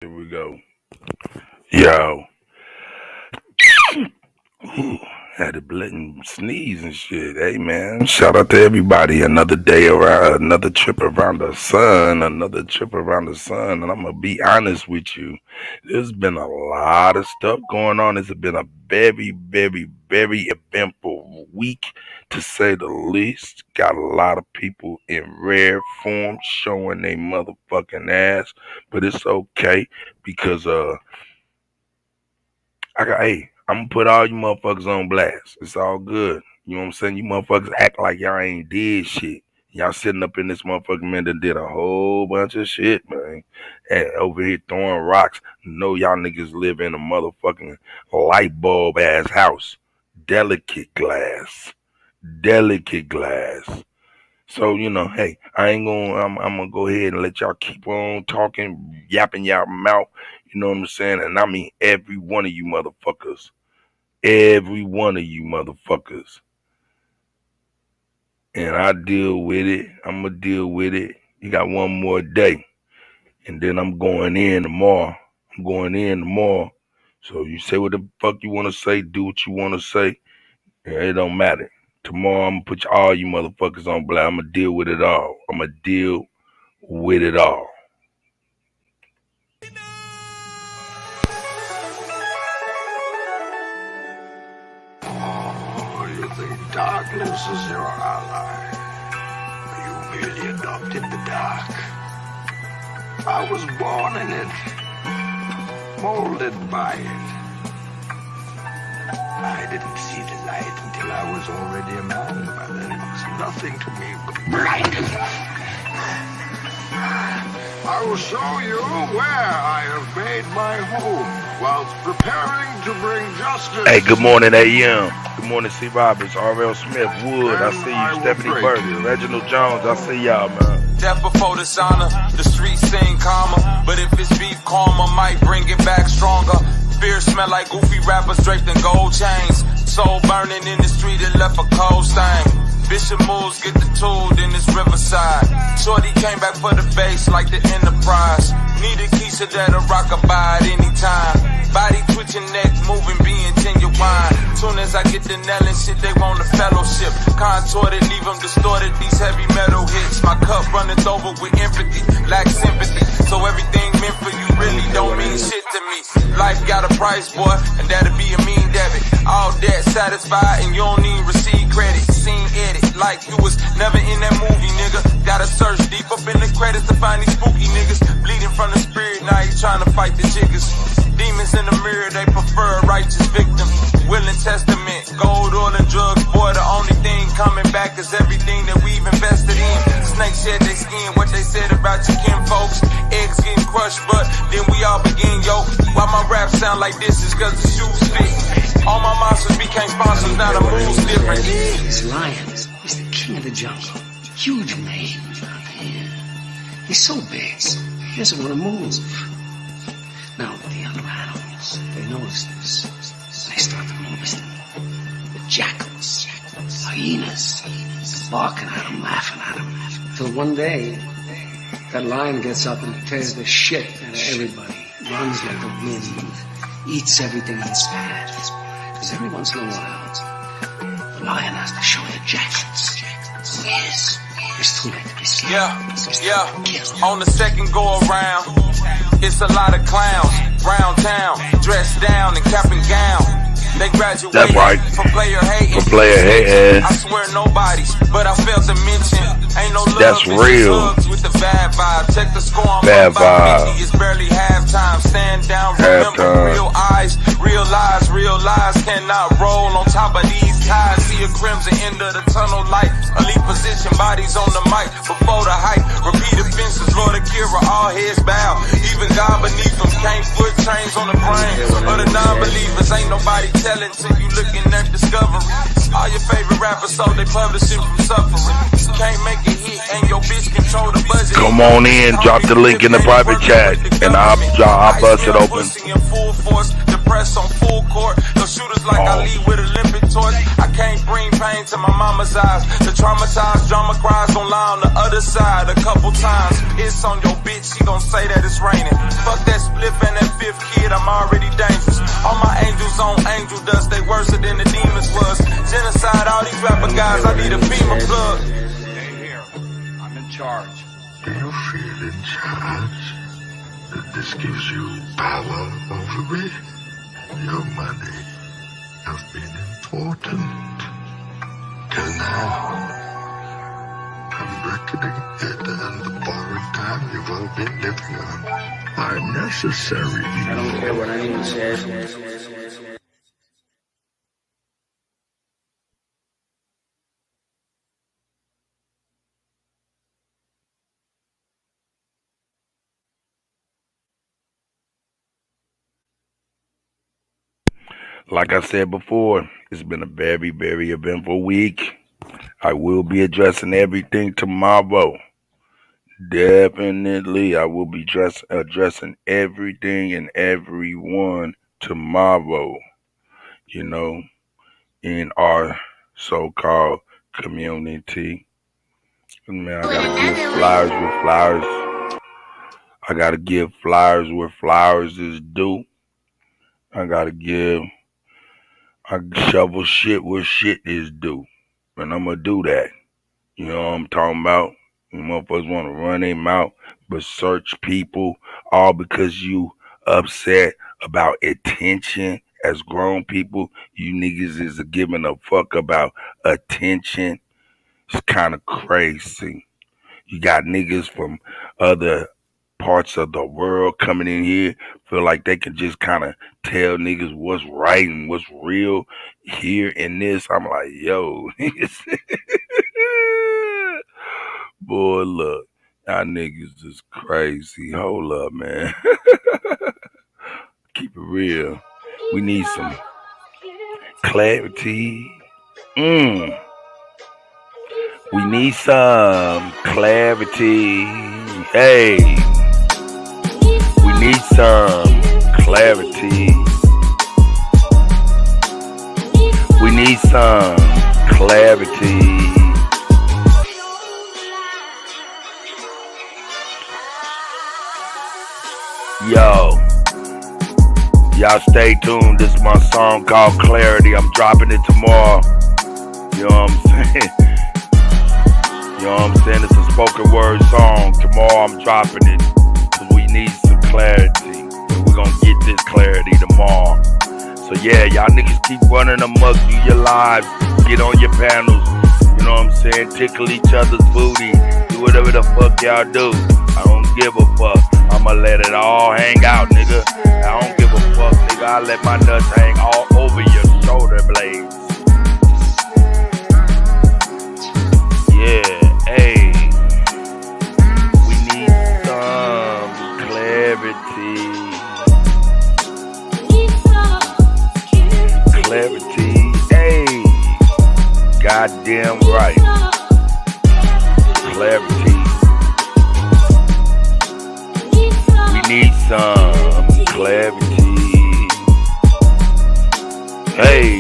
Here we go. Yo. Had a blatant sneeze and shit. Hey, man. Shout out to everybody. Another day around, another trip around the sun. And I'm going to be honest with you. There's been a lot of stuff going on. It's been a very, very, very eventful week, to say the least. Got a lot of people in rare form showing their motherfucking ass. But it's okay because, I'm gonna put all you motherfuckers on blast. It's all good. You know what I'm saying? You motherfuckers act like y'all ain't did shit. Y'all sitting up in this motherfucking man that did a whole bunch of shit, man. And over here throwing rocks. Know y'all niggas live in a motherfucking light bulb ass house. Delicate glass. So, hey, I'm gonna go ahead and let y'all keep on talking, yapping y'all mouth. You know what I'm saying? And I mean every one of you motherfuckers. Every one of you motherfuckers. And I deal with it. I'm going to deal with it. You got one more day. And then I'm going in tomorrow. So you say what the fuck you want to say. Do what you want to say. It don't matter. Tomorrow I'm going to put all you motherfuckers on blast. I'm going to deal with it all. You think darkness is your ally? You merely adopted the dark. I was born in it, molded by it. I didn't see the light until I was already a man. By then it was nothing to me but blinding. I will show you where I have made my home whilst preparing to bring justice. Hey, good morning, AM. Good morning, C. Roberts, R.L. Smith, Wood. I see you, Stephanie Burton, Reginald Jones. I see y'all, man. Death before dishonor, the streets sing calmer. But if it's beef karma, might bring it back stronger. Fear smell like goofy rappers draped in gold chains. Soul burning in the street, it left a cold stain. Bishop moves, get the tool, then it's Riverside. Shorty came back for the base like the Enterprise. Need a Keisha that'll rock a by at any time. Body twitching, neck moving, being genuine. Soon as I get the nail and shit, they want a fellowship. Contorted, leave them distorted, these heavy metal hits. My cup runneth over with empathy, lack sympathy. So everything meant for you really don't mean shit to me. Life got a price, boy, and that'll be a mean debit. All debt satisfied and you don't even receive credit. Scene edit, like you was never in that movie, nigga. Gotta search deep up in the credits to find these spooky niggas. Bleeding from the spirit, now you trying to fight the jiggers. Demons in the mirror, they prefer a righteous victim. Willing testament, gold, oil, and drugs. Boy, the only thing coming back is everything that we've invested in. Snakes shed their skin, what they said about your kin folks. Eggs getting crushed, but then we all begin, yo. Why my rap sound like this is cause the shoes fit. All my monsters became sponsors, now the mood's different. He's lion. He's the king of the jungle. Huge mane. He's so big, he doesn't want to move. Now, the other animals, they notice this. They start to notice them. The jackals, hyenas, barking at him, laughing at him. Till one day, that lion gets up and tears the shit out of everybody. Runs like the wind, eats everything in its path. Because every once in a while, the lion has to show the jackals who he is. It's too late to be slain. Yeah. On the second go around, it's a lot of clowns round town, dressed down in cap and gown. They graduated from player hating. I swear nobody, but I failed to mention. Ain't no love. That's real. With the bad vibe. Check the score on bad vibe. It's barely halftime. Stand down, remember real eyes, real lies cannot roll on top of these ties. See a crimson end of the tunnel light. Elite position, bodies on the mic before the hype. Repeat offenses, Lord Akira, all heads bow. Even God beneath them can't put chains on the brain of the non-believers. Ain't nobody telling till you looking at discovery. All your favorite rappers, so they publishing from suffering. Can't make it hit, and your bitch control the budget. Come on in, drop the link in the private chat, and I'll bust it open. press on full court. Those shooters like I lead with Olympic torch. I can't bring pain to my mama's eyes. The traumatized drama cries don't lie on the other side. A couple times, piss on your bitch, she gon' say that it's raining. Fuck that spliff and that fifth kid, I'm already dangerous. All my angels on angel dust, they worse than the demons was. Genocide, all these rapper guys, I need a FEMA plug. Stay here, I'm in charge. Do you feel in charge? That this gives you power over me? Your money has been important till now. I'm reckoning it and the borrowed time you've all been living on are necessary. I don't care what anyone says. Like I said before, it's been a very, very eventful week. I will be addressing everything tomorrow. Definitely, I will be addressing everything and everyone tomorrow, you know, in our so-called community. Man, I gotta give flowers with flowers. I gotta give flowers where flowers is due. I shovel shit where shit is due. And I'm gonna do that. You know what I'm talking about? You motherfuckers want to run their mouth, but search people all because you upset about attention as grown people. You niggas is giving a fuck about attention. It's kind of crazy. You got niggas from other parts of the world coming in here, feel like they can just kind of tell niggas what's right and what's real here in this. I'm like, yo, boy, look, y'all niggas is crazy. Hold up, man. Keep it real. We need some clarity. We need some clarity. Hey. We need some clarity. We need some clarity. Yo, y'all stay tuned. This is my song called Clarity. I'm dropping it tomorrow. You know what I'm saying? You know what I'm saying? It's a spoken word song. Tomorrow I'm dropping it. We need some clarity. We're gonna get this clarity tomorrow. So yeah, y'all niggas keep running amok, do your lives, get on your panels, you know what I'm saying? Tickle each other's booty, do whatever the fuck y'all do. I don't give a fuck. I'ma let it all hang out, nigga. I don't give a fuck, nigga. I let my nuts hang all over your shoulder blades. Yeah, hey. Clarity, hey, goddamn right. Clarity. We need some clarity. Hey.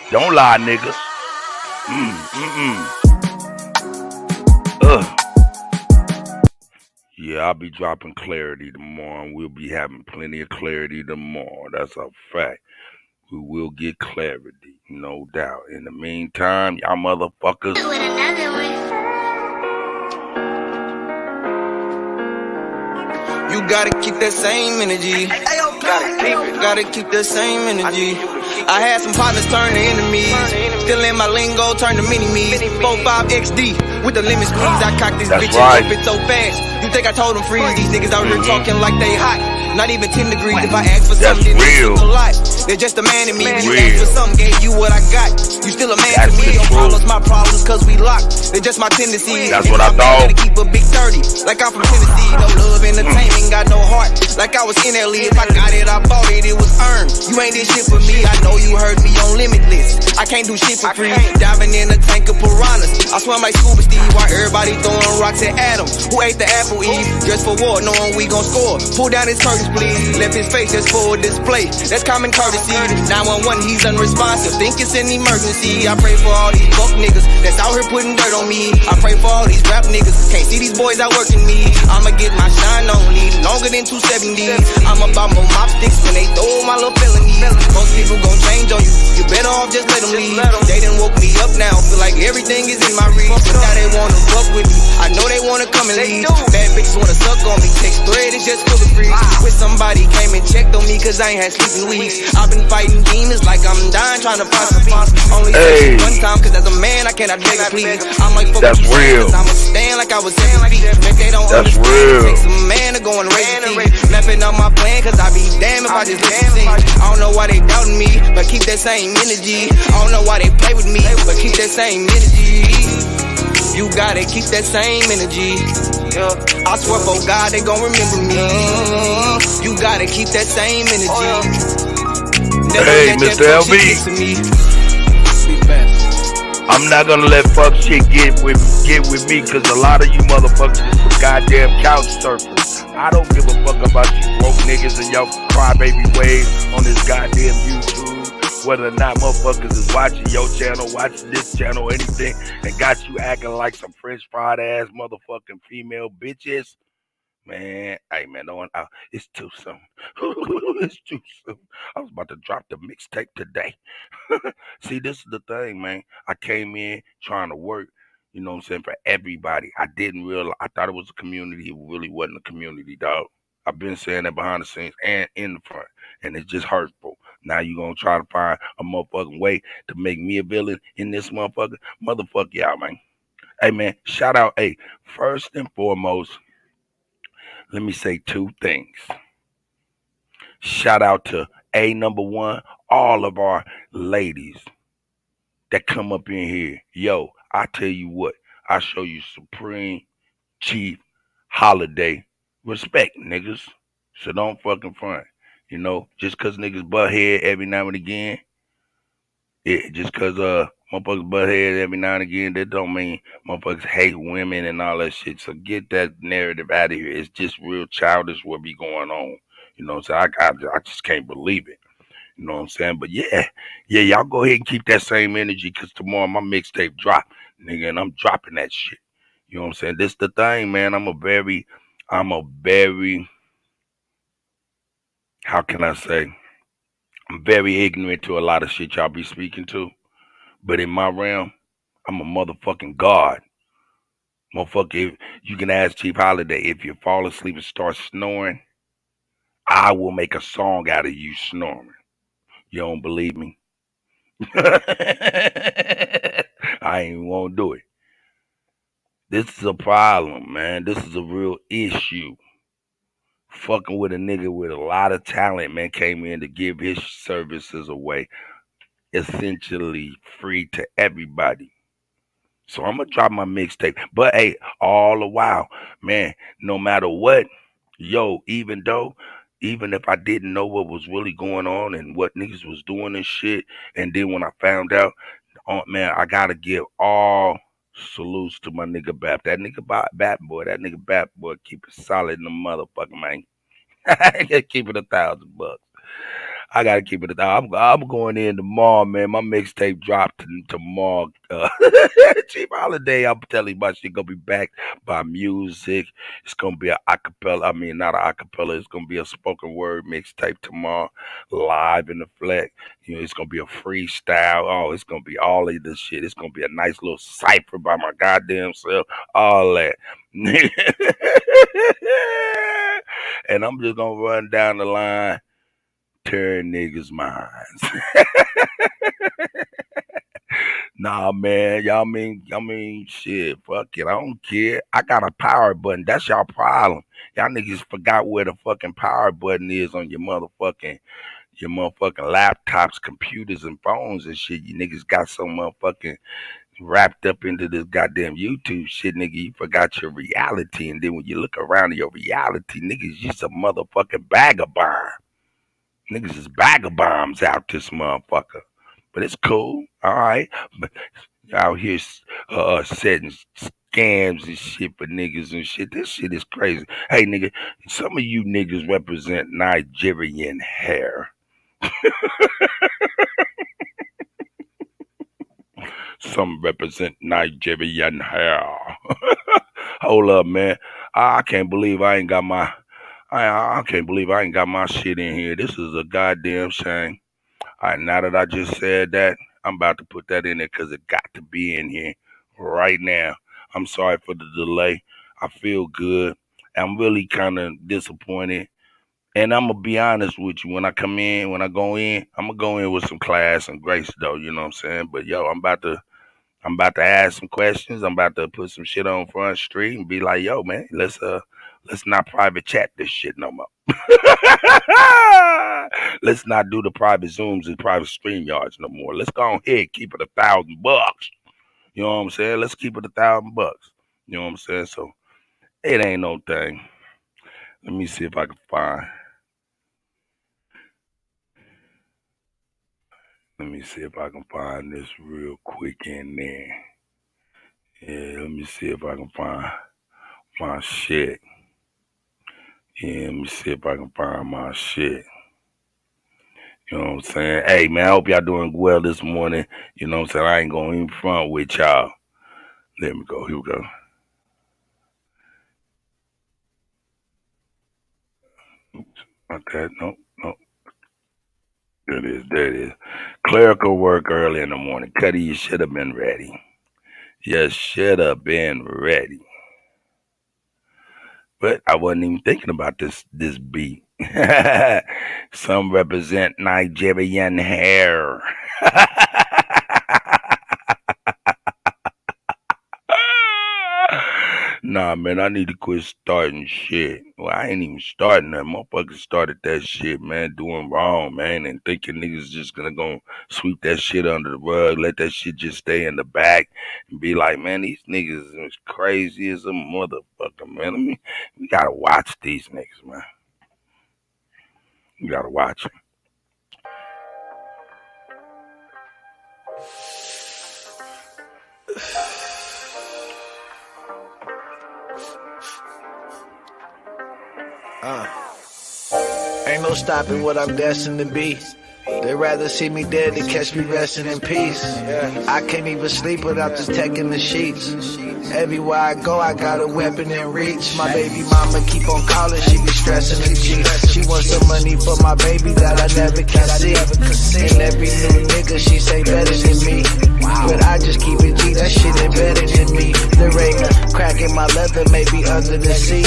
Don't lie, nigga. Yeah, I'll be dropping clarity tomorrow, and we'll be having plenty of clarity tomorrow. That's a fact. We will get clarity, no doubt. In the meantime, y'all motherfuckers. You gotta keep that same energy. Gotta keep that same energy. I had some partners turn to enemies. Still in my lingo, turn to mini-me's. 4-5 XD with the lemon squeeze. I cocked this bitch and drop it so fast. You think I told them freeze? These niggas out here talking like they hot. not even 10 degrees. If I ask for That's something, then real. it's a lot. They're just a man in me. When you Real. ask for something, gave you what I got. You still a man That's to me. the Your truth. problems, my problems, cause we locked. They're just my tendencies. That's what I thought. Gotta keep a big 30, like I'm from Tennessee. No love, entertainment, got no heart. Like I was in that league. If I got it, I bought it, it was earned. You ain't did shit for me. I know you heard me on Limitless. I can't do shit for free. Diving in a tank of piranhas. I swim like Scuba Steve while everybody throwing rocks at Adam. Who ate the apple Eve? Just for war, knowing we gon' score. Pull down his curtains, please. Left his face just for a display. That's common courtesy. 911, he's unresponsive. Think it's an emergency. I pray for all these fuck niggas that's out here putting dirt on me. I pray for all these rap niggas. Can't see these boys out working me. I'ma get my shine on me. Longer than 270. I'm about more mop sticks when they throw my little felonies. Most people gon' change on you. You better off just let them leave. They done woke me up now. Feel like everything is in my reach. But now they wanna fuck with me. I know they wanna come and leave. Bad bitches wanna suck on me. Text thread is just full of free. With somebody came and checked on me cause I ain't had sleeping weeks. I've been fighting demons like I'm dying trying to find some peace. Only say one time cause as a man I cannot beg or please. I'm like fuck That's real. I'ma stand like I was 7 feet. If they don't That's understand, real. it takes a man to go and raise a team. Mapping out my plan cause I be damn if I just listen. I don't know why they doubting me, but keep that same energy. I don't know why they play with me, but keep that same energy. You gotta keep that same energy. I swear for God they gon' remember me. You gotta keep that same energy. Never Hey, let that Mr. fuck LB. shit get to me. I'm not gonna let fuck shit get with me, cause a lot of you motherfuckers is some goddamn couch surfers. I don't give a fuck about you broke niggas and y'all crybaby ways on this goddamn YouTube. Whether or not motherfuckers is watching your channel, watching this channel, anything, and got you acting like some French fried ass motherfucking female bitches. Man, hey man, no one. It's too soon. It's too soon. I was about to drop the mixtape today. See, this is the thing, man. I came in trying to work, you know what I'm saying, for everybody. I didn't realize, I thought it was a community. It really wasn't a community, dog. I've been saying that behind the scenes and in the front, and it's just hurtful. Now you gonna try to find a motherfucking way to make me a villain in this motherfucker? Motherfuck y'all, man. Hey, man, shout out. Hey, first and foremost, let me say two things. Shout out to number one, all of our ladies that come up in here. Yo, I tell you what, I show you Supreme Chief Holiday respect, niggas. So don't fucking front. You know, just cause niggas butt head every now and again, just cause motherfuckers butt head every now and again, that don't mean motherfuckers hate women and all that shit. So get that narrative out of here. It's just real childish what be going on. You know what I'm saying? I just can't believe it. You know what I'm saying? But yeah, y'all go ahead and keep that same energy, because tomorrow my mixtape drop, nigga, and I'm dropping that shit. You know what I'm saying? This the thing, man. I'm a very, how can I say? I'm very ignorant to a lot of shit y'all be speaking to. But in my realm, I'm a motherfucking god. Motherfucker, if you can ask Chief Holiday, if you fall asleep and start snoring, I will make a song out of you snoring. You don't believe me? I ain't even won't do it. This is a problem, man. This is a real issue. Fucking with a nigga with a lot of talent, man, came in to give his services away, essentially free to everybody. So I'm gonna drop my mixtape. But hey, all the while, man, no matter what, yo, even if I didn't know what was really going on and what niggas was doing and shit, and then when I found out, oh man, I gotta give all salutes to my nigga Bap. That nigga Bap boy, keep it solid in the motherfucker, man. Keep it $1,000. I gotta keep it. I'm going in tomorrow, man. My mixtape dropped tomorrow. Cheap Holiday. I'm telling you, my shit gonna be backed by music. It's gonna be an acapella. I mean, not an acapella. It's gonna be a spoken word mixtape tomorrow, live in the flex. You know, it's gonna be a freestyle. Oh, it's gonna be all of this shit. It's gonna be a nice little cipher by my goddamn self. All that. And I'm just gonna run down the line, turn niggas' minds. Nah, man, I mean, shit, fuck it, I don't care. I got a power button. That's y'all problem. Y'all niggas forgot where the fucking power button is on your motherfucking laptops, computers, and phones and shit. You niggas got so motherfucking wrapped up into this goddamn YouTube shit, nigga. You forgot your reality, and then when you look around at your reality, niggas just a motherfucking bag of bomb. Niggas is bag of bombs out this motherfucker. But it's cool, all right. But out here setting scams and shit for niggas and shit. This shit is crazy. Hey, nigga, some of you niggas represent Nigerian hair. Some represent Nigerian hair. Hold up, man. I can't believe I ain't got my. I can't believe I ain't got my shit in here. This is a goddamn shame. All right, now that I just said that, I'm about to put that in there because it got to be in here right now. I'm sorry for the delay. I feel good. I'm really kind of disappointed. And I'm going to be honest with you. When I go in, I'm going to go in with some class and grace, though. You know what I'm saying? But, yo, I'm about to ask some questions. I'm about to put some shit on Front Street and be like, yo, man, let's not private chat this shit no more. Let's not do the private Zooms and private StreamYards no more. Let's go ahead, keep it $1,000. You know what I'm saying? Let's keep it $1,000. You know what I'm saying? So it ain't no thing. Let me see if I can find. Let me see if I can find this real quick in there. Yeah, let me see if I can find my shit. Yeah, let me see if I can find my shit. You know what I'm saying? Hey, man, I hope y'all doing well this morning. You know what I'm saying? I ain't going in front with y'all. Let me go. Here we go. Oops. Okay, nope. There it is. Clerical work early in the morning. Kutty, you should have been ready. You should have been ready. But I wasn't even thinking about this beat. Some represent Nigerian hair. Nah, man, I need to quit starting shit. Well, I ain't even starting that. Motherfuckers started that shit, man, doing wrong, man, and thinking niggas just gonna go sweep that shit under the rug, let that shit just stay in the back, and be like, man, these niggas is crazy as a motherfucker, man. We gotta watch these niggas, man. You gotta watch them. Ain't no stopping what I'm destined to be. They'd rather see me dead than catch me resting in peace. I can't even sleep without just taking the sheets. Everywhere I go, I got a weapon in reach. My baby mama keep on calling, she be stressing the G. She wants some money for my baby that I never can see. And every new nigga she say better than me. But I just keep it G, that shit embedded in me. The rain cracking my leather, maybe under the seat.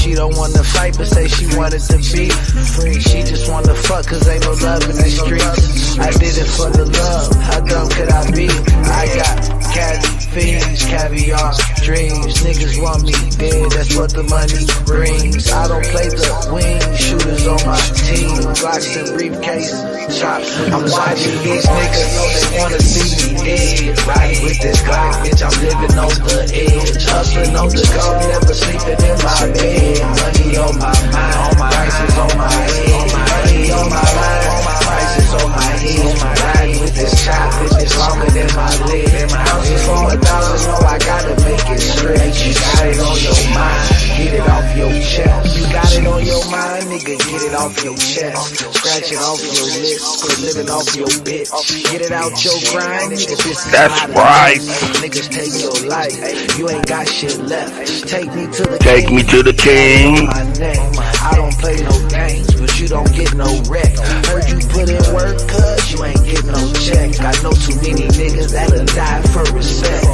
She don't wanna fight, but say she wanted to be free. She just wanna fuck, cause ain't no love in the streets. I did it for the love, how dumb could I be? I got caddy, fiends, caviar, dreams. Niggas want me dead, that's what the money brings. I don't play the wing, shooters on my team. Glocks and briefcases, chops. I'm watching these niggas, know they wanna see me dead. Riding with this Glock, bitch, I'm living on the edge. Hustling on the go, never sleeping in my bed. Money on my mind, all my prices on my head. Money on my mind, all my prices on my head. Riding with this chop, bitch, it's longer than my leg. Ounces for $1,000, no, I gotta make it stretch. You got it on your mind, get it off your chest. You got it on your mind, nigga, get it off your chest. Scratch it off your lips, quit living off your bitch. Get it out your grind, nigga, this is That's right. Niggas take your life, you ain't got shit left. Take me to the king. I don't play no games, but you don't get no wreck. Heard you put in work, cuz you ain't get no check. I know too many niggas that'll die for respect.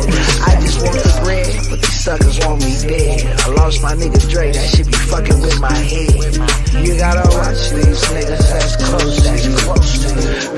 I just want the bread, but these suckers want me dead. I lost my nigga Dre, that shit be fucking with my head. You gotta watch these niggas, that's close.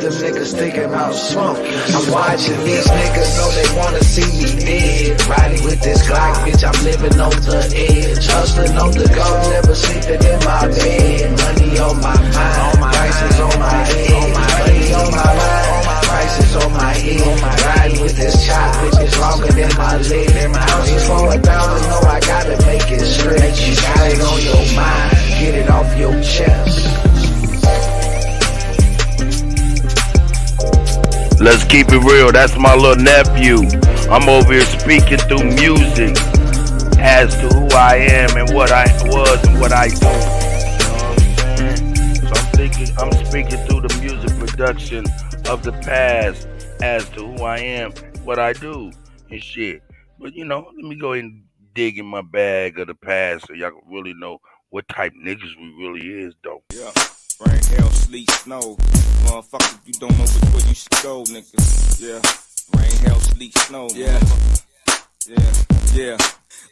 Them niggas thinking about smoke. I'm watching these niggas, know they wanna see me dead. Riding with this Glock, bitch, I'm living on the edge. Hustling on the go, never sleeping in my bed. Money on my mind, prices on my head. Money on my mind, prices on my head. Riding with this chop, bitch, it's longer than my leg. Houses for 1,000, know I gotta make it stretch. You got it on your mind, get it off your chest. Let's keep it real. That's my little nephew. I'm over here speaking through music as to who I am and what I was and what I do. You know what I'm saying? So I'm speaking through the music production of the past as to who I am, what I do, and shit. But you know, let me go ahead and dig in my bag of the past so y'all can really know what type niggas we really is, though. Yeah. Rain, hail, sleet, snow. Motherfucker, you don't know which way you should go, nigga. Yeah. Rain, hail, sleet, snow. Yeah. Yeah.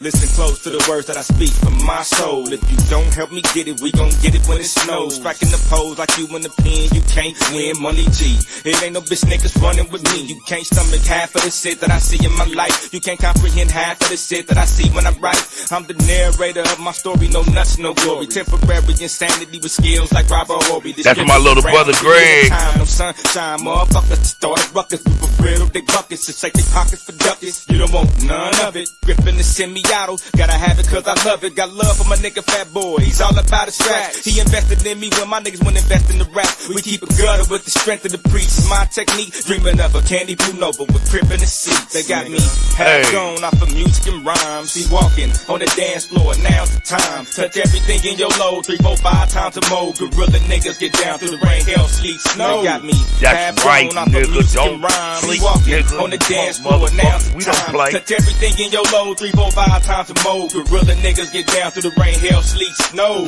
Listen close to the words that I speak from my soul. If you don't help me get it, we gon' get it when it snows. Striking the pose like you in the pen, you can't win money G. It ain't no bitch niggas running with me. You can't stomach half of the shit that I see in my life. You can't comprehend half of the shit that I see when I write. I'm the narrator of my story, no nuts, no glory. Temporary insanity with skills like Robert Horby. That's my little brother Greg. No sunshine, motherfuckers started ruckus. We for real, they buckets. To shake their pockets for ducats. You don't want none of it. Gripping the semi gotta have it cause I love it. Got love for my nigga Fat Boy. He's all about his scratch. He invested in me when my niggas wouldn't invest in the rap. We keep it gutter with the strength of the preach. My technique, dreaming of a candy blue Nova with crib in the seats. They got me half gone off of music and rhymes. He walking on the dance floor, now's the time. Touch everything in your load, 3, 4, 5 times or more. Gorilla niggas get down through the rain, hell, sleet, snow. They got me half gone off of music and rhymes. He walking on the dance floor, now's the time. Touch everything in your load, 3, 4, 5 times or more. Gorilla niggas get down through the rain, hell, sleet, snow.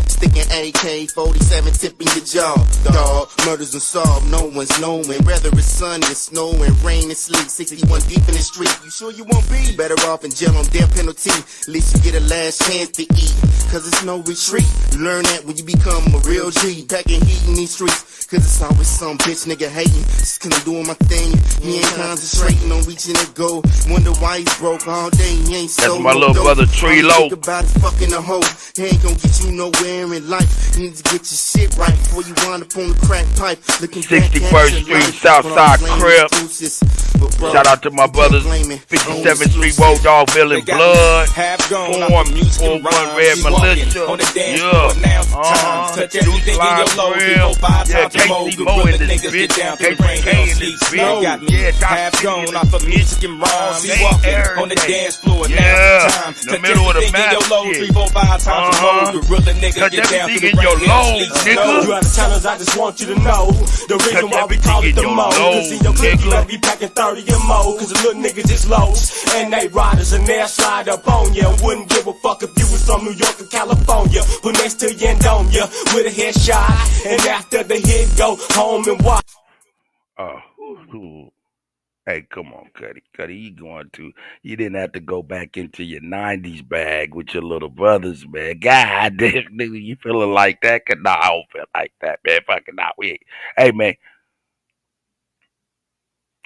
Sticking AK-47, tipping your jaw. Dog, murders unsolved, no one's knowing. Whether it's sun and snow and rain and sleet. 61 deep in the street, you sure you won't be? Better off in jail on death penalty. At least you get a last chance to eat. Cause it's no retreat. You learn that when you become a real G. Packing heat in these streets. Cause it's always some bitch nigga hating. Just cause I'm doing my thing. He ain't concentrating on reaching a goal. Wonder why he's broke all day. He ain't so. That's my little brother Trilo. Think about it, fucking a hoe. He ain't gonna get you nowhere in life. You need to get your shit right before you wind up on the crack pipe. 61st Street, Southside Crib. Shout out to my brothers, 57th Street, Road Dog, Bill and Blood, Form 41 Red Militia, Juice Line Grill, KC Mo in this bitch, KCK in this bitch, half gone off of music and rhymes. He walking on the dance floor, now in the middle of the map, Gorilla niggas get down to the rain, nigga. You out of towners, I just want you to know the reason why we call it the mo. Cause in your clip, you better be packing 30 and more. Cause the little niggas just lows and they riders and they'll slide up on ya. Wouldn't give a fuck if you was from New York or California. Put next to you and dome ya with a headshot. And after the hit, go home and watch. Hey, come on, Kutty, you didn't have to go back into your 90s bag with your little brothers, man. God damn, nigga, you feeling like that? Nah, I don't feel like that, man. Fucking not. Hey, man,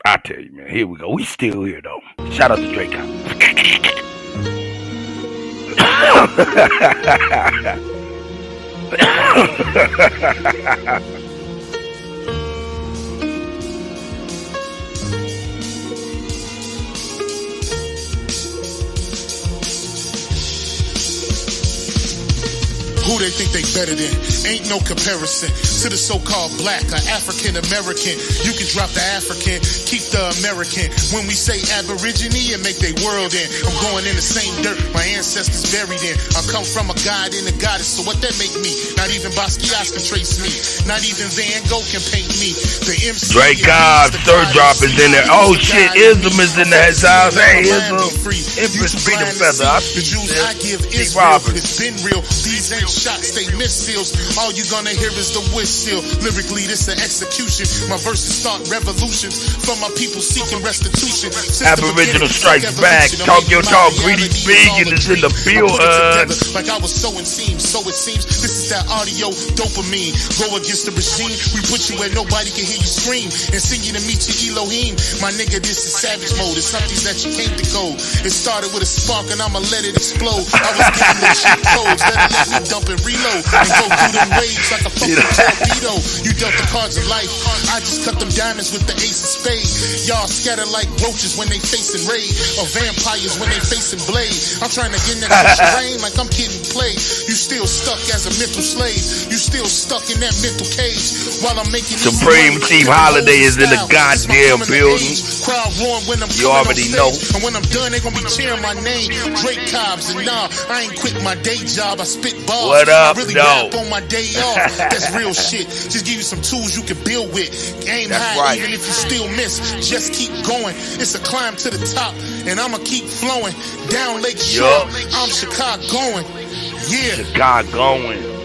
I tell you, man, here we go. We still here, though. Shout out to Drake. Who they think they better than? Ain't no comparison to the so-called black or African American. You can drop the African, keep the American. When we say Aborigine and make they world in, I'm going in the same dirt my ancestors buried in. I come from a god and a goddess, so what that make me? Not even Basquiat can trace me. Not even Van Gogh can paint me. The MC Drake God, third drop is in there. Oh shit, Ism is in there. Hey, Ism. Empress Freedom Feather. The Jews I give Israel, it's been real. These ain't shots, they misfills. All you gonna hear is the whistle. Lyrically, this an execution. My verses start revolutions for my people seeking restitution. Aboriginal Strikes Back. Talk your talk. Greedy Vegan is in the building. Like I was sowing seams, so it seems this is that audio dopamine. Go against the regime, we put you where nobody can hear you scream and sing you to meet your Elohim. My nigga, this is savage mode. It's something that you can't decode. It started with a spark and I'ma let it explode. I was getting the cheat codes, better let me dump and reload and go through them waves like a fucking torpedo. You dealt the cards of life, I just cut them diamonds with the ace of spades. Y'all scatter like roaches when they facing raid, or vampires when they facing blade. I'm trying to get in that rain like I'm getting played. You still stuck as a mental slave. You still stuck in that mental cage while I'm making Supreme Chief Holiday is in the goddamn building. You already know. And when I'm done, they gonna be cheering my name. Drake Cobbs, and nah, I ain't quit my day job. I spit bars. What up, I really no? rap on my day off. That's real shit. Just give you some tools you can build with. Aim high, even if you still miss. Just keep going. It's a climb to the top, and I'ma keep flowing down Lake Shore. I'm Chicagoan. Yeah, Chicagoan.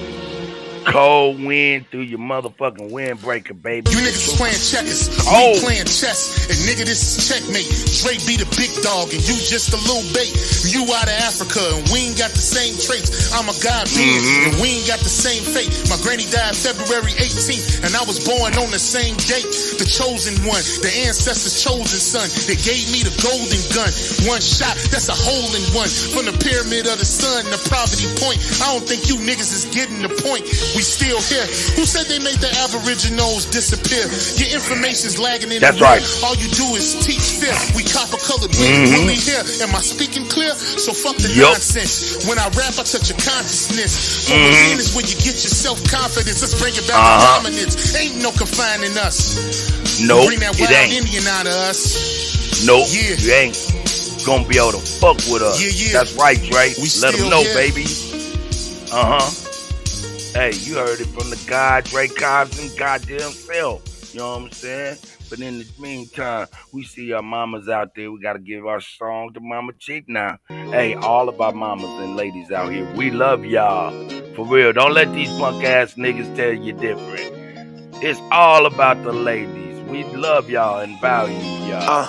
Cold wind through your motherfucking windbreaker, baby. You niggas is playing checkers, we playing chess, and nigga, this is checkmate. Dre be the big dog, and you just a little bait. You out of Africa, and we ain't got the same traits. I'm a God being, and we ain't got the same fate. My granny died February 18th, and I was born on the same date. The chosen one, the ancestors' chosen son. They gave me the golden gun. One shot, that's a hole in one. From the pyramid of the sun, the poverty point. I don't think you niggas is getting the point. We still here. Who said they made the Aboriginals disappear? Your information's lagging in the right. All you do is teach fear. We copper-colored women really here. Am I speaking clear? So fuck the nonsense. When I rap, I touch your consciousness. From within is where you get your self-confidence. Let's bring it back to dominance. Ain't no confining us. Nope, bring that it wild ain't. Indian out of us. Nope, you ain't gonna be able to fuck with us. That's right, Dre. Let them know, baby. Hey, you heard it from the guy, Dre Cobbs and goddamn self. You know what I'm saying? But in the meantime, we see our mamas out there. We got to give our song to Mama Chief now. Hey, all of our mamas and ladies out here, we love y'all. For real, don't let these punk ass niggas tell you different. It's all about the ladies. We love y'all and value y'all.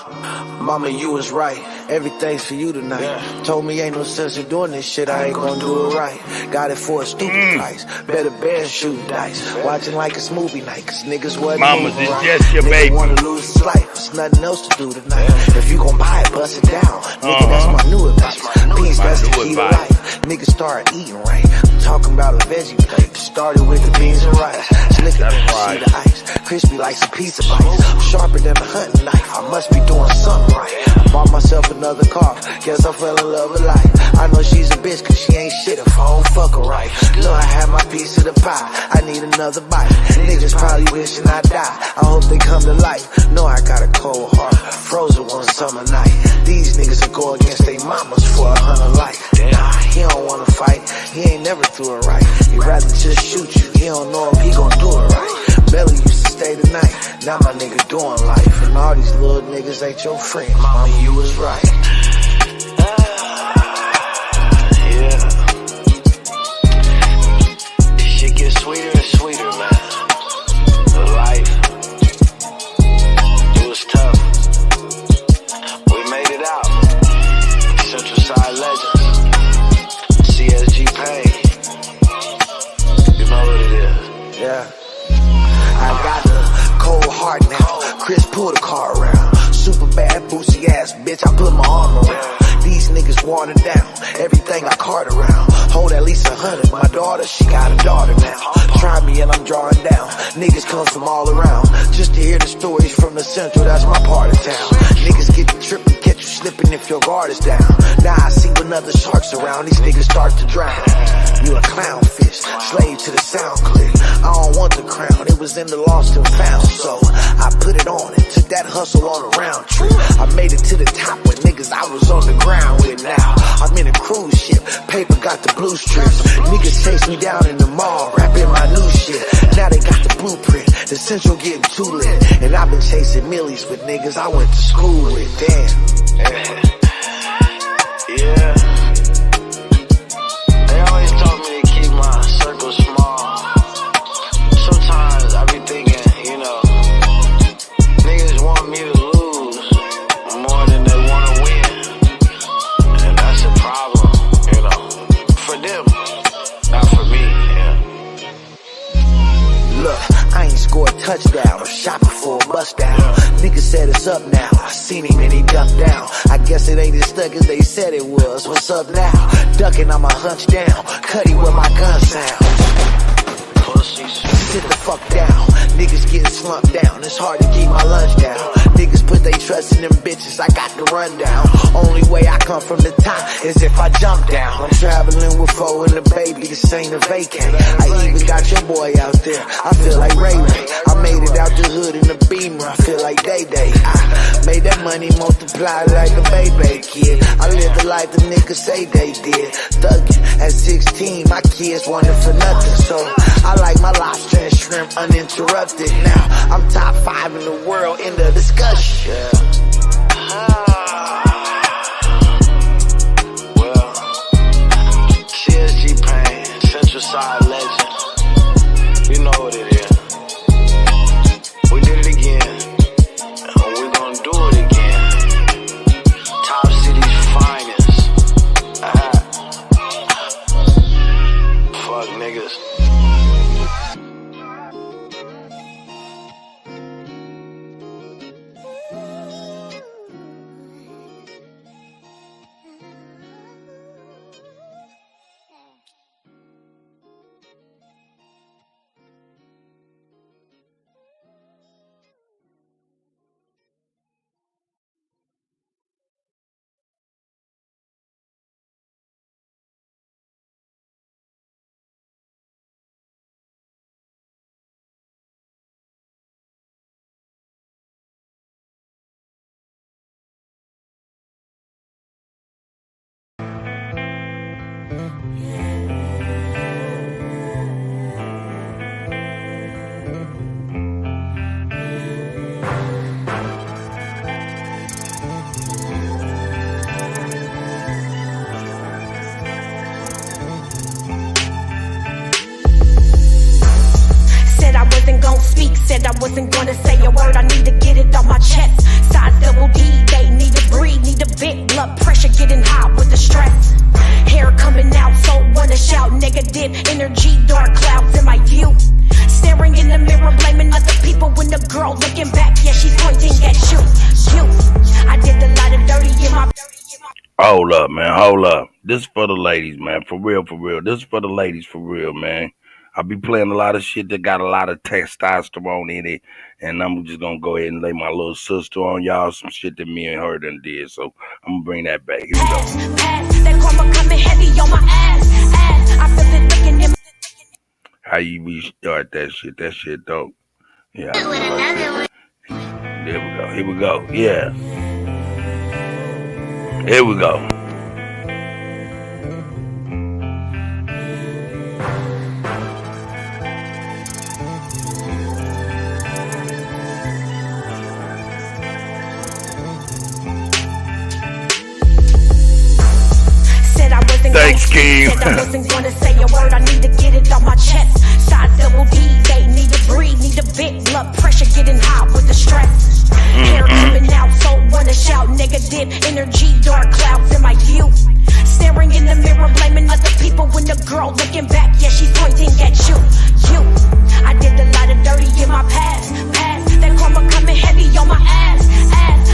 Mama, you was right. Everything's for you tonight. Told me ain't no sense in doing this shit. I ain't gonna do it right. Got it for a stupid price. Better bear shoot dice. Watching like it's movie night. Cause niggas wasn't Mamas moving is right. just your baby. Wanna lose his life. There's nothing else to do tonight. If you gon' buy it, bust it down. Nigga, that's my new advice. Peace, that's the key to life. Niggas start eating right. I'm talking about a veggie plate. Started with the beans and rice. Slicker than I see the ice. Crispy like some pizza bites. Sharper than a hunting knife. I must be doing something right. I bought myself another car. Guess I fell in love with life. I know she's a bitch cause she ain't shit if I don't fuck her right. Look, I had my piece of the pie. I need another bite. Niggas probably wishing I die. I hope they come to life. No, I got a cold heart. Frozen one summer night. These niggas will go against their mamas for 100 life. Nah, he don't wanna fight. He ain't never threw it right. He'd rather just shoot you. He don't know if he gon' do it right. Belly used to stay the night. Now my nigga doing life. And all these little niggas ain't your friends. Mama, you was right. This shit gets sweeter and sweeter, man. The life. It was tough. We made it out. Central Side Legends. CSG Pay. You know what it is. Yeah. I got a cold heart now. Chris pulled the car around. Super bad, boozy ass bitch, I put my arm around. These niggas watered down. Everything I cart around. Hold at least 100. My daughter, she got a daughter now. Try me and I'm drawing down. Niggas come from all around. Just to hear the stories from the central, that's my part of town. Niggas get the trip and catch you slipping if your guard is down. Now I see when other sharks around, these niggas start to drown. You a clownfish, slave to the sound clip. I don't want the crown, it was in the lost and found. So I put it on and took that hustle on a round trip. I made it to the top with niggas I was on the ground with. Now I'm in a cruise ship, paper got the blue strips. Niggas chase me down in the mall, rapping my new shit. Now they got the blueprint, the central getting too lit. And I've been chasing millies with niggas I went to school with. Damn. Yeah. They always told me to keep my touchdown or shopping for a bust down. Nigga said it's up now. I seen him and he ducked down. I guess it ain't as stuck as they said it was. What's up now? Ducking, I'ma hunch down. Kutty with my gun sound. Sit the fuck down. Niggas getting slumped down. It's hard to keep my lunch down. Niggas put they trust in them bitches. I got the rundown. Only way I come from the top is if I jump down. I'm traveling with foe and the baby. This ain't a vacay. I even got your boy out there. I feel like Ray Ray. I made it out the hood in the Beamer. I feel like Day Day. I made that money multiply like a baby kid. I live the life the niggas say they did. Thuggin' at 16, my kids wanted for nothing. So I like my lobster and shrimp uninterrupted. Now I'm top 5 in the world in the discussion. Well, CSG Pain, Central Side legend. You know what it is. We did it again, and we're gonna do it again. Top City's finest. Fuck niggas. Said I wasn't gonna say a word, I need to get it on my chest. Size double D, they need to breathe, need a bit. Blood pressure getting high with the stress. Hair coming out, so wanna shout. Negative energy, dark clouds in my view. Staring in the mirror, blaming other people when the girl looking back, yeah, she's pointing at you. I did a lot of dirty in my... Hold up, man, hold up. This for the ladies, man, for real, for real. This for the ladies, for real, man. I be playing a lot of shit that got a lot of testosterone in it, and I'm just gonna go ahead and lay my little sister on y'all, some shit that me and her done did, so I'm gonna bring that back. Here we go. That karma coming heavy on my ass. I feel it looking in. How you restart that shit? That shit dope. Yeah. There we go. Here we go. Yeah. Here we go. Thanks, King. Said I wasn't gonna say a word, I need to get it on my chest. Size double D, they need to breathe, need a bit. Blood pressure getting high with the stress. Hair coming out, so wanna shout. Negative energy, dark clouds in my view. Staring in the mirror, blaming other people when the girl looking back, yeah, she's pointing at you. I did a lot of dirty in my past. That karma coming heavy on my ass.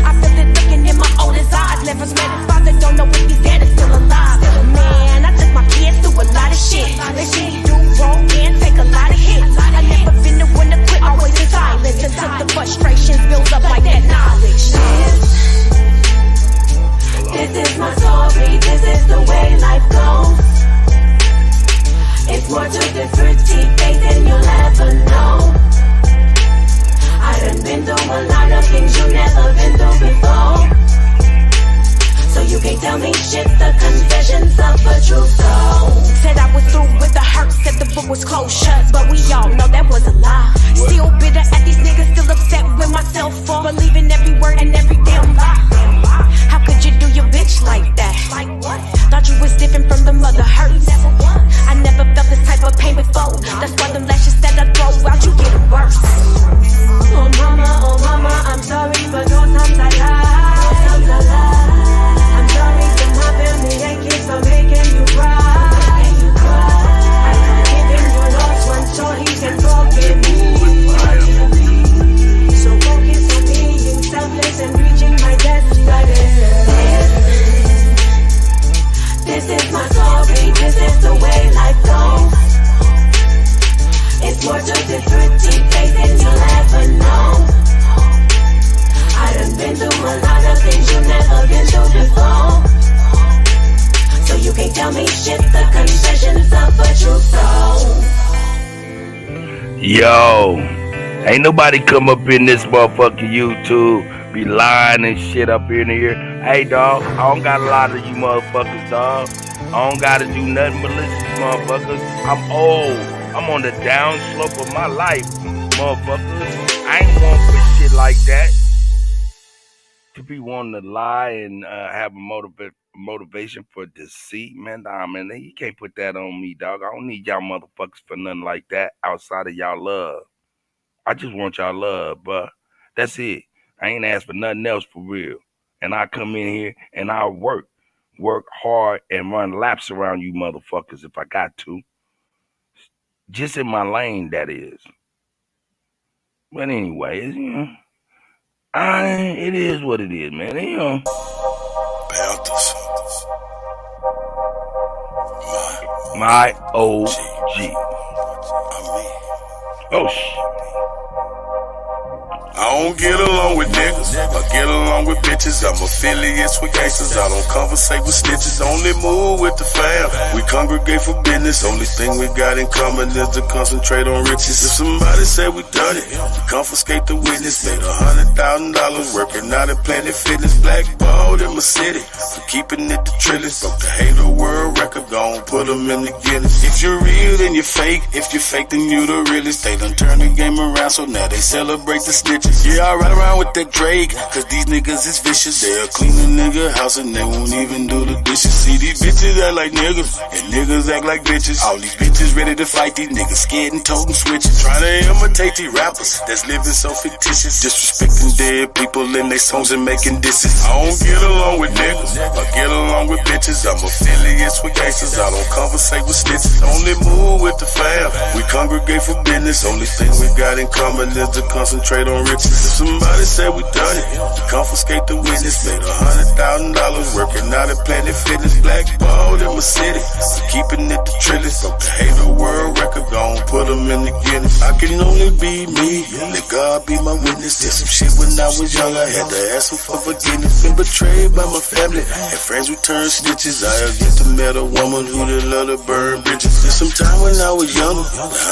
I feel it looking in my oldest eyes. Never met his father, don't know if he's dead or still alive. Man, I took my kids through a lot of shit. They see me do wrong and take a lot of hits. I never been the one to quit, always in silence. Until the frustrations build up like that knowledge. This is my story, this is the way life goes. It's more to this pretty face than you'll ever know. I done been through a lot of things you never been through before. So you can't tell me shit, the confessions of a true soul. Said I was through with the hurt, said the book was closed shut, but we all know that was a lie. Still bitter at these niggas, still upset with myself for believing every word and every damn lie. How could you do your bitch like that? Like what? Thought you was different from the mother hurts. I never felt this type of pain before. That's why the lashes that I throw out, you get worse. Oh mama, I'm sorry, but those times I lie. I'm sorry to my family and kids for making you cry. I forgive him, you lost one, so he can forgive me. Yo, ain't nobody come up in this motherfucking YouTube, be lying and shit up in here. Hey, dog, I don't got a lot of you motherfuckers, dog. I don't gotta do nothing but listen to motherfuckers. I'm old. I'm on the downslope of my life, motherfuckers. I ain't want for shit like that. To be wanting to lie and have a motivation for deceit, man. Nah, man, you can't put that on me, dog. I don't need y'all motherfuckers for nothing like that outside of y'all love. I just want y'all love, but that's it. I ain't asked for nothing else for real. And I come in here and I work hard and run laps around you motherfuckers if I got to. Just in my lane, that is. But anyway, you know, it is what it is, man. You know. Panthers. My OG. Oh, shit. I don't get along with niggas, I get along with bitches. I'm affiliates with gangsters, I don't conversate with snitches. Only move with the fam, we congregate for business. Only thing we got in common is to concentrate on riches. If somebody said we done it, we confiscate the witness. Made $100,000 working out at Planet Fitness. Blackballed in my city for keeping it the trillest. Broke the Hater World record, gon' put them in the Guinness. If you're real, then you're fake. If you're fake, then you the realest. They done turn the game around, so now they celebrate the snitches. Yeah, I ride around with that Drake, cause these niggas is vicious. They'll clean a nigga house and they won't even do the dishes. See, these bitches act like niggas, and niggas act like bitches. All these bitches ready to fight, these niggas scared and toting switches. Trying to imitate these rappers that's living so fictitious. Disrespecting dead people in their songs and making disses. I don't get along with niggas, I get along with bitches. I'm affiliates with gangsters, I don't conversate with snitches. Only move with the fam, we congregate for business. Only thing we got in common is to concentrate on riches. If somebody said we done it, we confiscate the witness. Made $100,000 working out at Planet Fitness. Blackballed in my city for keeping it the trillest. Broke the Hater World record, gon' put them in the Guinness. I can only be me, let God be my witness. Did some shit when I was young, I had to ask him for forgiveness. Been betrayed by my family, and friends who turned snitches. I have yet to met a woman who did love to burn bridges. Did some time when I was younger,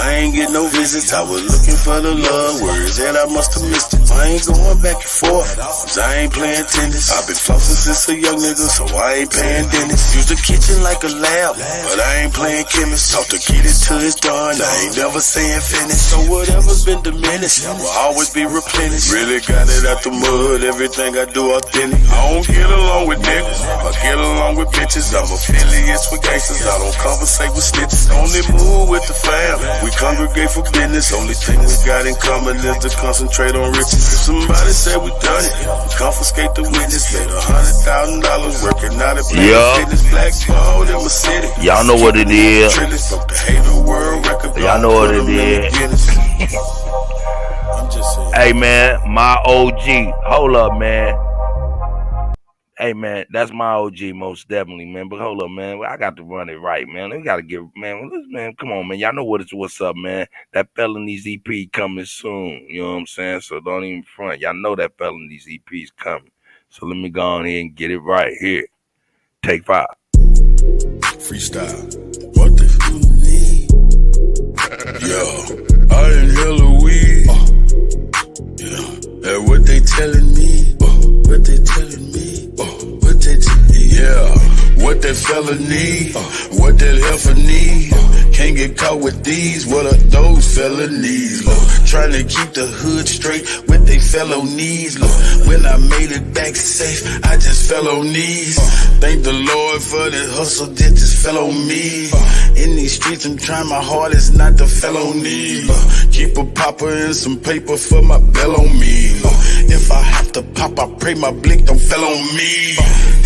I ain't get no visits. I was looking for the love, words that I must have missed it. I ain't going back and forth, cause I ain't playing tennis. I've been flossing since a young nigga, so I ain't paying dentist. Use the kitchen like a lab, but I ain't playing chemist. Talk to kid it till it's done, I ain't never saying finish. So whatever's been diminished will always be replenished. Really got it out the mud, everything I do authentic. I don't get along with niggas, I get along with bitches. I'm affiliates with gangsters, I don't conversate with snitches. Only move with the fam, we congregate for business. Only thing we got in common is to concentrate on riches. If somebody said we done it, we confiscate the witness. Made $100,000 working out at Planet Fitness. Blackballed in my city. Y'all know what it is. Broke the Hater World record. Y'all know what it is. Hey man, my OG. Hold up, man. Hey man, that's my OG most definitely, man. But hold up, man. I got to run it right, man. We gotta give, man. Man, come on, man. Y'all know what's up, man. That Felonies EP coming soon. You know what I'm saying? So don't even front. Y'all know that Felonies EP is coming. So let me go on here and get it right here. Take 5. Freestyle. What the f need? Yo, I inhale a weed. Yeah, and what they telling me? What they telling me? What they yeah, what that fella need? What that heifer need? Can't get caught with these. What are those felonies? Trying to keep the hood straight with they felonies. When I made it back safe, I just fell on knees. Thank the Lord for the hustle that just fell on me. In these streets, I'm trying my hardest not to felony. Keep a popper and some paper for my bell on me. If I have to pop, I pray my blick don't fell on me.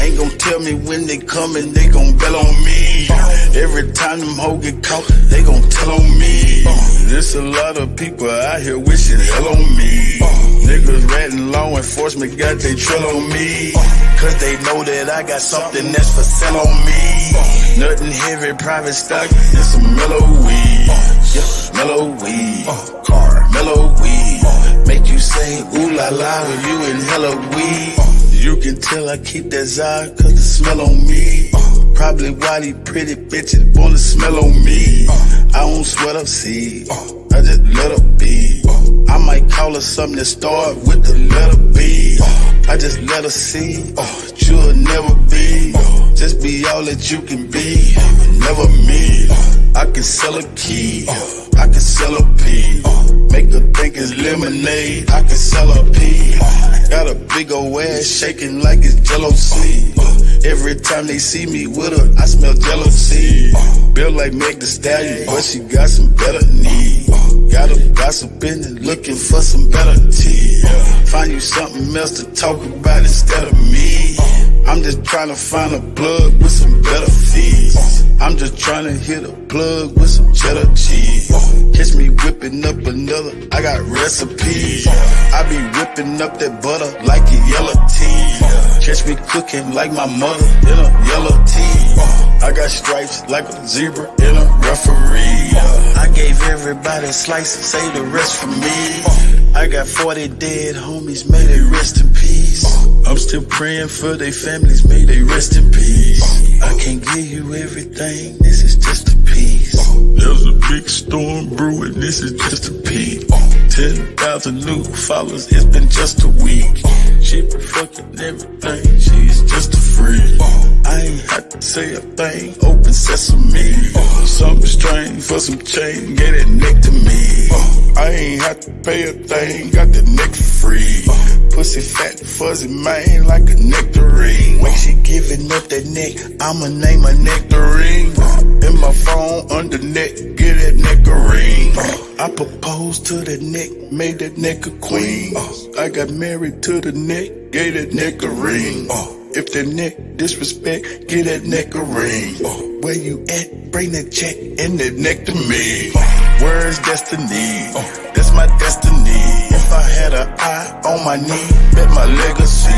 Ain't gon' tell me when they coming, they gon' bell on me. Every time them hoes get caught, they gon' tell on me. There's a lot of people out here wishing hell on me. Niggas ratting law enforcement got they trail on me. Cause they know that I got something that's for sale on me. Nothing heavy, private stock, and some mellow weed. Yeah, mellow weed. Car, mellow weed. Make you say ooh la la when you inhale a weed. You can tell I keep that Zod cause the smell on me. Probably why these pretty bitches wanna smell on me. I don't sweat up seed. I just let her be. I might call her something that start with the letter B. I just let her see you'll never be. Just be all that you can be, never me. I can sell a key, I can sell a pea. Make her think it's lemonade, I can sell a pea. Got a big old ass shaking like it's Jello seed. Every time they see me with her, I smell jealousy. Built like Meg the Stallion, but she got some better knees. Got her gossiping and looking for some better tea. Find you something else to talk about instead of me. I'm just trying to find a plug with some better fees. I'm just trying to hit a plug with some cheddar cheese. Catch me whipping up another, I got recipes. I be whipping up that butter like a yellow tea. Catch me cooking like my mother in a yellow tea. I got stripes like a zebra in a referee. I gave everybody a slice, save the rest for me. I got 40 dead homies, may they rest in peace. I'm still praying for their families, may they rest in peace. I can't give you everything, this is just a piece. There's a big storm brewing, this is just a peek. 10,000 new followers, it's been just a week. She been fucking everything, she's just a freak. I ain't had to say a thing, open sesame. Something strange for some change, get that neck to me. I ain't had to pay a thing, got the neck for free. Pussy fat, fuzzy man, like a nectarine. When she giving up that neck, I'ma name her nectarine. In my phone, under neck, get that nectarine. I proposed to the neck, made that neck a queen. I got married to the neck, gave that neck a ring. If the neck disrespect, get that neck a ring. Where you at? Bring that check and that neck to me. Where's destiny? That's my destiny. If I had an eye on my knee, bet my legacy.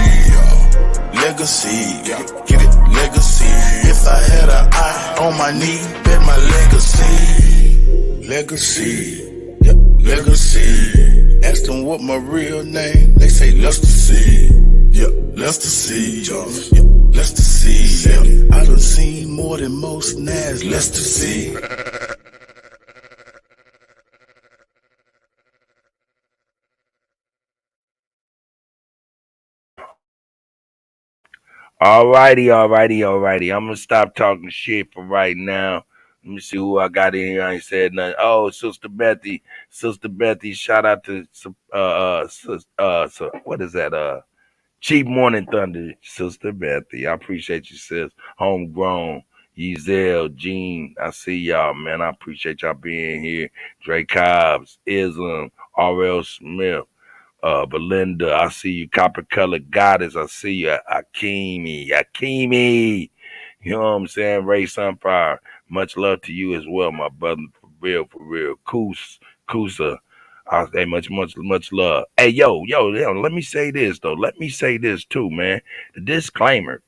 Legacy, get it? Legacy. If I had an eye on my knee, bet my legacy. Legacy, yep, legacy. Ask them what my real name, they say Lester C. Yep, Lester C. Yep, Lester C. Yep. I done seen more than most Nas, Lester C. Alrighty. I'm gonna stop talking shit for right now. Let me see who I got in here. I ain't said nothing. Oh, Sister Bethy. Shout out to what is that? Cheap Morning Thunder, Sister Bethy. I appreciate you, sis. Homegrown, Yezel, Gene. I see y'all, man. I appreciate y'all being here. Dre Cobbs, Islam, R.L. Smith. Belinda, I see you. Copper Colored Goddess, I see you. Akimi. You know what I'm saying? Ray Sunfire, much love to you as well, my brother. For real. Kusa, I say much love. Hey, yo, let me say this, though. Let me say this, too, man. Disclaimer.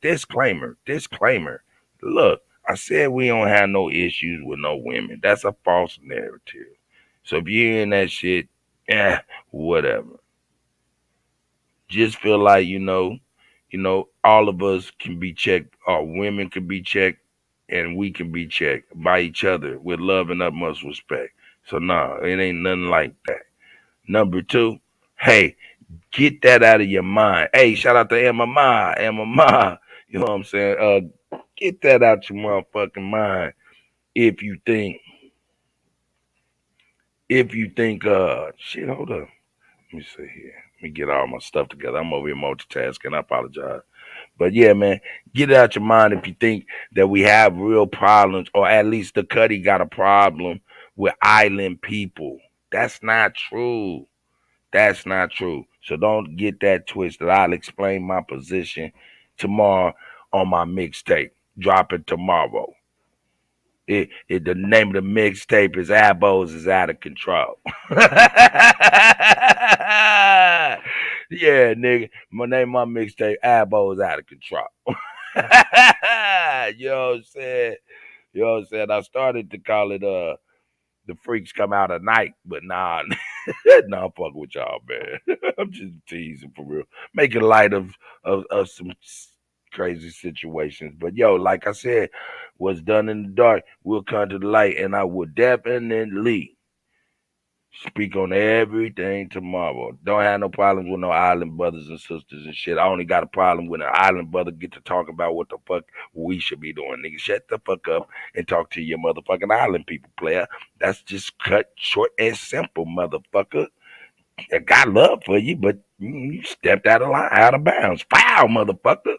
Look, I said we don't have no issues with no women. That's a false narrative. So if you're in that shit, whatever. Just feel like all of us can be checked, or women can be checked, and we can be checked by each other with love and utmost respect. So nah, it ain't nothing like that. Number two, hey, get that out of your mind. Hey, shout out to Emma Ma. You know what I'm saying? Get that out your motherfucking mind. If you think, shit, hold up. Let me see here. Let me get all my stuff together. I'm over here multitasking. I apologize. But yeah, man, get it out your mind if you think that we have real problems, or at least the Kutty got a problem with island people. That's not true. So don't get that twisted. I'll explain my position tomorrow on my mixtape. Drop it tomorrow. The name of the mixtape is Abos is Out of Control. Yeah, nigga. My name on my mixtape, Abos Out of Control. You know what I'm saying? I started to call it the freaks come out at night, but nah, nah, I'm fucking with y'all, man. I'm just teasing for real. Making light of some crazy situations. But yo, like I said, what's done in the dark will come to the light, and I will definitely Speak on everything tomorrow. Don't have no problems with no island brothers and sisters and shit. I only got a problem when an island brother get to talk about what the fuck we should be doing. Nigga, shut the fuck up and talk to your motherfucking island people, player. That's just cut short and simple, motherfucker. I got love for you, but you stepped out of line, out of bounds. Foul, motherfucker.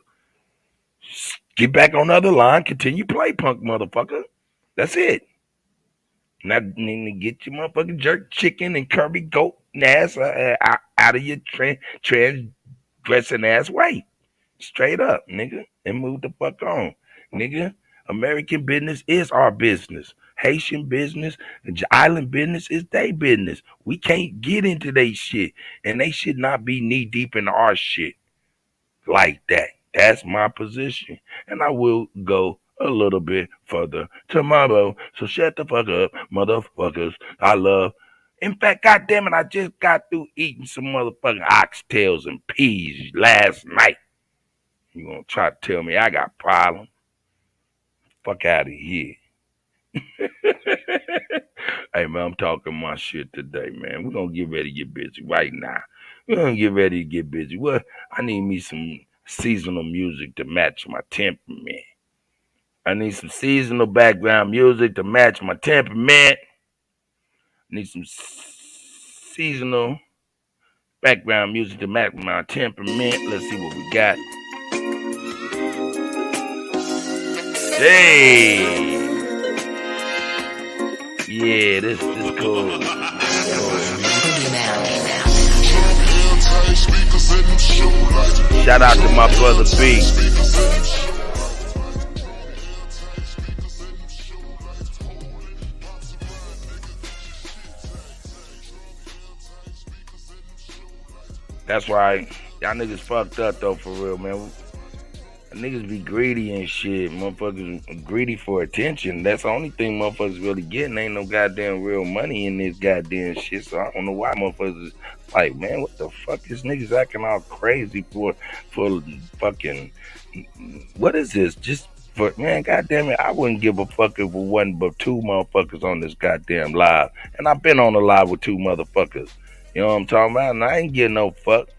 Get back on the other line. Continue play, punk motherfucker. That's it. Now, get your motherfucking jerk chicken and curry goat ass out of your transgressing ass way. Straight up, nigga. And move the fuck on. Nigga, American business is our business. Haitian business, island business is their business. We can't get into they shit. And they should not be knee deep in our shit like that. That's my position. And I will go a little bit further tomorrow. So shut the fuck up, motherfuckers. I love. In fact, goddamn it, I just got through eating some motherfucking oxtails and peas last night. You gonna try to tell me I got problems? Fuck out of here. Hey man, I'm talking my shit today, man. We're gonna get ready to get busy right now. We're gonna get ready to get busy. Well, I need me some seasonal music to match my temperament. I need some seasonal background music to match my temperament. I need some seasonal background music to match my temperament. Let's see what we got. Hey! Yeah, this cool. Shout out to my brother B. That's right. Y'all niggas fucked up though, for real, man. Niggas be greedy and shit. Motherfuckers greedy for attention. That's the only thing motherfuckers really getting. Ain't no goddamn real money in this goddamn shit. So I don't know why motherfuckers is like, man, what the fuck is niggas acting all crazy for fucking, what is this? Just for, man, goddamn it, I wouldn't give a fuck if it wasn't but two motherfuckers on this goddamn live. And I've been on a live with two motherfuckers. You know what I'm talking about? And I ain't getting no fuck.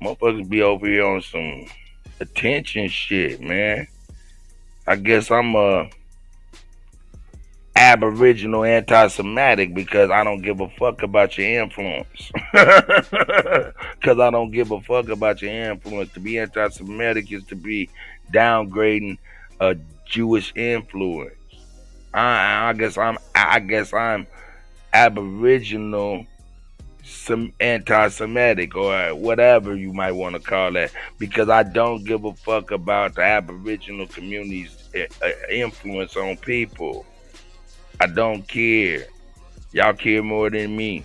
Motherfuckers be over here on some attention shit, man. I guess I'm aboriginal anti-Semitic because I don't give a fuck about your influence. Because I don't give a fuck about your influence. To be anti-Semitic is to be downgrading a Jewish influence. I guess I'm aboriginal anti-Semitic or whatever you might want to call that, because I don't give a fuck about the aboriginal community's influence on people. I don't care. Y'all care more than me.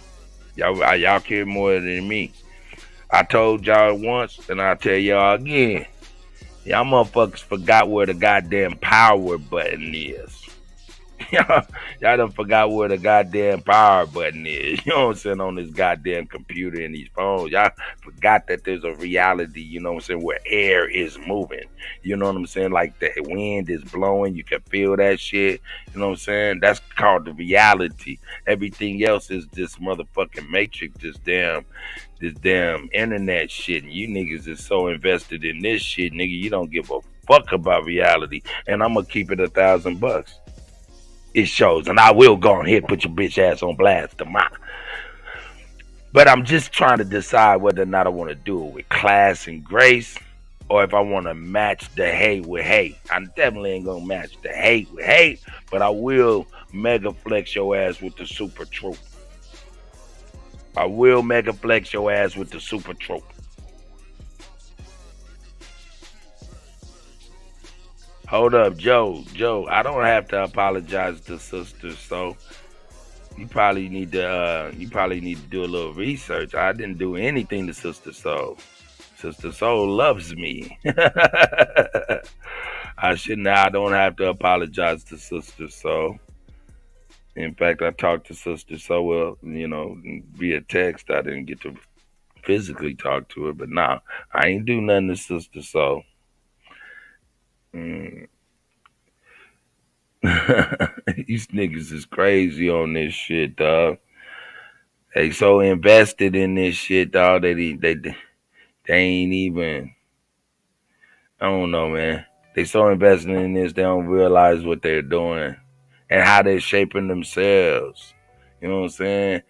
Y'all care more than me. I told y'all once and I'll tell y'all again. Y'all motherfuckers forgot where the goddamn power button is. Y'all done forgot where the goddamn power button is. You know what I'm saying? On this goddamn computer and these phones. Y'all forgot that there's a reality, you know what I'm saying, where air is moving. You know what I'm saying? Like the wind is blowing. You can feel that shit. You know what I'm saying? That's called the reality. Everything else is this motherfucking matrix, this damn internet shit. And you niggas is so invested in this shit, nigga, you don't give a fuck about reality. And I'm gonna keep it $1,000. It shows, and I will go on here and put your bitch ass on blast tomorrow. But I'm just trying to decide whether or not I want to do it with class and grace, or if I want to match the hate with hate. I definitely ain't gonna match the hate with hate, but I will mega flex your ass with the super truth. I will mega flex your ass with the super truth. Hold up, Joe, I don't have to apologize to sisters, so you probably need to do a little research. I didn't do anything to Sister Soul. Sister Soul loves me. I don't have to apologize to Sister Soul. In fact, I talked to Sister Soul, well, you know, via text. I didn't get to physically talk to her, but nah, I ain't do nothing to Sister Soul. These niggas is crazy on this shit, dog. They so invested in this shit, dog, that they ain't even. I don't know, man. They so invested in this, they don't realize what they're doing and how they're shaping themselves. You know what I'm saying?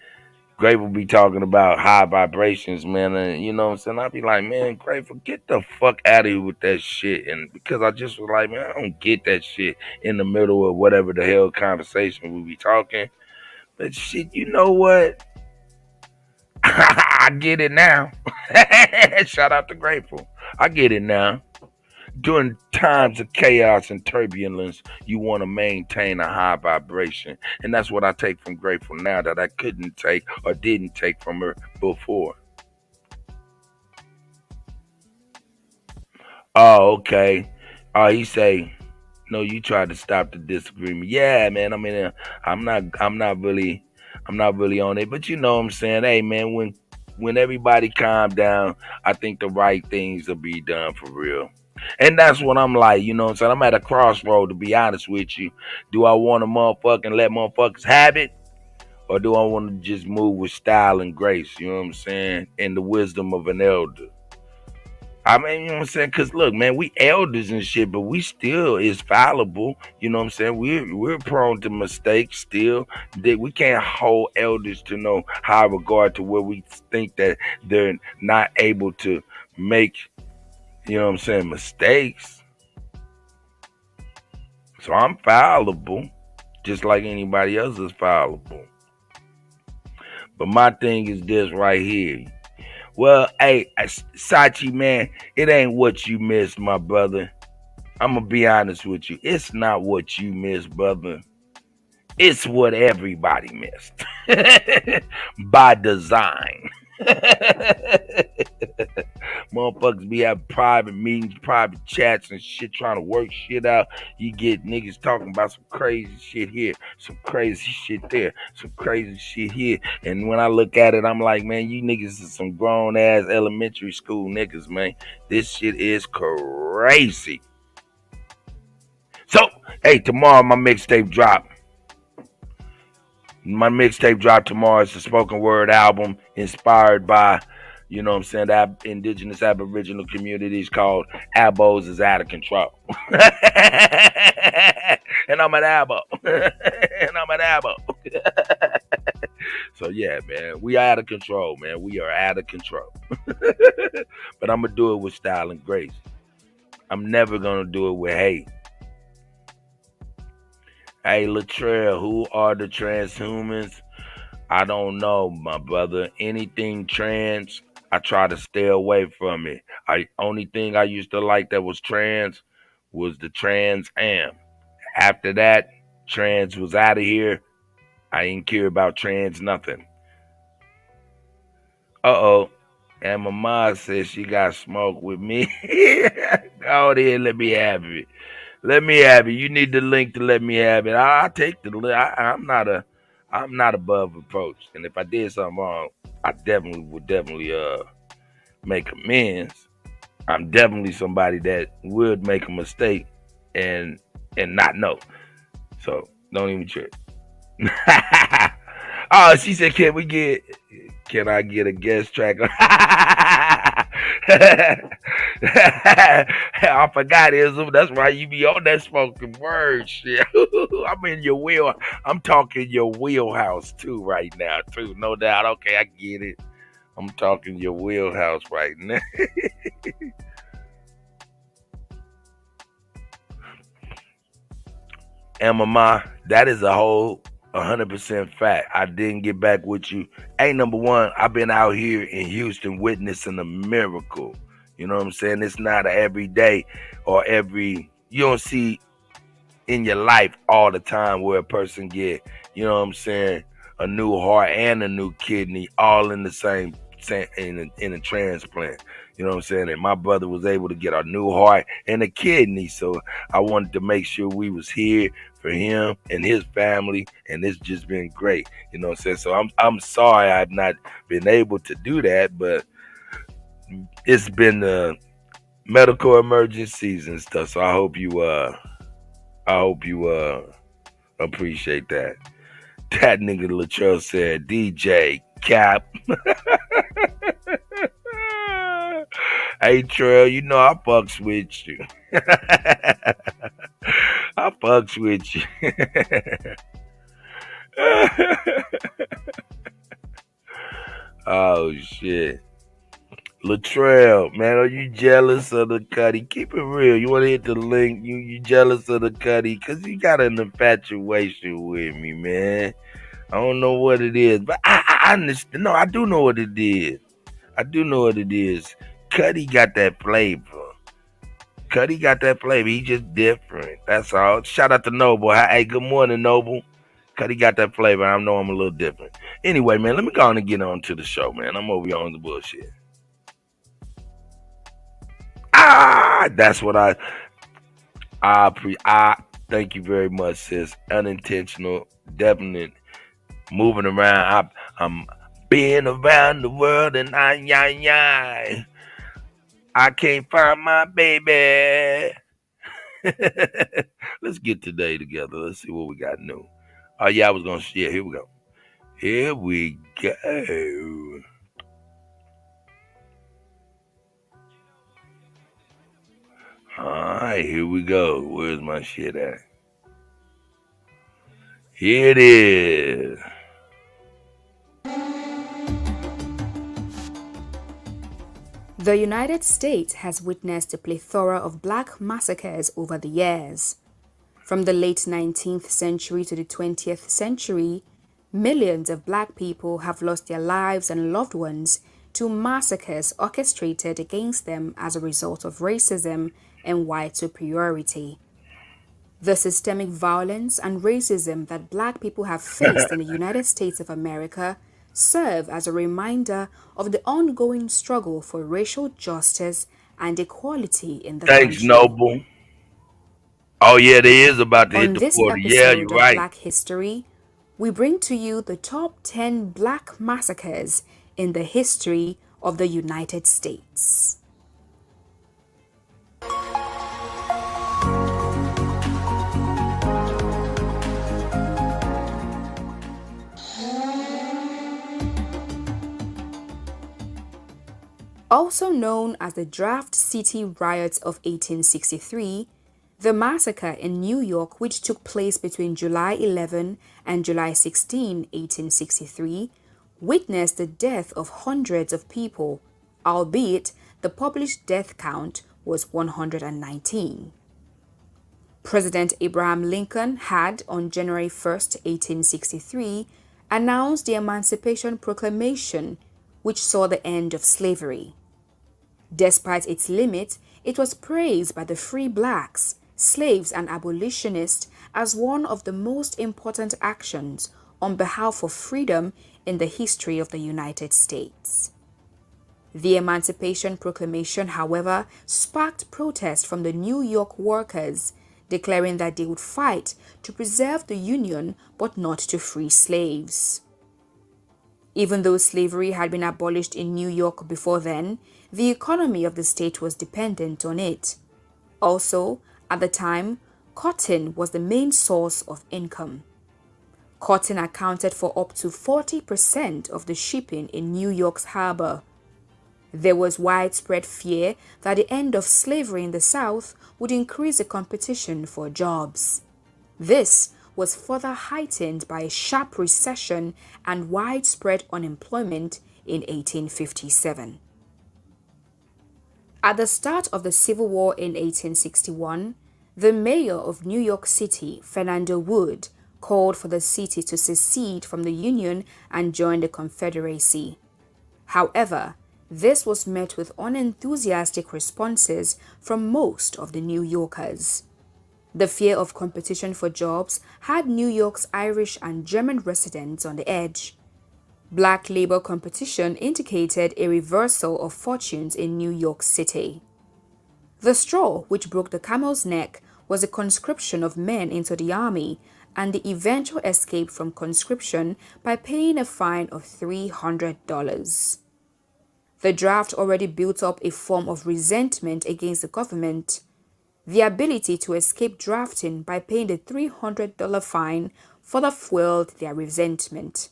Grateful be talking about high vibrations, man. And you know what I'm saying? I be like, man, Grateful, get the fuck out of here with that shit. And because I just was like, man, I don't get that shit in the middle of whatever the hell conversation we be talking. But shit, you know what? I get it now. Shout out to Grateful. I get it now. During times of chaos and turbulence, you want to maintain a high vibration. And that's what I take from Grateful now that I couldn't take or didn't take from her before. Oh, okay. Oh, he say, no, you tried to stop the disagreement. Yeah, man. I mean, I'm not really on it. But you know what I'm saying? Hey, man, when everybody calm down, I think the right things will be done for real. And that's what I'm like, you know what I'm saying? I'm at a crossroad, to be honest with you. Do I want to motherfucking let motherfuckers have it? Or do I want to just move with style and grace, you know what I'm saying? And the wisdom of an elder. I mean, you know what I'm saying? Because, look, man, we elders and shit, but we still is fallible. You know what I'm saying? We're prone to mistakes still. We can't hold elders to no high regard to where we think that they're not able to make, you know what I'm saying, mistakes. So I'm fallible, just like anybody else is fallible. But my thing is this right here. Well, hey, Sachi, man, it ain't what you missed, my brother. I'm going to be honest with you. It's not what you missed, brother. It's what everybody missed. By design. Motherfuckers be having private meetings, private chats and shit, trying to work shit out. You get niggas talking about some crazy shit here, some crazy shit there, some crazy shit here. And when I look at it, I'm like, man, you niggas is some grown ass elementary school niggas, man. This shit is crazy. So, hey, tomorrow my mixtape drop. My mixtape drop tomorrow. It's a spoken word album inspired by, you know what I'm saying, the indigenous aboriginal communities called Abos is Out of Control. And I'm an Abo. And I'm an Abo. So yeah, man, we are out of control, man. We are out of control. But I'm going to do it with style and grace. I'm never going to do it with hate. Hey, Latrell, who are the transhumans? I don't know, my brother. Anything trans, I try to stay away from it. Only thing I used to like that was trans was the Trans Am. After that, trans was out of here. I didn't care about trans nothing. Uh-oh. And my mom says she got smoke with me. Go there, let me have it. Let me have it. You need the link to let me have it. I'll take the link. I'm not above reproach. And if I did something wrong, I would make amends. I'm definitely somebody that would make a mistake and not know. So don't even trip. Oh, she said, can I get a guest track? I forgot Ism. That's why you be on that spoken word shit. I'm in your wheel. I'm talking your wheelhouse too right now, too. No doubt. Okay, I get it. I'm talking your wheelhouse right now. And mama, that is a whole 100% fact. I didn't get back with you. Hey, number one, I've been out here in Houston witnessing a miracle. You know what I'm saying? It's not every day or you don't see in your life all the time where a person get, you know what I'm saying, a new heart and a new kidney all in the same in a transplant. You know what I'm saying? And my brother was able to get a new heart and a kidney. So I wanted to make sure we was here for him and his family, and it's just been great. You know what I'm saying? So I'm sorry I've not been able to do that, but it's been medical emergencies and stuff. So I hope you appreciate that. That nigga Latrell said, DJ Cap. Hey, Trail, you know I fucks with you. I fucks with you. Oh, shit. Latrell, man, are you jealous of the Kutty? Keep it real. You want to hit the link? You jealous of the Kutty? Because you got an infatuation with me, man. I don't know what it is, but I understand. No, I do know what it is. I do know what it is. Kutty got that flavor. Kutty got that flavor. He just different. That's all. Shout out to Noble. Hey, good morning, Noble. Kutty got that flavor. I know I'm a little different. Anyway, man, let me go on and get on to the show, man. I'm over here on the bullshit. That's what I thank you very much, sis. Unintentional, definite, moving around. I'm being around the world and I can't find my baby. Let's get today together. Let's see what we got new. Oh yeah, I was gonna share. Here we go. Here we go. Alright, here we go. Where's my shit at? Here it is. The United States has witnessed a plethora of black massacres over the years. From the late 19th century to the 20th century, millions of black people have lost their lives and loved ones to massacres orchestrated against them as a result of racism and white superiority. The systemic violence and racism that black people have faced in the United States of America serve as a reminder of the ongoing struggle for racial justice and equality in the country. Thanks, Noble. Oh yeah, there is about to hit the 40. On this episode yeah, you're of right. Black History, we bring to you the top 10 black massacres in the history of the United States. Also known as the Draft City Riots of 1863, the massacre in New York, which took place between July 11 and July 16, 1863, witnessed the death of hundreds of people, albeit the published death count was 119. President Abraham Lincoln had, on January 1, 1863, announced the Emancipation Proclamation, which saw the end of slavery. Despite its limits, it was praised by the free blacks, slaves, and abolitionists as one of the most important actions on behalf of freedom in the history of the United States. The Emancipation Proclamation, however, sparked protest from the New York workers, declaring that they would fight to preserve the Union but not to free slaves. Even though slavery had been abolished in New York before then, the economy of the state was dependent on it. Also, at the time, cotton was the main source of income. Cotton accounted for up to 40% of the shipping in New York's harbor. There was widespread fear that the end of slavery in the South would increase the competition for jobs. This was further heightened by a sharp recession and widespread unemployment in 1857. At the start of the Civil War in 1861, the mayor of New York City, Fernando Wood, called for the city to secede from the Union and join the Confederacy. However, this was met with unenthusiastic responses from most of the New Yorkers. The fear of competition for jobs had New York's Irish and German residents on the edge. Black labor competition indicated a reversal of fortunes in New York City. The straw which broke the camel's neck was the conscription of men into the army and the eventual escape from conscription by paying a fine of $300. The draft already built up a form of resentment against the government. The ability to escape drafting by paying the $300 fine further fueled their resentment.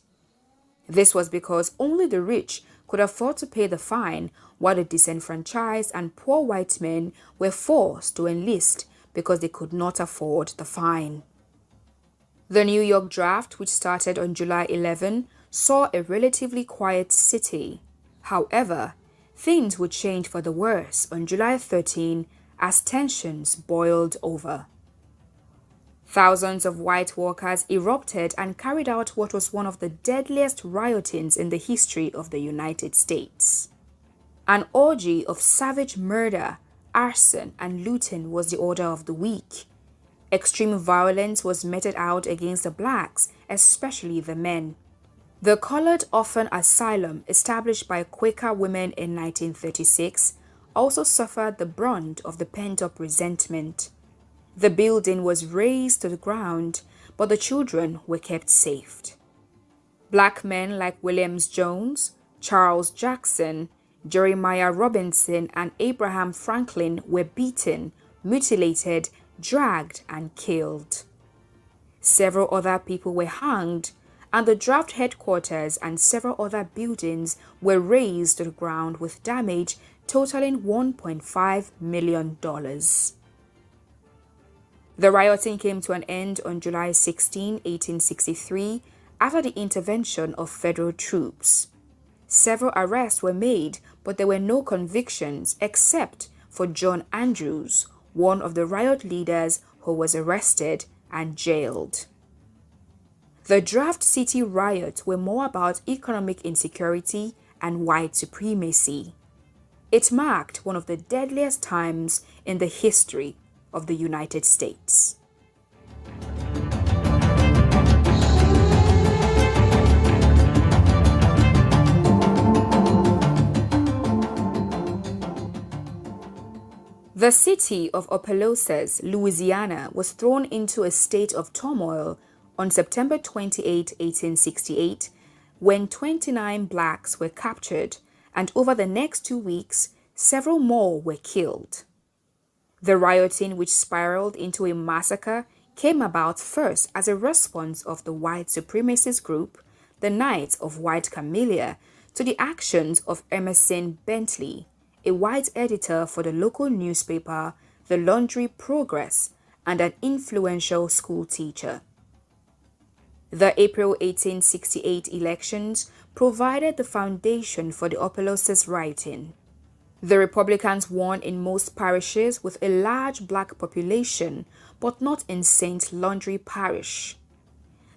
This was because only the rich could afford to pay the fine, while the disenfranchised and poor white men were forced to enlist because they could not afford the fine. The New York draft, which started on July 11, saw a relatively quiet city. However, things would change for the worse on July 13 as tensions boiled over. Thousands of white workers erupted and carried out what was one of the deadliest riotings in the history of the United States. An orgy of savage murder, arson, and looting was the order of the week. Extreme violence was meted out against the blacks, especially the men. The Colored Orphan Asylum, established by Quaker women in 1936, also suffered the brunt of the pent-up resentment. The building was razed to the ground, but the children were kept safe. Black men like Williams Jones, Charles Jackson, Jeremiah Robinson, and Abraham Franklin were beaten, mutilated, dragged, and killed. Several other people were hanged, and the draft headquarters and several other buildings were razed to the ground with damage totaling $1.5 million. The rioting came to an end on July 16, 1863, after the intervention of federal troops. Several arrests were made, but there were no convictions except for John Andrews, one of the riot leaders who was arrested and jailed. The Draft City riots were more about economic insecurity and white supremacy. It marked one of the deadliest times in the history of the United States. The city of Opelousas, Louisiana, was thrown into a state of turmoil on September 28, 1868, when 29 blacks were captured, and over the next 2 weeks, several more were killed. The rioting, which spiraled into a massacre, came about first as a response of the white supremacist group, the Knights of White Camellia, to the actions of Emerson Bentley, a white editor for the local newspaper, the Laundry Progress, and an influential school teacher. The April 1868 elections provided the foundation for the Opelousas rioting. The Republicans won in most parishes with a large black population, but not in St. Laundry Parish.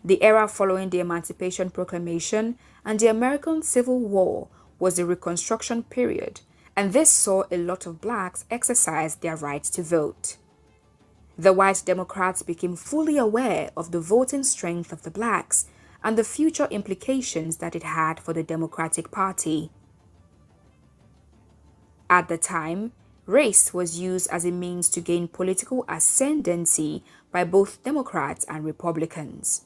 The era following the Emancipation Proclamation and the American Civil War was the Reconstruction period, and this saw a lot of blacks exercise their right to vote. The white Democrats became fully aware of the voting strength of the blacks and the future implications that it had for the Democratic Party. At the time, race was used as a means to gain political ascendancy by both Democrats and Republicans.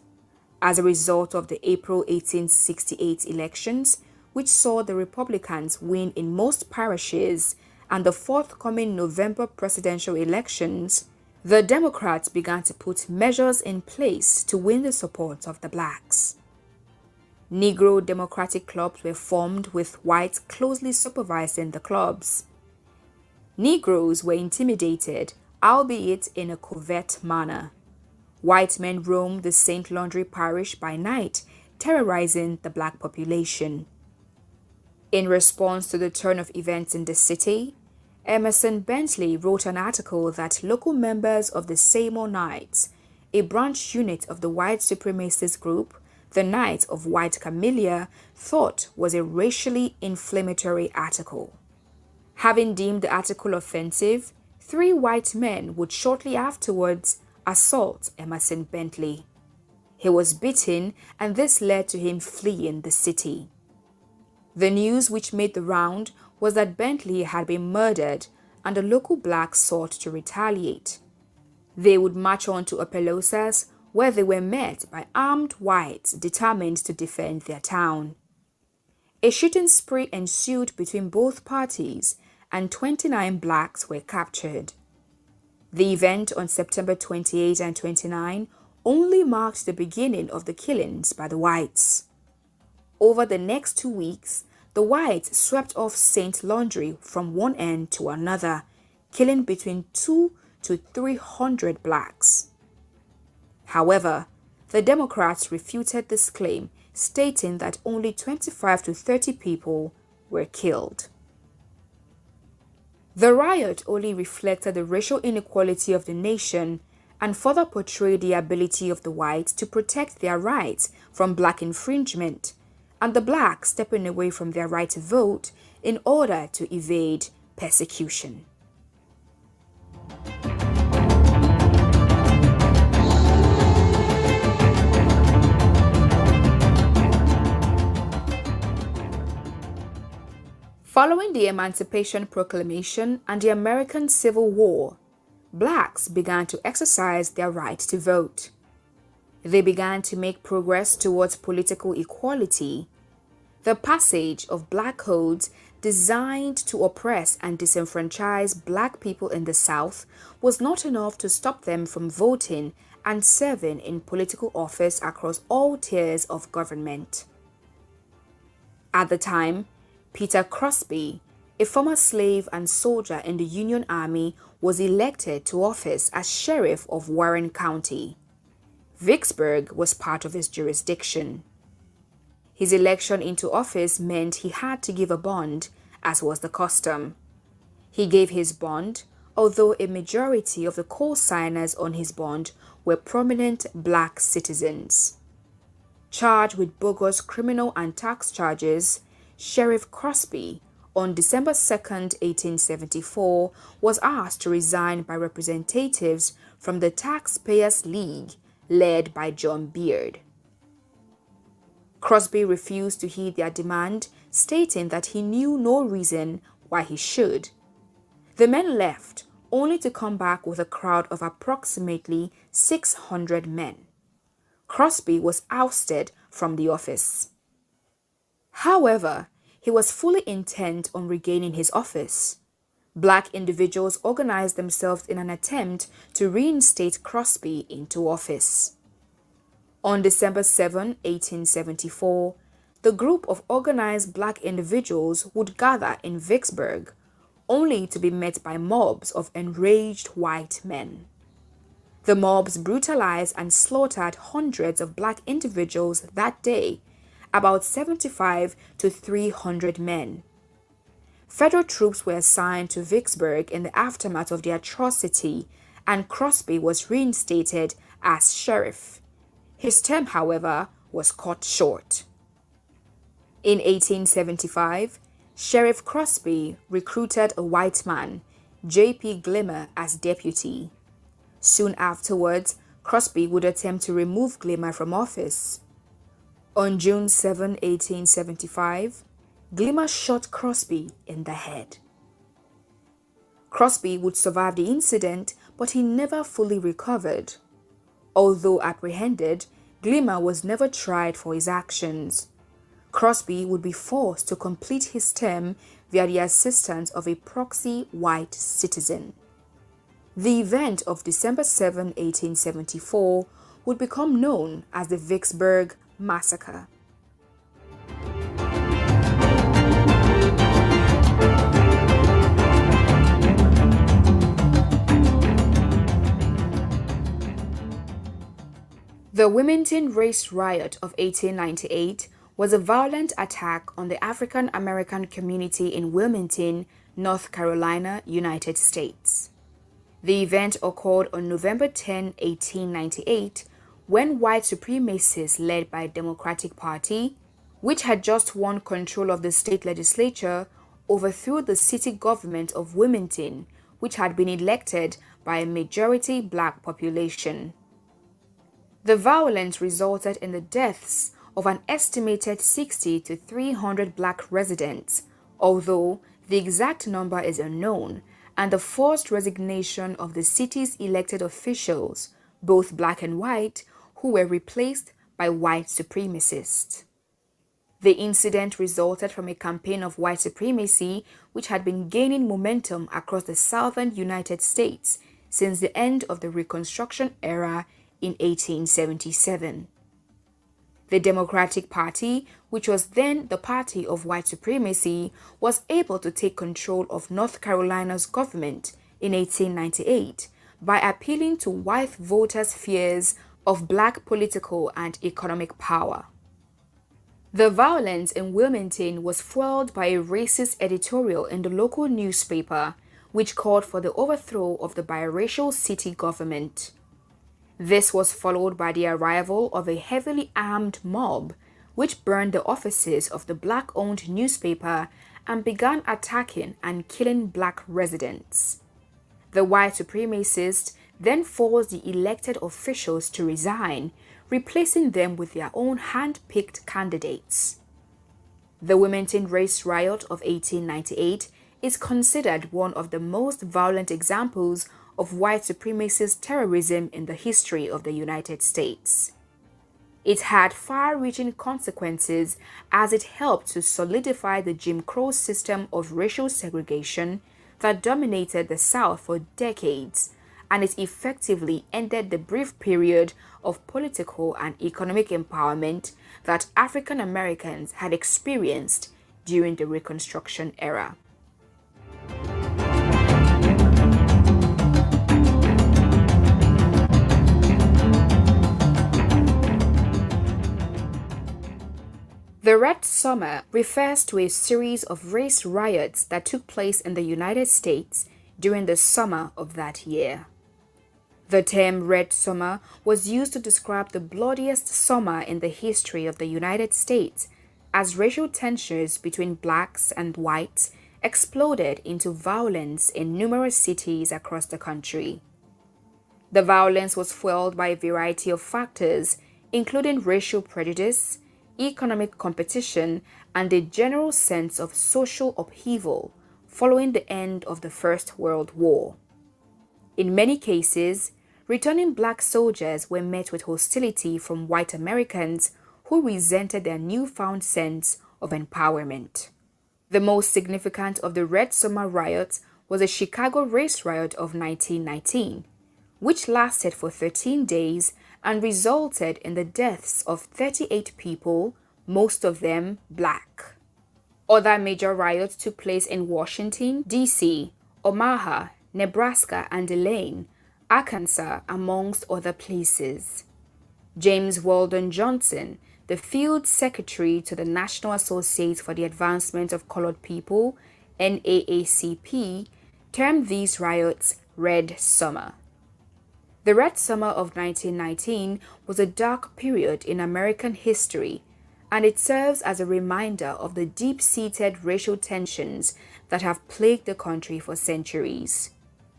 As a result of the April 1868 elections, which saw the Republicans win in most parishes, and the forthcoming November presidential elections, the Democrats began to put measures in place to win the support of the blacks. Negro Democratic clubs were formed with whites closely supervising the clubs. Negroes were intimidated, albeit in a covert manner. White men roamed the St. Laundry Parish by night, terrorizing the black population. In response to the turn of events in the city, Emerson Bentley wrote an article that local members of the Seymour Knights, a branch unit of the white supremacist group, the Knights of White Camellia, thought was a racially inflammatory article. Having deemed the article offensive, 3 white men would shortly afterwards assault Emerson Bentley. He was beaten, and this led to him fleeing the city. The news which made the round was that Bentley had been murdered, and the local blacks sought to retaliate. They would march on to Opelousas, where they were met by armed whites determined to defend their town. A shooting spree ensued between both parties, and 29 blacks were captured. The event on September 28 and 29 only marked the beginning of the killings by the whites. Over the next 2 weeks, the whites swept off St. Laundry from one end to another, killing between 200 to 300 blacks. However, the Democrats refuted this claim, stating that only 25 to 30 people were killed. The riot only reflected the racial inequality of the nation and further portrayed the ability of the whites to protect their rights from black infringement, and the blacks stepping away from their right to vote in order to evade persecution. Following the Emancipation Proclamation and the American Civil War, blacks began to exercise their right to vote. They began to make progress towards political equality. The passage of black codes designed to oppress and disenfranchise black people in the South was not enough to stop them from voting and serving in political office across all tiers of government. At the time, Peter Crosby, a former slave and soldier in the Union Army, was elected to office as sheriff of Warren County. Vicksburg was part of his jurisdiction. His election into office meant he had to give a bond, as was the custom. He gave his bond, although a majority of the co-signers on his bond were prominent black citizens. Charged with bogus criminal and tax charges, Sheriff Crosby, on December 2, 1874, was asked to resign by representatives from the Taxpayers' League, led by John Beard. Crosby refused to heed their demand, stating that he knew no reason why he should. The men left, only to come back with a crowd of approximately 600 men. Crosby was ousted from the office. However, he was fully intent on regaining his office. Black individuals organized themselves in an attempt to reinstate Crosby into office. On December 7, 1874, the group of organized black individuals would gather in Vicksburg, only to be met by mobs of enraged white men. The mobs brutalized and slaughtered hundreds of black individuals that day, about 75 to 300 men. Federal troops were assigned to Vicksburg in the aftermath of the atrocity, and Crosby was reinstated as sheriff. His term, however, was cut short. In 1875, Sheriff Crosby recruited a white man, J.P. Glimmer, as deputy. Soon afterwards, Crosby would attempt to remove Glimmer from office. On June 7, 1875, Glimmer shot Crosby in the head. Crosby would survive the incident, but he never fully recovered. Although apprehended, Glimmer was never tried for his actions. Crosby would be forced to complete his term via the assistance of a proxy white citizen. The event of December 7, 1874 would become known as the Vicksburg Massacre. The Wilmington Race Riot of 1898 was a violent attack on the African American community in Wilmington, North Carolina, United States. The event occurred on November 10, 1898, when white supremacists led by the Democratic Party, which had just won control of the state legislature, overthrew the city government of Wilmington, which had been elected by a majority black population. The violence resulted in the deaths of an estimated 60 to 300 black residents, although the exact number is unknown, and the forced resignation of the city's elected officials, both black and white, who were replaced by white supremacists. The incident resulted from a campaign of white supremacy which had been gaining momentum across the southern United States since the end of the Reconstruction era in 1877. The Democratic Party, which was then the party of white supremacy, was able to take control of North Carolina's government in 1898 by appealing to white voters' fears of black political and economic power. The violence in Wilmington was fueled by a racist editorial in the local newspaper, which called for the overthrow of the biracial city government. This was followed by the arrival of a heavily armed mob, which burned the offices of the black-owned newspaper and began attacking and killing black residents. The white supremacists then forced the elected officials to resign, replacing them with their own hand-picked candidates. The Wilmington Race Riot of 1898 is considered one of the most violent examples of white supremacist terrorism in the history of the United States. It had far-reaching consequences as it helped to solidify the Jim Crow system of racial segregation that dominated the South for decades, and it effectively ended the brief period of political and economic empowerment that African Americans had experienced during the Reconstruction era. The Red Summer refers to a series of race riots that took place in the United States during the summer of that year. The term Red Summer was used to describe the bloodiest summer in the history of the United States, as racial tensions between blacks and whites exploded into violence in numerous cities across the country. The violence was fueled by a variety of factors, including racial prejudice, economic competition, and a general sense of social upheaval following the end of the First World War. In many cases, returning black soldiers were met with hostility from white Americans who resented their newfound sense of empowerment. The most significant of the Red Summer riots was the Chicago Race Riot of 1919, which lasted for 13 days and resulted in the deaths of 38 people, most of them black. Other major riots took place in Washington, D.C., Omaha, Nebraska, and Elaine, Arkansas, amongst other places. James Weldon Johnson, the Field Secretary to the National Association for the Advancement of Colored People, NAACP, termed these riots Red Summer. The Red Summer of 1919 was a dark period in American history, and it serves as a reminder of the deep-seated racial tensions that have plagued the country for centuries.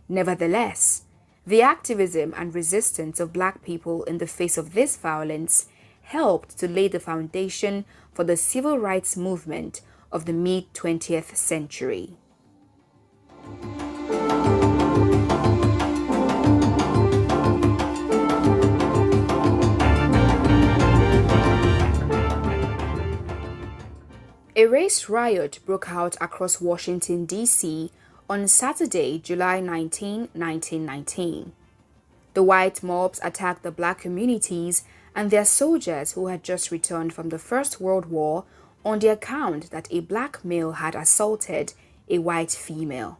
Nevertheless, the activism and resistance of black people in the face of this violence helped to lay the foundation for the civil rights movement of the mid-20th century. A race riot broke out across Washington, D.C. on Saturday, July 19, 1919. The white mobs attacked the black communities and their soldiers who had just returned from the First World War on the account that a black male had assaulted a white female.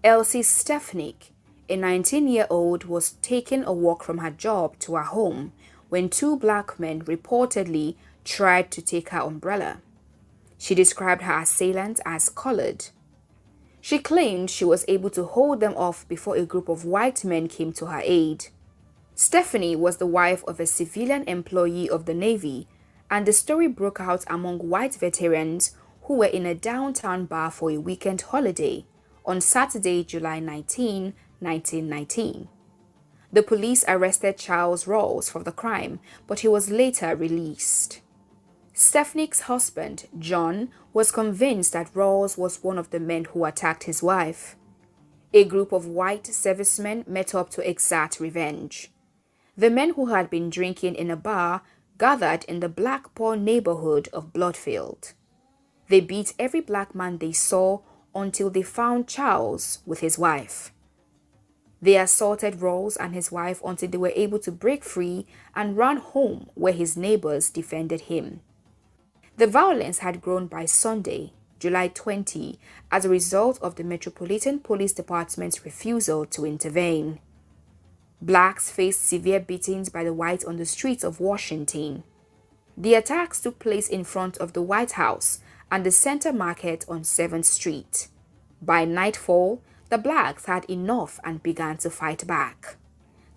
Elsie Stefanik, a 19-year-old, was taking a walk from her job to her home when two black men reportedly tried to take her umbrella. She described her assailants as colored. She claimed she was able to hold them off before a group of white men came to her aid. Stephanie was the wife of a civilian employee of the Navy, and the story broke out among white veterans who were in a downtown bar for a weekend holiday on Saturday, July 19, 1919. The police arrested Charles Rawls for the crime, but he was later released. Stefanik's husband, John, was convinced that Rawls was one of the men who attacked his wife. A group of white servicemen met up to exact revenge. The men who had been drinking in a bar gathered in the black poor neighborhood of Bloodfield. They beat every black man they saw until they found Charles with his wife. They assaulted Rawls and his wife until they were able to break free and ran home where his neighbors defended him. The violence had grown by Sunday, July 20, as a result of the Metropolitan Police Department's refusal to intervene. Blacks faced severe beatings by the whites on the streets of Washington. The attacks took place in front of the White House and the Center Market on 7th Street. By nightfall, the blacks had enough and began to fight back.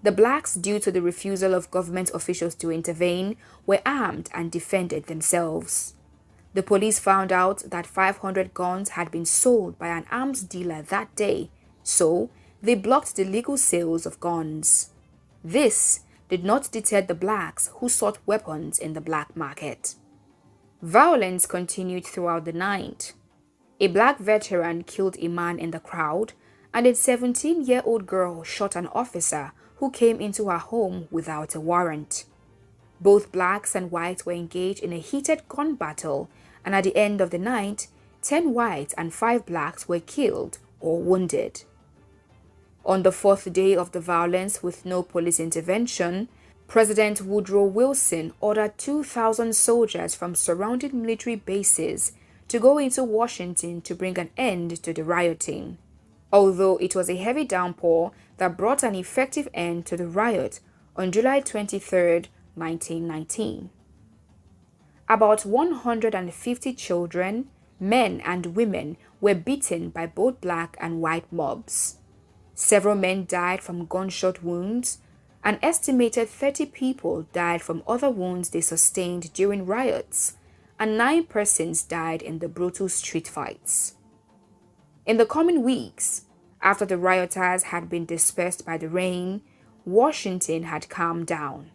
The blacks, due to the refusal of government officials to intervene, were armed and defended themselves. The police found out that 500 guns had been sold by an arms dealer that day, so they blocked the legal sales of guns. This did not deter the blacks who sought weapons in the black market. Violence continued throughout the night. A black veteran killed a man in the crowd, and a 17-year-old girl shot an officer who came into her home without a warrant. Both blacks and whites were engaged in a heated gun battle, and at the end of the night, 10 whites and 5 blacks were killed or wounded. On the 4th day of the violence with no police intervention, President Woodrow Wilson ordered 2,000 soldiers from surrounding military bases to go into Washington to bring an end to the rioting. Although it was a heavy downpour that brought an effective end to the riot on July 23, 1919. About 150 children, men and women were beaten by both black and white mobs. Several men died from gunshot wounds. An estimated 30 people died from other wounds they sustained during riots, and 9 persons died in the brutal street fights. In the coming weeks, after the rioters had been dispersed by the rain, Washington had calmed down.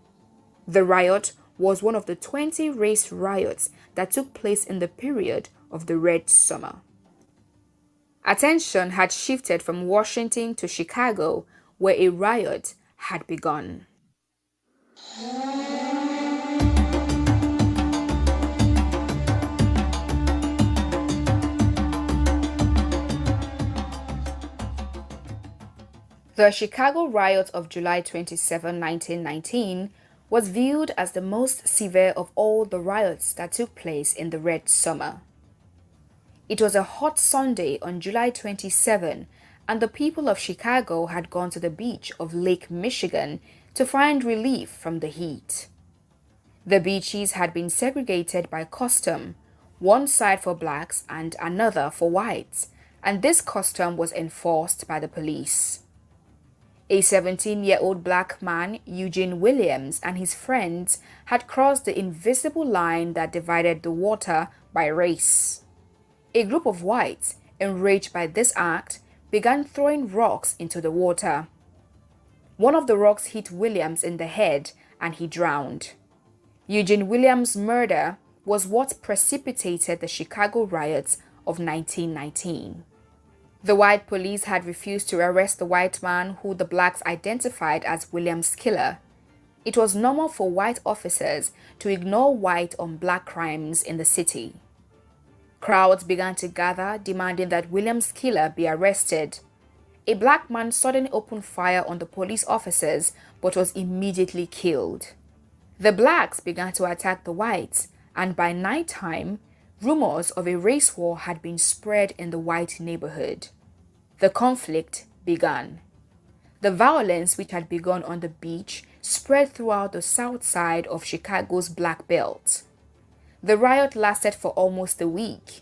The riot was one of the 20 race riots that took place in the period of the Red Summer. Attention had shifted from Washington to Chicago, where a riot had begun. The Chicago riot of July 27, 1919 was viewed as the most severe of all the riots that took place in the Red Summer. It was a hot Sunday on July 27, and the people of Chicago had gone to the beach of Lake Michigan to find relief from the heat. The beaches had been segregated by custom, one side for blacks and another for whites, and this custom was enforced by the police. A 17-year-old black man, Eugene Williams, and his friends had crossed the invisible line that divided the water by race. A group of whites, enraged by this act, began throwing rocks into the water. One of the rocks hit Williams in the head and he drowned. Eugene Williams' murder was what precipitated the Chicago riots of 1919. The white police had refused to arrest the white man who the blacks identified as Williams' killer. It was normal for white officers to ignore white on black crimes in the city. Crowds began to gather, demanding that Williams' killer be arrested. A black man suddenly opened fire on the police officers but was immediately killed. The blacks began to attack the whites, and by nighttime, rumors of a race war had been spread in the white neighborhood. The conflict began. The violence, which had begun on the beach, spread throughout the south side of Chicago's Black Belt. The riot lasted for almost a week.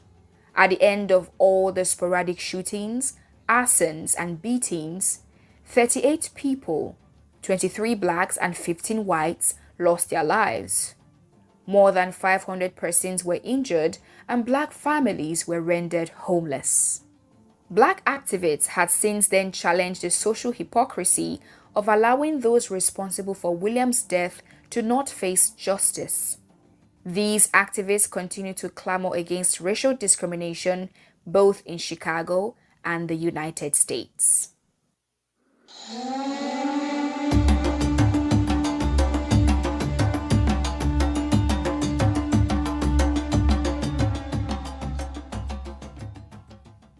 At the end of all the sporadic shootings, arsons, and beatings, 38 people, 23 blacks and 15 whites, lost their lives. More than 500 persons were injured, and black families were rendered homeless. Black activists had since then challenged the social hypocrisy of allowing those responsible for Williams' death to not face justice. These activists continue to clamor against racial discrimination both in Chicago and the United States.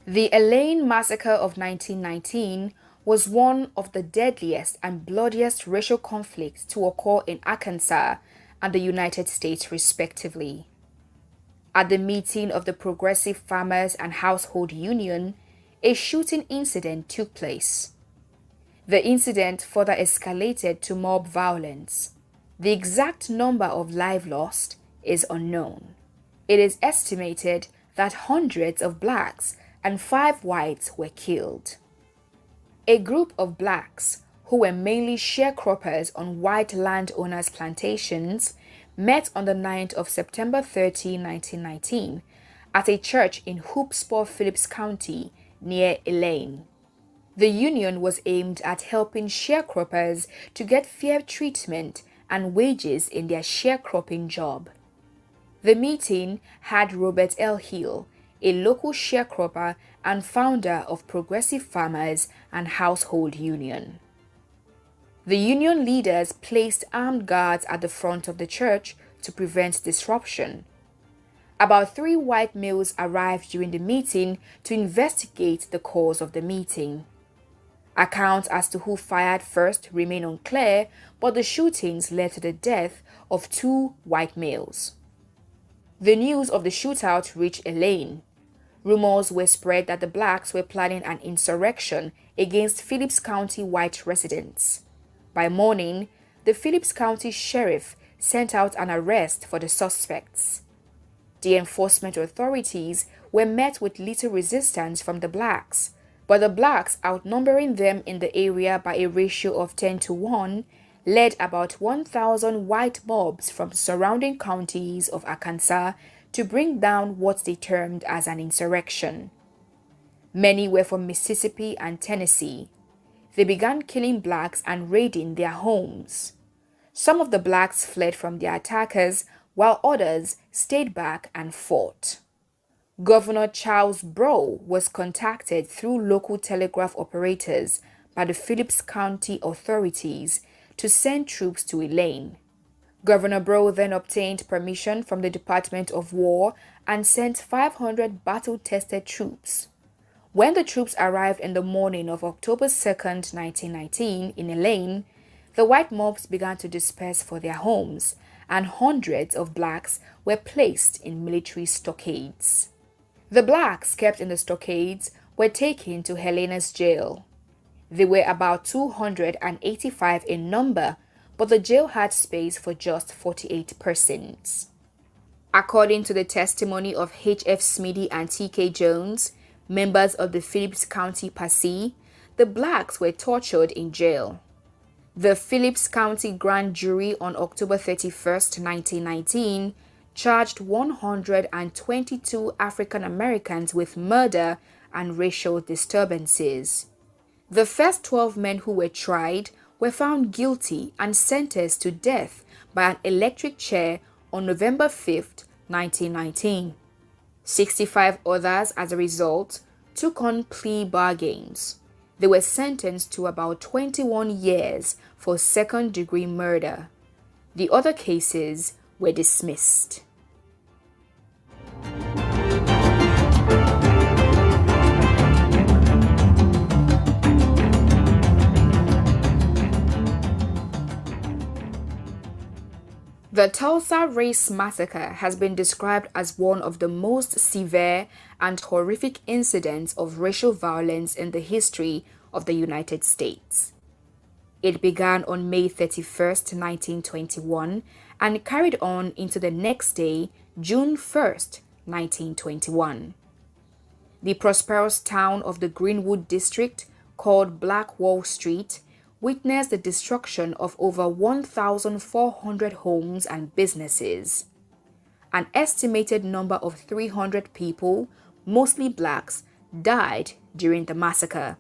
The Elaine Massacre of 1919 was one of the deadliest and bloodiest racial conflicts to occur in Arkansas and the United States respectively. At the meeting of the Progressive Farmers and Household Union, a shooting incident took place. The incident further escalated to mob violence. The exact number of lives lost is unknown. It is estimated that hundreds of blacks and 5 whites were killed. A group of blacks, who were mainly sharecroppers on white landowners' plantations, met on the 9th of September 30, 1919, at a church in Hoopspur, Phillips County, near Elaine. The union was aimed at helping sharecroppers to get fair treatment and wages in their sharecropping job. The meeting had Robert L. Hill, a local sharecropper and founder of Progressive Farmers and Household Union. The union leaders placed armed guards at the front of the church to prevent disruption. About 3 white males arrived during the meeting to investigate the cause of the meeting. Accounts as to who fired first remain unclear, but the shootings led to the death of 2 white males. The news of the shootout reached Elaine. Rumors were spread that the blacks were planning an insurrection against Phillips County white residents. By morning, the Phillips County sheriff sent out an arrest for the suspects. The enforcement authorities were met with little resistance from the blacks, but the blacks, outnumbering them in the area by a ratio of 10-1, led about 1,000 white mobs from surrounding counties of Arkansas to bring down what they termed as an insurrection. Many were from Mississippi and Tennessee. They began killing blacks and raiding their homes. Some of the blacks fled from their attackers, while others stayed back and fought. Governor Charles Brough was contacted through local telegraph operators by the Phillips County authorities to send troops to Elaine. Governor Brough then obtained permission from the Department of War and sent 500 battle-tested troops. When the troops arrived in the morning of October 2nd, 1919, in Elaine, the white mobs began to disperse for their homes, and hundreds of blacks were placed in military stockades. The blacks kept in the stockades were taken to Helena's jail. They were about 285 in number, but the jail had space for just 48 persons. According to the testimony of H.F. Smithy and T.K. Jones, members of the Phillips County Patsy, the blacks were tortured in jail. The Phillips County Grand Jury on October 31st, 1919, charged 122 African Americans with murder and racial disturbances. The first 12 men who were tried were found guilty and sentenced to death by an electric chair on November 5th, 1919. 65 others, as a result, took on plea bargains. They were sentenced to about 21 years for second-degree murder. The other cases were dismissed. The Tulsa Race Massacre has been described as one of the most severe and horrific incidents of racial violence in the history of the United States. It began on May 31st, 1921, and carried on into the next day, June 1st, 1921. The prosperous town of the Greenwood District, called Black Wall Street, witnessed the destruction of over 1,400 homes and businesses. An estimated number of 300 people, mostly blacks, died during the massacre.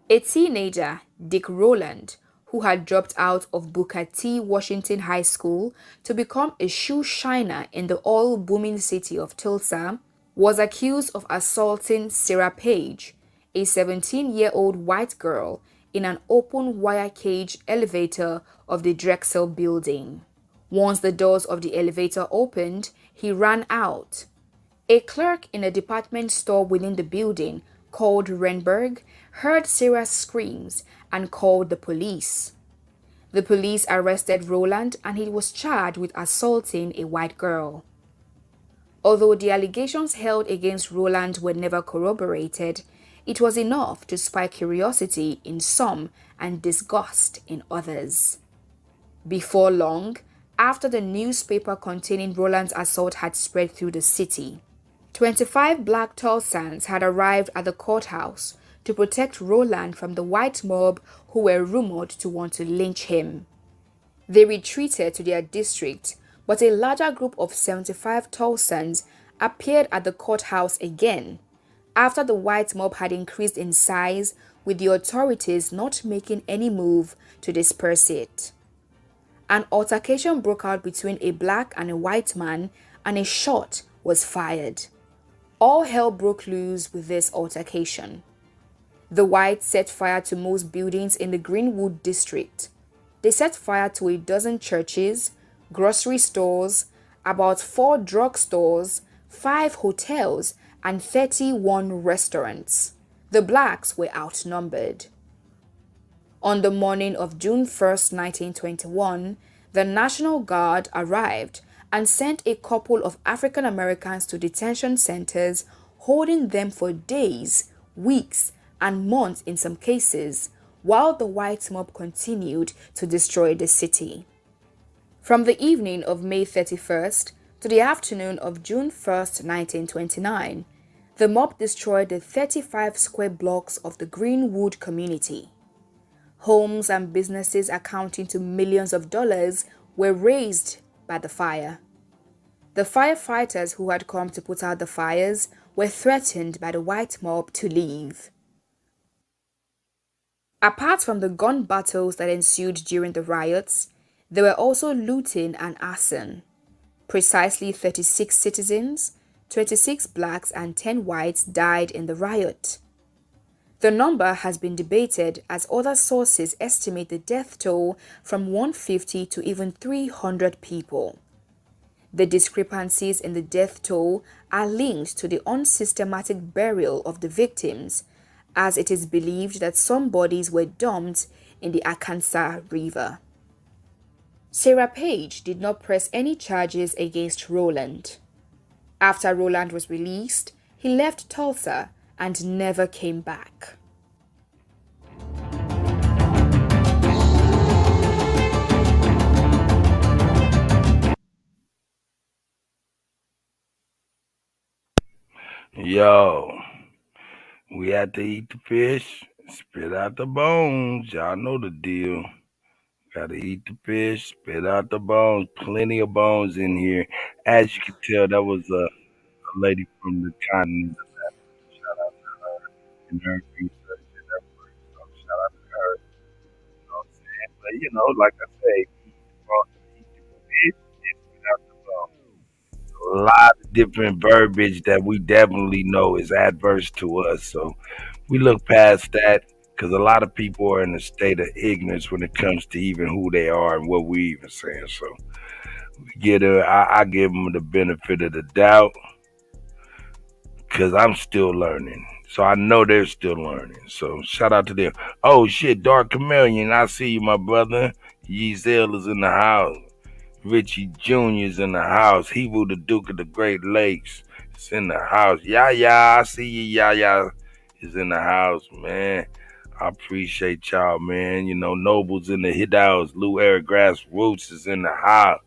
A teenager, Dick Rowland, who had dropped out of Booker T. Washington High School to become a shoe shiner in the oil-booming city of Tulsa, was accused of assaulting Sarah Page, a 17-year-old white girl, in an open wire cage elevator of the Drexel building. Once the doors of the elevator opened, he ran out. A clerk in a department store within the building called Renberg, heard Sarah's screams and called the police. The police arrested Roland and he was charged with assaulting a white girl. Although the allegations held against Roland were never corroborated, it was enough to spark curiosity in some and disgust in others. Before long, after the newspaper containing Roland's assault had spread through the city, 25 black Tulsans had arrived at the courthouse to protect Roland from the white mob who were rumored to want to lynch him. They retreated to their district, but a larger group of 75 Tulsans appeared at the courthouse again, after the white mob had increased in size, with the authorities not making any move to disperse it. An altercation broke out between a black and a white man, and a shot was fired. All hell broke loose with this altercation. The whites set fire to most buildings in the Greenwood district. They set fire to a dozen churches, grocery stores, about 4 drugstores, 5 hotels, and 31 restaurants. The blacks were outnumbered. On the morning of June 1st, 1921, the National Guard arrived and sent a couple of African Americans to detention centers, holding them for days, weeks, and months in some cases, while the white mob continued to destroy the city. From the evening of May 31st to the afternoon of June 1st, 1929, the mob destroyed the 35 square blocks of the Greenwood community. Homes and businesses accounting to millions of dollars were razed by the fire. The firefighters who had come to put out the fires were threatened by the white mob to leave. Apart from the gun battles that ensued during the riots, there were also looting and arson. Precisely 36 citizens, 26 blacks and 10 whites died in the riot. The number has been debated as other sources estimate the death toll from 150 to even 300 people. The discrepancies in the death toll are linked to the unsystematic burial of the victims, as it is believed that some bodies were dumped in the Arkansas River. Sarah Page did not press any charges against Roland. After Roland was released, he left Tulsa and never came back. Yo, we had to eat the fish, spit out the bones. Y'all know the deal. Gotta eat the fish, spit out the bones. Plenty of bones in here. As you can tell, that was a lady from the continent. Shout out to her and her research and her work. So shout out to her. You know what I'm saying? But like I say, eat the fish and spit out the bones. A lot of different verbiage that we definitely know is adverse to us. So we look past that because a lot of people are in a state of ignorance when it comes to even who they are and what we even saying. So I give them the benefit of the doubt because I'm still learning. So I know they're still learning. So shout out to them. Oh shit, Dark Chameleon, I see you, my brother. Yeezel is in the house. Richie Jr.'s in the house. Hebu the Duke of the Great Lakes is in the house. Yeah, I see you. Yeah is in the house, man. I appreciate y'all, man. Noble's in the hit house. Lou Eric Grassroots is in the house.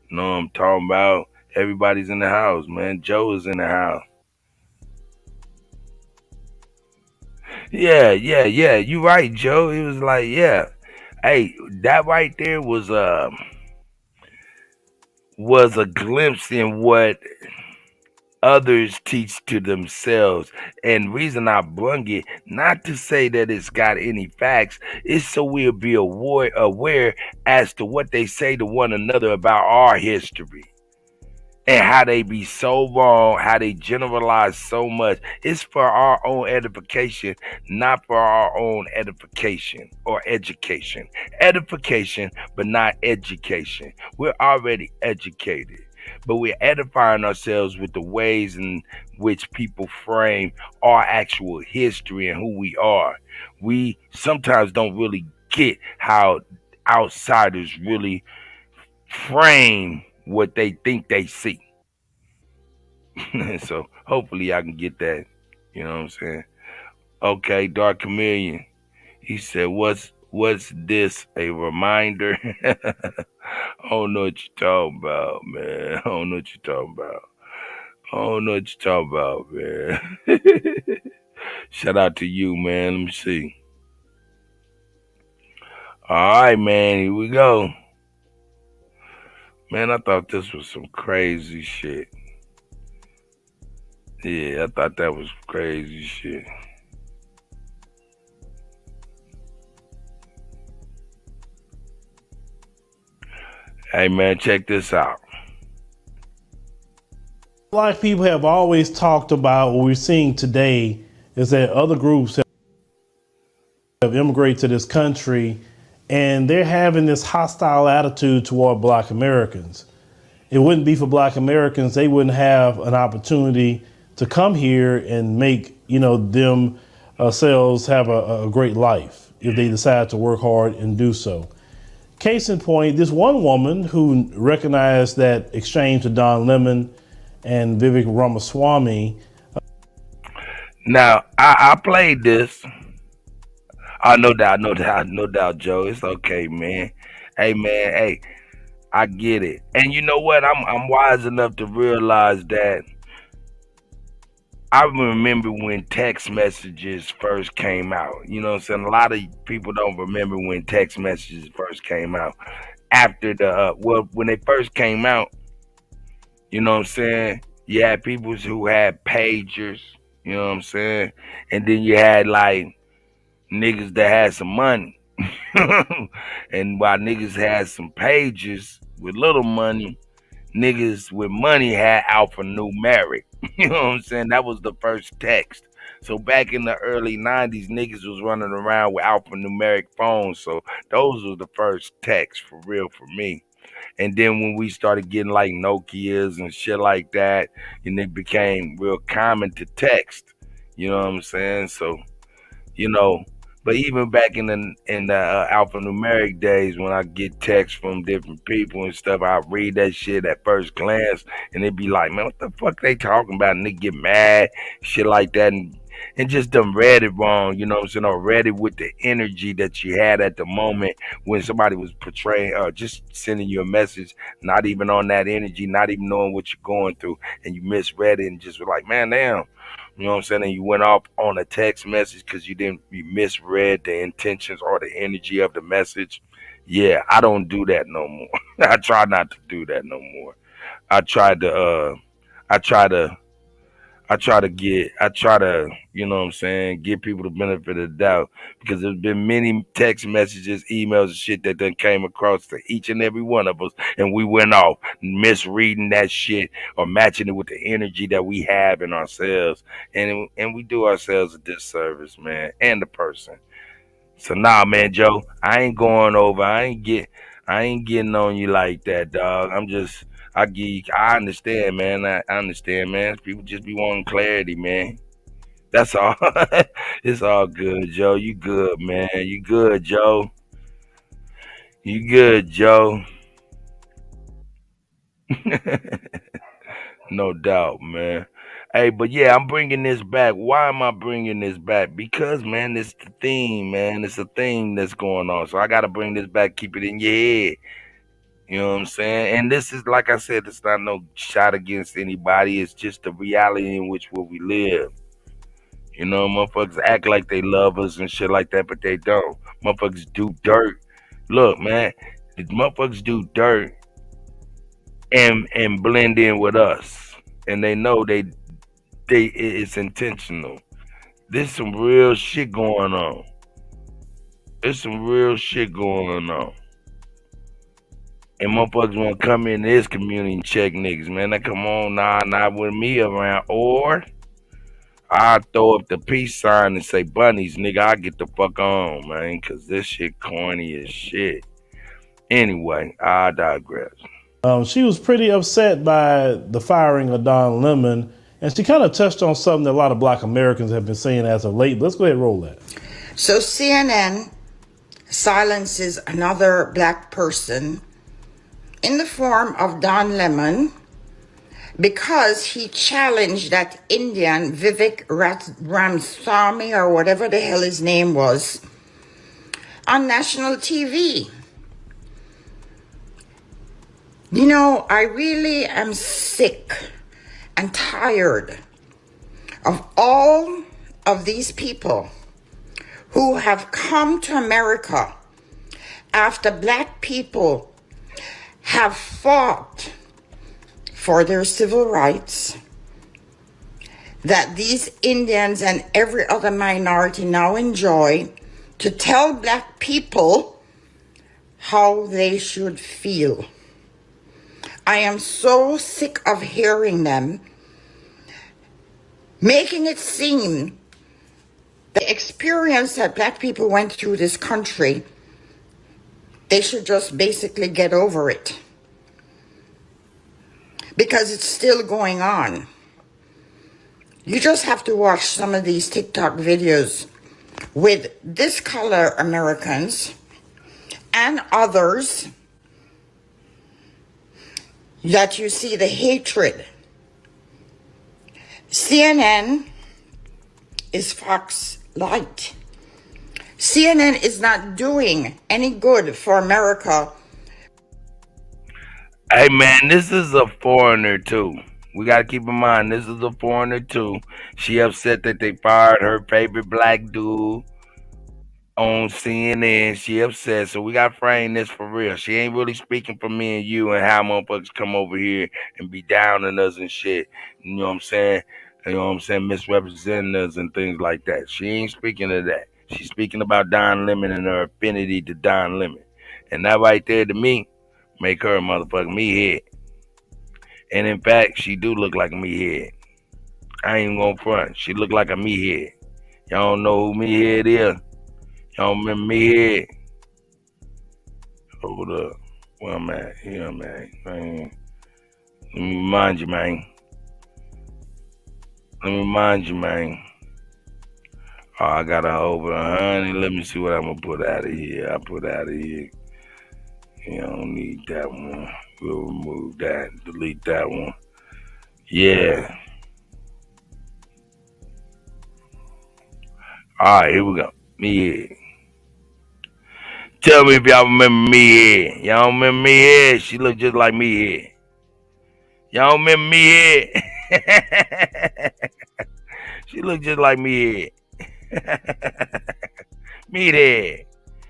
You know what I'm talking about? Everybody's in the house, man. Joe is in the house. Yeah. You right, Joe. It was like, yeah. Hey, that right there was a glimpse in what others teach to themselves. And reason I brung it, not to say that it's got any facts, it's so we'll be aware as to what they say to one another about our history. And how they be so wrong, how they generalize so much. It's for our own edification, not for our own edification or education. Edification, but not education. We're already educated. but we're edifying ourselves with the ways in which people frame our actual history and who we are. We sometimes don't really get how outsiders really frame what they think they see. So hopefully I can get that. You know what I'm saying? Okay, Dark Chameleon. He said, what's this? A reminder? I don't know what you're talking about, man. I don't know what you're talking about. I don't know what you're talking about, man. Shout out to you, man. Let me see. All right, man. Here we go. Man, I thought this was some crazy shit. Yeah, I thought that was crazy shit. Hey, man, check this out. Black people have always talked about what we're seeing today is that other groups have immigrated to this country and they're having this hostile attitude toward Black Americans. It wouldn't be for Black Americans, they wouldn't have an opportunity to come here and make, themselves have a great life if they decide to work hard and do so. Case in point, this one woman who recognized that exchange with Don Lemon and Vivek Ramaswamy. Now, I played this. No doubt, Joe. It's okay, man. Hey, man, hey, I get it. And you know what? I'm wise enough to realize that I remember when text messages first came out. You know what I'm saying? A lot of people don't remember when text messages first came out. After when they first came out, you know what I'm saying? You had people who had pagers, you know what I'm saying? And then you had like niggas that had some money. And while niggas had some pagers with little money, niggas with money had alphanumeric. You know what I'm saying? That was the first text. So back in the early 90s, niggas was running around with alphanumeric phones. So those were the first texts for real for me. And then when we started getting like Nokias and shit like that, and it became real common to text. You know what I'm saying? So, but even back in the alphanumeric days, when I get texts from different people and stuff, I read that shit at first glance, and it'd be like, man, what the fuck they talking about? And they get mad, shit like that, and just done read it wrong, you know what I'm saying? Or read it with the energy that you had at the moment when somebody was portraying or just sending you a message, not even on that energy, not even knowing what you're going through, and you misread it and just were like, man, damn. You know what I'm saying? And you went off on a text message because you misread the intentions or the energy of the message. Yeah, I don't do that no more. I try not to do that no more. I try to, you know what I'm saying, give people the benefit of the doubt, because there's been many text messages, emails, and shit that done came across to each and every one of us, and we went off misreading that shit or matching it with the energy that we have in ourselves, and we do ourselves a disservice, man, and the person. So nah, man, Joe, I ain't going over. I ain't getting on you like that, dog. I understand, man. I understand, man. People just be wanting clarity, man. That's all. It's all good, Joe. You good, man. You good, Joe. You good, Joe. No doubt, man. Hey, but yeah, I'm bringing this back. Why am I bringing this back? Because, man, it's the theme, man. It's a theme that's going on. So I got to bring this back, keep it in your head. You know what I'm saying? And this is, like I said, it's not no shot against anybody. It's just the reality in which we live. You know, motherfuckers act like they love us and shit like that, but they don't. Motherfuckers do dirt. Look, man, the motherfuckers do dirt and blend in with us. And they know it's intentional. There's some real shit going on. There's some real shit going on. And motherfuckers want to come in this community and check niggas, man. Now come on, not with me around. Or I throw up the peace sign and say, bunnies, nigga, I get the fuck on, man. Because this shit corny as shit. Anyway, I digress. She was pretty upset by the firing of Don Lemon, and she kind of touched on something that a lot of black Americans have been saying as of late. Let's go ahead and roll that. So CNN silences another black person in the form of Don Lemon because he challenged that Indian Vivek Ramaswamy, or whatever the hell his name was, on national TV. You know, I really am sick and tired of all of these people who have come to America after black people have fought for their civil rights, that these Indians and every other minority now enjoy, to tell black people how they should feel. I am so sick of hearing them making it seem the experience that black people went through this country, they should just basically get over it. Because it's still going on. You just have to watch some of these TikTok videos with this color Americans and others that you see the hatred. CNN is Fox Light. CNN is not doing any good for America. Hey man, this is a foreigner too. We gotta keep in mind this is a foreigner too. She upset that they fired her favorite black dude on CNN. She upset, so we gotta frame this for real. She ain't really speaking for me and you and how motherfuckers come over here and be down on us and shit. You know what I'm saying? You know what I'm saying? Misrepresenting us and things like that. She ain't speaking of that. She's speaking about Don Lemon and her affinity to Don Lemon. And that right there to me make her a motherfucking meathead. And in fact, she do look like a meathead. I ain't gonna front. She look like a meathead. Y'all don't know who meathead is? Y'all remember meathead? Hold up. Where I'm at? Here, man. Let me remind you, man. Oh, I got a over 100. Let me see what I'm gonna put out of here. I put out of here. You don't need that one. We'll remove that. Delete that one. Yeah. Alright, here we go. Meathead. Tell me if y'all remember Meathead. Y'all don't remember Meathead? She look just like Meathead. Y'all don't remember Meathead? She look just like Meathead. Meathead.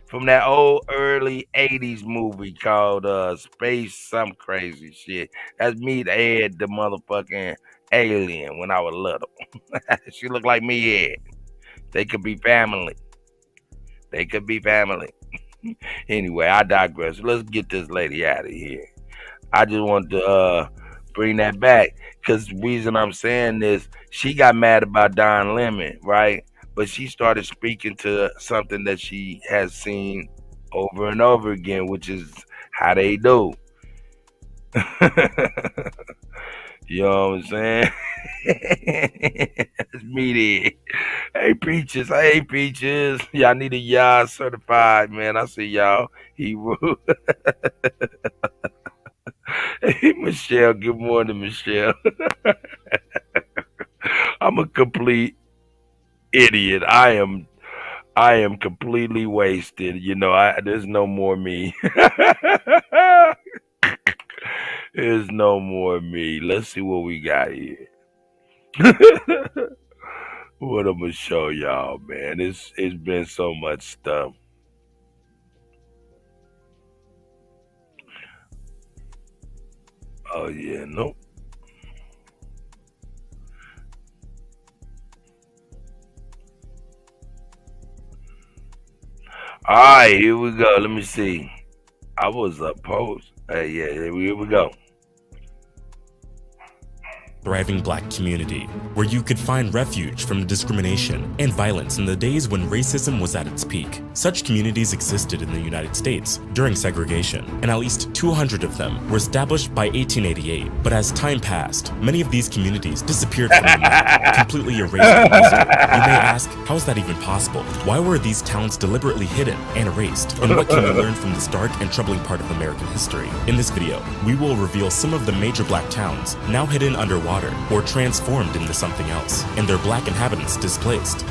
From that old early 80s movie called Space some crazy shit. That's Meathead, the motherfucking alien when I was little. She look like Meathead. They could be family. Anyway, I digress. Let's get this lady out of here. I just want to bring that back because the reason I'm saying this, she got mad about Don Lemon, right? But she started speaking to something that she has seen over and over again, which is how they do. You know what I'm saying? It's me there. Hey, Peaches. Y'all need a y'all certified, man. I see y'all. He rude. Hey, Michelle. Good morning, Michelle. I'm a complete idiot. I am completely wasted. You know, there's no more me. There's no more me. Let's see what we got here. What I'm gonna show y'all, man. It's been so much stuff. Oh yeah, nope. All right, here we go. Let me see. I was opposed. Hey, yeah, here we go. thriving black community, where you could find refuge from discrimination and violence in the days when racism was at its peak. Such communities existed in the United States during segregation, and at least 200 of them were established by 1888. But as time passed, many of these communities disappeared from the map, completely erased from history. You may ask, how is that even possible? Why were these towns deliberately hidden and erased? And what can we learn from this dark and troubling part of American history? In this video, we will reveal some of the major black towns now hidden underwater or transformed into something else, and their black inhabitants displaced.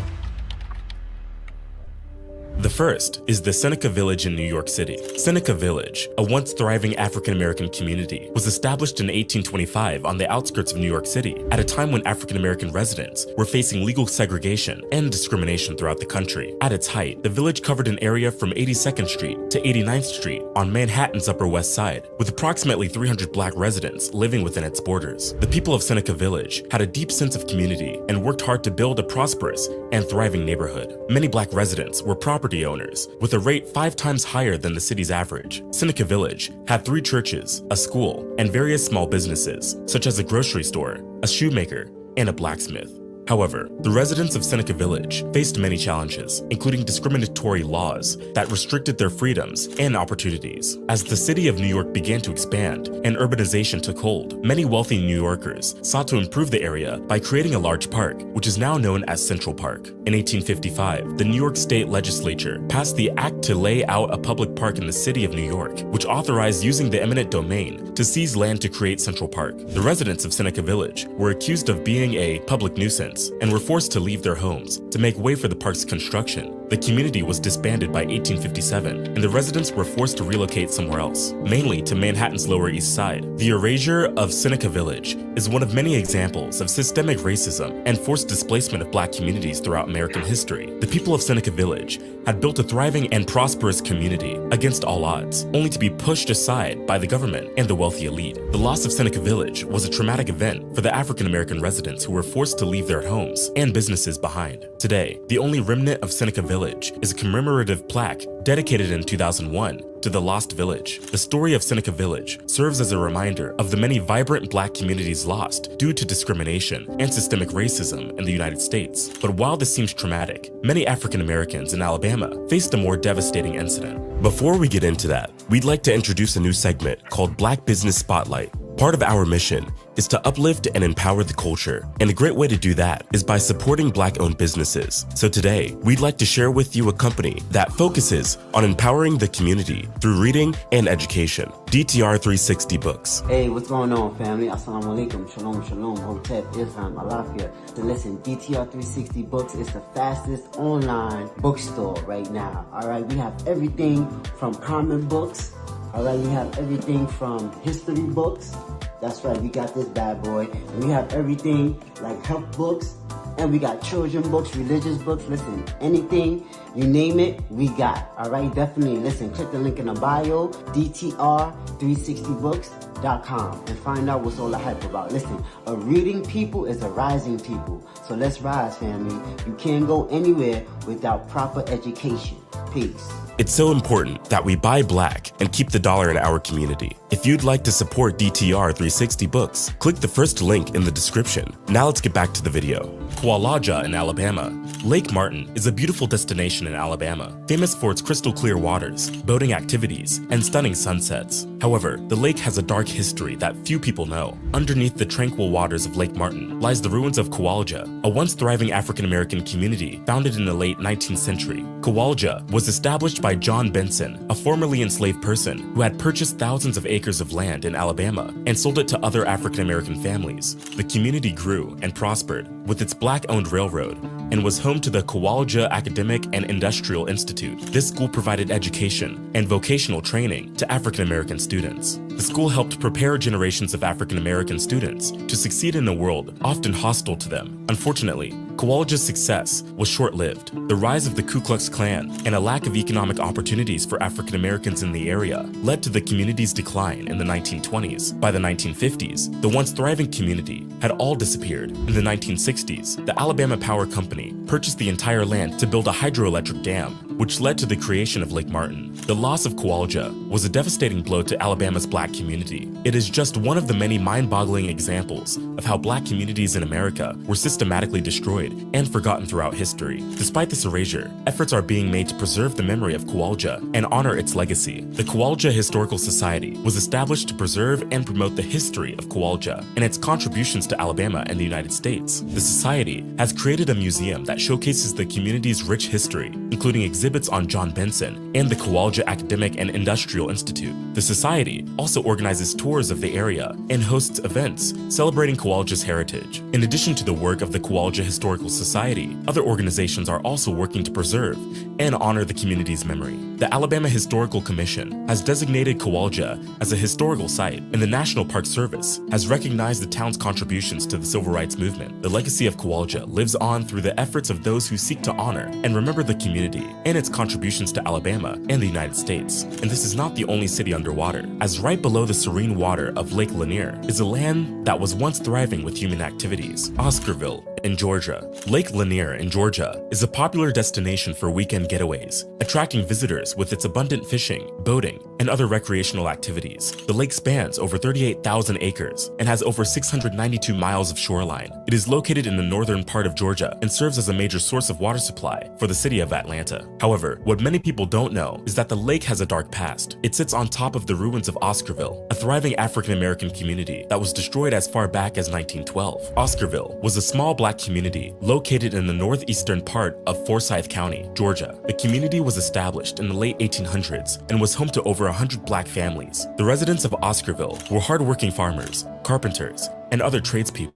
The first is the Seneca Village in New York City. Seneca Village, a once thriving African-American community, was established in 1825 on the outskirts of New York City at a time when African-American residents were facing legal segregation and discrimination throughout the country. At its height, the village covered an area from 82nd Street to 89th Street on Manhattan's Upper West Side, with approximately 300 black residents living within its borders. The people of Seneca Village had a deep sense of community and worked hard to build a prosperous and thriving neighborhood. Many black residents were property owners, with a rate 5 times higher than the city's average. Seneca Village had 3 churches, a school, and various small businesses, such as a grocery store, a shoemaker, and a blacksmith. However, the residents of Seneca Village faced many challenges, including discriminatory laws that restricted their freedoms and opportunities. As the city of New York began to expand and urbanization took hold, many wealthy New Yorkers sought to improve the area by creating a large park, which is now known as Central Park. In 1855, the New York State Legislature passed the Act to lay out a public park in the city of New York, which authorized using the eminent domain to seize land to create Central Park. The residents of Seneca Village were accused of being a public nuisance and were forced to leave their homes to make way for the park's construction. The community was disbanded by 1857, and the residents were forced to relocate somewhere else, mainly to Manhattan's Lower East Side. The erasure of Seneca Village is one of many examples of systemic racism and forced displacement of black communities throughout American history. The people of Seneca Village had built a thriving and prosperous community against all odds, only to be pushed aside by the government and the wealthy elite. The loss of Seneca Village was a traumatic event for the African-American residents who were forced to leave their homes and businesses behind. Today, the only remnant of Seneca Village is a commemorative plaque dedicated in 2001 to the Lost Village. The story of Seneca Village serves as a reminder of the many vibrant black communities lost due to discrimination and systemic racism in the United States. But while this seems traumatic, many African Americans in Alabama faced a more devastating incident. Before we get into that, we'd like to introduce a new segment called Black Business Spotlight. Part of our mission is to uplift and empower the culture, and a great way to do that is by supporting black-owned businesses. So today, we'd like to share with you a company that focuses on empowering the community through reading and education. DTR 360 Books. Hey, what's going on, family? Assalamu alaikum, shalom, shalom, hotep, Islam, alafia. So listen, DTR 360 Books is the fastest online bookstore right now. All right, we have everything from comic books. All right, we have everything from history books. That's right, we got this bad boy. And we have everything like health books, and we got children books, religious books. Listen, anything, you name it, we got. All right, definitely. Listen, click the link in the bio, DTR360books.com, and find out what's all the hype about. Listen, a reading people is a rising people. So let's rise, family. You can't go anywhere without proper education. Peace. It's so important that we buy black and keep the dollar in our community. If you'd like to support DTR 360 Books, click the first link in the description. Now let's get back to the video. Kualaja in Alabama. Lake Martin is a beautiful destination in Alabama, famous for its crystal clear waters, boating activities, and stunning sunsets. However, the lake has a dark history that few people know. Underneath the tranquil waters of Lake Martin lies the ruins of Kualaja, a once thriving African-American community founded in the late 19th century. Kualaja was established by John Benson, a formerly enslaved person who had purchased thousands of acres of land in Alabama and sold it to other African-American families. The community grew and prospered with its black-owned railroad and was home to the Kualaja Academic and Industrial Institute. This school provided education and vocational training to African-American students. The school helped prepare generations of African-American students to succeed in a world often hostile to them. Unfortunately, Kualaja's success was short-lived. The rise of the Ku Klux Klan and a lack of economic opportunities for African Americans in the area led to the community's decline in the 1920s. By the 1950s, the once thriving community had all disappeared. In the 1960s, the Alabama Power Company purchased the entire land to build a hydroelectric dam, which led to the creation of Lake Martin. The loss of Kualja was a devastating blow to Alabama's black community. It is just one of the many mind-boggling examples of how black communities in America were systematically destroyed and forgotten throughout history. Despite this erasure, efforts are being made to preserve the memory of Kualja and honor its legacy. The Kualja Historical Society was established to preserve and promote the history of Kualja and its contributions to Alabama and the United States. The society has created a museum that showcases the community's rich history, including exhibits on John Benson and the Kualja Academic and Industrial Institute. The society also organizes tours of the area and hosts events celebrating Kualja's heritage. In addition to the work of the Kualja Historical Society, other organizations are also working to preserve and honor the community's memory. The Alabama Historical Commission has designated Kualja as a historical site, and the National Park Service has recognized the town's contributions to the civil rights movement. The legacy of Kualja lives on through the efforts of those who seek to honor and remember the community and its contributions to Alabama and the United States. And this is not the only city underwater, as right below the serene water of Lake Lanier is a land that was once thriving with human activities, Oscarville in Georgia. Lake Lanier in Georgia is a popular destination for weekend getaways, attracting visitors with its abundant fishing, boating, and other recreational activities. The lake spans over 38,000 acres and has over 692 miles of shoreline. It is located in the northern part of Georgia and serves as a major source of water supply for the city of Atlanta. However, what many people don't know is that the lake has a dark past. It sits on top of the ruins of Oscarville, a thriving African-American community that was destroyed as far back as 1912. Oscarville was a small black community located in the northeastern part of Forsyth County, Georgia. The community was established in the late 1800s and was home to over 100 black families. The residents of Oscarville were hardworking farmers, carpenters, and other tradespeople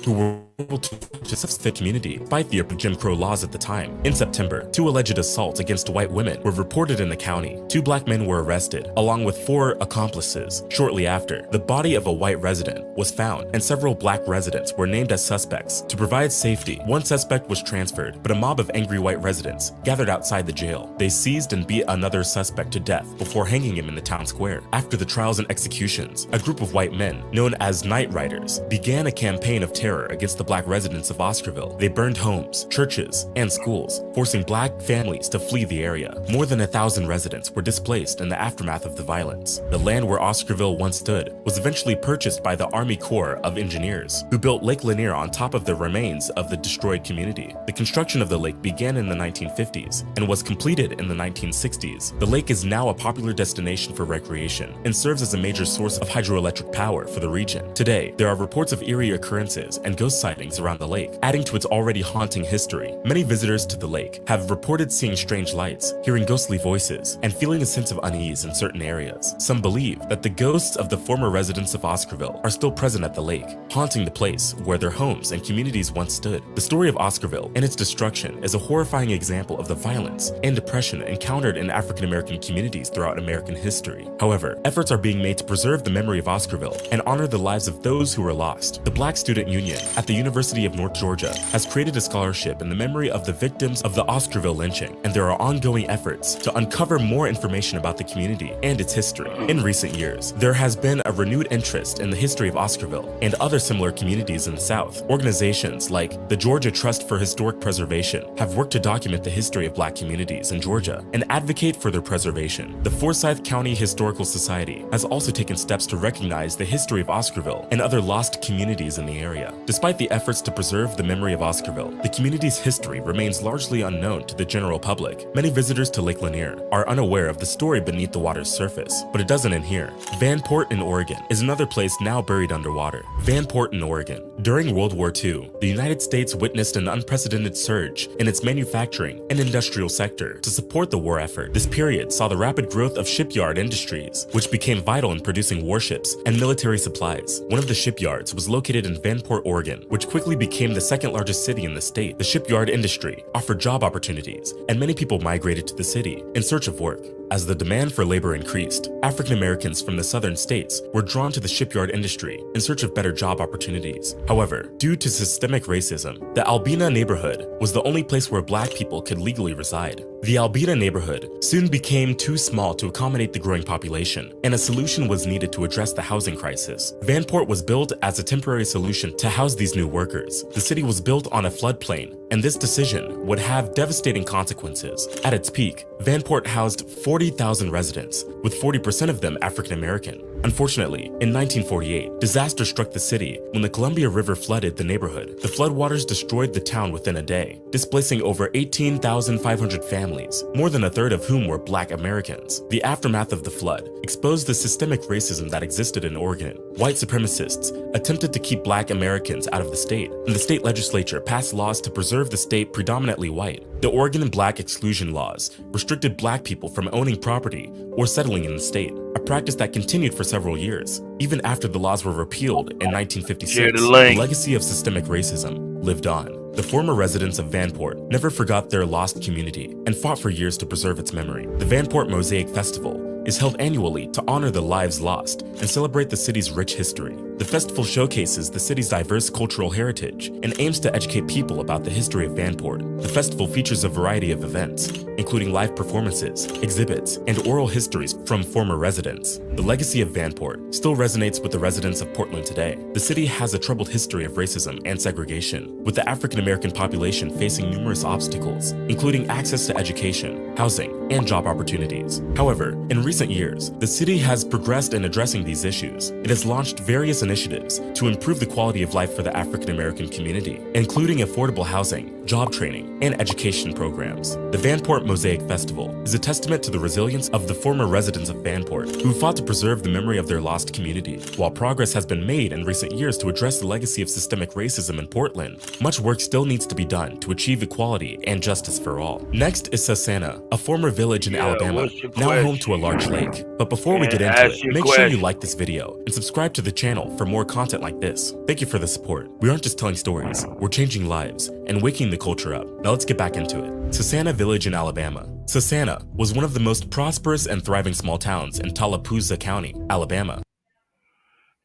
who were able to sustain the community despite the Jim Crow laws at the time. In September, 2 alleged assaults against white women were reported in the county. 2 black men were arrested, along with 4 accomplices. Shortly after, the body of a white resident was found, and several black residents were named as suspects. To provide safety, 1 suspect was transferred, but a mob of angry white residents gathered outside the jail. They seized and beat another suspect to death before hanging him in the town square. After the trials and executions, a group of white men, known as Night Riders, began a campaign of terror against the black residents of Oscarville. They burned homes, churches, and schools, forcing black families to flee the area. More than 1,000 residents were displaced in the aftermath of the violence. The land where Oscarville once stood was eventually purchased by the Army Corps of Engineers, who built Lake Lanier on top of the remains of the destroyed community. The construction of the lake began in the 1950s and was completed in the 1960s. The lake is now a popular destination for recreation and serves as a major source of hydroelectric power for the region. Today, there are reports of eerie occurrences and ghost sightings around the lake, adding to its already haunting history. Many visitors to the lake have reported seeing strange lights, hearing ghostly voices, and feeling a sense of unease in certain areas. Some believe that the ghosts of the former residents of Oscarville are still present at the lake, haunting the place where their homes and communities once stood. The story of Oscarville and its destruction is a horrifying example of the violence and depression encountered in African American communities throughout American history. However, efforts are being made to preserve the memory of Oscarville and honor the lives of those who were lost. The Black Student Union at the University of North Georgia has created a scholarship in the memory of the victims of the Oscarville lynching, and there are ongoing efforts to uncover more information about the community and its history. In recent years, there has been a renewed interest in the history of Oscarville and other similar communities in the South. Organizations like the Georgia Trust for Historic Preservation have worked to document the history of black communities in Georgia and advocate for their preservation. The Forsyth County Historical Society has also taken steps to recognize the history of Oscarville and other lost communities in the area. Despite the efforts to preserve the memory of Oscarville, the community's history remains largely unknown to the general public. Many visitors to Lake Lanier are unaware of the story beneath the water's surface, but it doesn't end here. Vanport in Oregon is another place now buried underwater. Vanport in Oregon. During World War II, the United States witnessed an unprecedented surge in its manufacturing and industrial sector to support the war effort. This period saw the rapid growth of shipyard industries, which became vital in producing warships and military supplies. One of the shipyards was located in Vanport, Oregon, which quickly became the second largest city in the state. The shipyard industry offered job opportunities, and many people migrated to the city in search of work. As the demand for labor increased, African Americans from the southern states were drawn to the shipyard industry in search of better job opportunities. However, due to systemic racism, the Albina neighborhood was the only place where black people could legally reside. The Albina neighborhood soon became too small to accommodate the growing population, and a solution was needed to address the housing crisis. Vanport was built as a temporary solution to house these new workers. The city was built on a floodplain and this decision would have devastating consequences. At its peak, Vanport housed 40,000 residents, with 40% of them African American. Unfortunately, in 1948, disaster struck the city when the Columbia River flooded the neighborhood. The floodwaters destroyed the town within a day, displacing over 18,500 families, more than a third of whom were Black Americans. The aftermath of the flood exposed the systemic racism that existed in Oregon. White supremacists attempted to keep Black Americans out of the state, and the state legislature passed laws to preserve the state predominantly white. The Oregon Black Exclusion Laws restricted Black people from owning property or settling in the state, a practice that continued for several years. Even after the laws were repealed in 1956, the legacy of systemic racism lived on. The former residents of Vanport never forgot their lost community and fought for years to preserve its memory. The Vanport Mosaic Festival is held annually to honor the lives lost and celebrate the city's rich history. The festival showcases the city's diverse cultural heritage and aims to educate people about the history of Vanport. The festival features a variety of events, including live performances, exhibits, and oral histories from former residents. The legacy of Vanport still resonates with the residents of Portland today. The city has a troubled history of racism and segregation, with the African American population facing numerous obstacles, including access to education, housing, and job opportunities. However, in recent years, the city has progressed in addressing these issues. It has launched various initiatives to improve the quality of life for the African American community, including affordable housing, job training, and education programs. The Vanport Mosaic Festival is a testament to the resilience of the former residents of Vanport who fought to preserve the memory of their lost community. While progress has been made in recent years to address the legacy of systemic racism in Portland, much work still needs to be done to achieve equality and justice for all. Next is Sasana, a former village in Alabama, now home to a large lake. But before we get into it, make sure you like this video and subscribe to the channel for more content like this. Thank you for the support. We aren't just telling stories, we're changing lives and waking the culture up. Now let's get back into it. Sasana Village in Alabama. Sasana was one of the most prosperous and thriving small towns in Tallapoosa County, Alabama.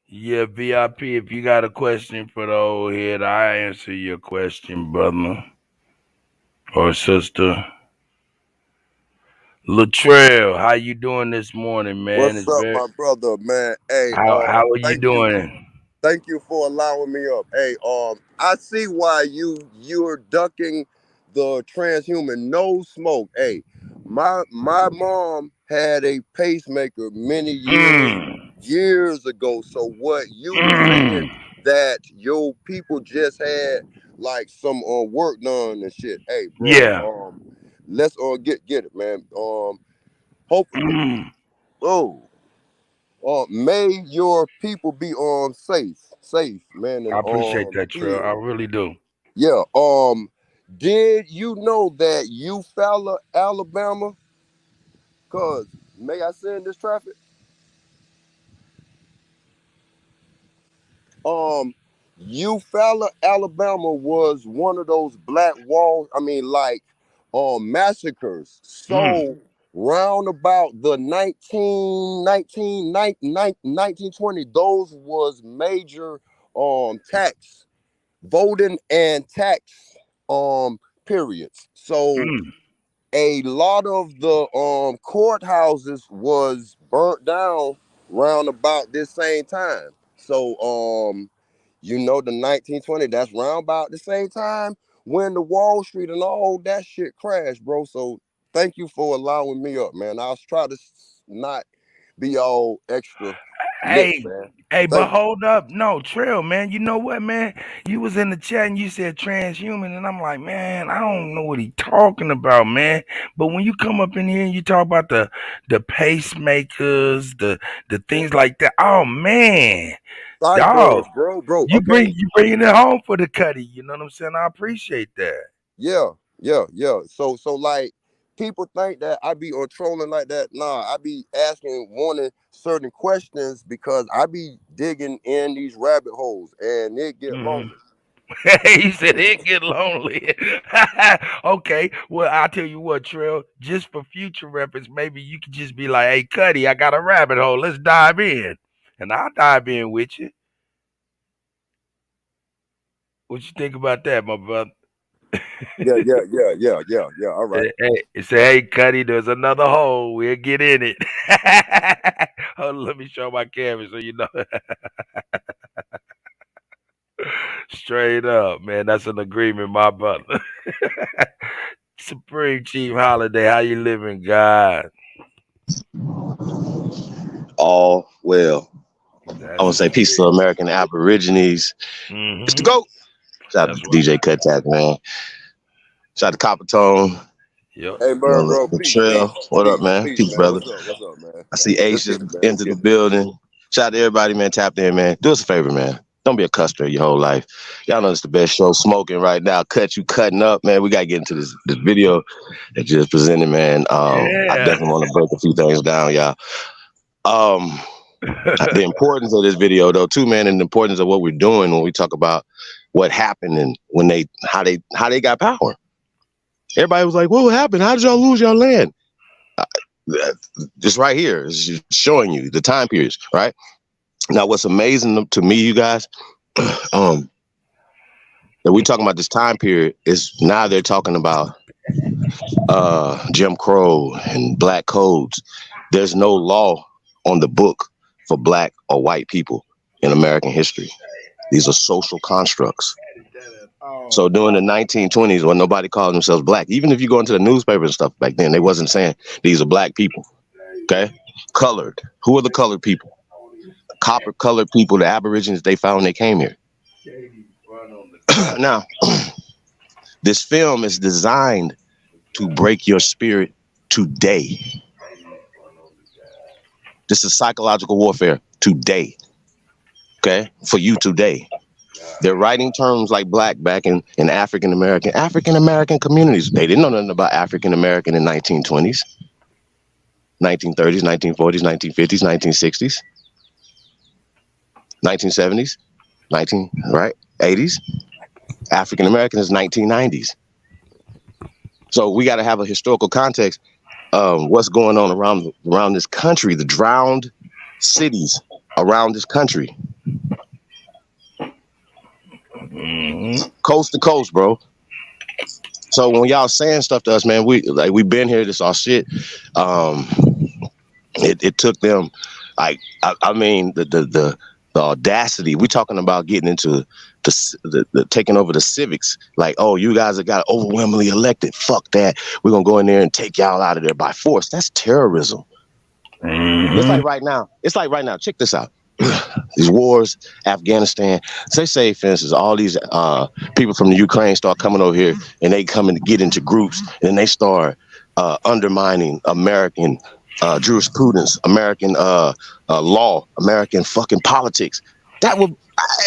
Yeah, VIP, if you got a question for the old head, I answer your question, brother or sister. Latrell, how you doing this morning, man? What's up, my brother, man? Hey, how are you doing? Thank you for allowing me up. Hey, I see why you're ducking the transhuman. No smoke. Hey, my mom had a pacemaker many years ago. So what you saying that your people just had like some work done and shit? Hey, bro. Yeah. Let's get it, man. Hopefully. May your people be safe, man. And, I appreciate that, Trail. I really do. Yeah. Did you know that Eufaula, Alabama? Cause may I say in this traffic? Eufaula, Alabama was one of those black walls. I mean, like, massacres. So. Round about the 1920, those was major tax voting and tax periods. So a lot of the courthouses was burnt down round about this same time. So the 1920, that's round about the same time when the Wall Street and all that shit crashed, bro. So thank you for allowing me up, man. I'll try to not be all extra. Hey, man. But hold up. No, Trail, man. You know what, man? You was in the chat and you said transhuman, and I'm like, man, I don't know what he talking about, man. But when you come up in here and you talk about the pacemakers, the things like that, oh man. Dog, bro. You bringing it home for the Kutty. You know what I'm saying? I appreciate that. Yeah. So like people think that I be on trolling like that. Nah, I be wanting certain questions because I be digging in these rabbit holes and it get lonely. He said it get lonely. Okay, well, I'll tell you what, Trill, just for future reference, maybe you could just be like, hey, Kutty, I got a rabbit hole. Let's dive in. And I'll dive in with you. What you think about that, my brother? Yeah. All right. Hey, Kutty, there's another hole. We'll get in it. Hold on, let me show my camera so you know. Straight up, man. That's an agreement, my brother. Supreme Chief Holiday, how you living, God? All well. That's I want to say peace to American Aborigines. It's the GOAT. Shout out to DJ Kuttack, man. Shout out to Copper Tone. Yep. Hey, bro, The peace, trail. What up, man? peace, Peace, man. brother. What's up, man? I see Ace just entered the building. Shout out to everybody, man. Tapped in, man. Do us a favor, man. Don't be a customer your whole life. Y'all know it's the best show smoking right now. Cut you cutting up, man. We got to get into this video that just presented, man. I definitely want to break a few things down, y'all. The importance of this video, though, too, man, and the importance of what we're doing when we talk about what happened and when how they got power. Everybody was like, "What happened? How did y'all lose your land?" Just right here is just showing you the time periods, right? Now, what's amazing to me, you guys, that we talking about this time period is now they're talking about Jim Crow and black codes. There's no law on the book for black or white people in American history. These are social constructs. So during the 1920s, when nobody called themselves black, even if you go into the newspaper and stuff back then, they wasn't saying these are black people. Okay, colored. Who are the colored people? Copper colored people, the Aborigines they found when they came here. Now, this film is designed to break your spirit today. This is psychological warfare today. Okay, for you today. They're writing terms like black back in African American communities. They didn't know nothing about African American in 1920s, 1930s, 1940s, 1950s, 1960s, 1970s, 80s. African American is 1990s. So we got to have a historical context. What's going on around this country, the drowned cities around this country. Coast to coast, bro. So when y'all saying stuff to us, man, we've been here. This all shit. It took them, like, I mean, the audacity. We talking about getting into the taking over the civics. Like, oh, you guys have got overwhelmingly elected. Fuck that. We're gonna go in there and take y'all out of there by force. That's terrorism. It's like right now. Check this out. These wars, Afghanistan, say for instance, all these people from the Ukraine start coming over here and they come and get into groups and they start undermining American jurisprudence, American law, American fucking politics. It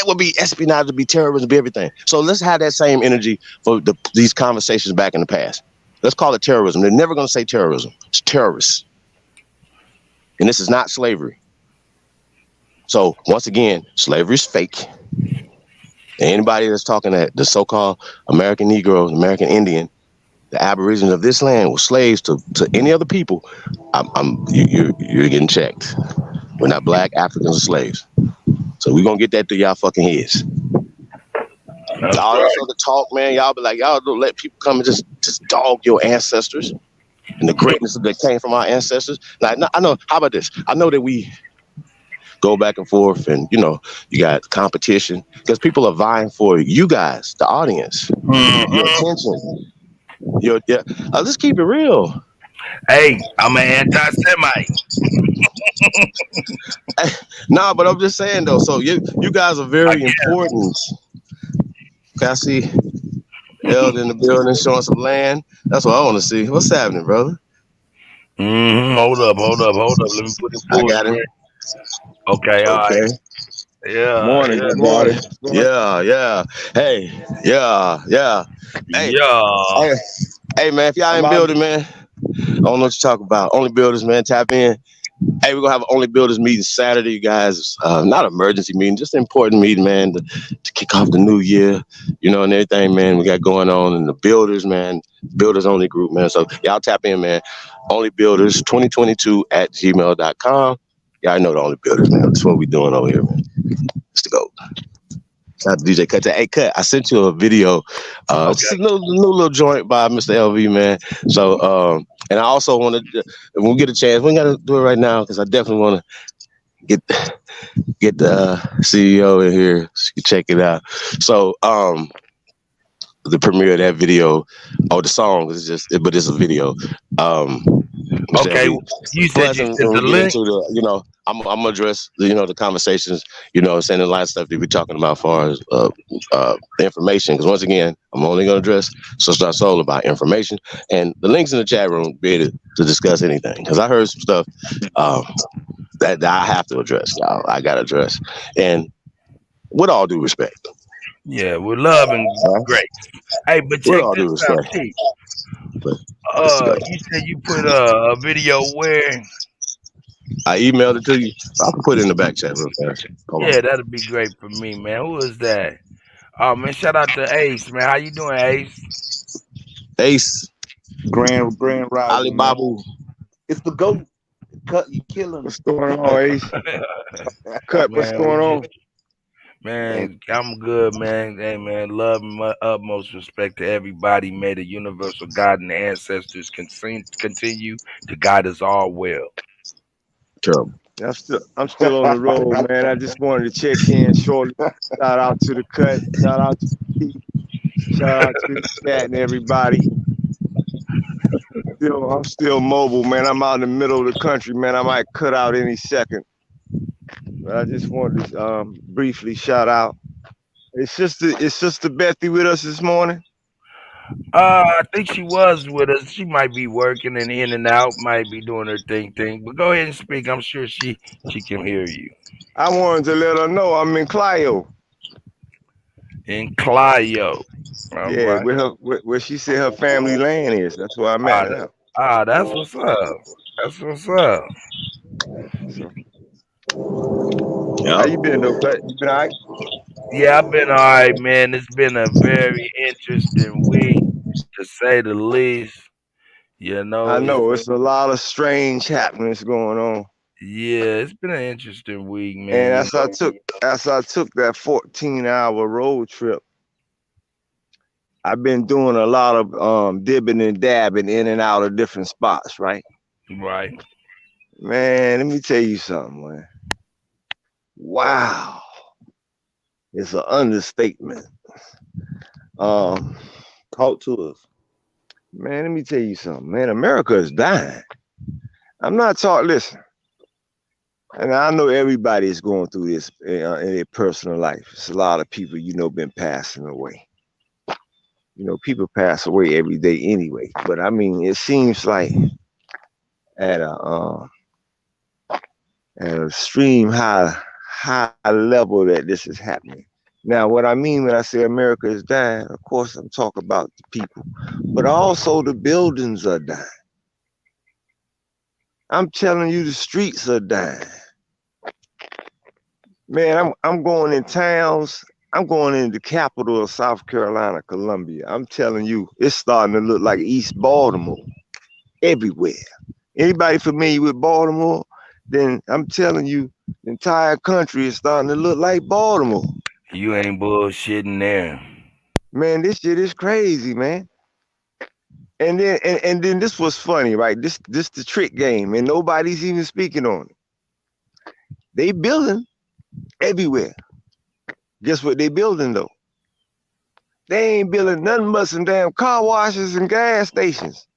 would be espionage, to be terrorism, be everything. So let's have that same energy for these conversations back in the past. Let's call it terrorism. They're never going to say terrorism. It's terrorists. And this is not slavery. So once again, slavery is fake. And anybody that's talking that the so-called American Negroes, American Indian, the Aborigines of this land were slaves to any other people, you're getting checked. We're not black, Africans are slaves. So we're gonna get that through y'all fucking heads. All this other talk, man, y'all be like, y'all don't let people come and just dog your ancestors and the greatness that came from our ancestors. Like, I know, how about this? I know that we go back and forth and, you got competition because people are vying for you guys, the audience, your attention. Let's keep it real. Hey, I'm an anti-Semite. Nah, but I'm just saying though. So you guys are very important. Okay, I see Eld in the building showing some land. That's what I want to see. What's happening, brother? Hold up. Let me put it. I got it. Okay, all right. Yeah. Morning, everybody. Yeah. Hey, yeah. Hey, hey, man, if y'all ain't building, man, I don't know what you're talking about. Only Builders, man, tap in. Hey, we're going to have an Only Builders meeting Saturday, you guys. Not an emergency meeting, just an important meeting, man, to kick off the new year, and everything, man, we got going on. And the Builders, man, Builders Only group, man. So y'all tap in, man. Only Builders 2022 at gmail.com. Y'all know the Only Builders, man. That's what we doing over here, man. Let's go. Shout out to DJ Kuttack. Hey, Cut, I sent you a video. It's a little joint by Mr. LV, man. So, and I also want to, when we get a chance, we ain't got to do it right now because I definitely want to get the CEO in here so you can check it out. So, the premiere of that video. Oh, the song is but it's a video. Okay, you said Plus, you when sent we the get link. into the, I'm gonna address the conversations, saying a lot of stuff that we're talking about as far as information. Because once again, I'm only gonna address Sister Soul about information and the links in the chat room be able to discuss anything. Because I heard some stuff that I have to address, y'all. I gotta address, and with all due respect. Yeah, with love and grace. Hey, but With check all this due out, respect. T. Let's go. You said you put a video where? I emailed it to you. I can put it in the back chat real fast. Hold on. Yeah, that'd be great for me, man. Who is that? Oh man, shout out to Ace, man. How you doing, Ace? Ace. Grand Rising, man. Alibaba. It's the GOAT. Cut, you killing. What's going on, Ace? Cut, what's Man, going on? Man, I'm good, man. Hey, man, love and my utmost respect to everybody. May the universal God and the ancestors continue to guide us all well. Terrible. I'm still on the road, man. I just wanted to check in shortly. Shout out to the Cut. Shout out to T. Shout out to the chat and everybody. I'm still mobile, man. I'm out in the middle of the country, man. I might cut out any second. But I just wanted to briefly shout out. It's Sister Bethy with us this morning. I think she was with us. She might be working and in and out, might be doing her thing. But go ahead and speak. I'm sure she can hear you. I wanted to let her know I'm in Clio. In Clio. All yeah, right. where she said her family land is. That's where I'm at now. That's what's up. That's what's up. How you been, though, Cut? You been all right? Yeah, I've been all right, man. It's been a very interesting week, to say the least. I know it's a lot of strange happenings going on. Yeah, it's been an interesting week, man. And as I took that 14-hour road trip, I've been doing a lot of dibbing and dabbing in and out of different spots, right? Right. Man, let me tell you something, man. Wow. It's an understatement. Talk to us. Man, let me tell you something, man. America is dying. I'm not talking, listen. And I know everybody is going through this in their personal life. It's a lot of people, been passing away. People pass away every day anyway. But I mean, it seems like at a extreme high level that this is happening. Now, what I mean when I say America is dying, of course, I'm talking about the people, but also the buildings are dying. I'm telling you, the streets are dying. Man, I'm going in towns. I'm going in the capital of South Carolina, Columbia. I'm telling you, it's starting to look like East Baltimore everywhere. Anybody familiar with Baltimore? Then I'm telling you, the entire country is starting to look like Baltimore. You ain't bullshitting there. Man, this shit is crazy, man. And then this was funny, right? This the trick game, and nobody's even speaking on it. They building everywhere. Guess what they building though? They ain't building nothing but some damn car washes and gas stations.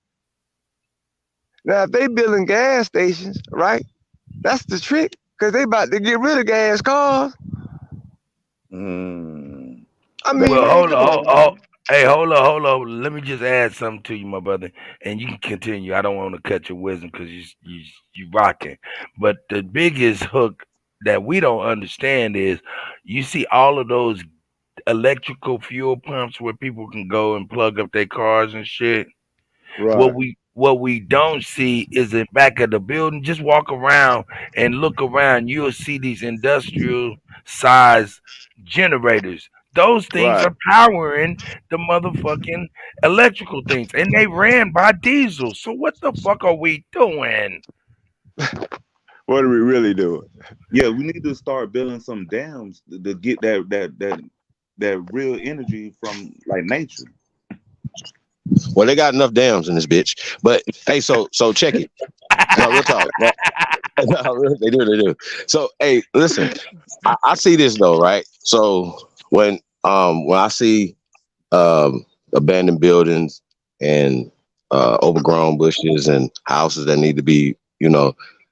Now, if they building gas stations, right? That's the trick, because they about to get rid of gas cars. I mean, well, hold on. Hey, hold on. Let me just add something to you, my brother, and you can continue. I don't want to cut your wisdom because you rocking. But the biggest hook that we don't understand is, you see all of those electrical fuel pumps where people can go and plug up their cars and shit. Right. What we don't see is in back of the building. Just walk around and look around. You'll see these industrial size generators. Those things are powering the motherfucking electrical things, and they ran by diesel. So what the fuck are we doing? What are we really doing? Yeah, we need to start building some dams to get that real energy from like nature. Well, they got enough dams in this bitch. But hey, so check it. No, we'll talk. No, they do. So hey, listen, I see this though, right? So when I see abandoned buildings and overgrown bushes and houses that need to be,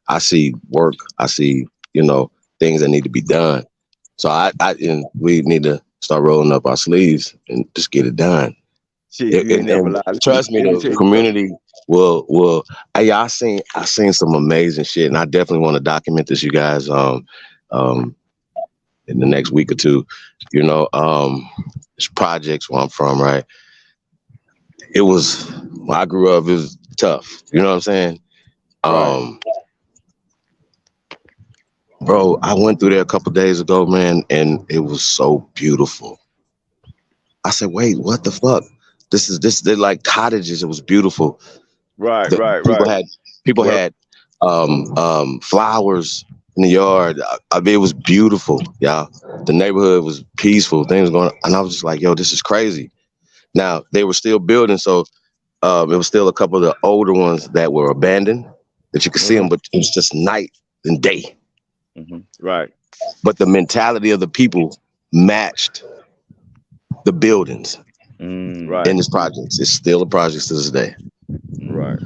I see work. I see, things that need to be done. So and we need to start rolling up our sleeves and just get it done. Shit, you ain't never lied. Trust me, Let me tell the you community will. Hey, I seen some amazing shit, and I definitely want to document this, you guys. In the next week or two, it's projects where I'm from, right? It was when I grew up. It was tough. You know what I'm saying? Bro, I went through there a couple days ago, man, and it was so beautiful. I said, "Wait, what the fuck? They're like cottages. It was beautiful." Right. People had flowers in the yard. I mean, it was beautiful, y'all. The neighborhood was peaceful. Things going on, and I was just like, "Yo, this is crazy." Now they were still building, so it was still a couple of the older ones that were abandoned that you could see them, but it was just night and day. Right. But the mentality of the people matched the buildings in this project. It's still a project to this day. Right.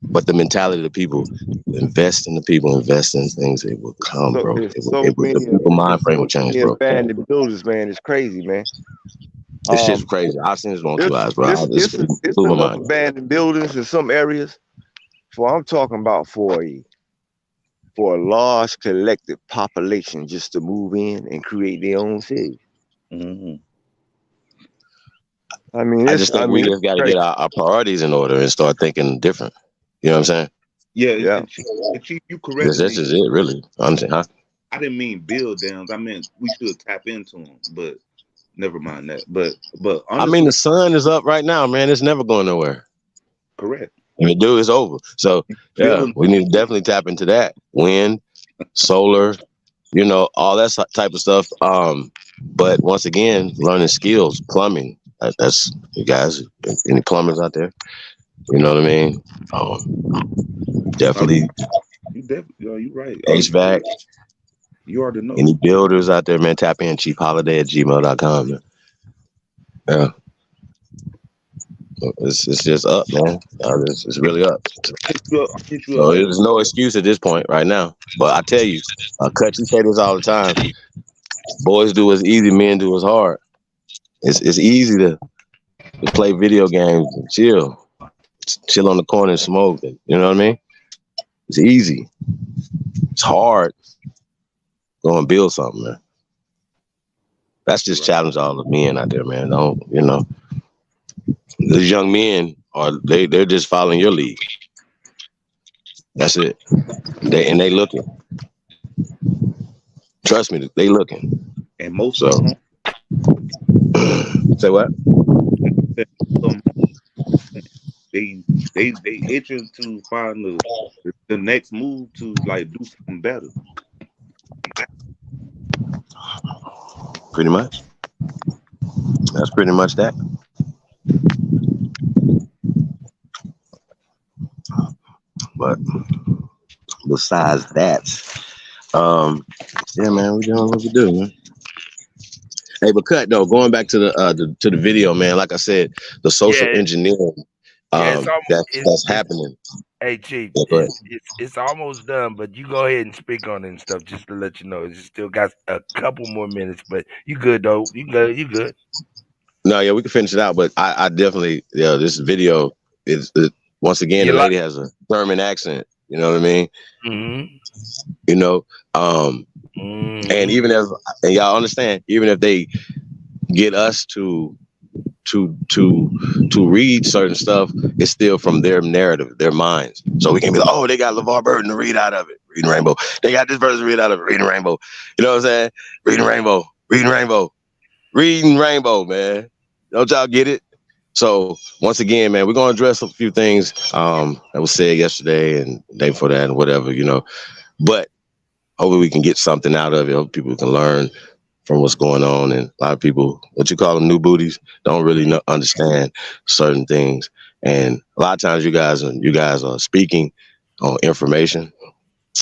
But the mentality of the people, invest in the people, invest in things, it will come, bro. The people mind frame will change, bro. Abandoned buildings, man, it's crazy, man. This shit's crazy. I've seen this on 2 eyes, bro. It's enough abandoned buildings in some areas. For I'm talking about for a large collective population just to move in and create their own city. I mean, I just think we just got to get our priorities in order and start thinking different. You know what I'm saying? Yeah. And Chief, you corrected That's just it, really. I'm saying, huh? I didn't mean build downs. I meant we should tap into them, but never mind that. But honestly, I mean, the sun is up right now, man. It's never going nowhere. Correct. If it do, it's over. So yeah, we need to definitely tap into that. Wind, solar, all that type of stuff. But once again, learning skills, plumbing. That's you guys. Any plumbers out there? You know what I mean? Definitely. You're right. HVAC. You already know. Any builders out there, man? Tap in chiefholiday@gmail.com. Man. Yeah. It's just up, man. It's really up. So there's no excuse at this point right now. But I tell you, Kutty, you say this all the time. Boys do what's easy, men do what's hard. It's easy to play video games and chill on the corner and smoke. You know what I mean? It's easy. It's hard. Go and build something, man. That's just challenge all the men out there, man. These young men they're just following your lead. That's it. They looking. Trust me, they looking. And most of them. Say what? They itching to find the next move to like do something better. Pretty much. That's pretty much that. But besides that, yeah, man, we're doing what we do, man. Hey, but Kutt though, going back to the video, man. Like I said, the social engineering that's happening. Hey, Chief, it's almost done, but you go ahead and speak on it and stuff just to let you know. It's still got a couple more minutes, but you good though. You good. No, yeah, we can finish it out, but I definitely, this video is once again, the lady has a German accent. You know what I mean? And even if y'all understand, even if they get us to read certain stuff, it's still from their narrative, their minds. So we can be like, oh, they got LeVar Burton to read out of it, reading Rainbow. They got this person to read out of it, reading Rainbow. You know what I'm saying? Reading Rainbow, man. Don't y'all get it? So once again, man, we're gonna address a few things that was said yesterday and the day before that and whatever, But hopefully we can get something out of it. Hope people can learn from what's going on. And a lot of people, what you call them new booties, don't really understand certain things. And a lot of times you guys are speaking on information.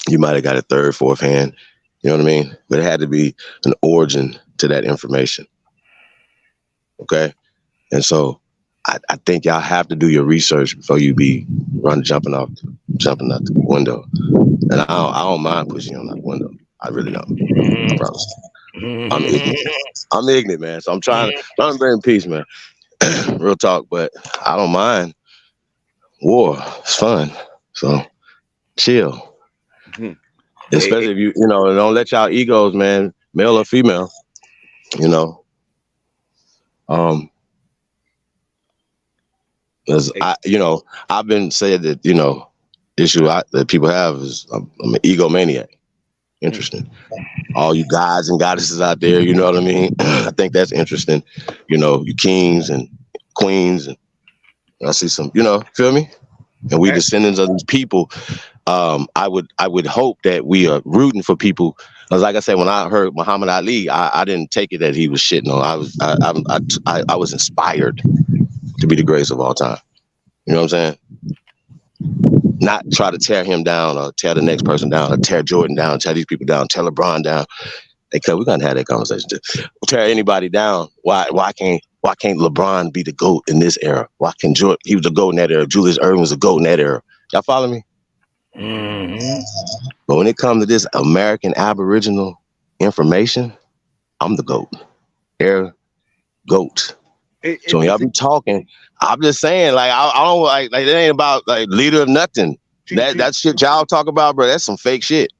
You might have got a third, fourth hand. You know what I mean? But it had to be an origin to that information. Okay? And so I think y'all have to do your research before you be jumping out the window. And I don't mind pushing you on that window. I really don't. I promise. I'm ignorant, man. So I'm trying to bring peace, man. Real talk, but I don't mind war. It's fun. So chill. Especially if you don't let y'all egos, man, male or female, because I've been saying that, issue that people have is I'm an egomaniac. Interesting. All you guys and goddesses out there, you know what I mean? I think that's interesting. You kings and queens, and I see some, feel me? And we descendants of these people. I would hope that we are rooting for people. Because like I said, when I heard Muhammad Ali, I didn't take it that he was shitting on. I was inspired to be the greatest of all time. You know what I'm saying? Not try to tear him down or tear the next person down or tear Jordan down, tear these people down, tear LeBron down. We're gonna have that conversation too. Tear anybody down. Why can't LeBron be the GOAT in this era? Why can't Jordan? He was the GOAT in that era. Julius Erving was the GOAT in that era. Y'all follow me? But when it comes to this American Aboriginal information, I'm the GOAT. GOAT. So when y'all be talking, I'm just saying, like, I don't like it ain't about like leader of nothing. That shit y'all talk about, bro, that's some fake shit.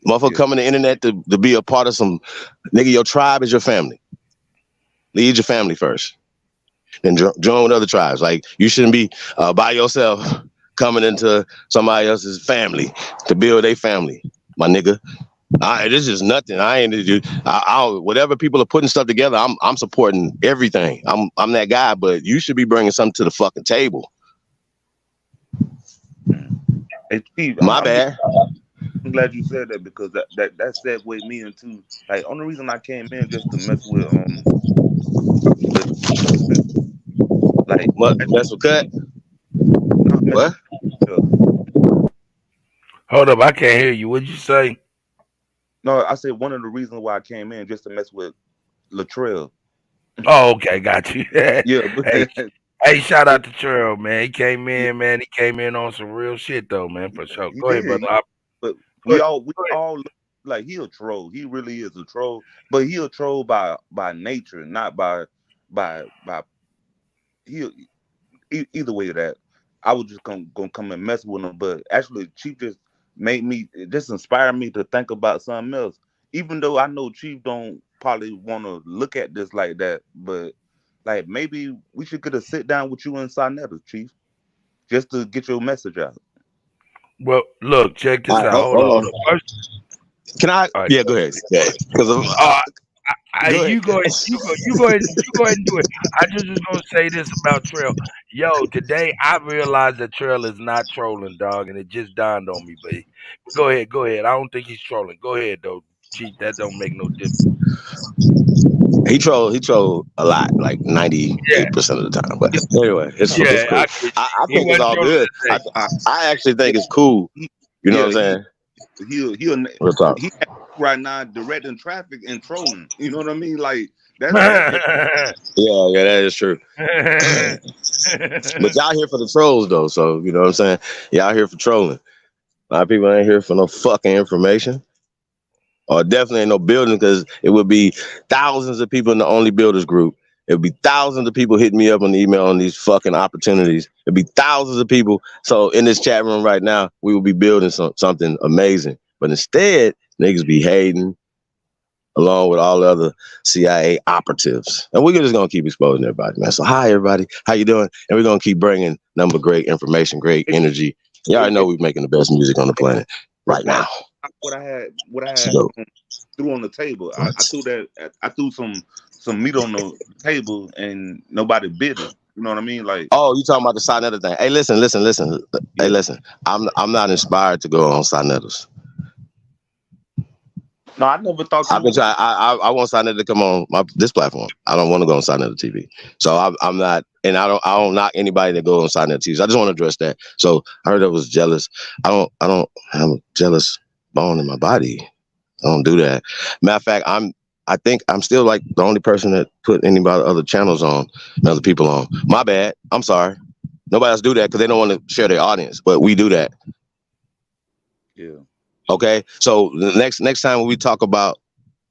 Motherfucker coming to the internet to be a part of some nigga, your tribe is your family. Lead your family first. Then join with other tribes. Like, you shouldn't be by yourself coming into somebody else's family to build a family, my nigga. This is nothing. I ain't do. Whatever people are putting stuff together, I'm supporting everything. I'm that guy, but you should be bringing something to the fucking table. Hey, Steve, my bad. I'm glad you said that, because that segued me into, like, only reason I came in just to mess with like what mess with Cut? What? Hold up, I can't hear you. What'd you say? No, I said one of the reasons why I came in just to mess with Latrell. Oh, okay, got you. Yeah, but hey, shout out to Trail, man. He came in, man. He came in on some real shit, though, man, for sure. Go ahead, brother. But we all like, he a troll. He really is a troll. But he a troll by nature, not by either way of that. I was just gonna come and mess with him. But actually, Chief just inspired me to think about something else. Even though I know Chief don't probably want to look at this like that, but like, maybe we should get a sit down with you and Sarnetta, Chief, just to get your message out. Well, look, check this out. Hold on. Can I? Right. Yeah, go ahead. Because you go ahead and do it. I just was gonna say this about Trail. Yo, today I realized that Trail is not trolling, dog, and it just dawned on me. But go ahead. I don't think he's trolling. Go ahead, though, Chief. That don't make no difference. He trolled a lot, like 98% of the time. But anyway, it's cool. I think it's all good. I actually think it's cool. You know what I'm saying? He right now directing traffic and trolling. You know what I mean? Like, that's yeah, that is true. But y'all here for the trolls, though. So you know what I'm saying? Y'all here for trolling. A lot of people ain't here for no fucking information. Or definitely ain't no building, because it would be thousands of people in the Only Builders group. It would be thousands of people hitting me up on the email on these fucking opportunities. It'd be thousands of people. So in this chat room right now, we will be building something amazing. But instead, niggas be hating along with all the other CIA operatives. And we're just going to keep exposing everybody, man. So hi, everybody. How you doing? And we're going to keep bringing nothing but great information, great energy. You already know we're making the best music on the planet right now. What I had threw on the table. I threw some meat on the table and nobody bid it. You know what I mean? Like, oh, you talking about the Sarnetta thing? Hey, listen. Yeah. Hey, listen. I'm not inspired to go on Sarnetta's. No, I never thought. I've been trying. I want Sarnetta to come on this platform. I don't want to go on Sarnetta TV. So I'm not, and I don't knock anybody that goes on Sarnetta TV. So I just want to address that. So I heard I was jealous. I don't have a jealous bone in my body. I don't do that. Matter of fact, I think I'm still like the only person that put anybody other channels on, other people on. My bad. I'm sorry. Nobody else do that because they don't want to share their audience, but we do that. Yeah. Okay. So the next time when we talk about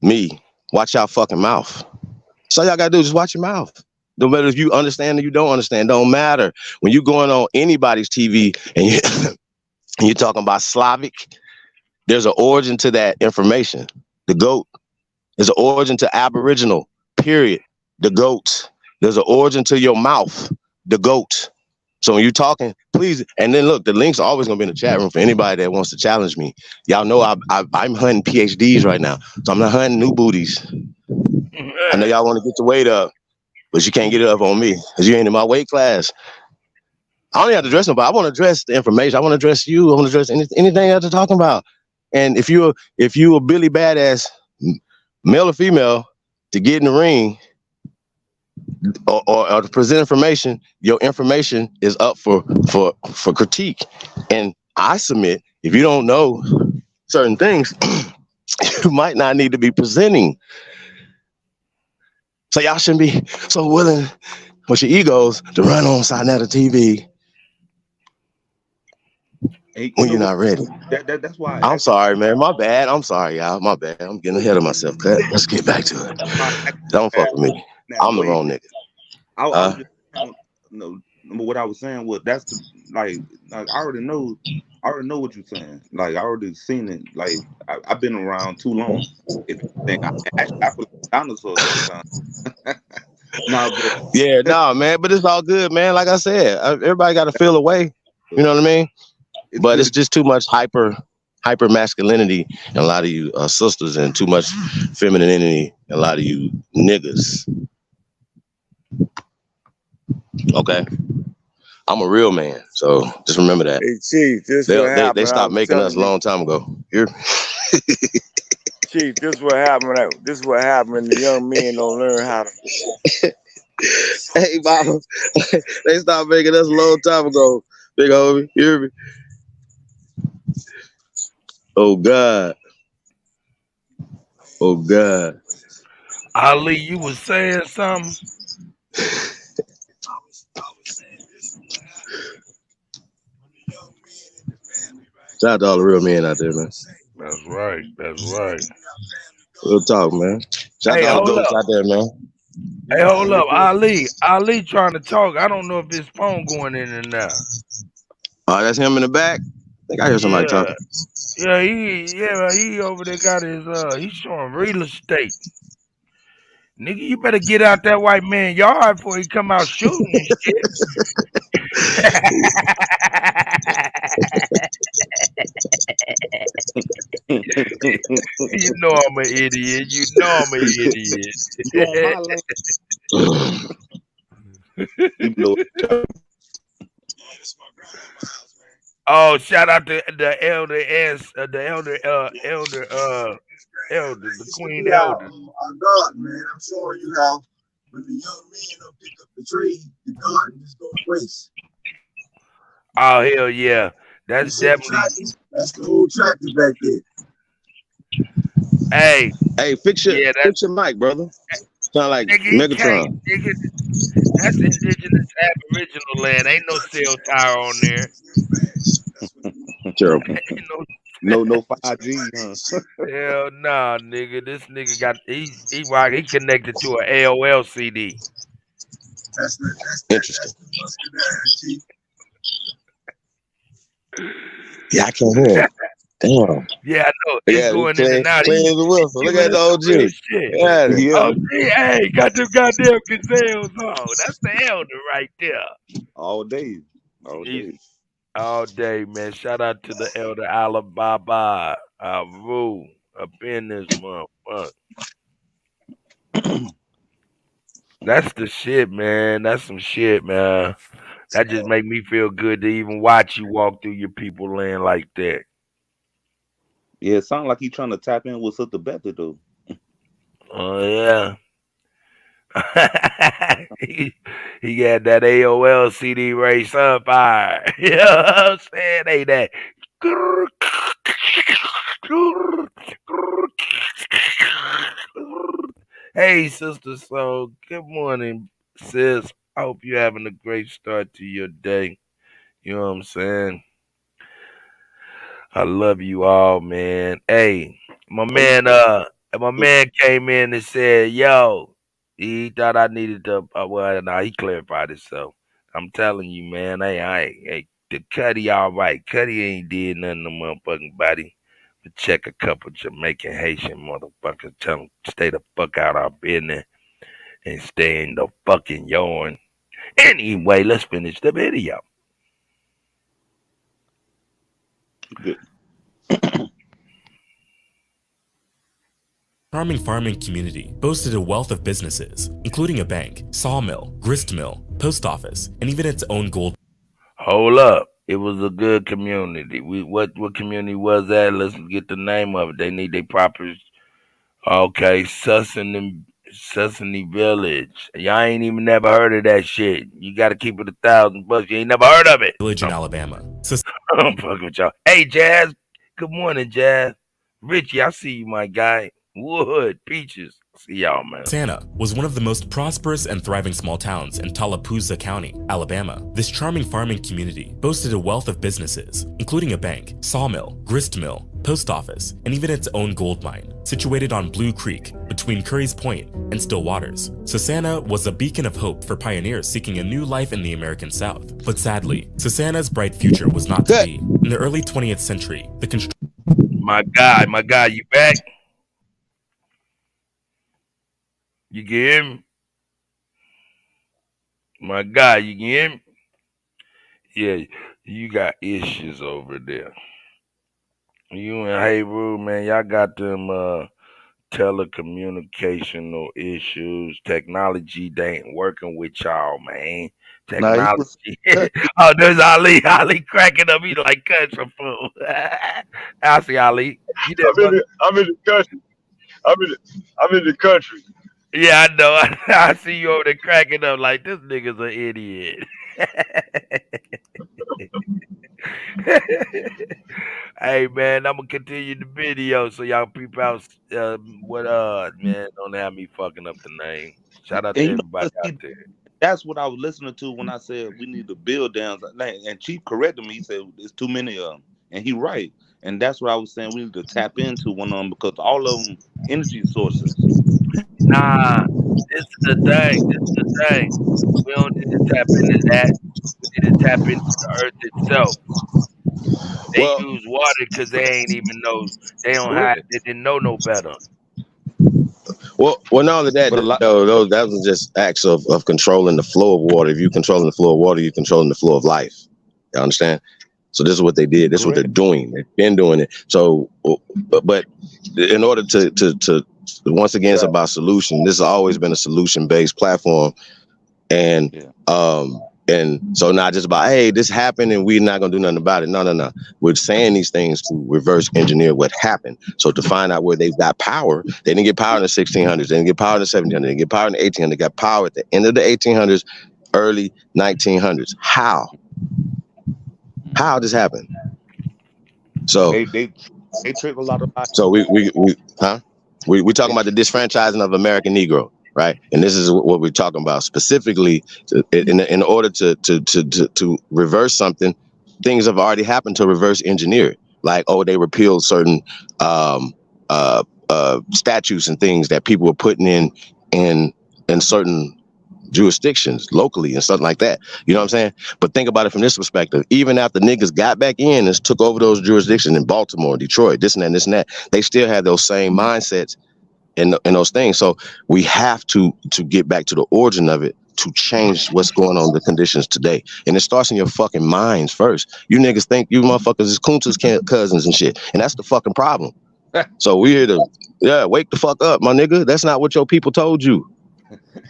me, watch your fucking mouth. So y'all gotta do is just watch your mouth. No matter if you understand or you don't understand, don't matter. When you going on anybody's TV and you're talking about Slavic, there's an origin to that information. The goat. There's an origin to Aboriginal, period. The goat. There's an origin to your mouth, the goat. So when you're talking, please, and then look, the link's always gonna be in the chat room for anybody that wants to challenge me. Y'all know I'm hunting PhDs right now, so I'm not hunting new booties. I know y'all want to get your weight up, but you can't get it up on me because you ain't in my weight class. I don't even have to dress nobody. I want to address the information. I want to address you. I want to address anything that you're talking about. And if you a Billy Badass, male or female, to get in the ring or to present information, your information is up for critique. And I submit, if you don't know certain things, you might not need to be presenting. So y'all shouldn't be so willing with your egos to run on side of the TV when you're not ready. That's why. I'm sorry, man. My bad. I'm sorry, y'all. My bad. I'm getting ahead of myself. Let's get back to it. Don't fuck with me. I'm the wrong nigga. I was just, what I was saying was that's the like I already know what you're saying. Like I already seen it. Like I've been around too long. If you think I feel like a dinosaur sometimes. Man. But it's all good, man. Like I said, everybody got to feel a way. You know what I mean? But it's just too much hyper masculinity in a lot of you sisters, and too much femininity in a lot of you niggas. Okay, I'm a real man, so just remember that. Hey, Chief, they stopped making us a long time ago. Chief, this is what happened. This is what happened when the young men don't learn how to. Hey, Mama, they stopped making us a long time ago. Big homie, you hear me? Oh God. Oh God. Ali, you was saying something? Shout out to all the real men out there, man. That's right. That's right. Real talk, man. Shout out to all the goats out there, man. Hey, hold up. Ali trying to talk. I don't know if his phone going in and out. Oh, that's him in the back? I think I hear somebody talking. Yeah, he over there got his he's showing real estate. Nigga, you better get out that white man yard before he come out shooting and shit. You know I'm an idiot. You know I'm an idiot. You on my land. Oh, shout out to the elder the queen elder. God, man, I'm showing you how when the young men don't pick up the tree, the garden just go to waste. Oh hell yeah, that's definitely. That's the whole tractor back there. Hey, fix your mic, brother. Sound like Megatron. Nigga, that's indigenous Aboriginal land. Ain't no cell tower on there. Terrible. No 5G, huh? Hell nah, nigga. This nigga got he connected to an AOL CD. Interesting. Yeah, I can't hear it. Damn. Yeah, I know. It's going in and out. Clean as a whistle. Look at the OG. Yeah. Hey, got them goddamn gazelles on. That's the elder right there. All day. All day, man. Shout out to the elder Alibaba. Avu up in this motherfucker. That's the shit, man. That's some shit, man. That just make me feel good to even watch you walk through your people land like that. Yeah, it sounds like he trying to tap in with Sister Betty though. Oh yeah. he got that AOL CD Ray Sunfire. You know what I'm saying? Ain't that? Hey, Sister Soul. Good morning, sis. I hope you're having a great start to your day. You know what I'm saying? I love you all, man. Hey, my man, my man came in and said, "Yo, he thought I needed to." Well, no, he clarified himself. I'm telling you, man. Hey, the Kutty, all right. Kutty ain't did nothing to motherfucking body. But check a couple Jamaican Haitian motherfuckers. Tell them stay the fuck out our business and stay in the fucking yard. Anyway, let's finish the video. Good. Charming farming community boasted a wealth of businesses, including a bank, sawmill, grist mill, post office, and even its own gold. Hold up. It was a good community. What community was that? Let's get the name of it. They need their proper. Okay, Sussany Village. Y'all ain't even never heard of that shit. You gotta keep it $1,000. You ain't never heard of it. Village in Alabama. I'm fucking with y'all. Hey, Jazz. Good morning, Jazz. Richie, I see you, my guy. Wood, Peaches. See y'all, man. Santa was one of the most prosperous and thriving small towns in Tallapoosa County, Alabama. This charming farming community boasted a wealth of businesses, including a bank, sawmill, grist mill, post office, and even its own gold mine, situated on Blue Creek between Curry's Point and Still Waters. Susannah was a beacon of hope for pioneers seeking a new life in the American South. But sadly, Susannah's bright future was not to be. In the early 20th century, the My guy, you back? You can hear me? My guy, you can hear me? Yeah, you got issues over there. You and Hayru, man, y'all got them telecommunicational issues. Technology, they ain't working with y'all, man. Technology. Oh, there's Ali. Ali cracking up. He like country fool. I see Ali. You I'm in the country. I'm in the country. Yeah, I know. I see you over there cracking up like this nigga's an idiot. Hey man, I'm gonna continue the video so y'all people out what man, don't have me fucking up the name. Shout out to And you know everybody what? out there. That's what I was listening to when I said we need to build dams. And Chief corrected me. He said there's too many of them, and he right. And that's what I was saying. We need to tap into one of them because all of them energy sources. Nah, this is the thing. We don't need to tap into that. We need to tap into the earth itself. They use water because they ain't even know. They don't have. They didn't know no better. Well, not only that, though, that was just acts of controlling the flow of water. If you're controlling the flow of water, you're controlling the flow of life. You understand? So this is what they did. This is what they're doing. They've been doing it. So, but in order to once again, it's about solution. This has always been a solution-based platform, and so not just about, hey, this happened and we're not gonna do nothing about it. No. We're saying these things to reverse engineer what happened. So to find out where they've got power, they didn't get power in the 1600s, they didn't get power in the 1700s, they didn't get power in the 1800s, they got power at the end of the 1800s, early 1900s. How this happened? So they trick a lot of. So we talking about the disfranchising of American Negro. Right, and this is what we're talking about specifically. In order to reverse something, things have already happened to reverse engineer it. Like, they repealed certain statutes and things that people were putting in certain jurisdictions locally and something like that. You know what I'm saying? But think about it from this perspective. Even after niggas got back in and took over those jurisdictions in Baltimore, Detroit, this and that, they still had those same mindsets and those things. So we have to get back to the origin of it to change what's going on, the conditions today. And it starts in your fucking minds first. You niggas think you motherfuckers is Kunta's cousins and shit. And that's the fucking problem. So we here to, wake the fuck up, my nigga. That's not what your people told you.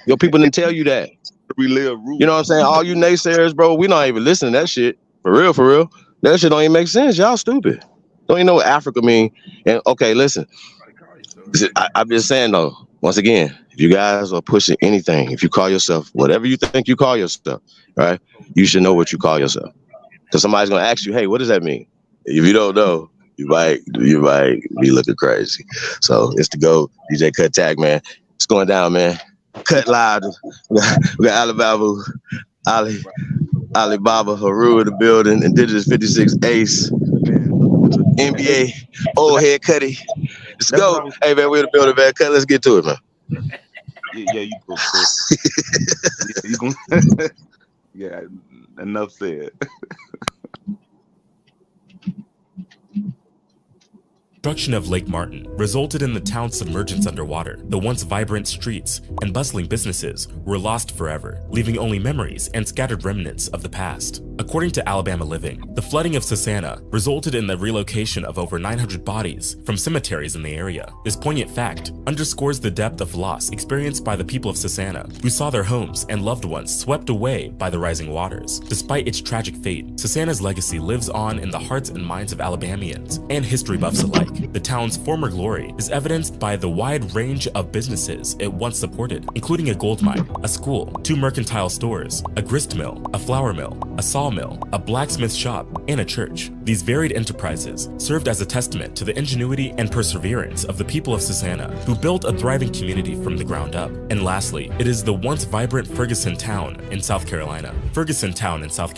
Your people didn't tell you that. You know what I'm saying? All you naysayers, bro, we not even listening to that shit. For real. That shit don't even make sense. Y'all stupid. Don't even know what Africa mean. And okay, listen. I'm just saying though, once again, if you guys are pushing anything, if you call yourself whatever you think you call yourself, right, you should know what you call yourself. Because somebody's gonna ask you, hey, what does that mean? If you don't know, you might be looking crazy. So it's the GOAT, DJ Kuttack, man. It's going down, man? Cut live. We got Alibaba, Alibaba, Haru in the building, Indigenous 56 Ace, NBA, old head Kutty. Let's go. Hey, man, we're in the building, man. Cut, let's get to it, man. Yeah, you go first. Yeah, you go. Yeah, enough said. Destruction of Lake Martin resulted in the town's submergence underwater. The once vibrant streets and bustling businesses were lost forever, leaving only memories and scattered remnants of the past. According to Alabama Living, the flooding of Susannah resulted in the relocation of over 900 bodies from cemeteries in the area. This poignant fact underscores the depth of loss experienced by the people of Susannah, who saw their homes and loved ones swept away by the rising waters. Despite its tragic fate, Susannah's legacy lives on in the hearts and minds of Alabamians and history buffs alike. The town's former glory is evidenced by the wide range of businesses it once supported, including a gold mine, a school, 2 mercantile stores, a grist mill, a flour mill, a sawmill, a blacksmith shop, and a church. These varied enterprises served as a testament to the ingenuity and perseverance of the people of Susannah, who built a thriving community from the ground up. And lastly, it is the once vibrant Ferguson town in South Carolina. Ferguson, South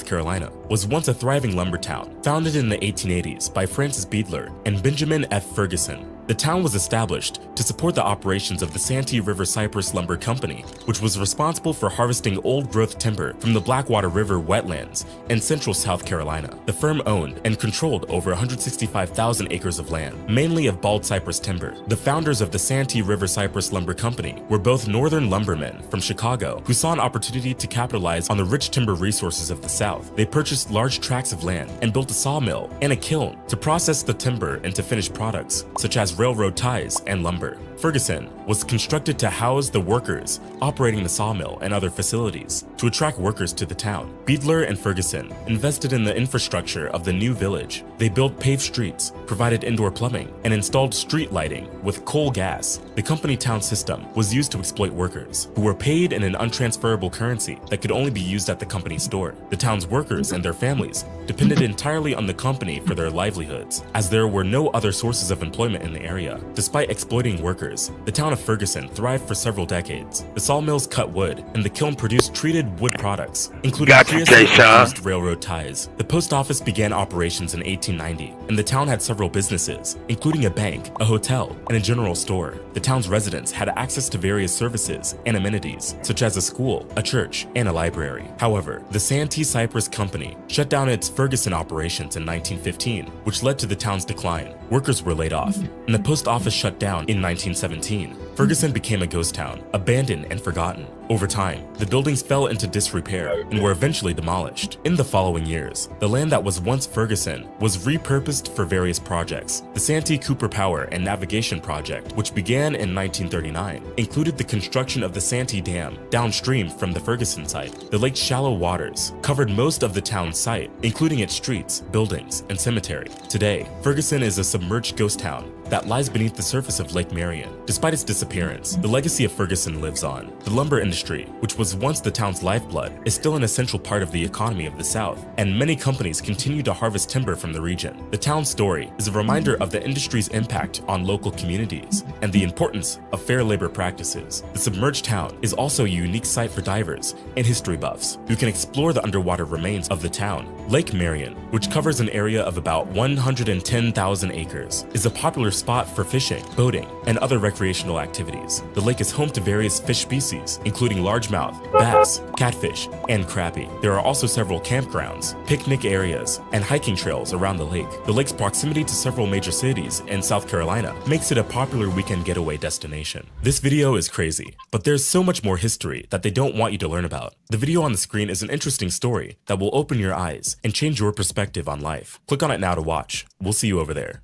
Carolina was once a thriving lumber town, founded in the 1880s by Francis Beadler and Benjamin F. Ferguson. The town was established to support the operations of the Santee River Cypress Lumber Company, which was responsible for harvesting old-growth timber from the Blackwater River wetlands in central South Carolina. The firm owned and controlled over 165,000 acres of land, mainly of bald cypress timber. The founders of the Santee River Cypress Lumber Company were both northern lumbermen from Chicago who saw an opportunity to capitalize on the rich timber resources of the South. They purchased large tracts of land and built a sawmill and a kiln to process the timber into finished products, such as railroad ties and lumber. Ferguson was constructed to house the workers operating the sawmill and other facilities to attract workers to the town. Beadler and Ferguson invested in the infrastructure of the new village. They built paved streets, provided indoor plumbing, and installed street lighting with coal gas. The company town system was used to exploit workers, who were paid in an untransferable currency that could only be used at the company store. The town's workers and their families depended entirely on the company for their livelihoods, as there were no other sources of employment in the area. Despite exploiting workers, the town of Ferguson thrived for several decades. The sawmills cut wood, and the kiln produced treated wood products, including used railroad ties. The post office began operations in 1890, and the town had several businesses, including a bank, a hotel, and a general store. The town's residents had access to various services and amenities, such as a school, a church, and a library. However, the Santee Cypress Company shut down its Ferguson operations in 1915, which led to the town's decline. Workers were laid off, and the post office shut down in 1917. Ferguson became a ghost town, abandoned and forgotten. Over time, the buildings fell into disrepair and were eventually demolished. In the following years, the land that was once Ferguson was repurposed for various projects. The Santee Cooper Power and Navigation Project, which began in 1939, included the construction of the Santee Dam downstream from the Ferguson site. The lake's shallow waters covered most of the town's site, including its streets, buildings, and cemetery. Today, Ferguson is a submerged ghost town that lies beneath the surface of Lake Marion. Despite its disappearance, the legacy of Ferguson lives on. The lumber industry, which was once the town's lifeblood, is still an essential part of the economy of the South, and many companies continue to harvest timber from the region. The town's story is a reminder of the industry's impact on local communities and the importance of fair labor practices. The submerged town is also a unique site for divers and history buffs who can explore the underwater remains of the town. Lake Marion, which covers an area of about 110,000 acres, is a popular spot for fishing, boating, and other recreational activities. The lake is home to various fish species, including largemouth, bass, catfish, and crappie. There are also several campgrounds, picnic areas, and hiking trails around the lake. The lake's proximity to several major cities in South Carolina makes it a popular weekend getaway destination. This video is crazy, but there's so much more history that they don't want you to learn about. The video on the screen is an interesting story that will open your eyes and change your perspective on life. Click on it now to watch. We'll see you over there.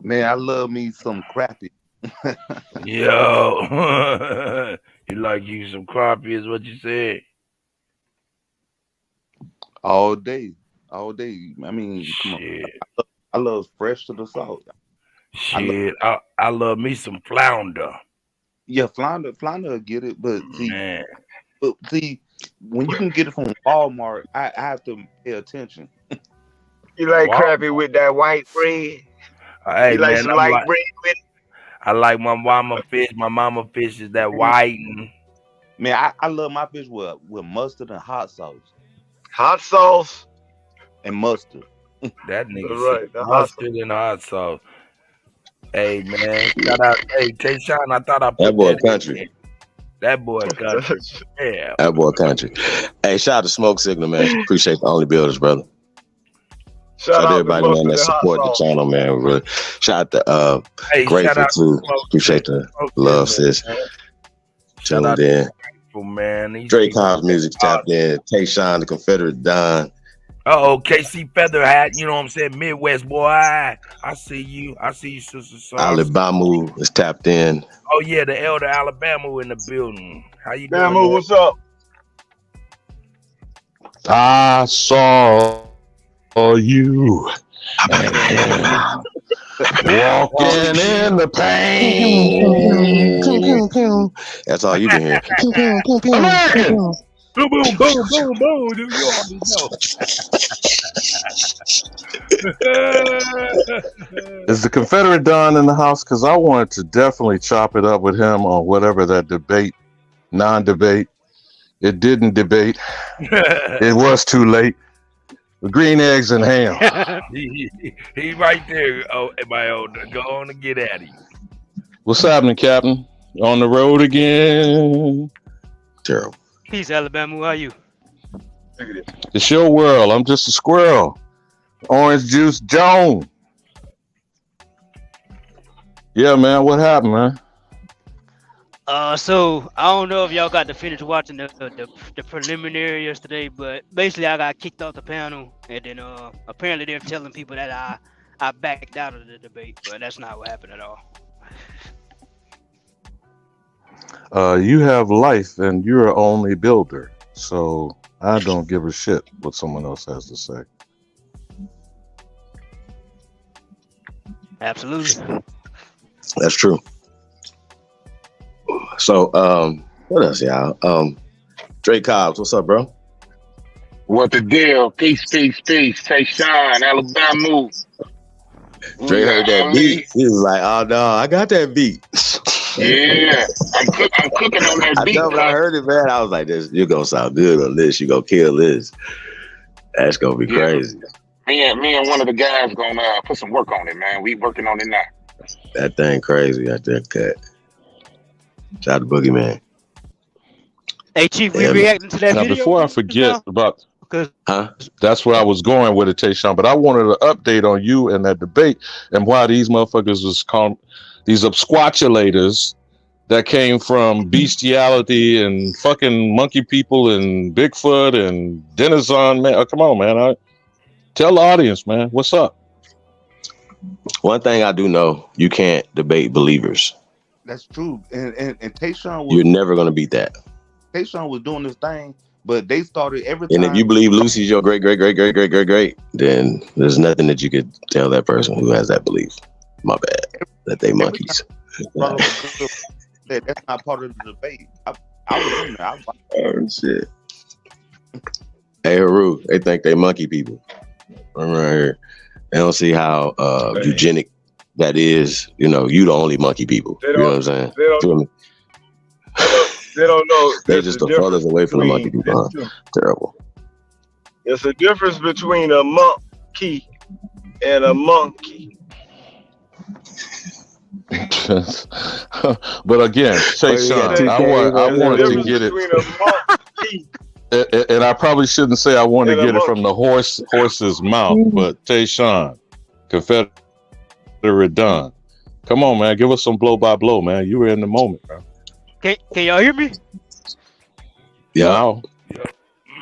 Man, I love me some crappie. Yo, you like you some crappie is what you said? All day. I mean, come on. I love fresh to the salt. Shit, I love me some flounder. Yeah, flounder will get it, but see, when you can get it from Walmart, I have to pay attention. You like crappie with that white bread? Hey, you like man, some light bread with it? I like my mama fish. My mama fish is that white. Man, I love my fish with mustard and hot sauce. Hot sauce and mustard. That nigga right, said mustard and hot sauce. Hey man, shout out. Hey Tayshawn, I thought I put That boy that country. in. That boy country. Yeah. That boy country. Hey, shout out to Smoke Signal, man. Appreciate the Only Builders, brother. Shout out to everybody, man, that support the channel, man. Really. Shout out to Hey, Grateful shout out too. to Smoke Appreciate the love, sis. Shout out Tuned in. to Grateful, man. These Drake people- Cobb's music tapped in. Tayshawn, the Confederate Don. KC Featherhat, you know what I'm saying? Midwest boy. I see you. I see you, Sister Sarge. Alabama is tapped in. Oh yeah, the Elder Alabama in the building. How you doing? Bama, what's up? I saw you walking in the pain. That's all you can hear. American. Boom, boom, boom, boom, boom. You already know. Is the Confederate Don in the house? Because I wanted to definitely chop it up with him on whatever that debate, non-debate. It didn't debate. It was too late. Green eggs and ham. he right there. Oh, my old. Go on and get at him. What's happening, Captain? On the road again. Terrible. Peace, Alabama. How are you? It's your world. I'm just a squirrel. Orange juice Joan. Yeah, man. What happened, man? So I don't know if y'all got to finish watching the preliminary yesterday, but basically I got kicked off the panel, and then apparently they're telling people that I backed out of the debate, but that's not what happened at all. You have life, and you're an only builder, so I don't give a shit what someone else has to say. Absolutely. That's true. So, what else, y'all? Drake Cobbs, what's up, bro? What the deal? Peace, peace, peace. Tayshawn, Alabama. Drake heard that beat. He was like, "Oh no, I got that beat." Yeah, I'm cooking on that beat. I know, when I heard it, man, I was like, "This, you're gonna sound good on this. You gonna kill this. That's gonna be crazy." Me and one of the guys gonna put some work on it, man. We working on it now. That thing crazy out there, cut. Shout out to Boogeyman. Hey, Chief, we reacting to that now, video? before I forget about, huh? That's where I was going with it, Tayshawn. But I wanted an update on you and that debate and why these motherfuckers was called these absquatulators that came from bestiality and fucking monkey people and Bigfoot and Denizen, man. Oh, come on, man. Tell the audience, man. What's up? One thing I do know, you can't debate believers. That's true. And Tayshawn was You're never gonna beat that. Tayshawn was doing this thing, but they started every time. And if you believe Lucy's your great, then there's nothing that you could tell that person who has that belief. My bad. That they monkeys. That's not part of the debate. I was in there. Oh shit. Hey Haru, they think they monkey people. I'm right here. They don't see how eugenic that is. You know, you the only monkey people. You know what I'm saying? They don't know. They're just the furthest away from the monkey people. Huh? Terrible. There's a difference between a monkey and a monkey. But again, Tayshawn, I wanted to get it. And I probably shouldn't say I wanted to get it from the horse's mouth, but Tayshawn, Confederate Don, come on, man, give us some blow by blow, man. You were in the moment, bro. Can y'all hear me? Yeah.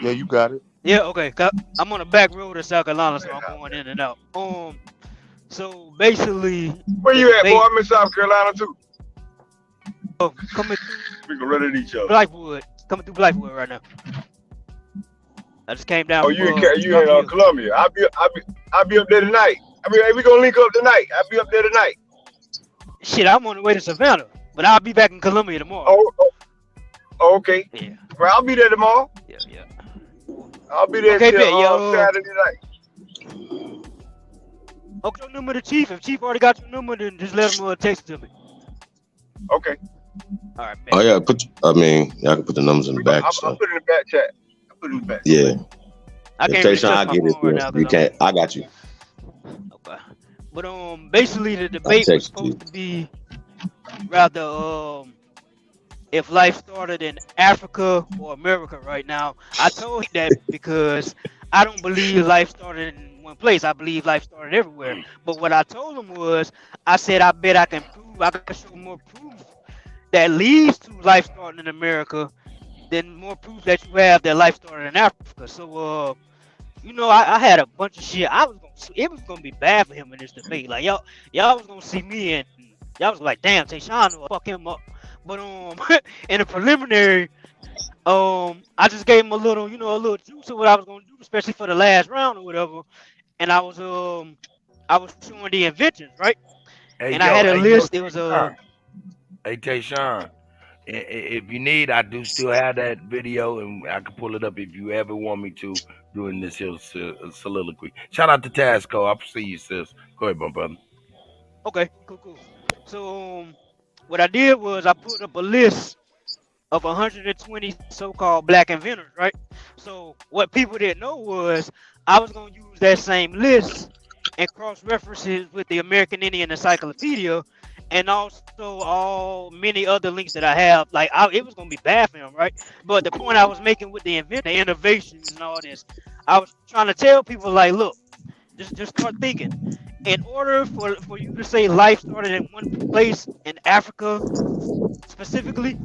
Yeah, you got it. Yeah, okay. I'm on the back road of South Carolina, so I'm going in and out. So basically, where you at, boy? I'm in South Carolina too. Coming we can run at each other. Blackwood, coming through Blackwood right now. I just came down. Oh, you in Columbia? I'll be up there tonight. I mean, we gonna link up tonight. I'll be up there tonight. Shit, I'm on the way to Savannah, but I'll be back in Columbia tomorrow. Oh, okay. Yeah. Well, I'll be there tomorrow. Yeah. I'll be there till Saturday night. Okay, your number to Chief. If Chief already got your number, then just let him text it to me. Okay. All right. Oh yeah, I mean, y'all can put the numbers in the back. I'll put it in the back chat. Yeah. I can't Tayshawn, really I get it. right now You can't. I got you. Okay. But basically the debate was supposed to be rather if life started in Africa or America right now. I told him that because I don't believe life started in one place. I believe life started everywhere. But what I told him was, I said I bet I can show more proof that leads to life starting in America than more proof that you have that life started in Africa. So I had a bunch of shit. It was gonna be bad for him in this debate. Like y'all was gonna see me and y'all was like, damn, Tayshawn will fuck him up. But in the preliminary, I just gave him a little juice of what I was gonna do, especially for the last round or whatever. And I was showing the inventions, right? I had a list. It was Hey Tayshawn, if you need, I do still have that video, and I can pull it up if you ever want me to during this here soliloquy. Shout out to Tasco. I see you, sis. Go ahead, my brother. Okay, cool. So what I did was I put up a list of 120 so-called black inventors, right? So what people didn't know was I was gonna use that same list and cross-references with the American Indian Encyclopedia, and also many other links that I have. Like it was gonna be bad for him, right? But the point I was making with the innovations and all this, I was trying to tell people, like, look, just start thinking. In order for you to say life started in one place in Africa specifically,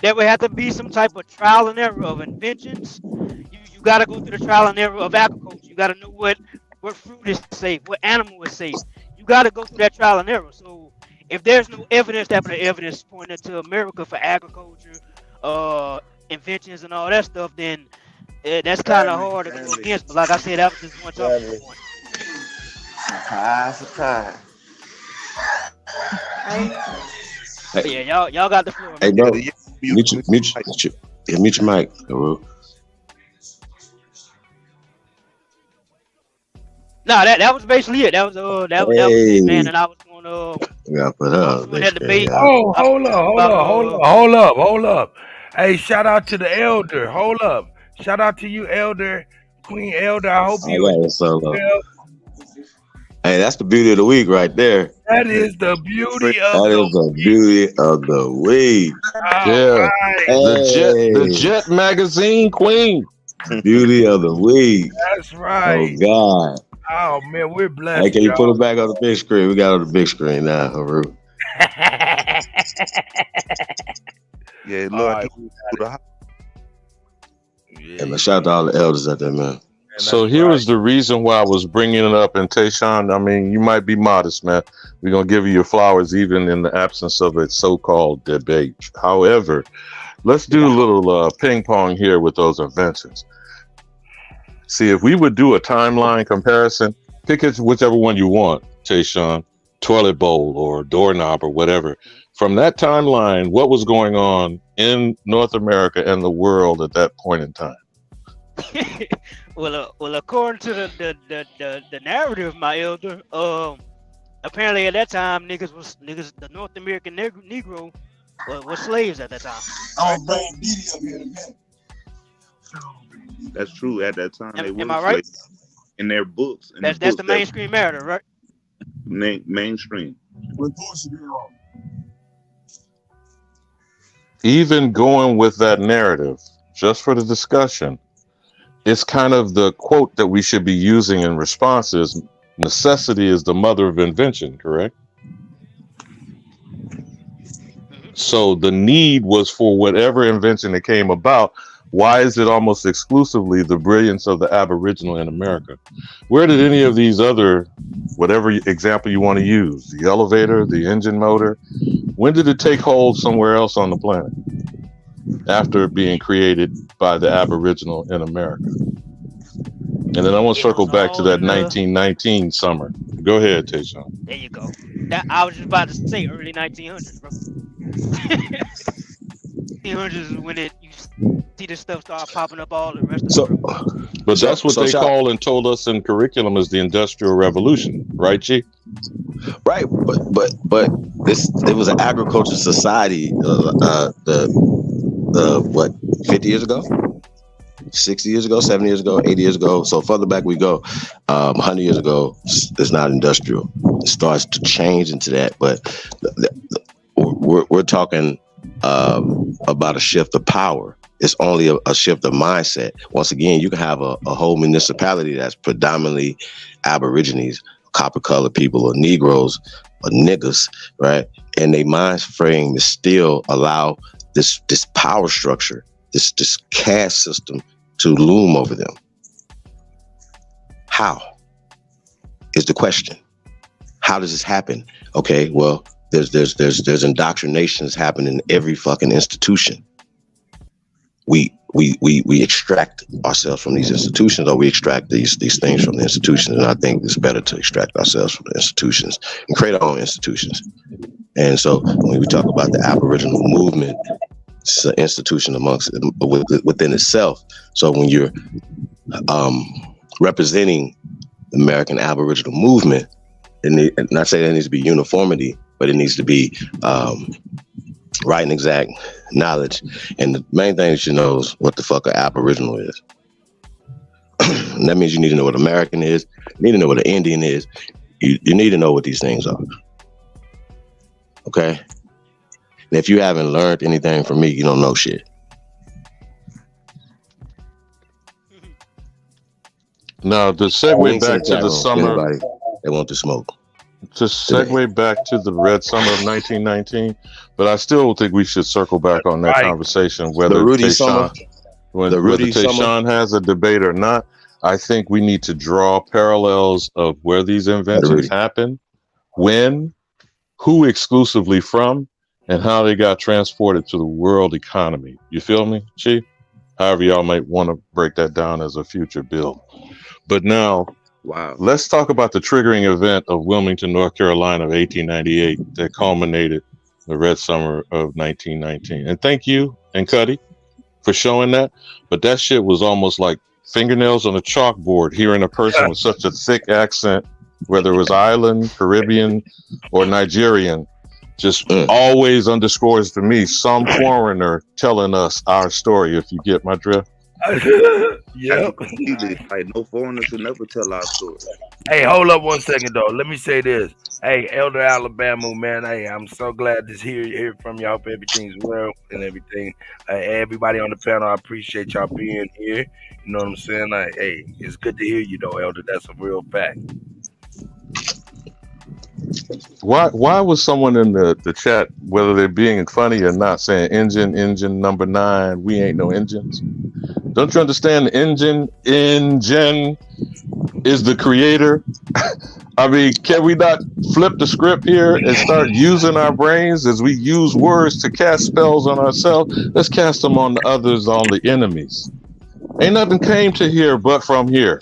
there would have to be some type of trial and error of inventions. You got to go through the trial and error of agriculture. You got to know what fruit is safe, what animal is safe. You got to go through that trial and error. So if there's no evidence, evidence pointing to America for agriculture, inventions and all that stuff, then that's kind of hard to go against. But like I said, that was just one talking point. Surprise. Yeah, y'all got the floor. Hey, bro, mute your mic, bro. Nah, that was basically it. That was it, man. And I was gonna put up. that debate. Hold up. Hey, shout out to the elder. Hold up. Shout out to you, elder, Queen Elder. I hope you well. Hey, that's the beauty of the week right there. That is the beauty of the week. Yeah. Right. The Jet Magazine Queen. Beauty of the week. That's right. Oh God. Oh man, we're blessed. Hey, can you put it back on the big screen? We got it on the big screen now, Haru. Yeah, Lord. And shout out to all the elders out there, man. So here was the reason why I was bringing it up. And Tayshawn, I mean, you might be modest, man. We're going to give you your flowers even in the absence of a so-called debate. However, let's do a little ping pong here with those inventions. See, if we would do a timeline comparison, pick it whichever one you want, Tayshawn, toilet bowl or doorknob or whatever. From that timeline, what was going on in North America and the world at that point in time? Well, according to the narrative, my elder, apparently at that time, the North American Negro was slaves at that time. That's true. At that time, they were am I right? slaves. In their books. That's the mainstream narrative, right? Mainstream. Even going with that narrative, just for the discussion, it's kind of the quote that we should be using in responses. Necessity is the mother of invention, correct? So the need was for whatever invention that came about. Why is it almost exclusively the brilliance of the Aboriginal in America? Where did any of these other, whatever example you want to use, the elevator, the engine motor, when did it take hold somewhere else on the planet after being created by the Aboriginal in America? And then I want to circle back to that 1919 summer. Go ahead, Tayshawn. There you go. I was just about to say early 1900s, bro. 1900s is when you see this stuff start popping up all the rest of the world. But that's what they call and told us in curriculum is the Industrial Revolution, right, G? Right, but it was an agricultural society. What 50 years ago, 60 years ago, 70 years ago, 80 years ago. So further back we go, 100 years ago, it's not industrial. It starts to change into that, but we're talking about a shift of power. It's only a shift of mindset. Once again, you can have a whole municipality that's predominantly Aborigines, copper-colored people, or Negroes, or niggas, right? And their mind frame is still allow this power structure, this caste system to loom over them. How is the question? How does this happen? Okay, well, there's indoctrinations happening in every fucking institution. We extract ourselves from these institutions, or we extract these things from the institutions. And I think it's better to extract ourselves from the institutions and create our own institutions. And so when we talk about the Aboriginal movement, it's an institution within itself. So when you're representing the American Aboriginal movement, and not saying there needs to be uniformity, but it needs to be right and exact knowledge. And the main thing that you know is what the fuck an Aboriginal is. And that means you need to know what American is. You need to know what an Indian is. You need to know what these things are. Okay? And if you haven't learned anything from me, you don't know shit. Now, to segue back to the summer... Anybody that want to smoke. To segue back to the Red Summer of 1919, but I still think we should circle back on that conversation, whether Tayshaun has a debate or not. I think we need to draw parallels of where these inventions happened, when, who exclusively from, and how they got transported to the world economy. You feel me, Chief? However y'all might want to break that down as a future bill. But now, let's talk about the triggering event of Wilmington, North Carolina of 1898 that culminated the Red Summer of 1919. And thank you, UnKutt, for showing that. But that shit was almost like fingernails on a chalkboard, hearing a person with such a thick accent, whether it was island, Caribbean, or Nigerian, just always underscores to me some foreigner telling us our story, if you get my drift. Yep. Like, no foreigners should never tell our story. Hey, hold up 1 second though. Let me say this. Hey, Elder Alabama, man. Hey, I'm so glad to hear from y'all. Hope everything's well and everything. Everybody on the panel, I appreciate y'all being here. You know what I'm saying? Hey, it's good to hear you though, Elder. That's a real fact. Why was someone in the chat, whether they're being funny or not, saying engine number 9, we ain't no engines? Don't you understand? Engine is the creator. I mean, can we not flip the script here and start using our brains as we use words to cast spells on ourselves? Let's cast them on the others, on the enemies. Ain't nothing came to here but from here.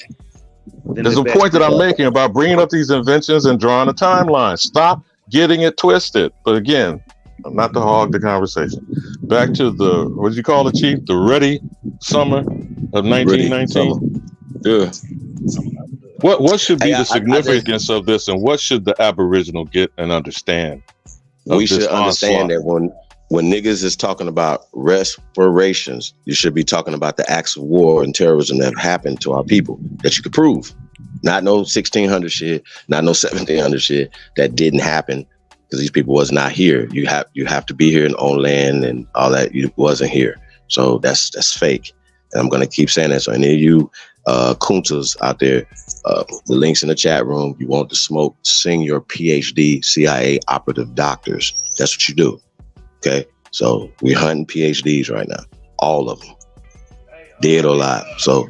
There's a point that I'm making about bringing up these inventions and drawing a timeline. Stop getting it twisted. But again, not to hog the conversation. Back to the, what did you call it, Chief? The Ready Summer of 1919. Yeah. What should be the significance of this, and what should the Aboriginal get and understand? We should understand that when niggas is talking about reparations, you should be talking about the acts of war and terrorism that have happened to our people that you could prove. Not no 1600 shit, not no 1700 shit that didn't happen because these people was not here. You have to be here and own land and all that. You wasn't here, so that's fake. And I'm gonna keep saying that. So any of you kuntas out there, the links in the chat room. You want to smoke? Sing your PhD, CIA operative doctors. That's what you do. Okay, so we're hunting PhDs right now, all of them, dead or alive. So,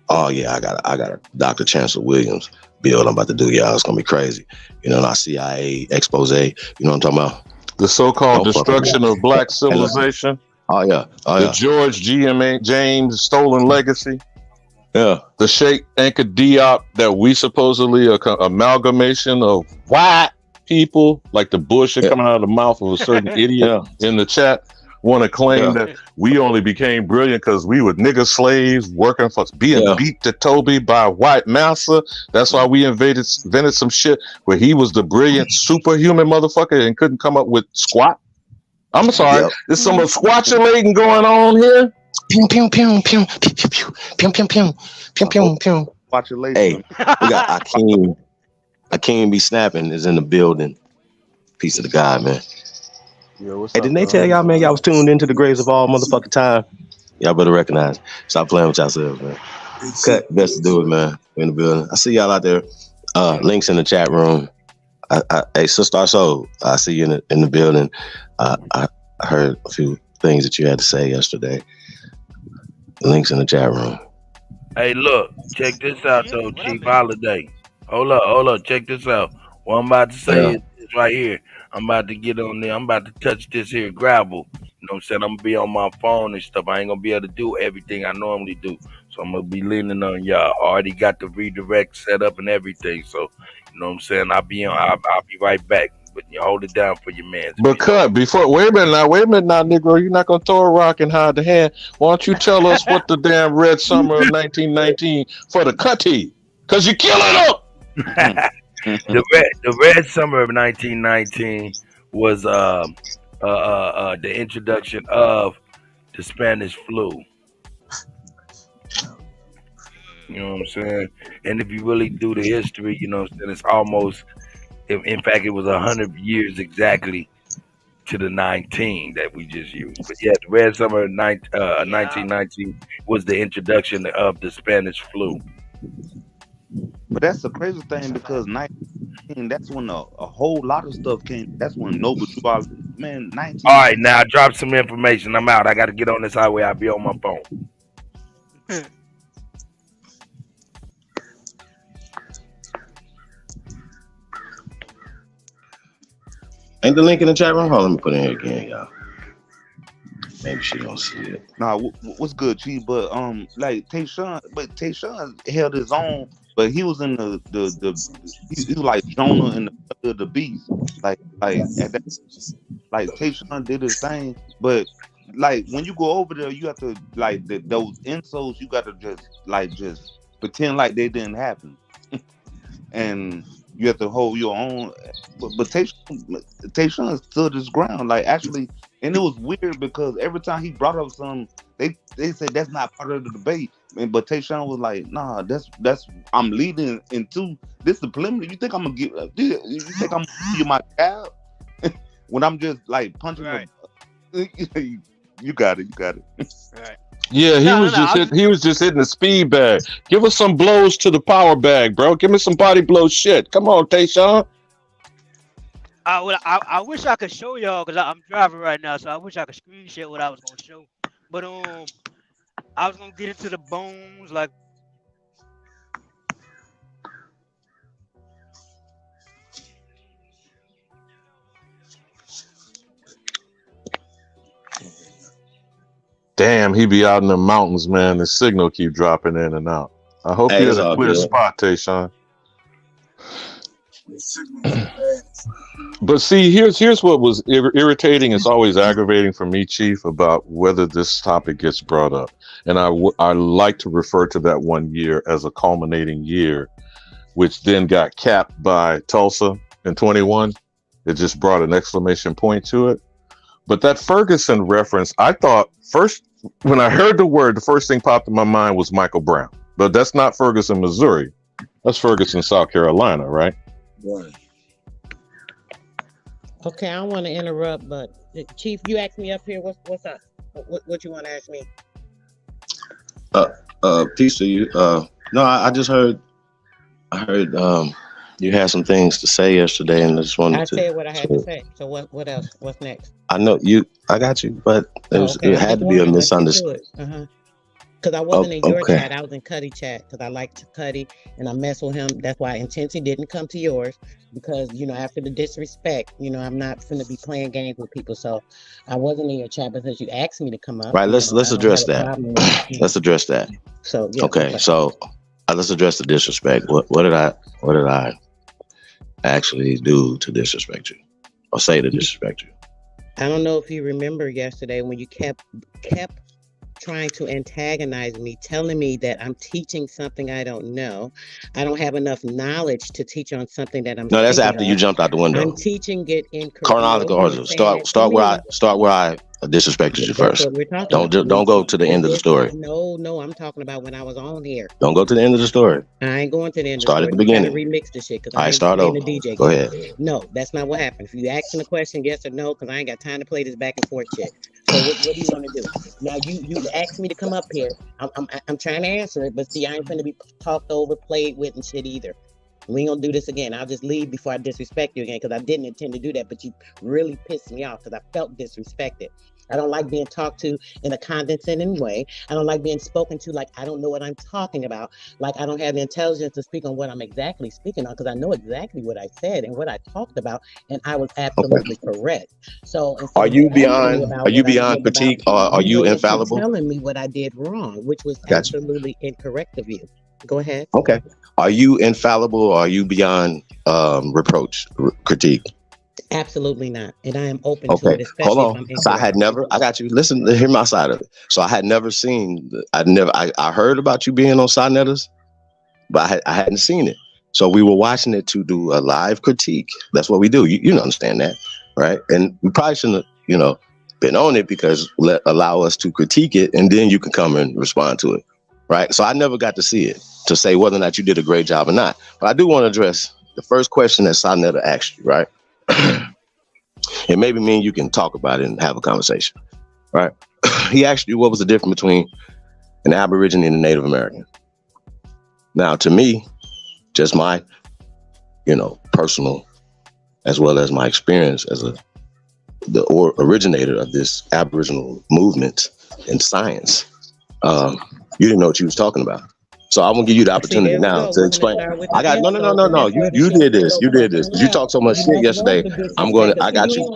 oh yeah, I got a Dr. Chancellor Williams build I'm about to do. Y'all, it's gonna be crazy. You know, our CIA expose. You know what I'm talking about? The so-called destruction of black civilization. Oh yeah, the George James stolen legacy. Yeah, the Sheikh Anka Diop that we supposedly amalgamation of white people, like the bullshit coming out of the mouth of a certain idiot in the chat. want to claim that we only became brilliant because we were nigger slaves working for being beat to Toby by a white master. That's why we invented some shit where he was the brilliant superhuman motherfucker and couldn't come up with squat. I'm sorry, there's some squatulating going on here. Pew pew pew pew pew pew pew pew pew pew pew pew. Hey, we got Akeem be snapping is in the building. Piece of the guy, man. Yo, hey, didn't they tell y'all, man, y'all was tuned into the graves of all motherfucking time? Y'all better recognize. Stop playing with yourselves, man. Cut, best to do it, man. We're in the building. I see y'all out there. Links in the chat room. Hey, Sister Soul, I see you in the building. I heard a few things that you had to say yesterday. Links in the chat room. Hey, look, check this out, though, Chief Holiday. Hold up, check this out. What I'm about to say is this right here. I'm about to get on there. I'm about to touch this here gravel. You know what I'm saying? I'm going to be on my phone and stuff. I ain't going to be able to do everything I normally do. So I'm going to be leaning on y'all. I already got the redirect set up and everything. So, you know what I'm saying? I'll be right back. But you hold it down for your man. But cut before. Wait a minute now, Negro. You're not gonna throw a rock and hide the hand. Why don't you tell us what the damn Red Summer of 1919 for the Kutty? Cause you're killing them. The Red Summer of 1919 was the introduction of the Spanish flu. You know what I'm saying? And if you really do the history, you know what I'm saying, it's almost. In fact, it was 100 years exactly to the 19 that we just used. But yeah, the Red Summer of 1919 was the introduction of the Spanish flu. But that's the crazy thing because 19, that's when a whole lot of stuff came. That's when Nobel man, 19. All right, now drop some information. I'm out. I got to get on this highway. I'll be on my phone. Ain't the link in the chat room? Hold on, let me put it in here again, y'all. Maybe she don't see it. Nah, what's good, Chief? But like Tayshaun held his own, but he was in he was like Jonah in the beast. Like at that, like Tayshaun did his thing, but like when you go over there, you have to like those insults. You got to just pretend like they didn't happen, and you have to hold your own. But Tayshaun stood his ground, like actually, and it was weird because every time he brought up something, they said that's not part of the debate. But Tayshaun was like, nah, that's I'm leading into this the preliminary. You think I'm gonna give? You think I'm gonna give you my jab when I'm just like punching? Right. You got it. Right. Yeah, he was just hitting the speed bag. Give us some blows to the power bag, bro. Give me some body blow shit. Come on, Tayshaun. I wish I could show y'all because I'm driving right now, so I wish I could screenshot what I was gonna show. But I was gonna get into the bones like. Damn, he be out in the mountains, man. The signal keep dropping in and out. I hope you're in a clear spot, Tayshaun. But see, here's what was irritating. It's always aggravating for me, Chief, about whether this topic gets brought up. And I like to refer to that one year as a culminating year, which then got capped by Tulsa in 21. It just brought an exclamation point to it. But that Ferguson reference, I thought first, when I heard the word, the first thing popped in my mind was Michael Brown. But that's not Ferguson, Missouri. That's Ferguson, South Carolina, right? Right. Okay, I don't want to interrupt, but Chief, you asked me up here. What's up? What you want to ask me? Peace to you. No, I just heard. I heard you had some things to say yesterday, and I just wanted to. I said what I had to say. So what else? What's next? I know you. I got you, but it had to be a misunderstanding. Because I wasn't in your chat, I was in Kutty chat because I liked Kutty and I mess with him. That's why I intentionally didn't come to yours because, after the disrespect, I'm not going to be playing games with people. So I wasn't in your chat, but since you asked me to come up. Right, let's address that. Let's address that. So yeah, okay, so let's address the disrespect. What did I actually do to disrespect you or say to disrespect you? I don't know if you remember yesterday when you kept trying to antagonize me, telling me that I'm teaching something I don't know. I don't have enough knowledge to teach on something that I'm No, that's speaking after of. you jumped out the window. I'm teaching it in Chronological order. Start where I disrespected you That's first. what we're talking about. Don't go to the end of the story. No, I'm talking about when I was on here. Don't go to the end of the story. I ain't going to the end of the Start story. at the beginning. Trying to remix the shit because All I right, ain't start playing over. the DJ. Go ahead. No, that's not what happened. If you asking a question, yes or no, because I ain't got time to play this back and forth shit. So what do you want to do? Now you asked me to come up here. I'm trying to answer it, but see, I ain't finna be talked over, played with, and shit either. We ain't gonna do this again. I'll just leave before I disrespect you again because I didn't intend to do that, but you really pissed me off because I felt disrespected. I don't like being talked to in a condescending way. I don't like being spoken to like I don't know what I'm talking about. Like I don't have the intelligence to speak on what I'm exactly speaking on because I know exactly what I said and what I talked about, and I was absolutely correct. So Are you beyond critique or are you infallible? Telling me what I did wrong, which was Gotcha. absolutely incorrect of you. Go ahead. Okay. Are you infallible or are you beyond reproach, critique? Absolutely not. And I am open to Okay, it, especially hold on. So I got you. Listen, hear my side of it. So I had never seen, I heard about you being on Sonetters, but I hadn't seen it. So we were watching it to do a live critique. That's what we do. You understand that, right? And we probably shouldn't have, been on it because allow us to critique it and then you can come and respond to it, right? So I never got to see it to say whether or not you did a great job or not. But I do want to address the first question that Sonetta asked you, right? And maybe me and you can talk about it and have a conversation, right? He asked you what was the difference between an Aborigine and a Native American. Now, to me, just my, personal, as well as my experience as the originator of this Aboriginal movement in science, you didn't know what you was talking about. So I'm gonna give you the opportunity now to explain. I got no. You did this. You did this. You talked so much shit yesterday. I got you.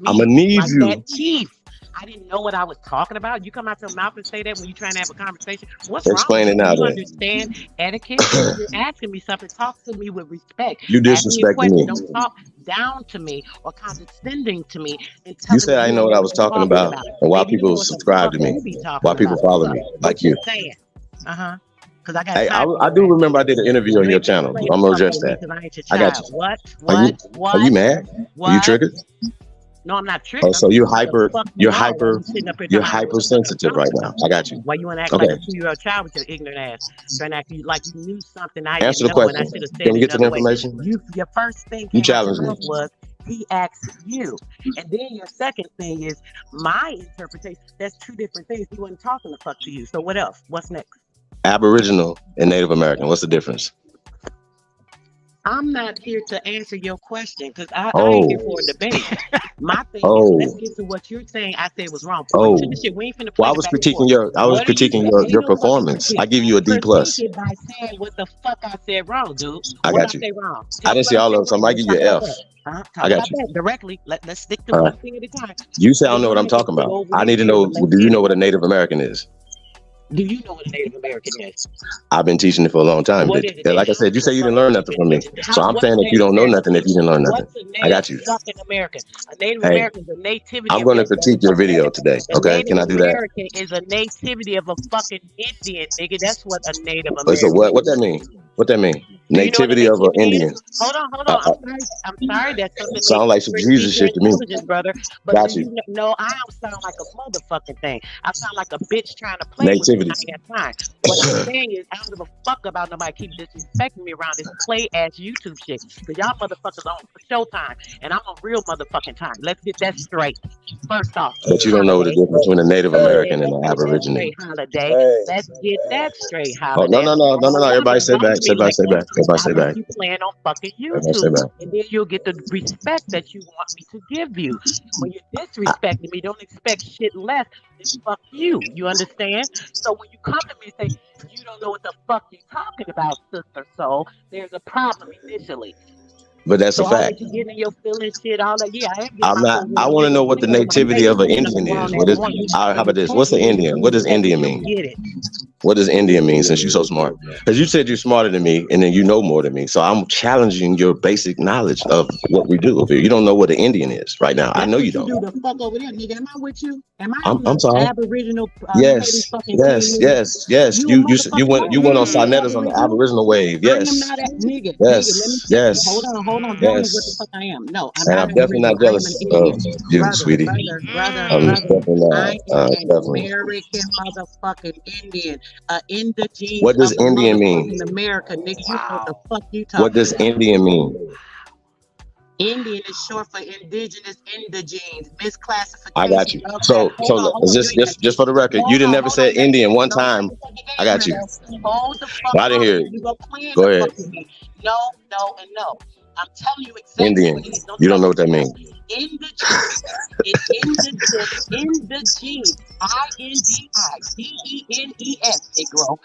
I'm gonna need you. That chief. I didn't know what I was talking about. You come out your mouth and say that when you're trying to have a conversation. What's Explain wrong? It now, you then. Understand etiquette? You're asking me something. Talk to me with respect. You disrespecting me. Don't talk down to me or condescending to me. And You said I didn't know what I was talking about and why people subscribe to me, why people follow me like you. Because I got. Hey, I do remember I did an interview on your channel. I'm gonna address that. I got you. What? Are you mad? Are you triggered? No, I'm not triggered. Oh, so you're hypersensitive right now. I got you. Why you want to act like a 2-year-old child with your ignorant ass? Trying to act like you knew something I Answer didn't the know and I question. should have said Can you it get to the another way. information? Your first thing You came out your challenged me. mouth was he asked you. And then your second thing is my interpretation. That's two different things. He wasn't talking the fuck to you. So what else? What's next? Aboriginal and Native American. What's the difference? I'm not here to answer your question because I ain't here for a debate. My thing is, let's get to what you're saying. I said was wrong. Point to the shit. We ain't finna play Well, I was critiquing your performance. I give you a D+. By saying what the fuck I said wrong, dude. I got you. Say wrong? I didn't see all of them, so I might give you an F. I got you. Directly. Let's stick to one thing at a time. You say I don't know what I'm talking about. I need to know, do you know what a Native American is? Do you know what a Native American is? I've been teaching it for a long time. Like I said, you say you didn't learn nothing from me. So I'm saying that you don't know nothing if you didn't learn nothing. I got you. American. A Native American is a nativity. I'm going to critique your video today. Okay, can I do that? American is a nativity of a fucking Indian, nigga. That's what a Native American is. So what that mean? What that mean? Nativity of an Indian. Hold on. I'm sorry. That's something. Sound like some Jesus shit to me. Brother. But got you. No, I don't sound like a motherfucking thing. I sound like a bitch trying to play with me. I ain't got time. What I'm saying is, I don't give a fuck about nobody keep disrespecting me around this play ass YouTube shit. Because y'all motherfuckers on for showtime, and I'm on real motherfucking time. Let's get that straight. First off. But you don't know the difference between a Native American and an Aborigine. Holiday. Let's get that straight. Holiday. Oh, no. Everybody say back. Everybody say back. You playing on fucking YouTube, and then you'll get the respect that you want me to give you. When you're disrespecting me, don't expect shit less than fuck you. You understand? So when you come to me and say you don't know what the fuck you're talking about, sister soul, there's a problem initially. But that's a fact. You getting your feelings, shit, all that. Yeah, I'm not. I want to know what the nativity of an Indian is. What is? How about this? What's an Indian? What does Indian mean? Get it? What does Indian mean, since you're so smart? Because you said you're smarter than me, and then you know more than me. So I'm challenging your basic knowledge of what we do over here. You don't know what an Indian is right now. I know you don't. Do the fuck over there, nigga. Am I with you? Am I I'm sorry. Aboriginal? Yes. You went on Sarnetta's on the Aboriginal wave. Yes. Nigga, Yes. Hold on. Tell me what the fuck I am. No, I'm definitely not jealous of you, sweetie. Brother, I'm definitely not. I am an American motherfucking Indian. Indigene. What does Indian mean? In America, nigga, you know what the fuck you talking What does Indian mean? Indian is short for indigenous indigenes, misclassification. I got you. So just for the record, you didn't never say Indian one time. I got you. Hold the fuck I didn't hear it. Go ahead. No, and no. I'm telling you exactly. Indian. You don't know what that means. Indigene. Indigene. INDIGENES. Negro.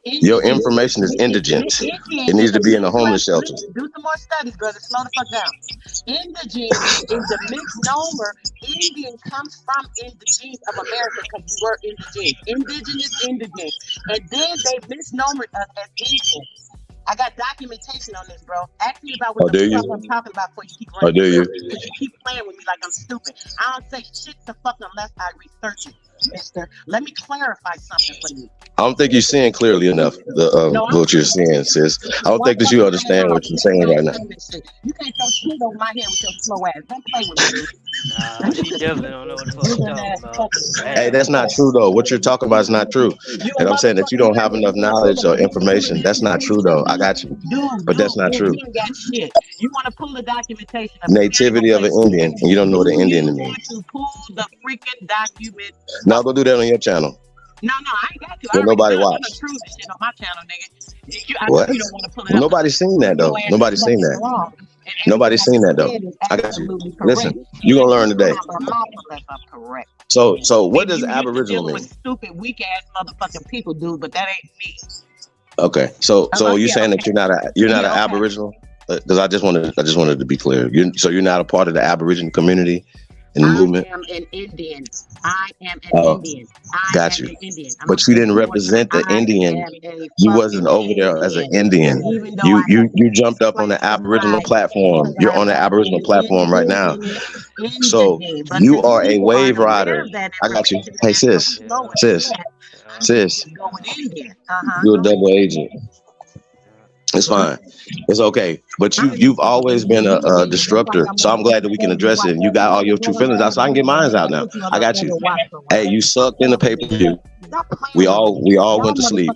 Your information is indigent. It needs to be in a homeless shelter. Do some more studies, brother. Slow the fuck down. Indigene is the misnomer. Indian comes from indigenes of America because we were indigenous. Indigenous. And then they misnomered us as Indians. I got documentation on this, bro. Ask me about what the fuck I'm talking about before you keep running. Do you? Because you keep playing with me like I'm stupid. I don't say shit the fuck unless I research it, mister. Let me clarify something for you. I don't think you're seeing clearly enough what you're saying, sis. I don't think that you understand what you're saying right now. You can't throw shit over my head with your slow ass. Don't play with me. Nah, she definitely don't know what the fuck she's talking about. Hey, that's not true though. What you're talking about is not true. And I'm saying that you don't have enough knowledge or information. That's not true though. I got you. But that's not true. You got shit. You want to pull the documentation of Nativity of an Indian, and you don't know what an Indian means. You want to pull the freaking document. Now go do that on your channel. No, I ain't got to. Well, nobody watched. I'm gonna prove this shit on my channel, nigga. What? You don't want to pull it up. Nobody's seen that though. Nobody's seen that. Nobody's seen that though. I got you. Listen, you're gonna learn today. So what does Aboriginal mean? Stupid, weak ass motherfucking people do, but that ain't me. Okay, so you're saying that you're not an Aboriginal? Because I just wanted to be clear. You're not a part of the Aboriginal community in the movement. I am an Indian. I am an Indian. Got you. But you didn't represent the Indian. You wasn't over there as an Indian. You jumped up on the Aboriginal platform. You're on the Aboriginal platform right now. So you are a wave rider. I got you. Hey sis. You're a double agent. It's fine. It's okay. But you've always been a disruptor. So I'm glad that we can address it. And you got all your true feelings out. So I can get mine out now. I got you. Hey, you sucked in the pay-per-view. We all went to sleep.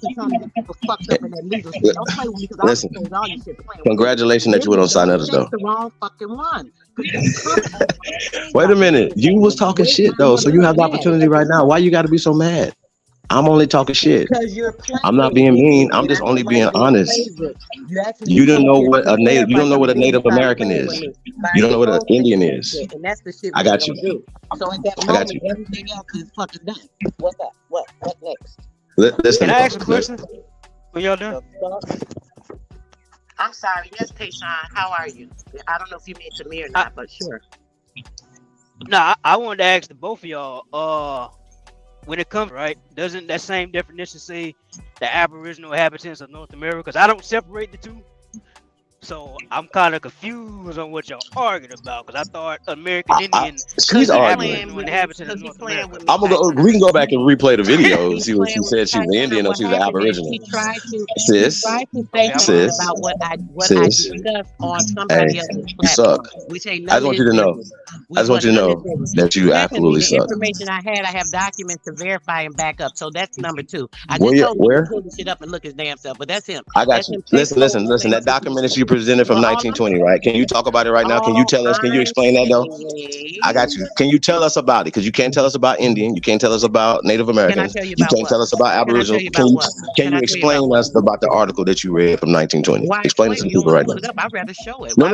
Listen. Congratulations that you went on Sarnetta's though. Wait a minute. You was talking shit though. So you have the opportunity right now. Why you gotta be so mad? I'm only talking shit. I'm not being mean. I'm just only being honest. You don't know what a native. You don't know what a Native American is. You don't know what an Indian is. I got you. So at that moment, everything else is fucking done. What's up? What next? Listen. Can I ask a question? When y'all done? I'm sorry. Yes, Tayshawn. How are you? I don't know if you mean to me or not, but sure. Nah, I wanted to ask the both of y'all. When it comes, right, doesn't that same definition say the Aboriginal inhabitants of North America? Because I don't separate the two. So I'm kind of confused on what y'all arguing about, because I thought American Indian she's arguing with inhabitants of North America. We can go back and replay the video and see what she said. She was an Indian or she was an Aboriginal. Sis, about what I discussed on somebody else's platform, which ain't nothing. I just want you to know. I just want you to know that you absolutely suck. The information I have documents to verify and back up. So that's number two. I just told him to pull the shit up and look his damn self, but that's him. I got you. Listen. That document that you presented from 1920, right? Can you talk about it right now? Can you tell us? Can you explain that though? I got you. Can you tell us about it? Because you can't tell us about Indian. You can't tell us about Native Americans. You can't tell us about Aboriginal. Can you explain us about the article that you read from 1920? Explain it to the people right now. I'd rather show it. No.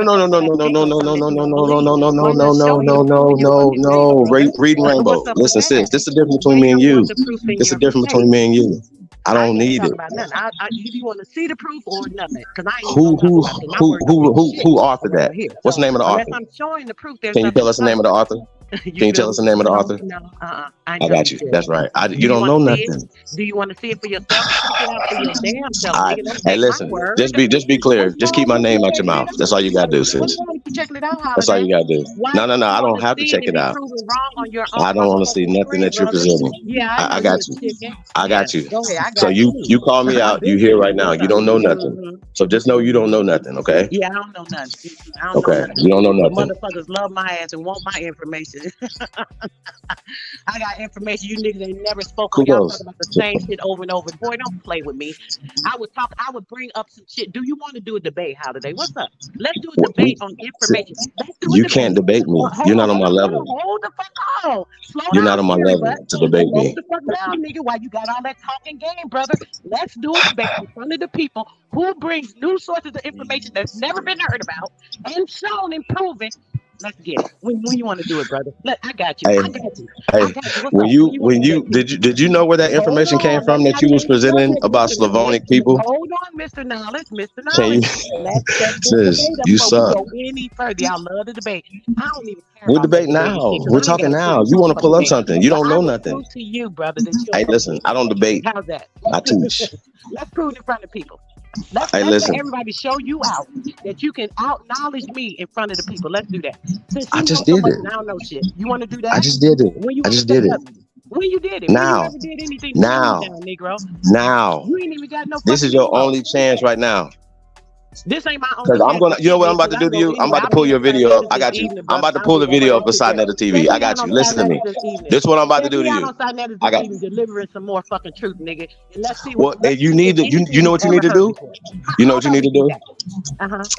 Reading Rainbow. Listen, sis. This is the difference between me and you. This is the difference between me and you. I don't need it. You want to see the proof or nothing? Who authored that? What's the name of the author? I'm showing the proof. Can you tell us the name of the author? Can you tell us the name of the author? No, I got you. That's right. You don't know nothing. Do you want to see it for yourself? Check it out for your damn self. All right. Nigga, don't Hey, take listen. my word. Just be clear. Just keep my name out your mouth. That's all you gotta do, sis. What's wrong with you checking it out, That's all you Holiday? gotta do. Why No. do you I don't wanna have to see check and it be out. proven wrong on your own I don't want to see motherfucking nothing screen, that you're brother? presenting. Yeah, I know got you you. a chicken. I got you. Go ahead, I So got you call me I've out. You been here giving right you now. what's You up. don't know nothing. So just know you don't know nothing, okay? Yeah, I don't know nothing. I don't know Okay. nothing. You don't know But nothing. motherfuckers love my ass and want my information. I got information you niggas ain't never spoke on. Y'all Kudos. talking about the same shit over and over. Boy, don't play with me. I would bring up some shit. Do you want to do a debate, Holiday? What's up? Let's do a debate on information. Let's do a You debate. can't debate me. You're not on my level. Hold the fuck on. Slow You're down, not on my scary level butt. to debate Slow me. the fuck down, nigga, while you got all that talking game, brother. Let's do a debate in front of the people who brings new sources of information that's never been heard about and shown and proven. Let's get it. When you want to do it, brother? I got you. Hey, I got you. hey, I got you. What's up? when you did you know where that information came from that you was presenting about Slavonic people? Hold on, Mr. Knowledge. Mr. Can you, Knowledge. Let's set this sis? debate up You before we suck. go any further. Y'all love the debate. I don't even care We're about that debating debate now. shit, 'cause We're I ain't talking gotta now. prove You want to pull up motherfucking something? thing. You But don't I know will nothing. prove to you, brother, that you Hey, don't know listen. I don't debate. How's that? I teach. Let's prove it in front of people. Let's Hey, let listen. everybody show you out that you can out knowledge me in front of the people. Let's do that. Since I you know just so did much it. and I don't know shit. You want to do that? I just did it. When you I want to just set did it it. up? When you did it? When you Now. ever did anything to prove Now. down, Negro? Now. You ain't even got no This fucking is your info. only chance right now. This ain't my Because only I'm chance gonna, to you know shit, what I'm nigga, about 'cause to I do to go you? I'm anywhere. about to I'll pull be your on Side video up. Letters I this got you. evening, I'm brother. about to I pull don't the give a video fuck up what you beside say. Netta TV. Check I me got out you. on Side Listen to Letters me. this evening. This is what I'm about to Check do to me out you. on Side Letters I this got. evening, delivering some more fucking truth, nigga. And let's see Well, let's you see need to. You anything know you what you ever need to heard do. before. You know How what you about need we to do do. that?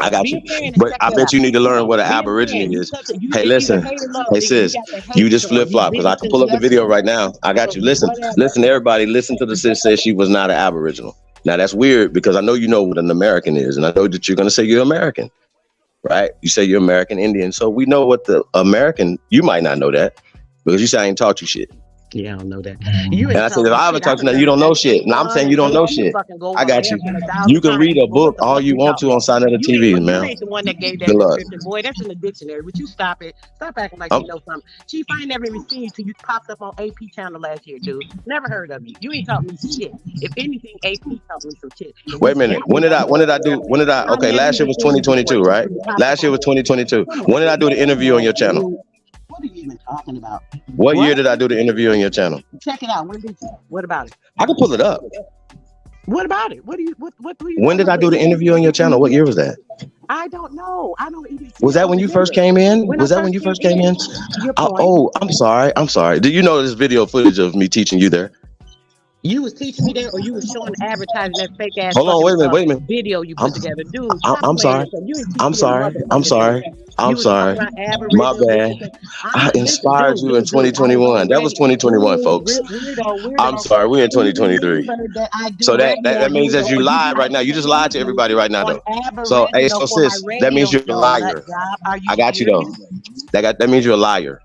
I got Be you. a fan and But check I that bet out. you need to learn what an Be a Aborigine fan. is. You Hey, it's either listen. hate or love, Hey, nigga. You sis. got the You hate just porn. flip You flop because I can pull up the bitches, video right now. I got you. Listen. whatever. Listen, everybody. Listen to the sis says she was not an Aboriginal. Now that's weird because I know you know what an American is, and I know that you're gonna say you're American, right? You say you're American Indian, so we know what the American. You might not know that because you say I ain't taught you shit. Yeah, I don't know that. You And ain't I said, taught if me I haven't shit. I taught you done nothing, you heard don't know that shit. Now I'm saying you don't know shit. fucking go I on got you. air 1,000 You can times read a before what book the all fuck you you want taught to me. on Sign of the You TV, ain't man. the one that gave that Good luck. description, boy. That's in the dictionary. But you stop it. Stop acting like you know something. Chief, I ain't never even seen you till you popped up on AP channel last year, dude. Never heard of you. You ain't taught me shit. If anything, AP taught me some shit. And Wait a which minute. got me Okay, never last year even was seen you before 2022, right? until you popped up Last year on was 2022. Come on, When did I do the interview on your channel? dude. What are you even talking about? What year did I do the interview on your channel? Check it out. When did you? What about it? I can pull it up. What about it? What do you? What do you? When did I do the interview on your channel? What year was that? I don't know. I don't even. Was that when you first came in? When Was I that when you first came in? Your point. Oh, I'm sorry. I'm sorry. Do you know this video footage of me teaching you there? You was teaching me that, or you was showing advertising that fake ass Hold on, fucking wait a minute. video you put together, dude. Stop I'm playing sorry. yourself. You ain't I'm teaching me a sorry. I'm motherfucking sorry. thing. I'm You was sorry. talking about My Aboriginal. bad. I inspired you in Dude, I 2021. That was 2021, folks. Weirdo. I'm sorry. We're in Even 2023. heard that I do So that radio means that lingo, you or you lied right now. You just lied to everybody right now, on though. So, hey, Aboriginal so for my sis, that radio means you're a show, liar. nut job. Are you I got you though. serious? That means you're a liar.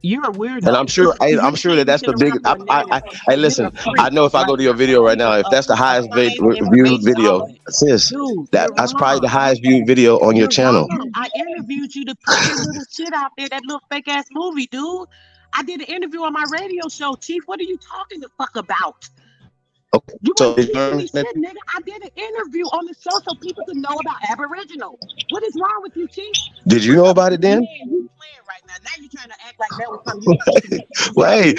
You're a weirdo. And I'm sure that that's the big. Hey, listen. I know if I go to your video right now, if that's the highest viewed video, sis, that's probably the highest viewed video on your channel. I interviewed you to put your little shit out there, that little fake ass movie, dude. I did an interview on my radio show, Chief. What are you talking the fuck about? Okay. You So weren't teaching me shit, nigga. I did an interview on the show so people could know about Aboriginal. What is wrong with you, Chief? Did you know about it then? Man, you playing right now. Now you're trying to act like that was something you teaching me. Wait,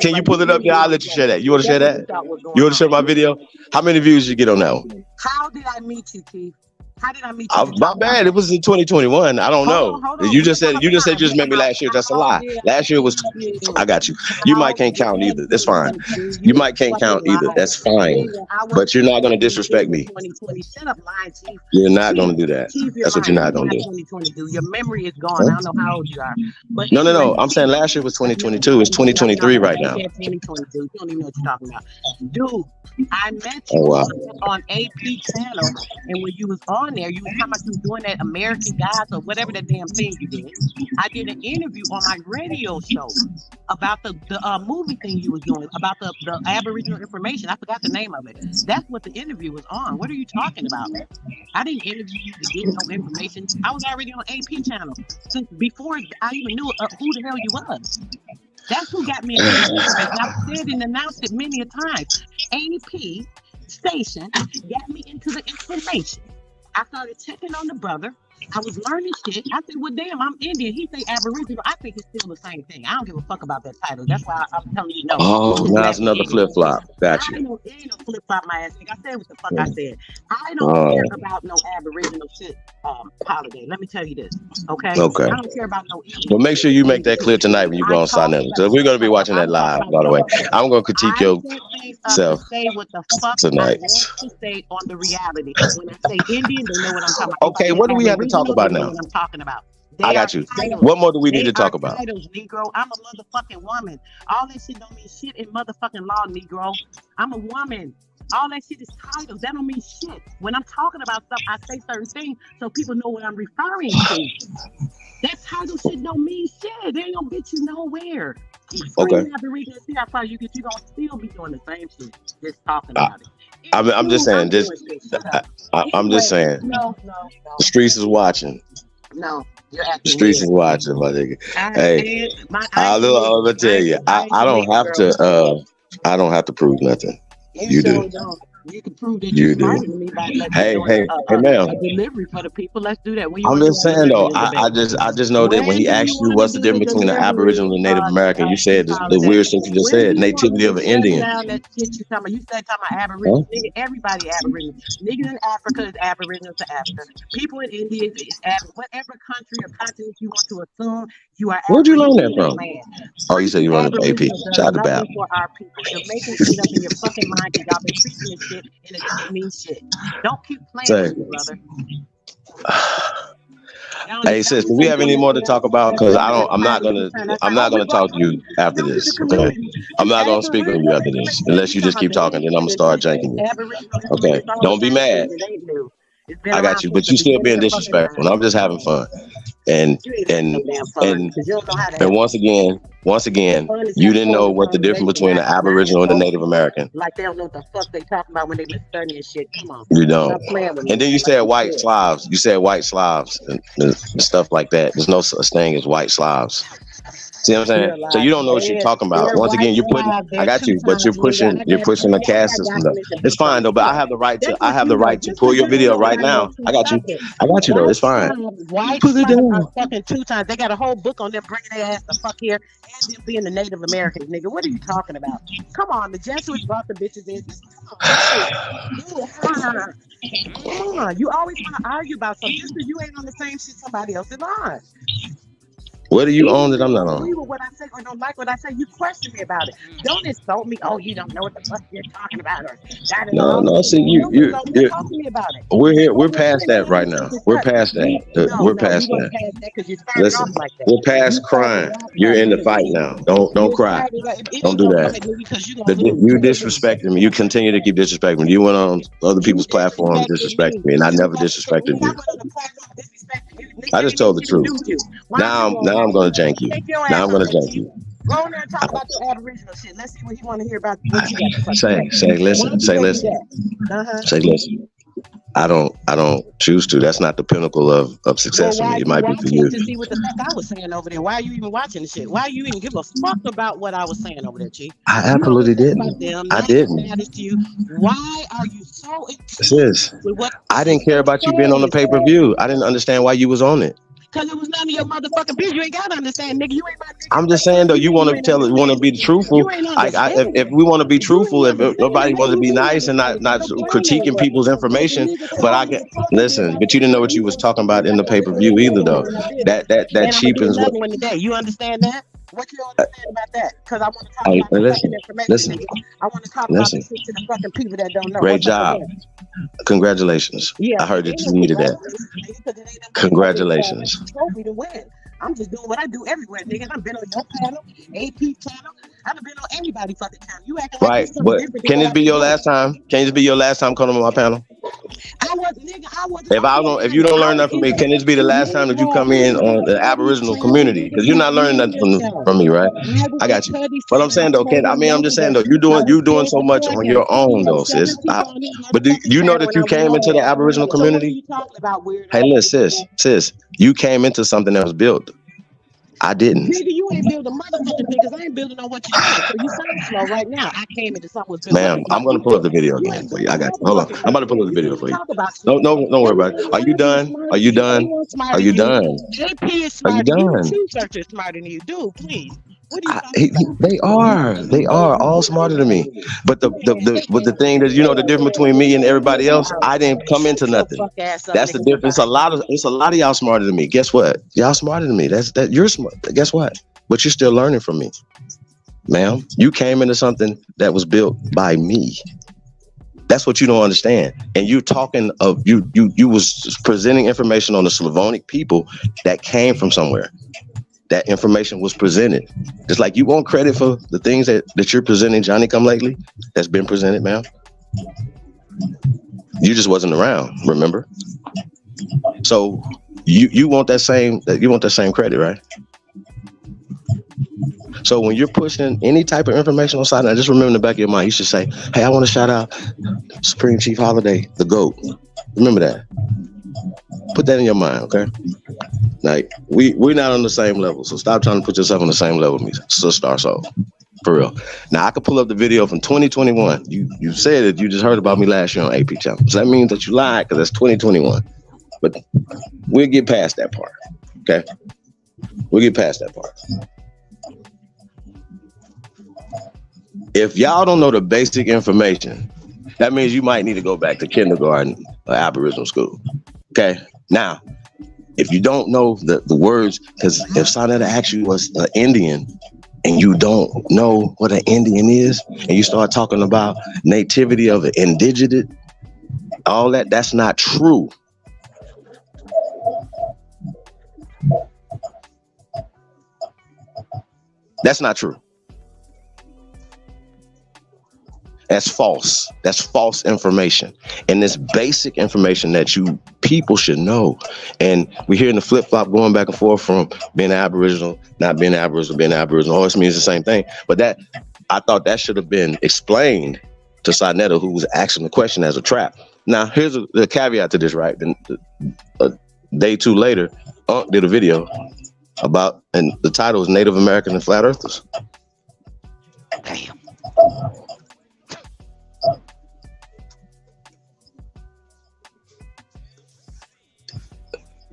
can you pull it up? Yeah, I'll let you share that. You want to share that? You want to share my video? How many views did you get on that one? How did I meet you, Chief? How did I meet you? My bad. It was in 2021. I don't know. You just said you just met me last year. That's a lie. Last year was. I got you. You might can't count either. That's fine. You might can't count either. That's fine. But you're not gonna disrespect me. 2020. Shut up, lying Chief. You're not gonna do that. That's what you're not gonna do. 2020, your memory is gone. I don't know how old you are. But No. I'm saying last year was 2022. It's 2023 right now. 2022. You don't even know what you're talking about, dude. I met you on AP channel, and when you was on on there. You was talking about you was doing that American Gods or whatever that damn thing you did. I did an interview on my radio show about the movie thing you was doing, about the Aboriginal information. I forgot the name of it. That's what the interview was on. What are you talking about? I didn't interview you to get no information. I was already on AP channel since before I even knew who the hell you was. That's who got me into the information. I've said and announced it many a times. AP station got me into the information. I started checking on the brother. I was learning shit. I said, well, damn, I'm Indian. He say Aboriginal. I think it's still the same thing. I don't give a fuck about that title. That's why I'm telling you no. Oh, now it's another flip-flop. Got you. Ain't no flip-flop, my ass. I said what the fuck I said. I don't care about no Aboriginal shit holiday. Let me tell you this, okay? Okay. I don't care about no Indian. Well, make sure you make that clear tonight when you go on Silent. So we're going to be watching that live, by the way. I'm going to critique yourself say what the fuck tonight. I want to say on the reality. When I say Indian, they know what I'm talking about. Okay, what do we have to talk about now? What I'm talking about. I got you. What more do we need to talk about? Titles, Negro. I'm a motherfucking woman. All that shit don't mean shit in motherfucking law, Negro. I'm a woman. All that shit is titles. That don't mean shit. When I'm talking about stuff, I say certain things so people know what I'm referring to. That title shit don't mean shit. They ain't gonna get you nowhere. Okay. See how far you get. You gonna still be doing the same shit. Just talking about it. I'm just saying this. I'm just saying. No. The streets is watching. No, you're acting the streets weird. is watching, my nigga. Hey, I'm gonna tell you, I don't have to. I don't have to prove nothing. You do. You can prove that you're smarter than me by Hey, ma'am. a delivery for the people. Let's do that. I'm just saying though. I just know that when he asked you what's the difference between an Aboriginal and Native American, you said the weird shit you just said. Nativity of an Indian. You said talking about Aboriginal. Huh? Everybody Aboriginal. Niggas in Africa is Aboriginal to Africa. People in India is whatever country or continent you want to assume you are. Where'd you learn that from? Oh, you said you learned it from AP. Shout out to Bap. For our people, you're making shit up in your fucking mind because y'all been preaching this shit and it doesn't mean shit. Don't keep playing with me, brother. Hey sis, do we have any more to talk about? Because I'm not gonna talk to you after this. Okay, I'm not gonna speak on you after this unless you just keep talking. Then I'm gonna start janking you. Okay, don't be mad. I got you, but you still being disrespectful. And I'm just having fun. And once again, you didn't know what the difference between an Aboriginal and a Native American. Like they don't know what the fuck they talking about when they been studying shit. Come on. You don't. And then you said white Slavs. You said white Slavs and stuff like that. There's no such thing as white Slavs. See what I'm saying? So you don't know what you're talking about. Once again, you're putting. I got you, but you're pushing the caste system though. It's fine though, but I have the right to pull your video right now. I got you though. It's fine. White Slavs are fucking 2 times. They got a whole book on them bringing their ass the fuck here and them being the Native Americans, nigga. What are you talking about? Come on, the Jesuits brought the bitches in. Come on. You always want to argue about something just because you ain't on the same shit somebody else is on. What are you on that I'm not on? Agree with what I say or don't like what I say, you question me about it. Don't insult me. Oh, you don't know what the fuck you're talking about. Or no. See, you're talk to me about it. We're here. We're past that right now. We're past that. We're past that. Listen, we're past crying. You're in the fight now. Don't cry. Don't do that. You disrespected me. You continue to keep disrespecting me. You went on other people's platforms disrespecting me, and I never disrespected you. I just told the truth. Now I'm gonna jank you. Now I'm gonna jank you. Go on there and talk about your Aboriginal shit. Let's see what you want to hear about. What you got to say listen. Say listen. I don't choose to. That's not the pinnacle of success for me. It might be for you. To see what the fuck I was saying over there. Why are you even watching the shit? Why you even give a fuck about what I was saying over there, Chief? I absolutely didn't. I didn't. Why are you so Sis, I didn't care about you being on the pay-per-view. I didn't understand why you was on it. Because it was none of your motherfucking business. You ain't got to understand, nigga. You ain't my nigga. I'm just saying, though, you want to be truthful. If we want to be truthful, if nobody wants to be nice and not critiquing people's information, but listen, but you didn't know what you was talking about in the pay-per-view either, though. That cheapens what. You understand that? What you understand about that? Because I want to talk about the information. Listen. I want to talk about this shit to the fucking people that don't know. Great job. Congratulations. I heard that you needed that. Congratulations. Trophy to win. I'm just doing what I do everywhere, nigga. I've been on your panel, AP channel. I've been on everybody fucking channel. You acting right, like but can this be your last time? Can this be your last time coming on my panel? If you don't learn nothing from me, can this be the last time that you come in on the Aboriginal community? Because you're not learning nothing from me, right? I got you. But I'm saying though, I'm just saying though, you doing so much on your own though, sis. But do you know that you came into the Aboriginal community? Hey, listen, sis, you came into something that was built. I didn't. Nigga, you ain't building motherfucking thing because I ain't building on what you're doing. So you sound slow right now. I came into something with built. Ma'am, I'm gonna pull up the video again for you. I got you. Hold on. I'm about to pull up the video for you. No, don't worry about it. Are you done? Are you done? Are you done? JP is Are you smarter than you. done? True Searcher is smarter than you. Dude, please. What are you They are all smarter than me. But the thing that you know the difference between me and everybody else, I didn't come into nothing. That's the difference. It's a lot of y'all smarter than me. Guess what? Y'all smarter than me. You're smart. Guess what? But you're still learning from me, ma'am. You came into something that was built by me. That's what you don't understand. And you talking of you was presenting information on the Slavonic people that came from somewhere. That information was presented. Just like you want credit for the things that you're presenting, Johnny come lately, that's been presented, ma'am. You just wasn't around, remember? So you want that same credit, right? So when you're pushing any type of information on side, now just remember in the back of your mind, you should say, hey, I want to shout out Supreme Chief Holiday, the GOAT. Remember that. Put that in your mind, okay? Like we're not on the same level, so stop trying to put yourself on the same level with me, Star Soul. For real. Now I could pull up the video from 2021. You said that you just heard about me last year on AP channel. So that means that you lied because that's 2021. But we'll get past that part. Okay? We'll get past that part. If y'all don't know the basic information, that means you might need to go back to kindergarten or Aboriginal school. Okay? Now, if you don't know the words, because if Sonetta asks you what's an Indian and you don't know what an Indian is, and you start talking about nativity of an indigenous, all that's not true. That's not true. That's false. That's false information. And this basic information that you people should know. And we're hearing the flip-flop going back and forth from being Aboriginal, not being Aboriginal, being Aboriginal. Always means the same thing. But that, I thought that should have been explained to Sonetta, who was asking the question as a trap. Now, here's the caveat to this, right? Then a day two later, Unc did a video about, and the title is Native American and Flat Earthers. Damn.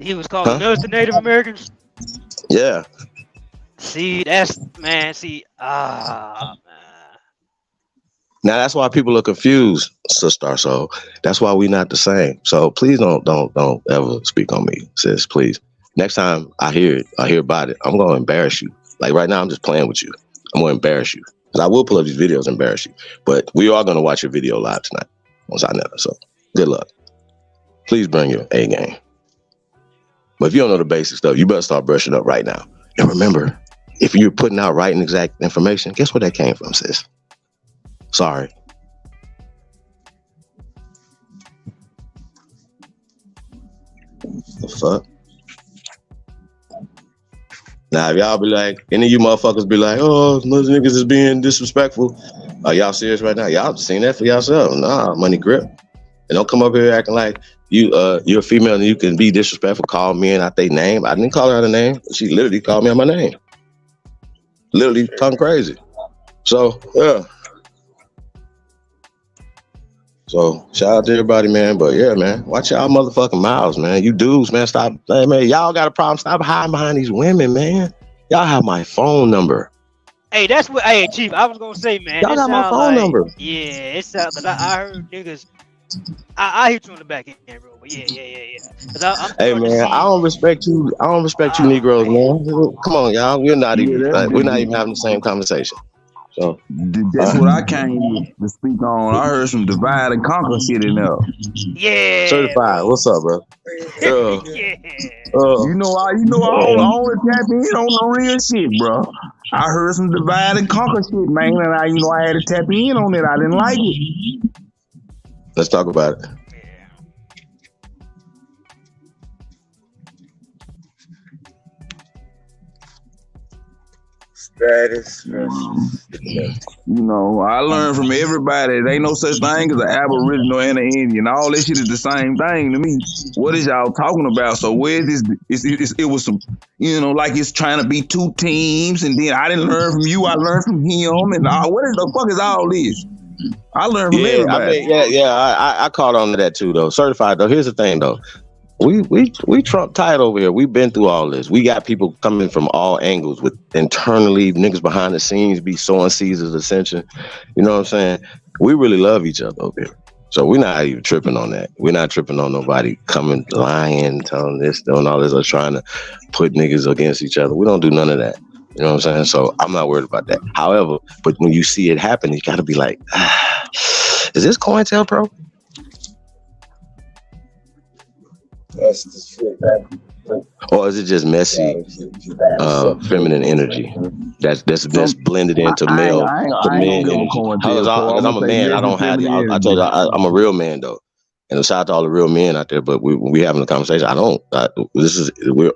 He was calling us the Native Americans. Yeah. See, man. Now that's why people are confused, Sister Soul. That's why we're not the same. So please don't ever speak on me, sis. Please. Next time I hear about it, I'm gonna embarrass you. Like right now, I'm just playing with you. I'm gonna embarrass you. Because I will pull up these videos and embarrass you. But we are gonna watch your video live tonight on Sonetta. So good luck. Please bring your A game. But if you don't know the basic stuff, you better start brushing up right now. And remember, if you're putting out right and exact information, guess where that came from, sis? Sorry. The fuck? Now, if y'all be like, any of you motherfuckers be like, oh, those niggas is being disrespectful. Are y'all serious right now? Y'all seen that for yourself. Nah, money grip. And don't come up here acting like you're a female and you can be disrespectful, call men out their name. I didn't call her out a name. She literally called me out my name. Literally talking crazy. So, yeah. So, shout out to everybody, man. But yeah, man, watch y'all motherfucking mouths, man. You dudes, man, stop. Hey, man, y'all got a problem. Stop hiding behind these women, man. Y'all have my phone number. Hey, that's what, hey, Chief, I was going to say, man. Y'all got my phone number. Yeah, it sounds, because I heard niggas. I hit you on the back end, bro. But yeah. Hey man, I don't respect you. I don't respect you, Negroes, man. Come on, y'all. We're not even having the same conversation. So that's what I came to speak on. I heard some divide and conquer shit in there. Yeah. Certified. What's up, bro? Yeah. You know, I only tap in on the real shit, bro. I heard some divide and conquer shit, man, and I had to tap in on it. I didn't like it. Let's talk about it. Status. You know, I learned from everybody. There ain't no such thing as an Aboriginal and an Indian. All that shit is the same thing to me. What is y'all talking about? So where is this? It was some, you know, like it's trying to be two teams, and then I didn't learn from you. I learned from him, and what is the fuck is all this? I learned from everybody. I mean, I caught on to that too, though. Certified, though. Here's the thing, though. We Trump tight over here. We've been through all this. We got people coming from all angles with internally niggas behind the scenes be sowing seeds of dissension. You know what I'm saying? We really love each other over here. So we're not even tripping on that. We're not tripping on nobody coming lying, telling this, doing all this, or trying to put niggas against each other. We don't do none of that. You know what I'm saying? So I'm not worried about that. However, but when you see it happen, you got to be like, is this COINTELPRO? That's the shit, man. Or is it just messy, feminine energy that's blended into male to men energy? Because I'm a man, I don't have. I told you, I'm a real man though, and shout out to all the real men out there. But we having a conversation. We're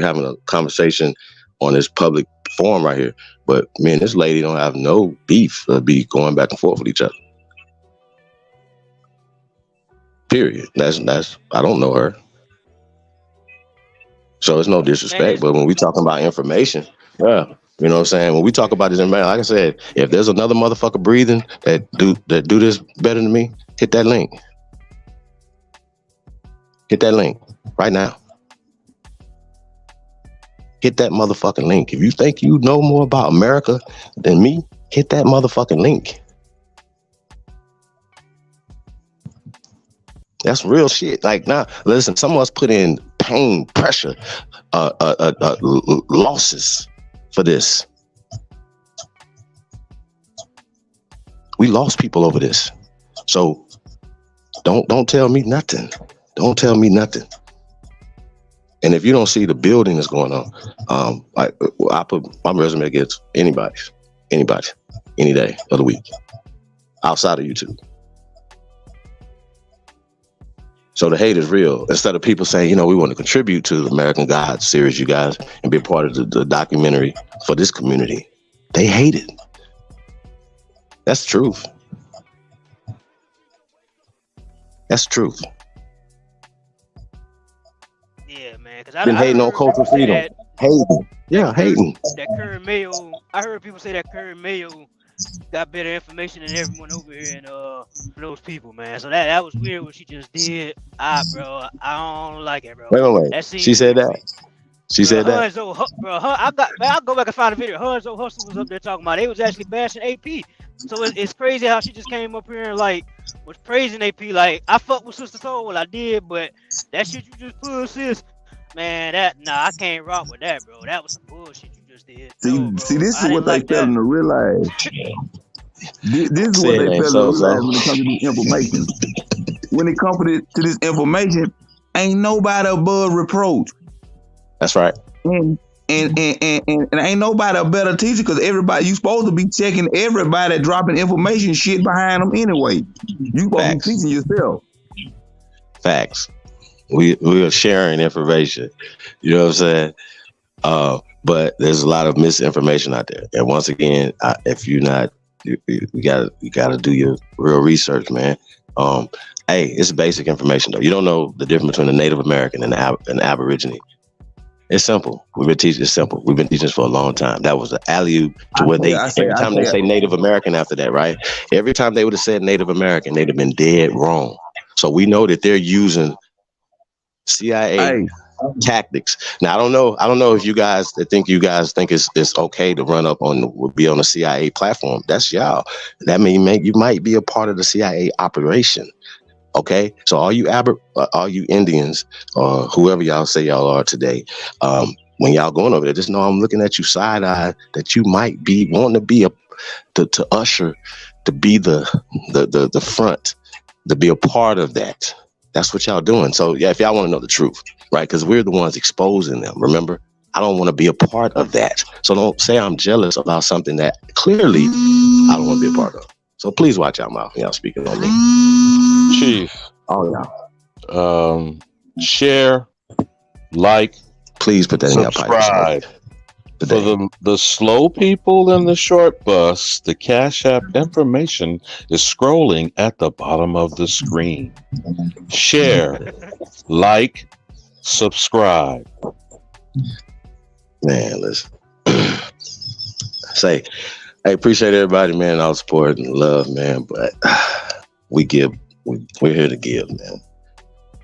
having a conversation on this public forum right here. But me and this lady don't have no beef to be going back and forth with each other. Period. That's I don't know her. So it's no disrespect, but when we talking about information, you know what I'm saying? When we talk about this information, like I said, if there's another motherfucker breathing that do this better than me, hit that link. Hit that link right now. Hit that motherfucking link. If you think you know more about America than me, hit that motherfucking link. That's real shit. Like, now, listen, some of us put in pain, pressure, losses for this. We lost people over this. So don't tell me nothing. Don't tell me nothing. And if you don't see the building that's going on, I put my resume against anybody, any day of the week, outside of YouTube. So the hate is real. Instead of people saying, we want to contribute to the American Gods series, you guys, and be a part of the documentary for this community, they hate it. That's the truth. That's the truth. Yeah, man. Because been hating on cultural freedom. Hating. Yeah, hating. That Curry Mayo, I heard people say that Curry Mayo got better information than everyone over here and those people, man. So that was weird what she just did. Bro, I don't like it, bro. Wait. She said that. She said that. I'll go back and find a video. Her and Zoe Hustle was up there talking about it. They was actually bashing AP. So it's crazy how she just came up here and was praising AP. Like, I fuck with Sister Soul, I did, but that shit you just put, sis, man, I can't rock with that, bro. That was some bullshit you just did. See, this is what they failing to realize. This is what they failing to realize when it comes to this information. When it comes to this information, ain't nobody above reproach. That's right. And ain't nobody a better teacher, because everybody, you supposed to be checking everybody dropping information shit behind them anyway. You supposed to be teaching yourself. Facts. We are sharing information. You know what I'm saying? But there's a lot of misinformation out there. And once again, if you're not, you gotta do your real research, man. Hey, it's basic information though. You don't know the difference between a Native American and an Aborigine. It's simple. We've been teaching. It's simple. We've been teaching this for a long time. That was the alley-oop to where every time they say Native American after that, right? Every time they would have said Native American, they'd have been dead wrong. So we know that they're using CIA tactics. Now I don't know if you guys think it's okay to be on the CIA platform. That's y'all. That mean you might be a part of the CIA operation. Okay, so all you Indians or whoever y'all say y'all are today, when y'all going over there, just know I'm looking at you side eye that you might be wanting to be to usher, to be the front, to be a part of that. That's what y'all doing. So yeah, if y'all want to know the truth, right? Because we're the ones exposing them. Remember, I don't want to be a part of that. So don't say I'm jealous about something that clearly I don't want to be a part of. So please watch your mouth when y'all speaking on me. Chief. Oh yeah. Share, like, please put that subscribe. For the slow people in the short bus, the Cash App information is scrolling at the bottom of the screen. Share, like, subscribe. Man, listen. Say, I appreciate everybody, man. All support and love, man. But we're here to give, man.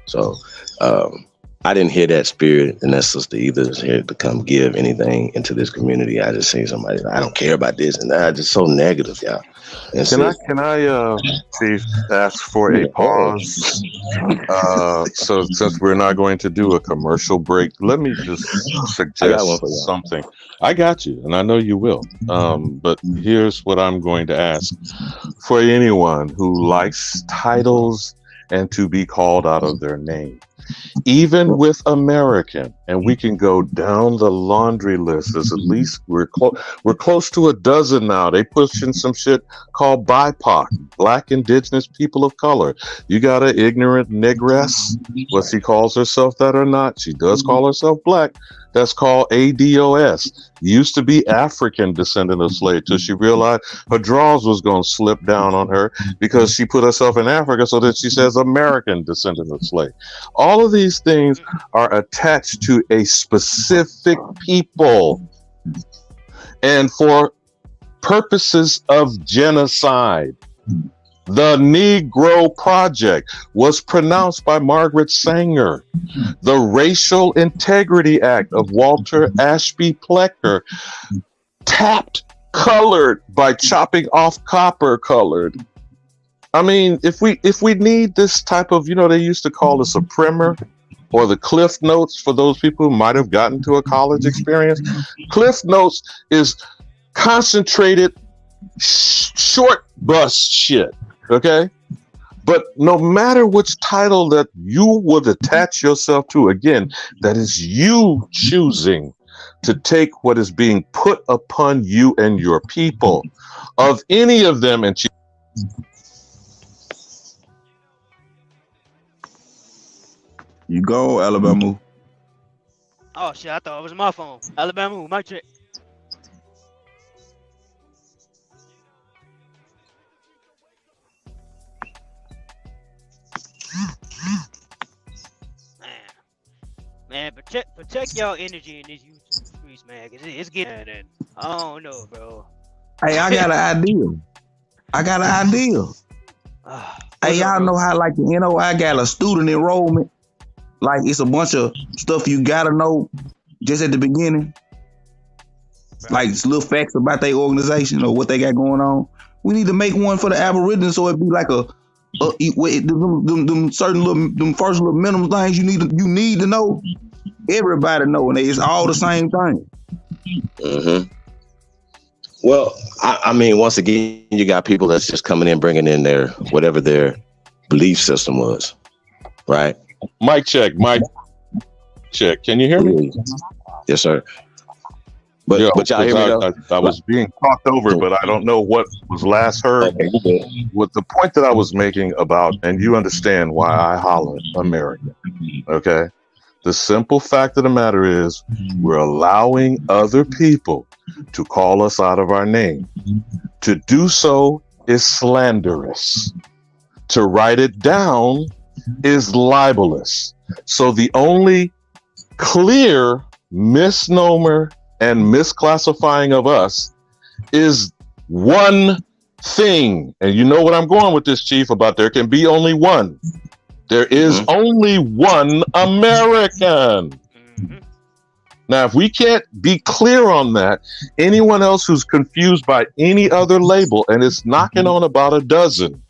So I didn't hear that spirit and that sister either is here to come give anything into this community. I just seen somebody, I don't care about this, and I just so negative, y'all. Can I Chief, ask for a pause? So since we're not going to do a commercial break, let me just suggest something. I got you, and I know you will. But here's what I'm going to ask. For anyone who likes titles and to be called out of their name, even with American, and we can go down the laundry list. There's at least we're close to a dozen now. They pushing some shit called BIPOC, Black Indigenous People of Color. You got an ignorant negress, what she calls herself that or not. She does call herself black. That's called ADOS. Used to be African descendant of slave till she realized her drawers was going to slip down on her because she put herself in Africa, so that she says American descendant of slave. All of these things are attached to a specific people and for purposes of genocide. The Negro Project was pronounced by Margaret Sanger. The Racial Integrity Act of Walter Ashby Plecker tapped colored by chopping off copper colored. I mean, if we need this type of, they used to call it a primer or the Cliff Notes for those people who might have gotten to a college experience. Cliff Notes is concentrated short bus shit. Okay, but no matter which title that you would attach yourself to, again, that is you choosing to take what is being put upon you and your people. Of any of them, and you go, Alabama. Oh shit! I thought it was my phone. Alabama, mic check. Man, protect y'all energy in these YouTube streets, man, cause it's getting. And I don't know, bro. Hey, I got an idea. Hey, y'all know how like the NOI got a student enrollment? Like it's a bunch of stuff you gotta know just at the beginning. Like it's little facts about their organization or what they got going on. We need to make one for the Aborigines so it'd be like them certain them first little minimum things you need to know. Everybody know, and it's all the same thing. Mm-hmm. Well, I mean, once again, you got people that's just coming in, bringing in their whatever their belief system was, right? Mic check. Can you hear me? Yes, sir. But y'all hear me though? I was being talked over, but I don't know what was last heard. Okay, with the point that I was making about, and you understand why I holler America, okay? The simple fact of the matter is we're allowing other people to call us out of our name. To do so is slanderous. To write it down is libelous. So the only clear misnomer and misclassifying of us is one thing. And you know what I'm going with this, Chief, about there can be only one. There is only one American. Now, if we can't be clear on that, anyone else who's confused by any other label, and it's knocking on about a dozen,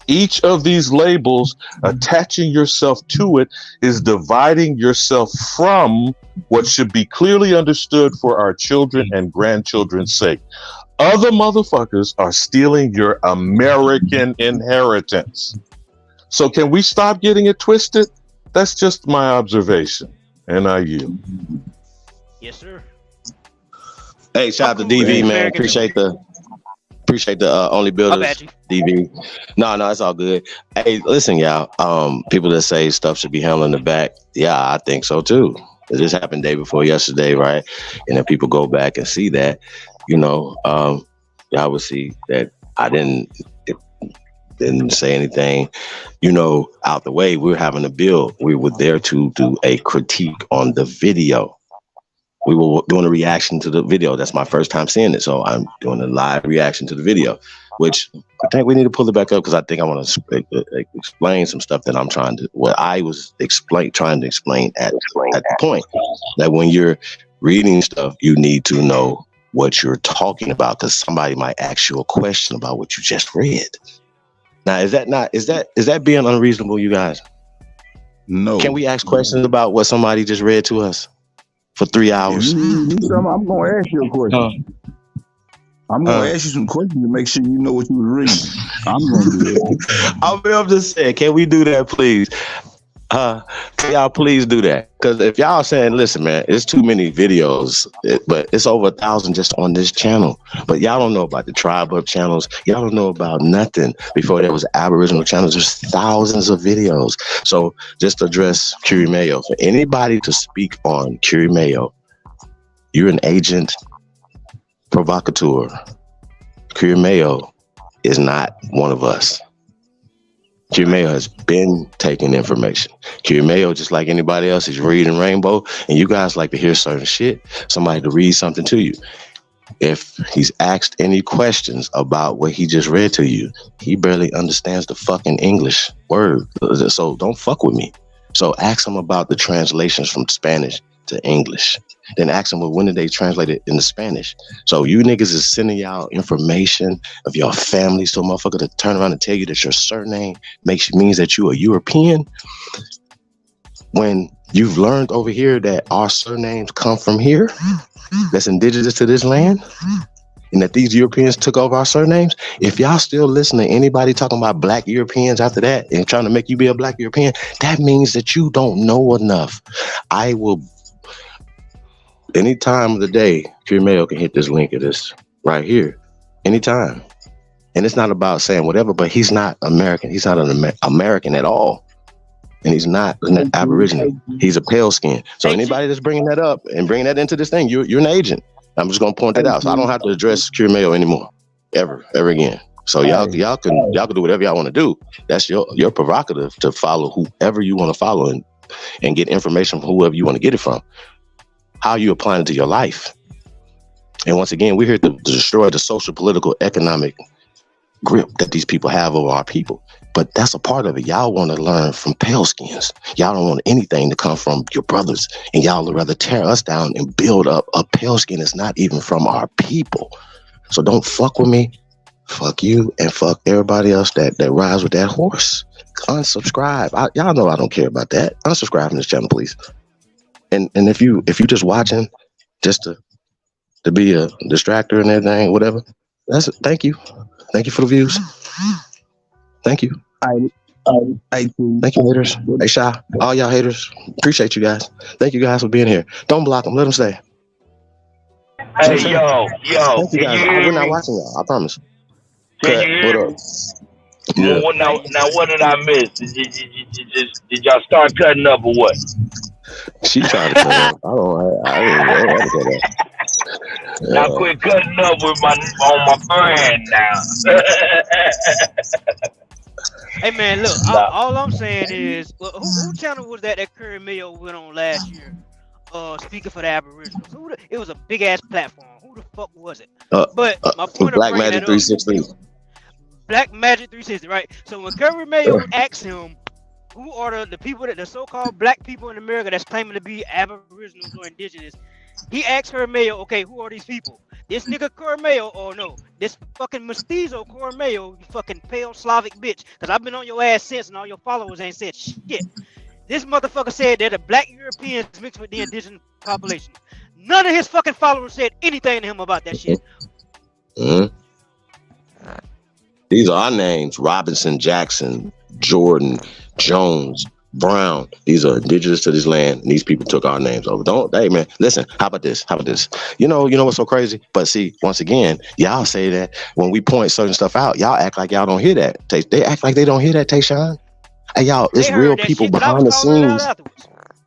each of these labels, attaching yourself to it, is dividing yourself from what should be clearly understood for our children and grandchildren's sake. Other motherfuckers are stealing your American inheritance. So can we stop getting it twisted? That's just my observation. And I yield. Yes, sir. Hey, shout out to DV, man. Appreciate the only builders, DV. No, it's all good. Hey, listen, y'all. People that say stuff should be handled in the back. Yeah, I think so too. This happened day before yesterday, right? And if people go back and see that, y'all will see that I didn't say anything, out the way. We were having a build. We were there to do a critique on the video. We were doing a reaction to the video. That's my first time seeing it. So I'm doing a live reaction to the video, which I think we need to pull it back up because I think I want to explain some stuff that I was trying to explain at the point that when you're reading stuff, you need to know what you're talking about because somebody might ask you a question about what you just read. Now, is that being unreasonable, you guys? No. Can we ask questions about what somebody just read to us for 3 hours? I'm going to ask you a question. I'm going to ask you some questions to make sure you know what you were reading. I'm going to do that. I'm just saying, can we do that, please? Can y'all please do that? Because if y'all saying, listen, man, it's too many videos, but it's over 1,000 just on this channel. But y'all don't know about the Tribe Up channels. Y'all don't know about nothing. Before there was Aboriginal channels, there's thousands of videos. So just to address Curie Mayo, for anybody to speak on Curie Mayo, you're an agent provocateur. Curie Mayo is not one of us. Curie Mayo has been taking information. Curie Mayo, just like anybody else, is reading Rainbow, and you guys like to hear certain shit, somebody to read something to you. If he's asked any questions about what he just read to you, he barely understands the fucking English word. So don't fuck with me. So ask him about the translations from Spanish to English. Then ask them, well, when did they translate it into Spanish? So you niggas is sending y'all information of your family, so motherfucker to turn around and tell you that your surname means that you are European. When you've learned over here that our surnames come from here, that's indigenous to this land, and that these Europeans took over our surnames. If y'all still listen to anybody talking about black Europeans after that and trying to make you be a black European, that means that you don't know enough. I will... Any time of the day, Curie Mayo can hit this link of this right here, anytime. And it's not about saying whatever, but he's not American. He's not an American at all. And he's not an Aboriginal. He's a pale skin. So anybody that's bringing that up and bringing that into this thing, you're an agent. I'm just going to point that out. So I don't have to address Curie Mayo anymore, ever again. So y'all can do whatever y'all want to do. That's your prerogative to follow whoever you want to follow and get information from whoever you want to get it from. How you applying it to your life. And once again, we're here to destroy the social, political, economic grip that these people have over our people. But that's a part of it. Y'all want to learn from pale skins. Y'all don't want anything to come from your brothers. And y'all would rather tear us down and build up a pale skin that's not even from our people. So don't fuck with me. Fuck you and fuck everybody else that rides with that horse. Unsubscribe. Y'all know I don't care about that. Unsubscribe from this channel, please. And if you just watching just to be a distractor and everything, whatever, thank you for the views. Thank you. Thank you, haters. Hey, Shy, all y'all haters, appreciate you guys. Thank you guys for being here. Don't block them. Let them stay. Hey, yo. Thank you guys. We're not watching y'all. I promise. What up? Yeah. Well, now, what did I miss? Did y'all start cutting up or what? She tried to cut up. I didn't cut up. Now quit cutting up with on my brand now. Hey man, look, all I'm saying is, who channel was that Curie Mayo went on last year? Speaking for the Aboriginals. It was a big ass platform. Who the fuck was it? But my point Black of Magic 360. Black Magic 360, right? So when Curie Mayo asked him, who are the people the so-called black people in America that's claiming to be Aboriginals or indigenous? He asked Curie Mayo, okay, who are these people? This nigga Curie Mayo, or no, this fucking mestizo Curie Mayo, you fucking pale Slavic bitch. Because I've been on your ass since and all your followers ain't said shit. This motherfucker said that the black Europeans mixed with the indigenous population. None of his fucking followers said anything to him about that shit. Mm-hmm. These are our names: Robinson, Jackson, Jordan, Jones, Brown. These are indigenous to this land, and these people took our names over. Hey man, listen, how about this? You know what's so crazy? But see, once again, y'all say that when we point certain stuff out, y'all act like y'all don't hear that. They act like they don't hear that, Tayshawn. Hey y'all, it's real people behind the scenes.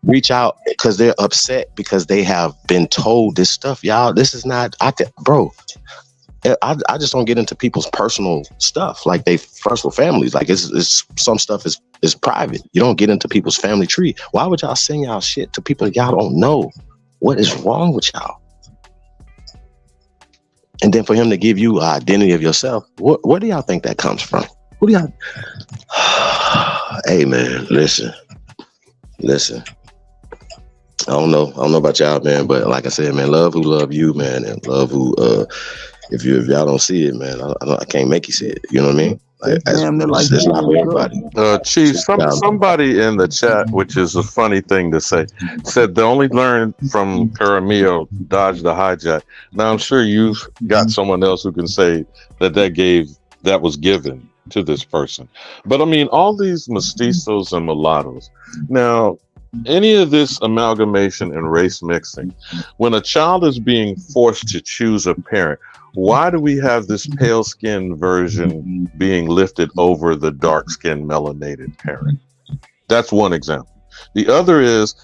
reach out because they're upset because they have been told this stuff. Y'all, this is not, bro. I just don't get into people's personal stuff, like they personal families. Like it's some stuff is private. You don't get into people's family tree. Why would y'all send y'all shit to people y'all don't know? What is wrong with y'all? And then for him to give you an identity of yourself, where do y'all think that comes from? Who do y'all? Hey man, listen. I don't know about y'all, man, but like I said, man, love who love you, man, and love who if y'all don't see it, man, I can't make you see it. You know what I mean? Like, it's not for everybody. Chief, somebody in the chat, which is a funny thing to say, said they only learned from Caramillo, dodge the hijack. Now I'm sure you've got someone else who can say that was given to this person. But I mean, all these mestizos and mulattoes. Now, any of this amalgamation and race mixing, when a child is being forced to choose a parent, why do we have this pale skinned version being lifted over the dark skinned melanated parent? That's one example. The other is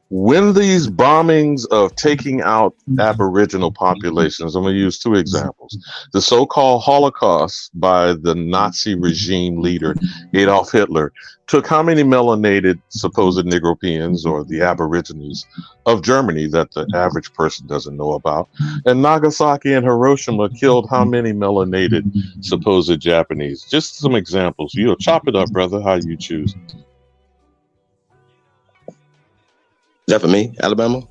when these bombings of taking out Aboriginal populations, I'm going to use two examples. The so-called Holocaust by the Nazi regime leader, Adolf Hitler, took how many melanated supposed Negropeans or the Aborigines of Germany that the average person doesn't know about? And Nagasaki and Hiroshima killed how many melanated supposed Japanese? Just some examples. You'll chop it up, brother, how you choose. Is that for me, Alabama?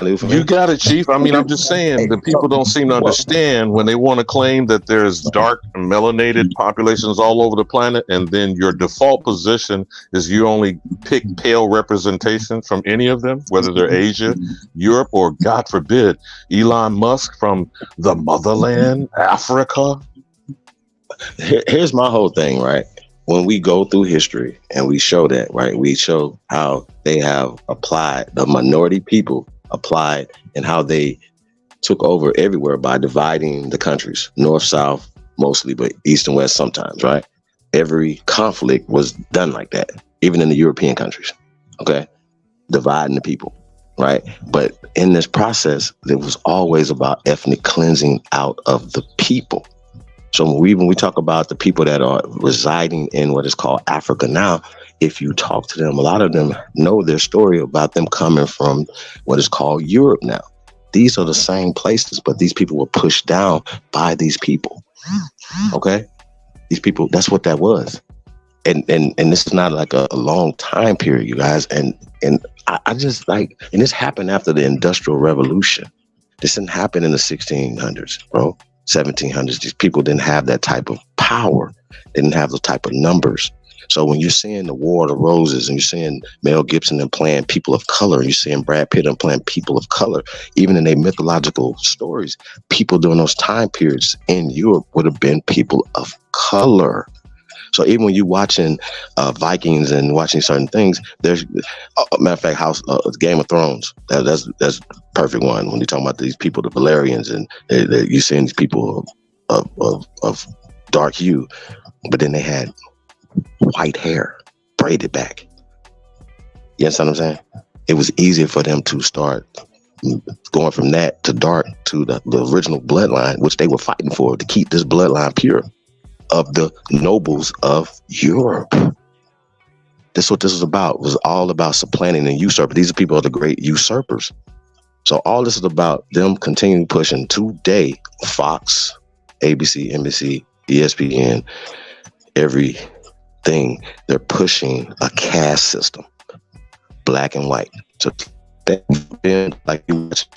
You got it, Chief. I mean, I'm just saying that people don't seem to understand when they want to claim that there's dark melanated populations all over the planet, and then your default position is you only pick pale representation from any of them, whether they're Asia, Europe, or God forbid, Elon Musk from the motherland, Africa. Here's my whole thing, right? When we go through history and we show that, right, we show how they have applied, the minority people applied, and how they took over everywhere by dividing the countries, north, south, mostly, but east and west sometimes, right? Every conflict was done like that, even in the European countries, okay? Dividing the people, right? But in this process, it was always about ethnic cleansing out of the people. So when we talk about the people that are residing in what is called Africa now, if you talk to them, a lot of them know their story about them coming from what is called Europe now. These are the same places, but these people were pushed down by these people. Okay? These people, that's what that was. And this is not like a long time period, you guys. And I just like, and this happened after the Industrial Revolution. This didn't happen in the 1600s, bro. 1700s. These people didn't have that type of power. They didn't have the type of numbers. So when you're seeing the War of the Roses and you're seeing Mel Gibson and playing people of color, and you're seeing Brad Pitt and playing people of color, even in their mythological stories, people during those time periods in Europe would have been people of color. So even when you're watching Vikings and watching certain things, there's matter of fact, Game of Thrones. That's a perfect one when you're talking about these people, the Valerians, and you're seeing these people of dark hue, but then they had white hair braided back. You understand what I'm saying? It was easier for them to start going from that to dark to the original bloodline, which they were fighting for, to keep this bloodline pure, of the nobles of Europe. That's what this was about. It was all about supplanting and usurping. These are people are the great usurpers. So all this is about them continuing pushing today. Fox, ABC, NBC, ESPN, everything. They're pushing a caste system, black and white. So like you watch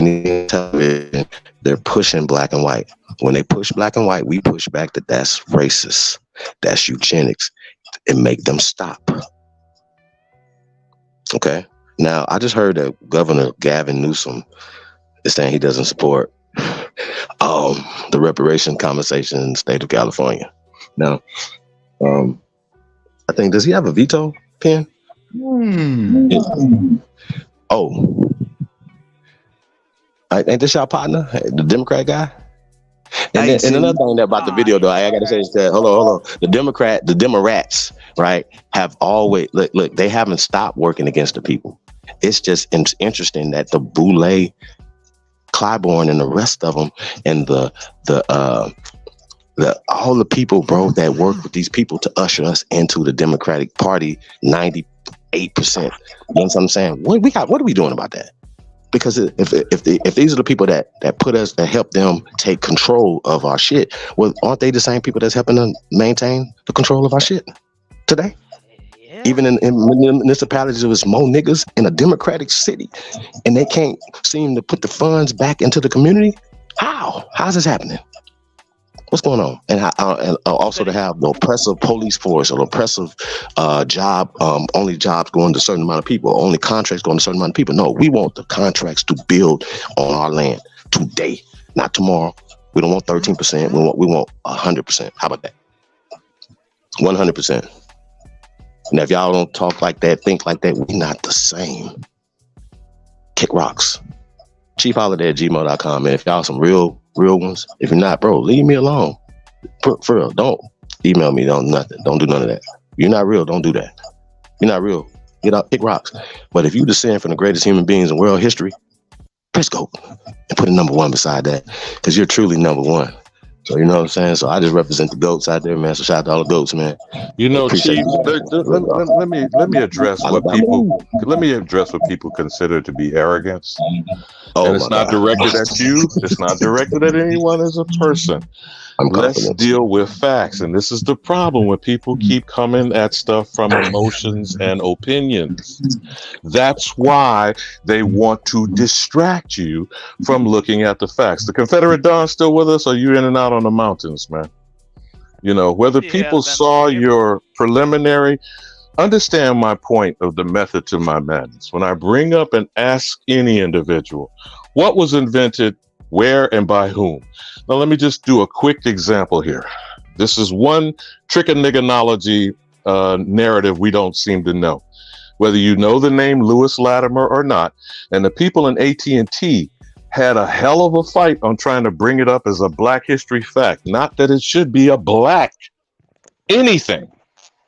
television, they're pushing black and white. When they push black and white, we push back that that's racist, that's eugenics, and make them stop. Okay. Now, I just heard that Governor Gavin Newsom is saying he doesn't support the reparation conversation in the state of California. Now, I think, does he have a veto pen? Oh, ain't this y'all partner, the Democrat guy? And another thing about the video, though, I gotta say is that hold on. The Democrats, right, have always look. They haven't stopped working against the people. It's just interesting that the Boule, Clyburn, and the rest of them, and all the people, bro, that work with these people to usher us into the Democratic Party, 98%. You know what I'm saying? What are we doing about that? Because if these are the people that put us, that help them take control of our shit, well, aren't they the same people that's helping them maintain the control of our shit today? Yeah. Even in municipalities, there's more niggas in a Democratic city, and they can't seem to put the funds back into the community. How's this happening? What's going on? And also to have the oppressive police force or oppressive job, only jobs going to a certain amount of people, only contracts going to a certain amount of people. No, we want the contracts to build on our land today, not tomorrow. We don't want 13%. We want 100%. How about that? 100%. Now, if y'all don't talk like that, think like that, we're not the same. Kick rocks. chiefholiday@gmail.com, man. If y'all some real ones, if you're not, bro, leave me alone. For real, don't email me on nothing. Don't do none of that. You're not real, don't do that. You're not real, get out, kick rocks. But if you descend from the greatest human beings in world history, press go and put a number 1 beside that, because you're truly number 1. So you know what I'm saying? So I just represent the goats out there, man. So shout out to all the goats, man. You know, Chief, let me address what people consider to be arrogance. And it's not directed at you. It's not directed at anyone as a person. Let's deal with facts. And this is the problem when people keep coming at stuff from emotions and opinions. That's why they want to distract you from looking at the facts. The Confederate Don still with us? Or are you in and out on the mountains, man? You know, whether people saw your preliminary, understand my point of the method to my madness. When I bring up and ask any individual, what was invented, where, and by whom? Now, let me just do a quick example here. This is one trick-a-nigganology narrative we don't seem to know. Whether you know the name Lewis Latimer or not, and the people in AT&T had a hell of a fight on trying to bring it up as a Black history fact. Not that it should be a Black anything.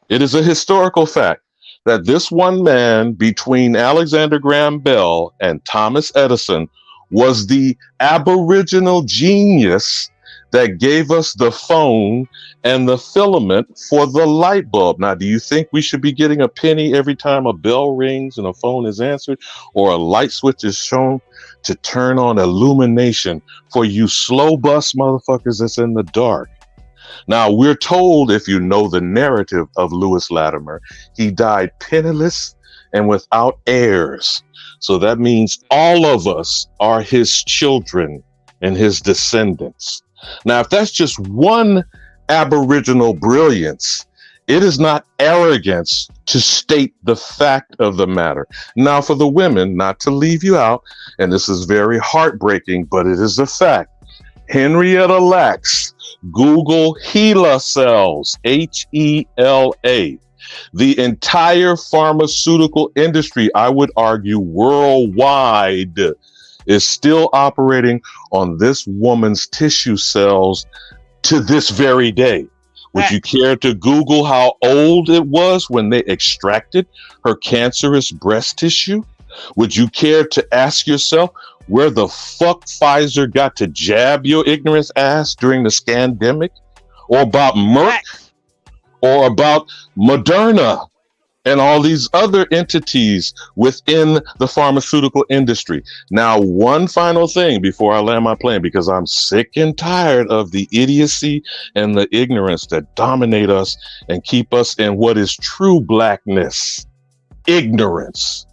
It is a historical fact that this one man between Alexander Graham Bell and Thomas Edison was the aboriginal genius that gave us the phone and the filament for the light bulb. Now, do you think we should be getting a penny every time a bell rings and a phone is answered, or a light switch is shown to turn on illumination for you slow bus motherfuckers that's in the dark? Now, we're told, if you know the narrative of Lewis Latimer, he died penniless and without heirs. So that means all of us are his children and his descendants. Now, if that's just one aboriginal brilliance, it is not arrogance to state the fact of the matter. Now, for the women, not to leave you out, and this is very heartbreaking, but it is a fact. Henrietta Lacks, Google HeLa cells, HeLa. The entire pharmaceutical industry, I would argue worldwide, is still operating on this woman's tissue cells to this very day. Would you care to Google how old it was when they extracted her cancerous breast tissue? Would you care to ask yourself where the fuck Pfizer got to jab your ignorance ass during the scandemic? Or about Merck? Or about Moderna and all these other entities within the pharmaceutical industry? Now, one final thing before I land my plane, because I'm sick and tired of the idiocy and the ignorance that dominate us and keep us in what is true Blackness, ignorance.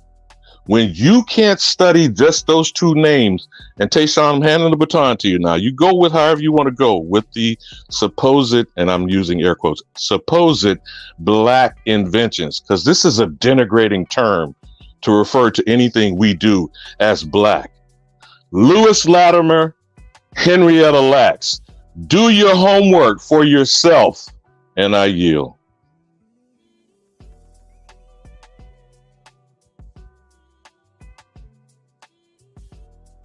When you can't study just those two names, and Tayshaun, I'm handing the baton to you now. You go with however you want to go with the supposed, and I'm using air quotes, supposed Black inventions, because this is a denigrating term to refer to anything we do as Black. Lewis Latimer, Henrietta Lacks. Do your homework for yourself, and I yield.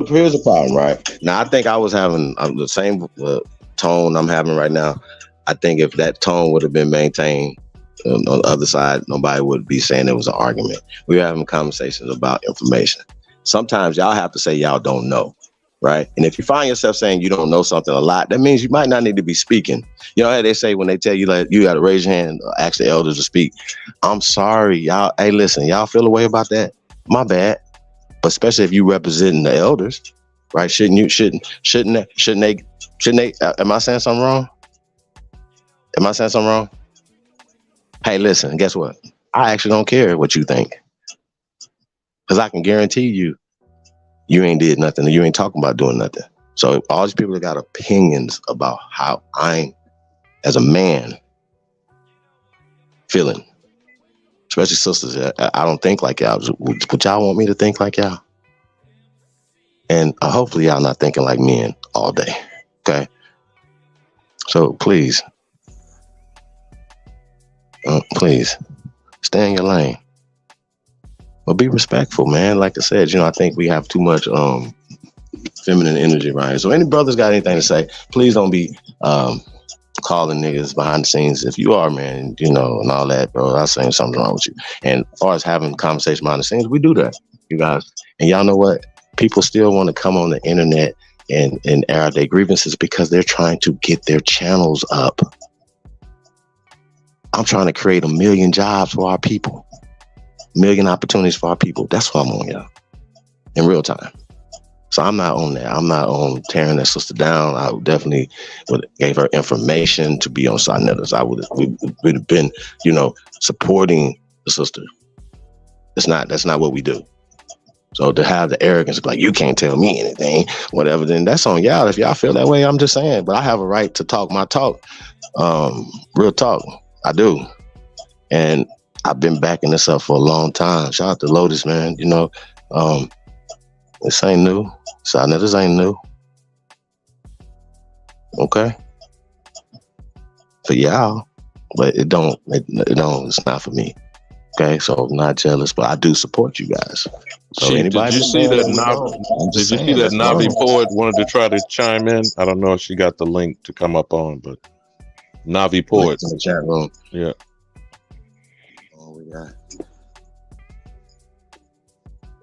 Here's the problem, right? Now, I think I was having the same tone I'm having right now. I think if that tone would have been maintained On the other side, nobody would be saying it was an argument. We're having conversations about information. Sometimes y'all have to say y'all don't know, right? And if you find yourself saying you don't know something a lot, that means you might not need to be speaking. You know how they say when they tell you like you got to raise your hand, ask the elders to speak. I'm sorry, y'all. Hey, listen, y'all feel a way about that? My bad. But especially if you representing the elders, right? Shouldn't they? Am I saying something wrong? Am I saying something wrong? Hey, listen, guess what? I actually don't care what you think. Because I can guarantee you ain't did nothing. You ain't talking about doing nothing. So all these people that got opinions about how I'm, as a man, feeling. Especially sisters, I don't think like y'all. Would y'all want me to think like y'all? And hopefully y'all not thinking like men all day, okay? So please, please, stay in your lane. But be respectful, man. Like I said, I think we have too much feminine energy right here. So any brothers got anything to say, please don't be calling niggas behind the scenes. If you are, man, and all that, bro, I'm saying something's wrong with you. And as far as having conversation behind the scenes, we do that, you guys. And y'all know what? People still want to come on the internet and air their grievances because they're trying to get their channels up. I'm trying to create 1 million jobs for our people, 1 million opportunities for our people. That's what I'm on, y'all, in real time. So I'm not on that. I'm not on tearing that sister down. I would definitely gave her information to be on Sonetta's. We would have been, supporting the sister. That's not what we do. So to have the arrogance, like, you can't tell me anything, whatever, then that's on y'all. If y'all feel that way, I'm just saying. But I have a right to talk my talk. Real talk. I do. And I've been backing this up for a long time. Shout out to Lotus, man. This ain't new. This ain't new. Okay? For y'all. But it's not for me. Okay, so I'm not jealous, but I do support you guys. So Did you see that Navi Poet wanted to try to chime in? I don't know if she got the link to come up on, but Navi Poet in the chat room. Yeah. Oh,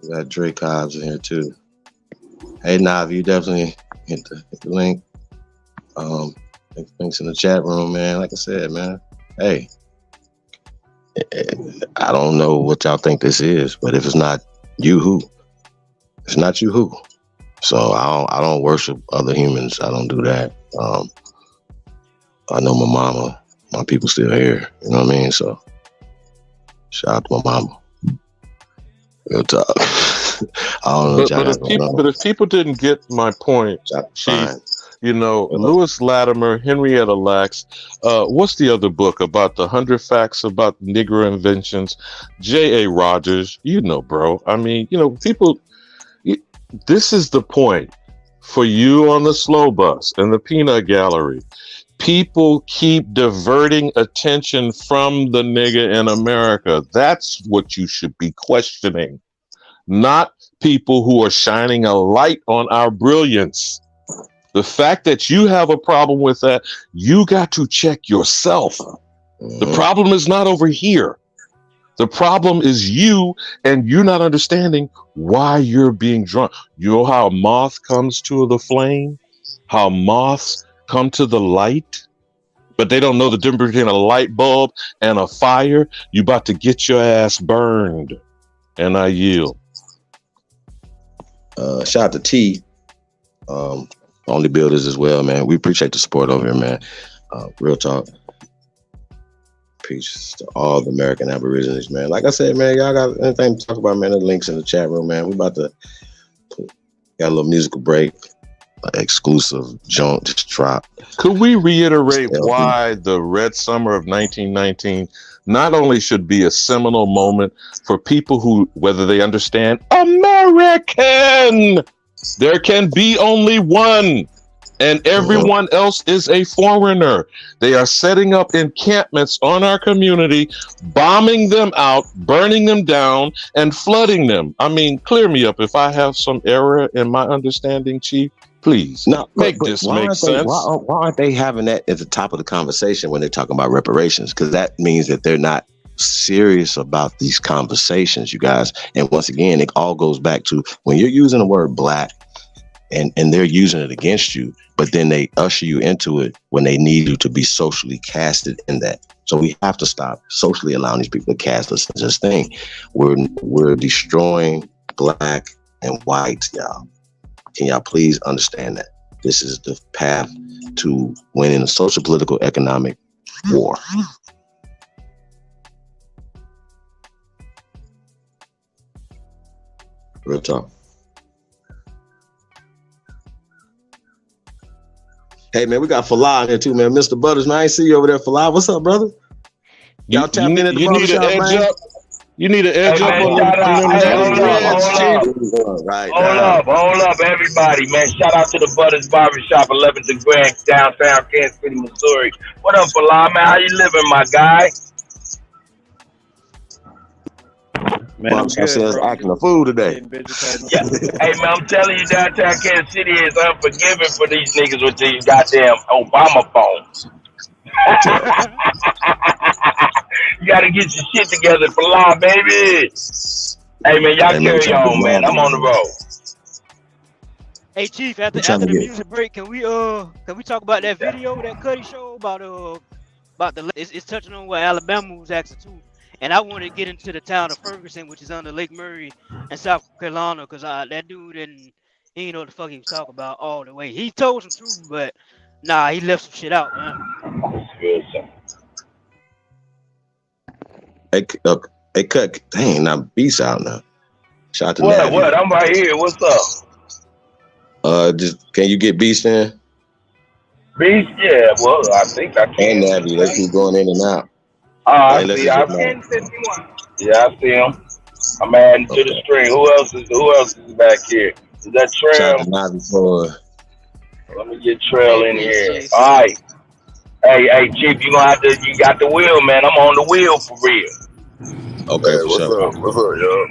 we got Drake Hobbs in here too. Hey Navi, you definitely hit the link. Links in the chat room, man. Like I said, man. Hey. I don't know what y'all think this is, but if it's not you, who? It's not you, who? So I don't worship other humans. I don't do that. I know my mama, my people still here. You know what I mean? So shout out to my mama. Real talk. I don't know. But if people didn't get my point, Chief, Lewis Latimer, Henrietta Lacks, what's the other book about the 100 facts about Negro inventions? J.A. Rogers, bro. I mean, people, this is the point for you on the slow bus and the peanut gallery. People keep diverting attention from the nigga in America. That's what you should be questioning, not people who are shining a light on our brilliance. The fact that you have a problem with that, you got to check yourself. The problem is not over here. The problem is you, and you're not understanding why you're being drawn. You know how a moth comes to the flame? How moths come to the light? But they don't know the difference between a light bulb and a fire. You about to get your ass burned. And I yield. Shout out to T. Only builders as well, man. We appreciate the support over here, man. Real talk. Peace to all the American Aborigines, man. Like I said, man, y'all got anything to talk about, man? The links in the chat room, man. We about to got a little musical break. Exclusive joint just dropped. Could we reiterate why the Red Summer of 1919 not only should be a seminal moment for people who, whether they understand American, there can be only one, and everyone else is a foreigner. They are setting up encampments on our community, bombing them out, burning them down, and flooding them. I mean, clear me up if I have some error in my understanding, Chief. Please, No, make but this why make aren't they? sense. Why aren't they having that at the top of the conversation when they're talking about reparations? Because that means that they're not serious about these conversations, you guys. And once again, it all goes back to when you're using the word black and they're using it against you, but then they usher you into it when they need you to be socially casted in that. So we have to stop socially allowing these people to cast us as this thing. We're destroying black and white, y'all. Can y'all please understand that? This is the path to winning a social, political, economic war. Real talk. Hey, man, we got Falah in here too, man. Mr. Butters, man, I ain't see you over there, Falah. What's up, brother? Y'all tapped in at the barbershop, man? You need an edge up on Hold up, everybody, man. Shout out to the Butters Barbershop, 11th and Grand, downtown Kansas City, Missouri. What up, Falah, man? How you living, my guy? Man, I'm good, acting a fool today. Yeah. Hey, man, I'm telling you, downtown Kansas City is unforgiving for these niggas with these goddamn Obama phones. You gotta get your shit together, Falah, baby. Hey, man, y'all carry on, man. I'm on the road. Hey, Chief, after the music break, can we talk about that video that Kutty showed about the it's touching on what Alabama was asking too. And I want to get into the town of Ferguson, which is under Lake Murray in South Carolina, because that dude he ain't know what the fuck he was talking about all the way. He told some truth, but nah, he left some shit out, man. Hey, Cut, dang, now Beast out now. Shout out to What? Navi. What? I'm right here. What's up? Just can you get Beast in? Beast? Yeah. Well, I think I can. And Navi, they keep going in and out. I Hey, see. I see him. I'm adding to the string. Who else is back here? Is that Shout Trail? out to Navi for. Let me get Trail in here. All right. Hey, Chief, you got the wheel, man. I'm on the wheel for real. Okay, what's up? What's up, y'all?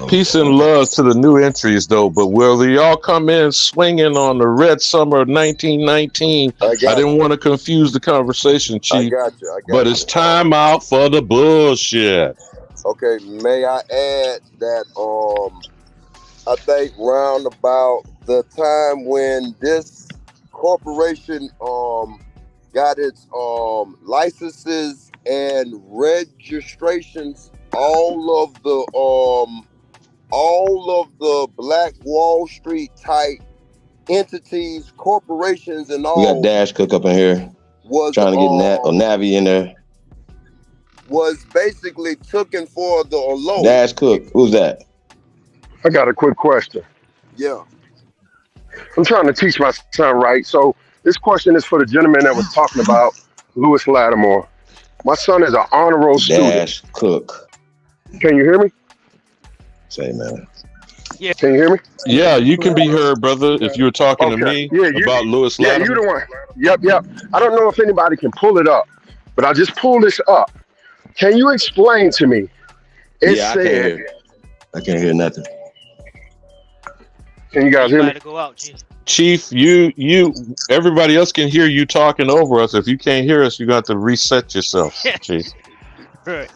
Peace and love to the new entries, though. But will y'all come in swinging on the red summer of 1919? I didn't want to confuse the conversation, Chief. I got you. But it's time out for the bullshit. Okay, may I add that I think round about the time when this corporation got its licenses and registrations, all of the Black Wall Street type entities, corporations, and all. We got Dash Cook up in here. Was trying to get Navi in there. Was basically taken for the loan. Dash Cook, who's that? I got a quick question. Yeah. I'm trying to teach my son right. So this question is for the gentleman that was talking about Lewis Lattimore. My son is an honor roll Dash student. Cook. Can you hear me? Say, man. Yeah. Can you hear me? Yeah, you can be heard, brother, if you were talking to me about Lewis Lattimore. Yeah, you're the one. Yep. I don't know if anybody can pull it up, but I just pulled this up. Can you explain to me? It said, I can't hear nothing. Can you guys hear me? Chief, you everybody else can hear you talking over us. If you can't hear us, you got to reset yourself, Chief. Right.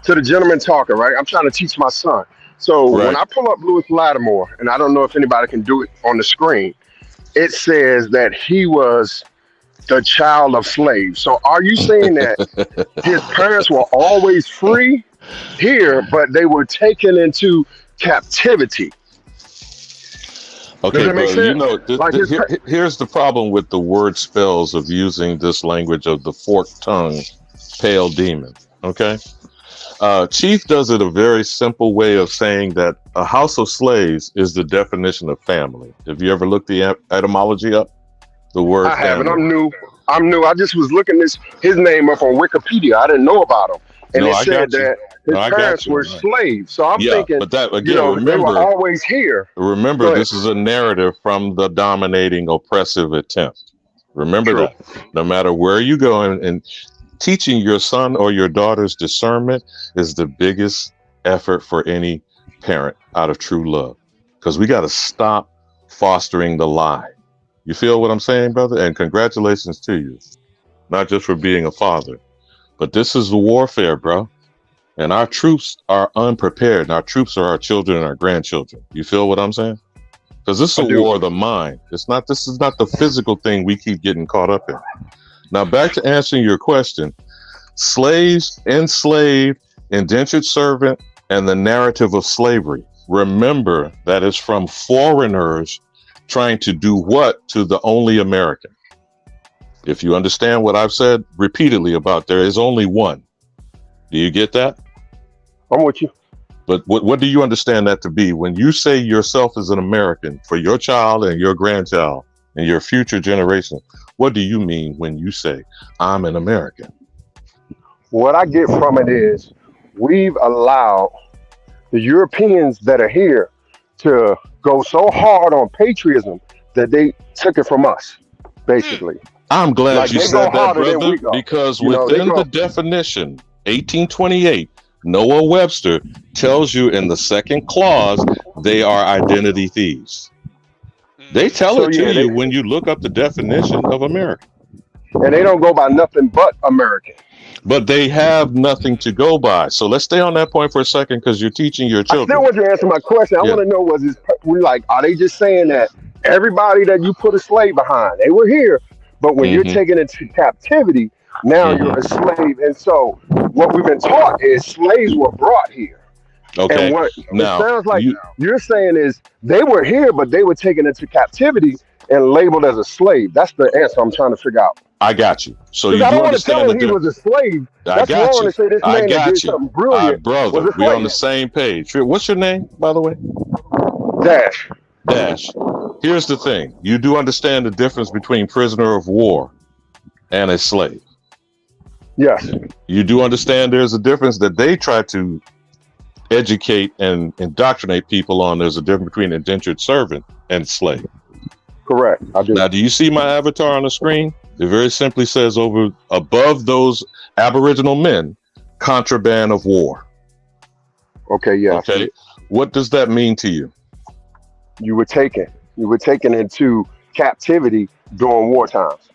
To the gentleman talking, right? I'm trying to teach my son. So when I pull up Lewis Lattimore, and I don't know if anybody can do it on the screen, it says that he was the child of slaves. So are you saying that his parents were always free here, but they were taken into captivity? Okay, bro, you know, here's the problem with the word spells of using this language of the forked tongue, pale demon, okay? Chief does it a very simple way of saying that a house of slaves is the definition of family. Have you ever looked the etymology up? The word I haven't. family. I'm new. I just was looking his name up on Wikipedia. I didn't know about him. And it said that his parents were slaves. So I'm thinking, but that, again, they were always here. Remember, this is a narrative from the dominating oppressive attempt. Remember that. No matter where you go, and teaching your son or your daughter's discernment is the biggest effort for any parent out of true love. because we got to stop fostering the lie. You feel what I'm saying, brother? And congratulations to you, not just for being a father, but this is the warfare, bro. And our troops are unprepared. And our troops are our children and our grandchildren. You feel what I'm saying? Because this is a war of the mind. This is not the physical thing we keep getting caught up in. Now, back to answering your question. Slaves, enslaved, indentured servant, and the narrative of slavery. Remember, that is from foreigners trying to do what to the only American? If you understand what I've said repeatedly about there is only one. Do you get that? I'm with you. But what do you understand that to be when you say yourself as an American for your child and your grandchild and your future generation? What do you mean when you say I'm an American? What I get from it is we've allowed the Europeans that are here to go so hard on patriotism that they took it from us, basically. I'm glad Like, you they said go that, harder than brother, we go. because You know, they within go- the definition, 1828, Noah Webster tells you in the second clause, they are identity thieves. They tell So, it to yeah, you they- when you look up the definition of America. And they don't go by nothing but American. But they have nothing to go by. So let's stay on that point for a second because you're teaching your I children. still want you to answer my question. I Yeah. want to know are they just saying that everybody that you put a slave behind, they were here, but when you're Mhm. taken into captivity, now you're a slave. And so what we've been taught is slaves were brought here. Okay. And what Now, it sounds like you're saying is they were here, but they were taken into captivity and labeled as a slave. That's the answer I'm trying to figure out. I got you. So you Because I do don't want to tell understand him he was a slave. I That's got wrong you. to say this I man that got did you. something brilliant Brother, was a we're on slave. the same page. What's your name, by the way? Dash. Dash. Here's the thing. You do understand the difference between prisoner of war and a slave. Yes. You do understand there's a difference that they try to educate and indoctrinate people on. There's a difference between indentured servant and slave. Correct. I do. Now, do you see my avatar on the screen? It very simply says above those Aboriginal men, contraband of war. Okay, yeah. Okay. What does that mean to you? You were taken into captivity during war times.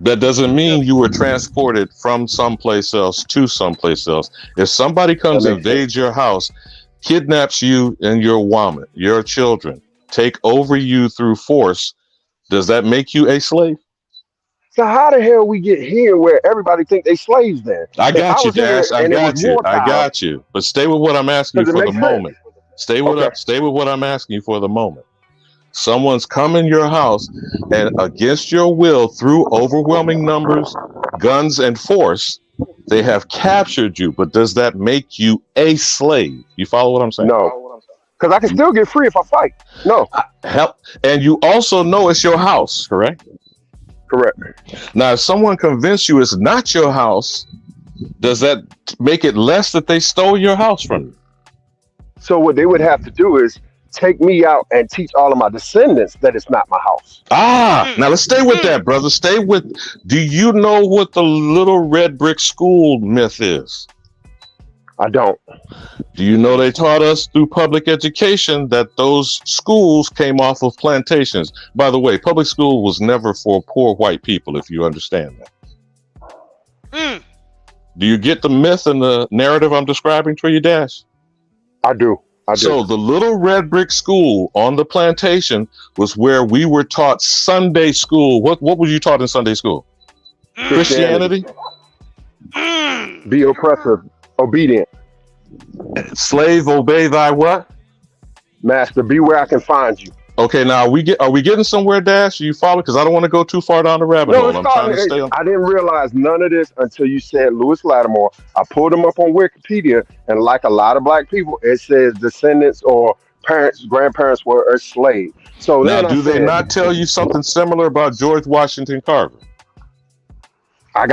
That doesn't mean you were transported from someplace else to someplace else. If somebody comes and invades your house, kidnaps you and your woman, your children, take over you through force, does that make you a slave? So how the hell we get here where everybody think they slaves then? I got you, was here Dash. I and it got was you. I wartime, got you. But stay with what I'm asking you does it for the make sense? moment. Stay with what I'm asking you for the moment. Someone's come in your house and against your will, through overwhelming numbers, guns, and force, they have captured you. But does that make you a slave? You follow what I'm saying? No. Because I can still get free if I fight. No. Help. And you also know it's your house, correct? Correct. Now, if someone convinced you it's not your house, does that make it less that they stole your house from you? So what they would have to do is take me out and teach all of my descendants that it's not my house. Now let's stay with that, brother. Do you know what the little red brick school myth is? I don't. Do you know they taught us through public education that those schools came off of plantations? By the way, public school was never for poor white people, if you understand that. Do you get the myth and the narrative I'm describing to you, Dash? I do. So the little red brick school on the plantation was where we were taught Sunday school. What were you taught in Sunday school? Christianity? Be oppressive, obedient. Slave, obey thy what? Master, be where I can find you. Okay, now are we getting somewhere, Dash? Are you follow? Because I don't want to go too far down the rabbit hole. I'm trying to stay on. I didn't realize none of this until you said Lewis Lattimore. I pulled him up on Wikipedia, and like a lot of black people, it says descendants or parents, grandparents were a slave. So Now, then do they not tell you something similar about George Washington Carver? I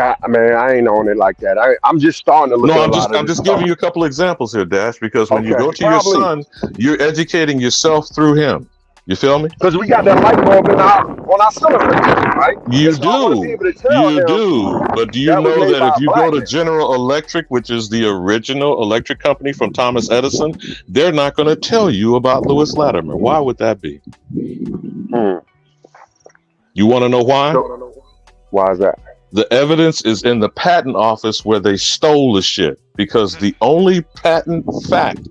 ain't on it like that. I'm just starting to look at a lot of I'm this just stuff. giving you a couple examples here, Dash, because when you Okay, go to your son, you're educating yourself through him. You feel me? Because we got that light bulb on our cylinder, right? You And so I want to be do. able to tell You him do. But do you that was know made that by if a you black go to man. General Electric, which is the original electric company from Thomas Edison, they're not going to tell you about Lewis Latimer. Why would that be? You want to know why? So, why is that? The evidence is in the patent office where they stole the shit, because the only patent fact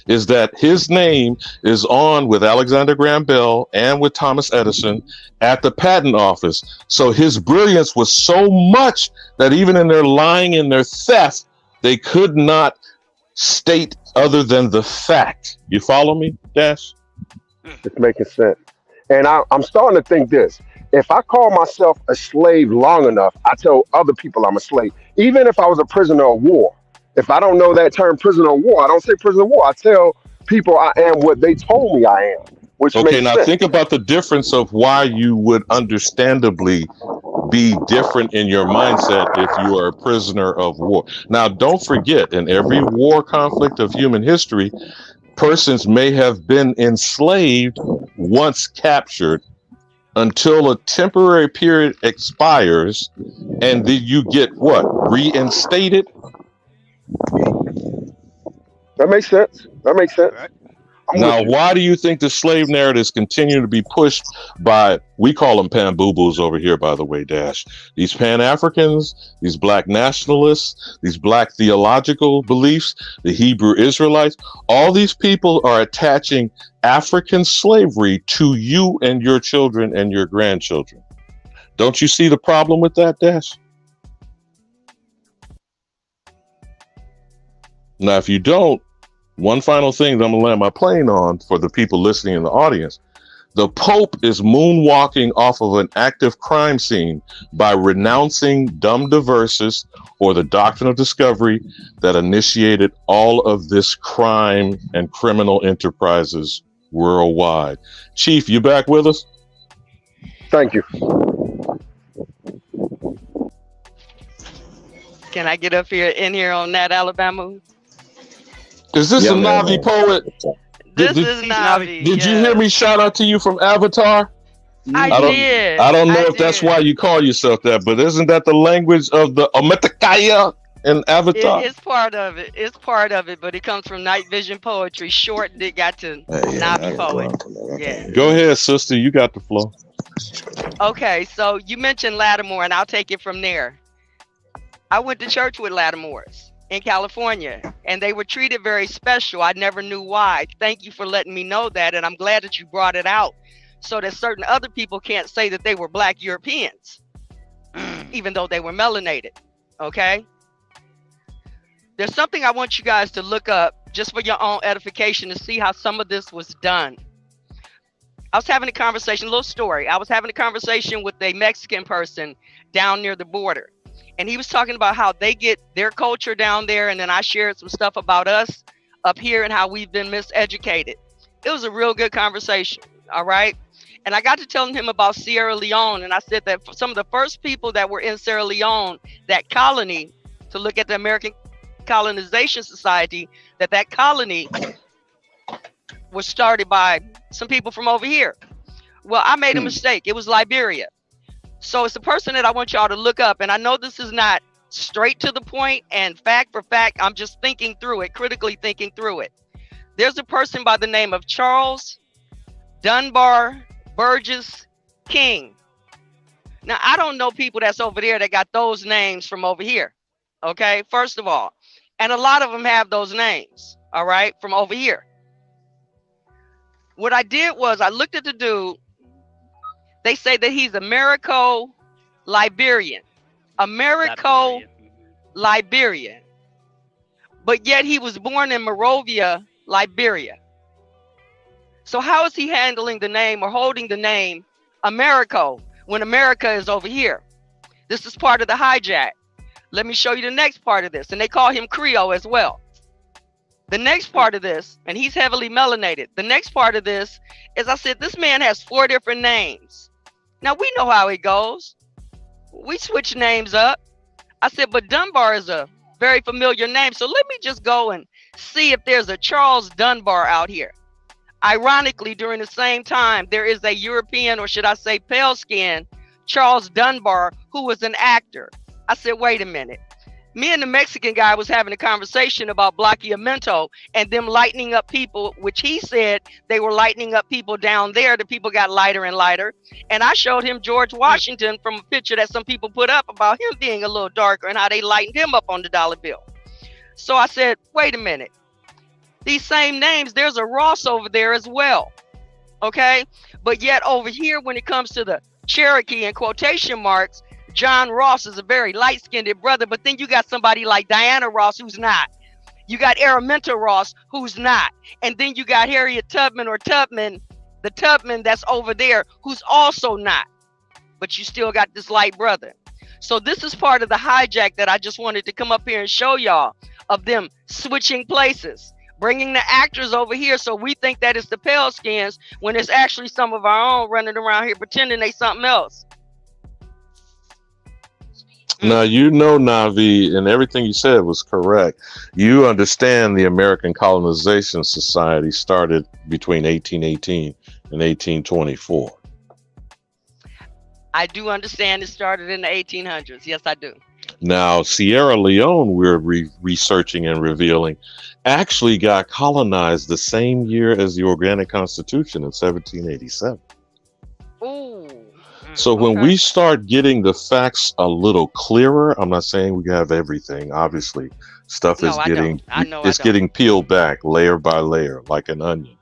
is that his name is on with Alexander Graham Bell and with Thomas Edison at the patent office. So his brilliance was so much that even in their lying and their theft, they could not state other than the fact. You follow me, Dash? It's making sense. And I'm starting to think this. If I call myself a slave long enough, I tell other people I'm a slave. Even if I was a prisoner of war. If I don't know that term prisoner of war, I don't say prisoner of war. I tell people I am what they told me I am, which Okay, makes now sense. think about the difference of why you would understandably be different in your mindset if you are a prisoner of war. Now, don't forget, in every war conflict of human history, persons may have been enslaved once captured until a temporary period expires, and then you get what? Reinstated? That makes sense. That makes sense. Now, why do you think the slave narratives continue to be pushed by, we call them pan-boo-boos over here, by the way, Dash, these Pan-Africans, these black nationalists, these black theological beliefs, the Hebrew Israelites, all these people are attaching African slavery to you and your children and your grandchildren. Don't you see the problem with that, Dash? Now, if you don't, one final thing that I'm going to land my plane on for the people listening in the audience. The Pope is moonwalking off of an active crime scene by renouncing Dum Diversis, or the doctrine of discovery that initiated all of this crime and criminal enterprises worldwide. Chief, you back with us? Thank you. Can I get up here in here on that, Alabama? Is this a Navi poet? This is Navi. Did you hear me shout out to you from Avatar? I did. I don't know if that's why you call yourself that, but isn't that the language of the Ometakaya in Avatar? It's part of it. It's part of it, but it comes from night vision poetry. Short, it got to Navi poet. Yeah. Go ahead, sister. You got the flow. Okay, so you mentioned Lattimore, and I'll take it from there. I went to church with Lattimores in California, and they were treated very special. I never knew why. Thank you for letting me know that, and I'm glad that you brought it out so that certain other people can't say that they were black Europeans, even though they were melanated, okay? There's something I want you guys to look up just for your own edification to see how some of this was done. I was having a conversation, a little story. I was having a conversation with a Mexican person down near the border. And he was talking about how they get their culture down there. And then I shared some stuff about us up here and how we've been miseducated. It was a real good conversation. All right. And I got to telling him about Sierra Leone. And I said that some of the first people that were in Sierra Leone, that colony, to look at the American Colonization Society, that colony was started by some people from over here. Well, I made a mistake. It was Liberia. So it's a person that I want y'all to look up. And I know this is not straight to the point and fact for fact. I'm just thinking through it, critically thinking through it. There's a person by the name of Charles Dunbar Burgess King. Now, I don't know people that's over there that got those names from over here. Okay, first of all. And a lot of them have those names, all right, from over here. What I did was I looked at the dude. They say that he's Americo-Liberian. Americo-Liberian. But yet he was born in Monrovia, Liberia. So how is he handling the name or holding the name Americo when America is over here? This is part of the hijack. Let me show you the next part of this. And they call him Creole as well. The next part of this, and he's heavily melanated. The next part of this is I said, this man has 4 different names. Now, we know how it goes. We switch names up. I said, but Dunbar is a very familiar name. So let me just go and see if there's a Charles Dunbar out here. Ironically, during the same time, there is a European, or should I say pale skin, Charles Dunbar, who was an actor. I said, wait a minute. Me and the Mexican guy was having a conversation about Bloqueamiento and them lightening up people, which he said they were lightening up people down there. The people got lighter and lighter. And I showed him George Washington from a picture that some people put up about him being a little darker and how they lightened him up on the dollar bill. So I said, wait a minute. These same names, there's a Ross over there as well. Okay? But yet over here, when it comes to the Cherokee in quotation marks, John Ross is a very light-skinned brother, but then you got somebody like Diana Ross who's not. You got Araminta Ross who's not. And then you got Harriet Tubman or Tubman, the Tubman that's over there who's also not. But you still got this light brother. So this is part of the hijack that I just wanted to come up here and show y'all of them switching places. Bringing the actors over here so we think that it's the pale skins when it's actually some of our own running around here pretending they something else. Now, you know, Navi, and everything you said was correct. You understand the American Colonization Society started between 1818 and 1824. I do understand it started in the 1800s. Yes, I do. Now, Sierra Leone, we're researching and revealing, actually got colonized the same year as the Organic Constitution in 1787. Ooh. So when we start getting the facts a little clearer, I'm not saying we have everything. Obviously, stuff is getting peeled back layer by layer like an onion.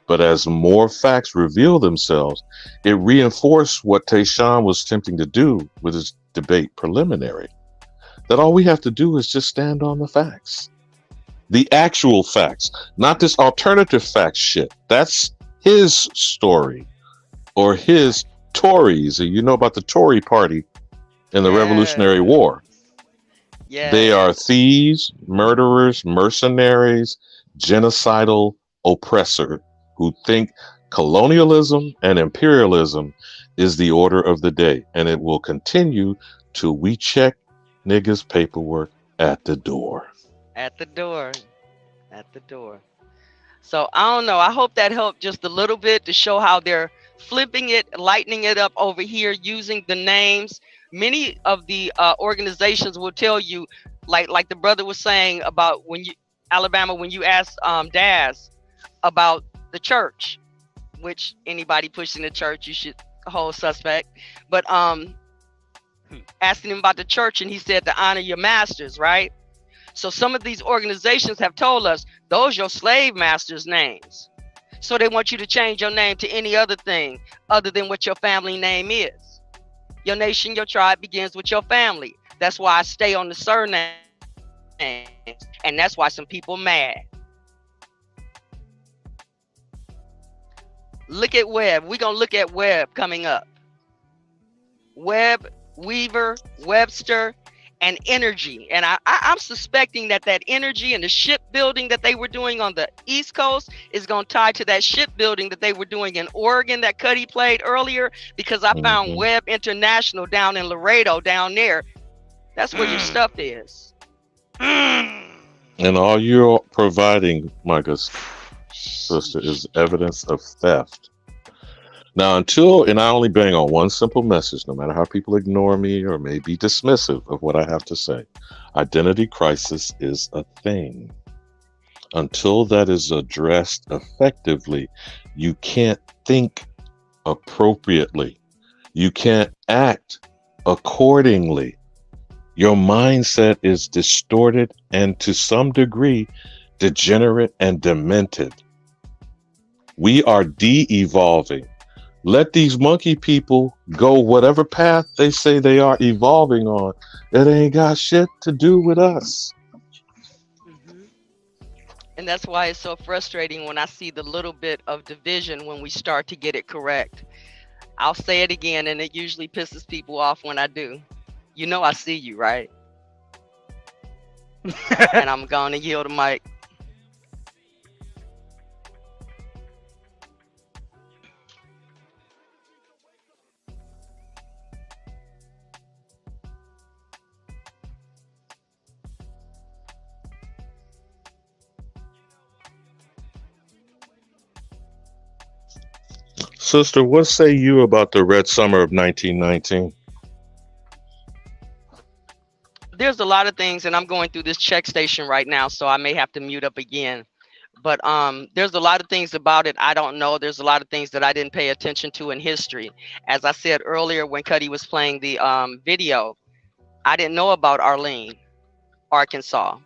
But as more facts reveal themselves, it reinforced what Tayshaun was attempting to do with his debate preliminary. That all we have to do is just stand on the facts. The actual facts, not this alternative facts shit. That's his story or his Tories. You know about the Tory party in the Revolutionary War. Yeah. They are thieves, murderers, mercenaries, genocidal oppressor who think colonialism and imperialism is the order of the day. And it will continue till we check niggas' paperwork at the door. At the door. At the door. So I don't know. I hope that helped just a little bit to show how they're flipping it, lightening it up over here, using the names. Many of the organizations will tell you, like the brother was saying about when you Alabama, when you asked Daz about the church, which anybody pushing the church, you should hold suspect. But asking him about the church, and he said to honor your masters, right? So some of these organizations have told us those your slave masters' names. So they want you to change your name to any other thing other than what your family name is. Your nation, your tribe begins with your family. That's why I stay on the surname. And that's why some people mad. Look at Webb. We're going to look at Webb coming up. Webb, Weaver, Webster, and energy. And I'm suspecting that energy and the shipbuilding that they were doing on the East Coast is going to tie to that shipbuilding that they were doing in Oregon that Kutty played earlier, because I found Webb International down in Laredo down there. That's where your stuff is. And all you're providing, my good sister, is evidence of theft. Now, and I only bang on one simple message, no matter how people ignore me or may be dismissive of what I have to say. Identity crisis is a thing. Until that is addressed effectively, you can't think appropriately. You can't act accordingly. Your mindset is distorted and to some degree degenerate and demented. We are de-evolving. Let these monkey people go whatever path they say they are evolving on. It ain't got shit to do with us. And that's why it's so frustrating when I see the little bit of division when we start to get it correct. I'll say it again, and it usually pisses people off when I do. You know I see you, right? And I'm going to yield the mic. Sister, what say you about the Red Summer of 1919? There's a lot of things, and I'm going through this check station right now, so I may have to mute up again. But there's a lot of things about it I don't know. There's a lot of things that I didn't pay attention to in history. As I said earlier, when Kutty was playing the video, I didn't know about Arlene, Arkansas.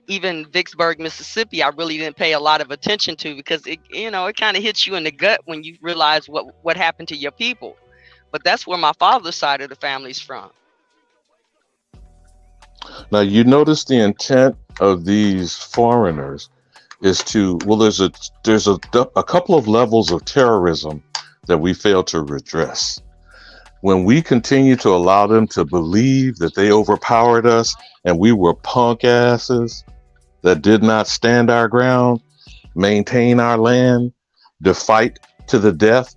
Even Vicksburg, Mississippi, I really didn't pay a lot of attention to, because it kind of hits you in the gut when you realize what happened to your people. But that's where my father's side of the family's from. Now, you notice the intent of these foreigners is to, well, there's a couple of levels of terrorism that we fail to redress. When we continue to allow them to believe that they overpowered us and we were punk asses that did not stand our ground, maintain our land, to fight to the death,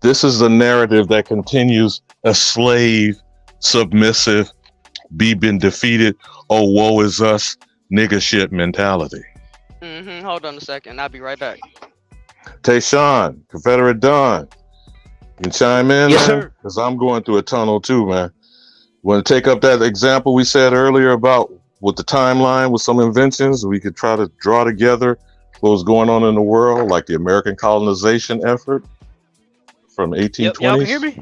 this is a narrative that continues a slave, submissive, been defeated, oh woe is us, nigga shit mentality. Hold on a second, I'll be right back. Tayshawn, Confederate Don, you can chime in, yes, man? Sir. Because I'm going through a tunnel too, man. Want to take up that example we said earlier about with the timeline with some inventions we could try to draw together what was going on in the world, like the American colonization effort from 1820s y'all can hear me?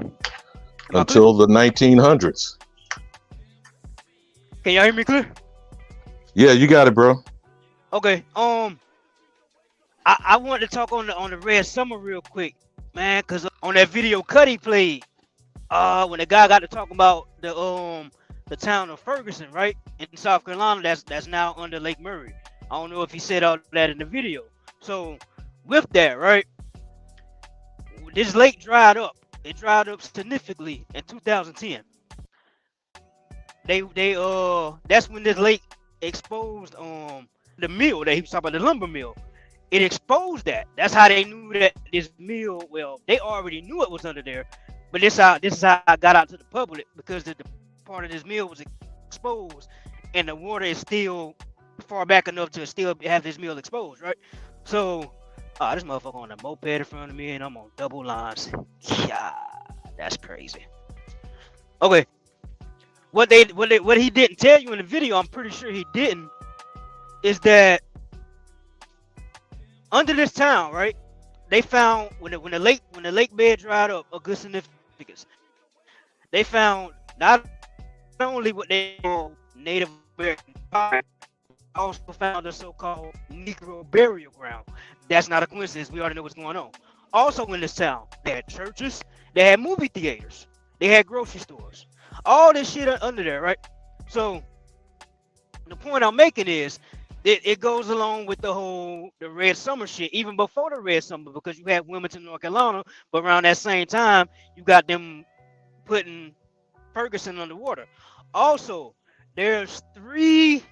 until the 1900s. Can y'all hear me clear? Yeah, you got it, bro. Okay. I wanted to talk on the Red Summer real quick, man, because on that video Kutty played, when the guy got to talk about the town of Ferguson, right, in South Carolina, that's now under Lake Murray. I don't know if he said all that in the video. So with that, right, this lake dried up. It dried up significantly in 2010. That's when this lake exposed the mill that he was talking about, the lumber mill. It exposed that. That's how they knew that this mill, well, they already knew it was under there, but this is how I got out to the public, because the part of this mill was exposed and the water is still far back enough to still have this mill exposed, right? So this motherfucker on a moped in front of me and I'm on double lines. Yeah, that's crazy. Okay. What he didn't tell you in the video, I'm pretty sure he didn't, is that under this town, right? They found when the lake bed dried up a good significance. They found not only what they call Native American pine, also found a so-called Negro burial ground. That's not a coincidence. We already know what's going on. Also in this town, they had churches, they had movie theaters, they had grocery stores. All this shit under there, right? So the point I'm making is it goes along with the Red Summer shit, even before the Red Summer, because you had Wilmington, North Carolina, but around that same time, you got them putting Ferguson underwater. Also, there's 3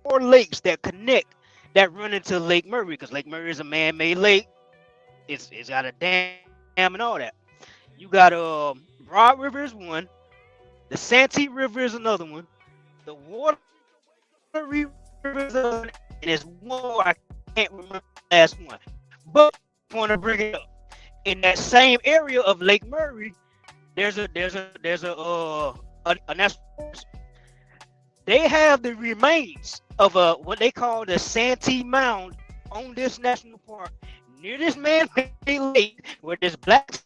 or lakes that connect that run into Lake Murray, because Lake Murray is a man-made lake. It's got a dam and all that. You got Broad River is one. The Santee River is another one. The Water River is another one. And there's one more, I can't remember the last one. But I want to bring it up. In that same area of Lake Murray, there's a national forest. They have the remains of what they call the Santee Mound on this national park near this man-made lake where this black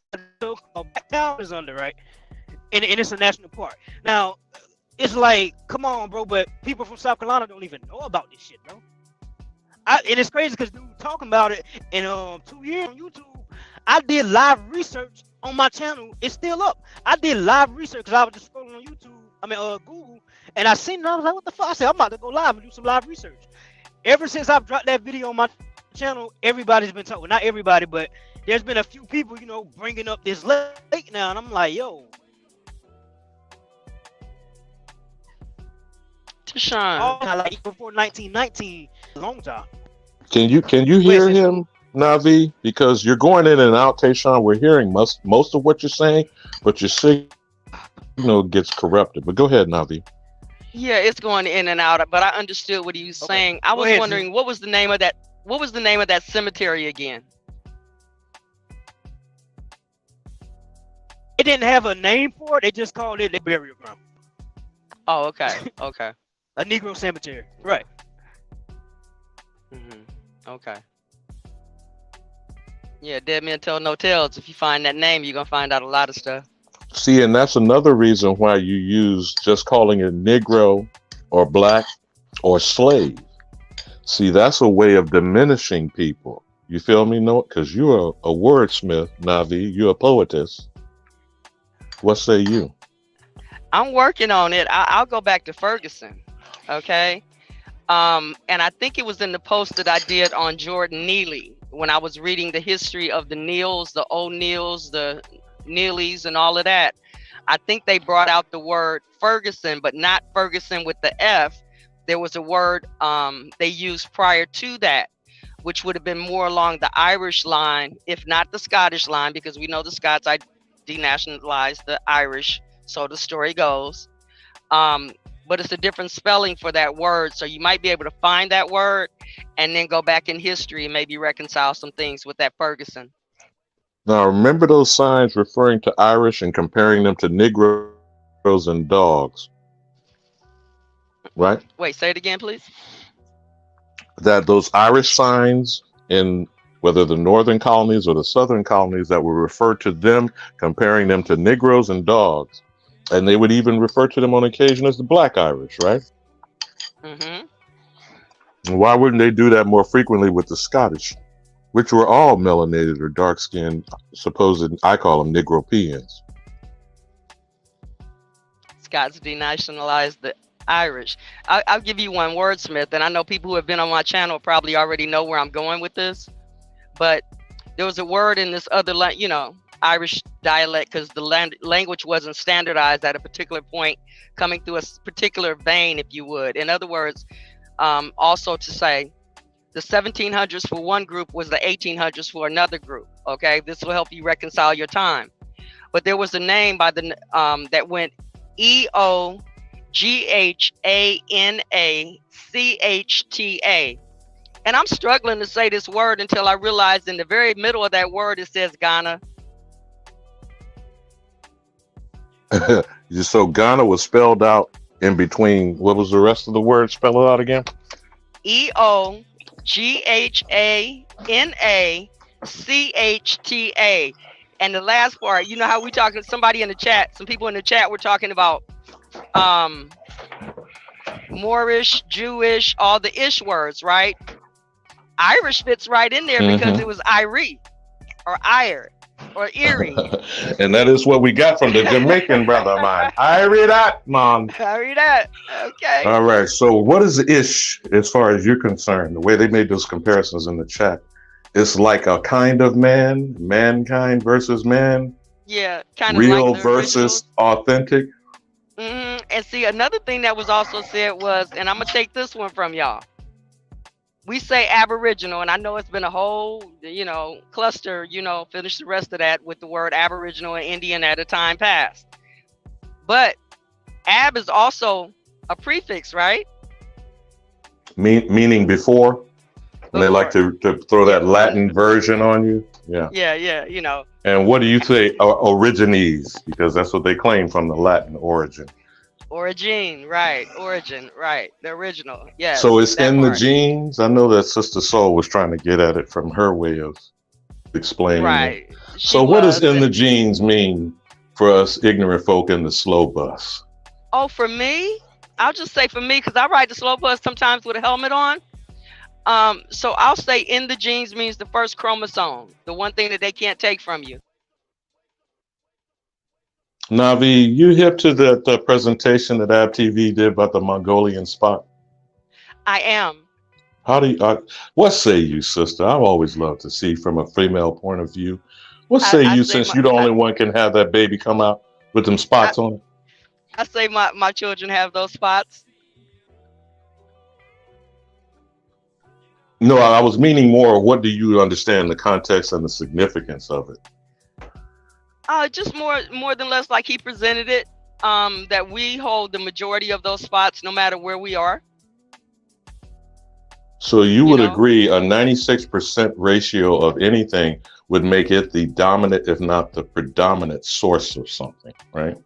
town is under, right? And it's a national park. Now, it's like, come on, bro, but people from South Carolina don't even know about this shit, bro. And it's crazy because dude talking about it in 2 years on YouTube. I did live research on my channel. It's still up. I did live research because I was just scrolling on YouTube, Google, and I seen it. I was like, what the fuck? I said, I'm about to go live and do some live research. Ever since I've dropped that video on my channel, everybody's been talking. Well, not everybody, but there's been a few people, bringing up this lake now, and I'm like, yo. Tashawn. Like before 1919, a long time. Can you hear him, Navi? Because you're going in and out, Tayshawn. We're hearing most of what you're saying, but your signal gets corrupted. But go ahead, Navi. Yeah, it's going in and out, but I understood what he was saying. I was wondering what was the name of that cemetery again? It didn't have a name for it. They just called it a burial ground. Oh, okay. Okay. A Negro cemetery. Right. Okay. Yeah, dead men tell no tales. If you find that name, you're gonna find out a lot of stuff. See, and that's another reason why you use just calling it Negro or black or slave. See, that's a way of diminishing people. You feel me? No, because you're a wordsmith, Navi. You're a poetess. What say you? I'm working on it. I'll go back to Ferguson. Okay. And I think it was in the post that I did on Jordan Neely when I was reading the history of the Neils, the O'Neills, the Neelys, and all of that. I think they brought out the word Ferguson, but not Ferguson with the F. There was a word they used prior to that, which would have been more along the Irish line, if not the Scottish line, because we know the Scots denationalized the Irish, so the story goes. But it's a different spelling for that word, so you might be able to find that word and then go back in history and maybe reconcile some things with that Ferguson. Now, remember those signs referring to Irish and comparing them to Negroes and dogs, right? Wait, say it again, please. That those Irish signs in whether the northern colonies or the southern colonies that would refer to them, comparing them to Negroes and dogs. And they would even refer to them on occasion as the Black Irish, right? Why wouldn't they do that more frequently with the Scottish, which were all melanated or dark-skinned, supposed, I call them Negropeans. Scots denationalized the Irish. I'll give you one wordsmith, and I know people who have been on my channel probably already know where I'm going with this, but there was a word in this other, Irish dialect, because the language wasn't standardized at a particular point, coming through a particular vein, if you would. In other words, also to say the 1700s for one group was the 1800s for another group. Okay, this will help you reconcile your time. But there was a name by the that went EOGHANACHTA. And I'm struggling to say this word until I realized in the very middle of that word it says Ghana. So Ghana was spelled out in between. What was the rest of the word? Spell it out again. EOGHANACHTA. And the last part, you know how we talking to somebody in the chat, some people in the chat were talking about Moorish, Jewish, all the ish words, right? Irish fits right in there because it was Irie or Ire or Erie. And that is what we got from the Jamaican brother of mine. I read that, man. I read that. Okay. All right. So what is ish as far as you're concerned? The way they made those comparisons in the chat. It's like a kind of man, mankind versus man. Yeah, kind of real like versus authentic. And see, another thing that was also said was, and I'm gonna take this one from y'all. We say Aboriginal, and I know it's been a whole, cluster, finish the rest of that with the word Aboriginal and Indian at a time past. But ab is also a prefix, right? Meaning before. And they like to throw that Latin version on you. Yeah. Yeah. And what do you say, origines? Because that's what they claim from the Latin origin. Origin, right. Origin, right. The original. Yeah. So it's in the genes. I know that Sister Soul was trying to get at it from her way of explaining right. it. So what does in the genes mean for us ignorant folk in the slow bus? Oh, for me, I'll just say for me, because I ride the slow bus sometimes with a helmet on. So I'll say in the genes means the first chromosome, the one thing that they can't take from you. Navi, you hip to that presentation that AbTV did about the Mongolian spot? I am. How do you, what say you, sister? I've always loved to see from a female point of view. What say you, since you're the only one can have that baby come out with them spots on it? I say my children have those spots. No, I was meaning more, what do you understand the context and the significance of it? Just more than less like he presented it, that we hold the majority of those spots no matter where we are. So you would agree a 96% ratio of anything would make it the dominant, if not the predominant source of something, right?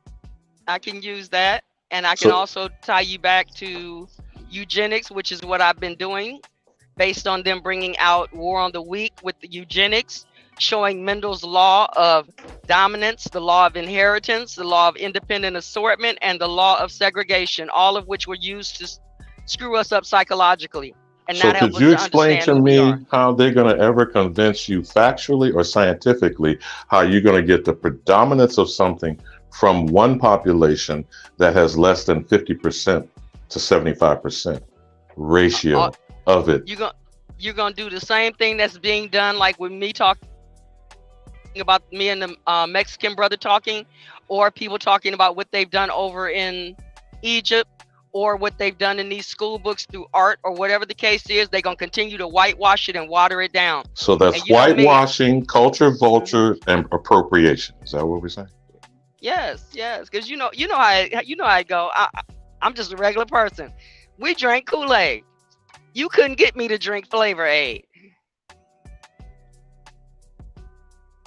I can use that. And I can also tie you back to eugenics, which is what I've been doing based on them bringing out War on the Weak with the eugenics, showing Mendel's law of dominance, the law of inheritance, the law of independent assortment, and the law of segregation, all of which were used to screw us up psychologically. And So could you explain to me how they're going to ever convince you factually or scientifically how you're going to get the predominance of something from one population that has less than 50% to 75% ratio of it? You're gonna do the same thing that's being done, like with me talking about me and the Mexican brother talking, or people talking about what they've done over in Egypt, or what they've done in these school books through art, or whatever the case is. They're gonna continue to whitewash it and water it down. So that's whitewashing, culture vulture, and appropriation. Is that what we're saying? Yes, because you know how I go. I'm just a regular person. We drank Kool-Aid. You couldn't get me to drink Flavor Aid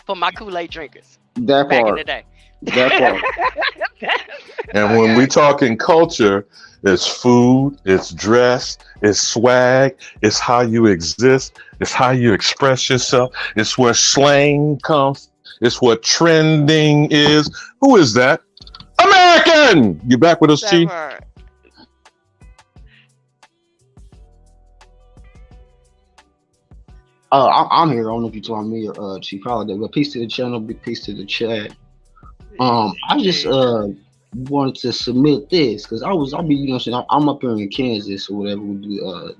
for my Kool-Aid drinkers That back part. in the day. That part. And when we talk in culture, it's food, it's dress, it's swag, it's how you exist, it's how you express yourself, it's where slang comes, it's what trending is. Who is that? American! You back with us, Chief? I'm here. I don't know if you're talking me or Chief Holiday, but peace to the channel, big peace to the chat. I just wanted to submit this because I'll be, you know, saying I'm up here in Kansas or whatever with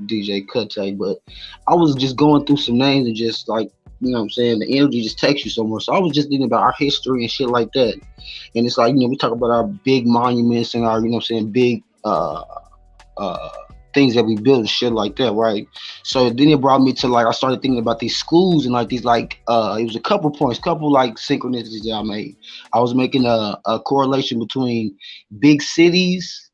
DJ Kuttack, but I was just going through some names and just like, you know what I'm saying, the energy just takes you somewhere. So I was just thinking about our history and shit like that. And it's like, you know, we talk about our big monuments and our, you know what I'm saying, big things that we built and shit like that, right? So then it brought me to like, I started thinking about these schools and like these like, it was a couple like synchronicities that I made. I was making a correlation between big cities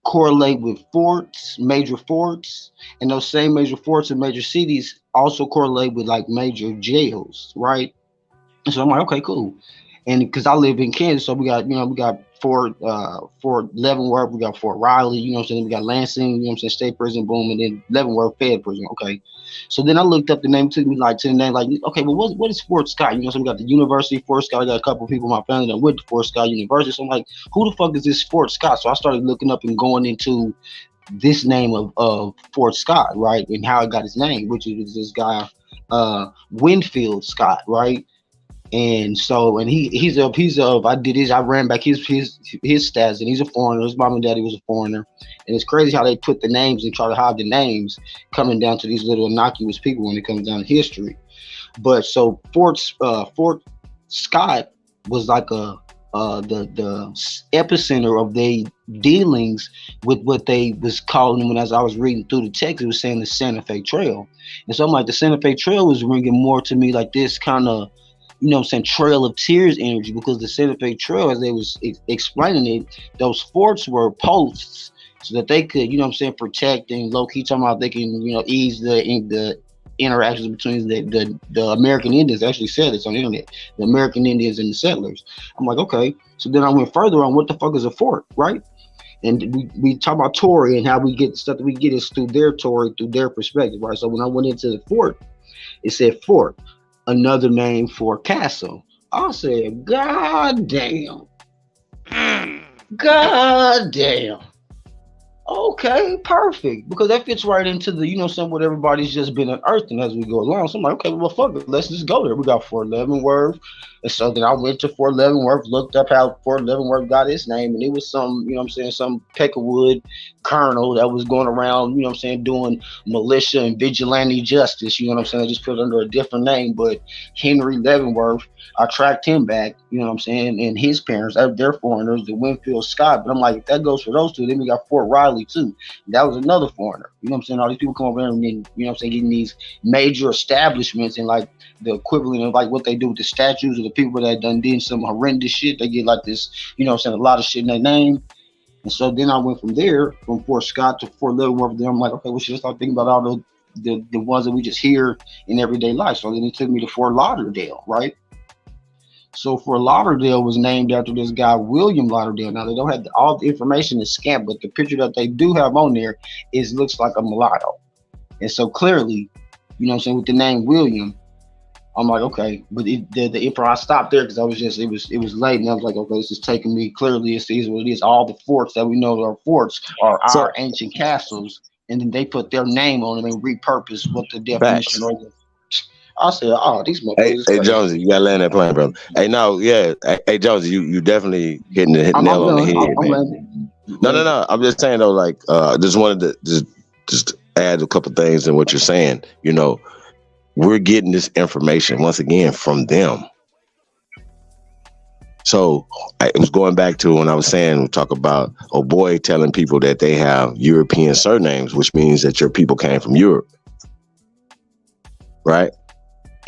correlate with forts, major forts, and those same major forts and major cities also correlate with like major jails, right? And so I'm like, okay, cool. And because I live in Kansas, so we got Fort Leavenworth, we got Fort Riley, you know what I'm saying? We got Lansing, you know what I'm saying, State Prison, boom, and then Leavenworth Fed Prison, okay. So then I looked up the name, took me like to the name, like, okay, well, what is Fort Scott? You know what I'm saying? We got the University of Fort Scott. I got a couple of people in my family that went to Fort Scott University. So I'm like, who the fuck is this Fort Scott? So I started looking up and going into this name of Fort Scott, right? And how it got his name, which is this guy, Winfield Scott, right? And so, and he's I did this, I ran back his stats, and he's a foreigner. His mom and daddy was a foreigner, and it's crazy how they put the names and try to hide the names, coming down to these little innocuous people when it comes down to history. But so Fort Scott was like the epicenter of their dealings with what they was calling, when as I was reading through the text, it was saying the Santa Fe Trail. And so I'm like, the Santa Fe Trail was ringing more to me like this kind of, you know what I'm saying, Trail of Tears energy, because the Santa Fe Trail, as they was explaining it, those forts were posts so that they could, you know what I'm saying, protect and low-key talking about they can, you know, ease the interactions between the American Indians. They actually said this on the internet, the American Indians and the settlers. I'm like, okay. So then I went further on what the fuck is a fort, right? And we talk about Tory and how we get the stuff that we get is through their Tory, through their perspective, right? So when I went into the fort, it said fort, another name for castle. I said, God damn. God damn. Okay, perfect. Because that fits right into the, you know, some what everybody's just been unearthing as we go along. So I'm like, okay, well, fuck it. Let's just go there. We got Fort Leavenworth. And so then I went to Fort Leavenworth, looked up how Fort Leavenworth got its name. And it was some, you know what I'm saying, some Peckerwood colonel that was going around, you know what I'm saying, doing militia and vigilante justice. You know what I'm saying? I just put it under a different name. But Henry Leavenworth, I tracked him back, you know what I'm saying, and his parents, they're foreigners, the Winfield Scott. But I'm like, if that goes for those two, then we got Fort Riley too. That was another foreigner. You know what I'm saying? All these people come over there and then, you know what I'm saying, getting these major establishments and like the equivalent of like what they do with the statues of the people that done did some horrendous shit. They get like this, you know what I'm saying, a lot of shit in their name. And so then I went from there, from Fort Scott to Fort Leavenworth. Then I'm like, okay, we should start thinking about all the ones that we just hear in everyday life. So then he took me to Fort Lauderdale, right? So Fort Lauderdale was named after this guy, William Lauderdale. Now, they don't have all the information is scant, but the picture that they do have on there looks like a mulatto. And so clearly, you know what I'm saying, with the name William, I'm like, okay. But I stopped there because it was late, and I was like, okay, this is taking me clearly. It is what it is. All the forts that we know are forts are our ancient castles, and then they put their name on them and repurpose what the definition or the. I said, oh, these motherfuckers. Hey, Jonesy, you gotta land that plane, brother. Hey, no, yeah. Hey, Jonesy, you definitely hitting the nail on the head, man. No. I'm just saying though, like, just wanted to just add a couple things in what you're saying. You know, we're getting this information once again from them. So it was going back to when I was saying, we talk about a boy telling people that they have European surnames, which means that your people came from Europe, right?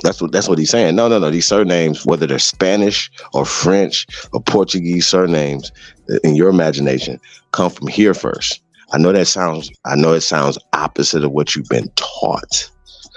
That's what he's saying. No. These surnames, whether they're Spanish or French or Portuguese surnames, in your imagination, come from here first. I know it sounds opposite of what you've been taught.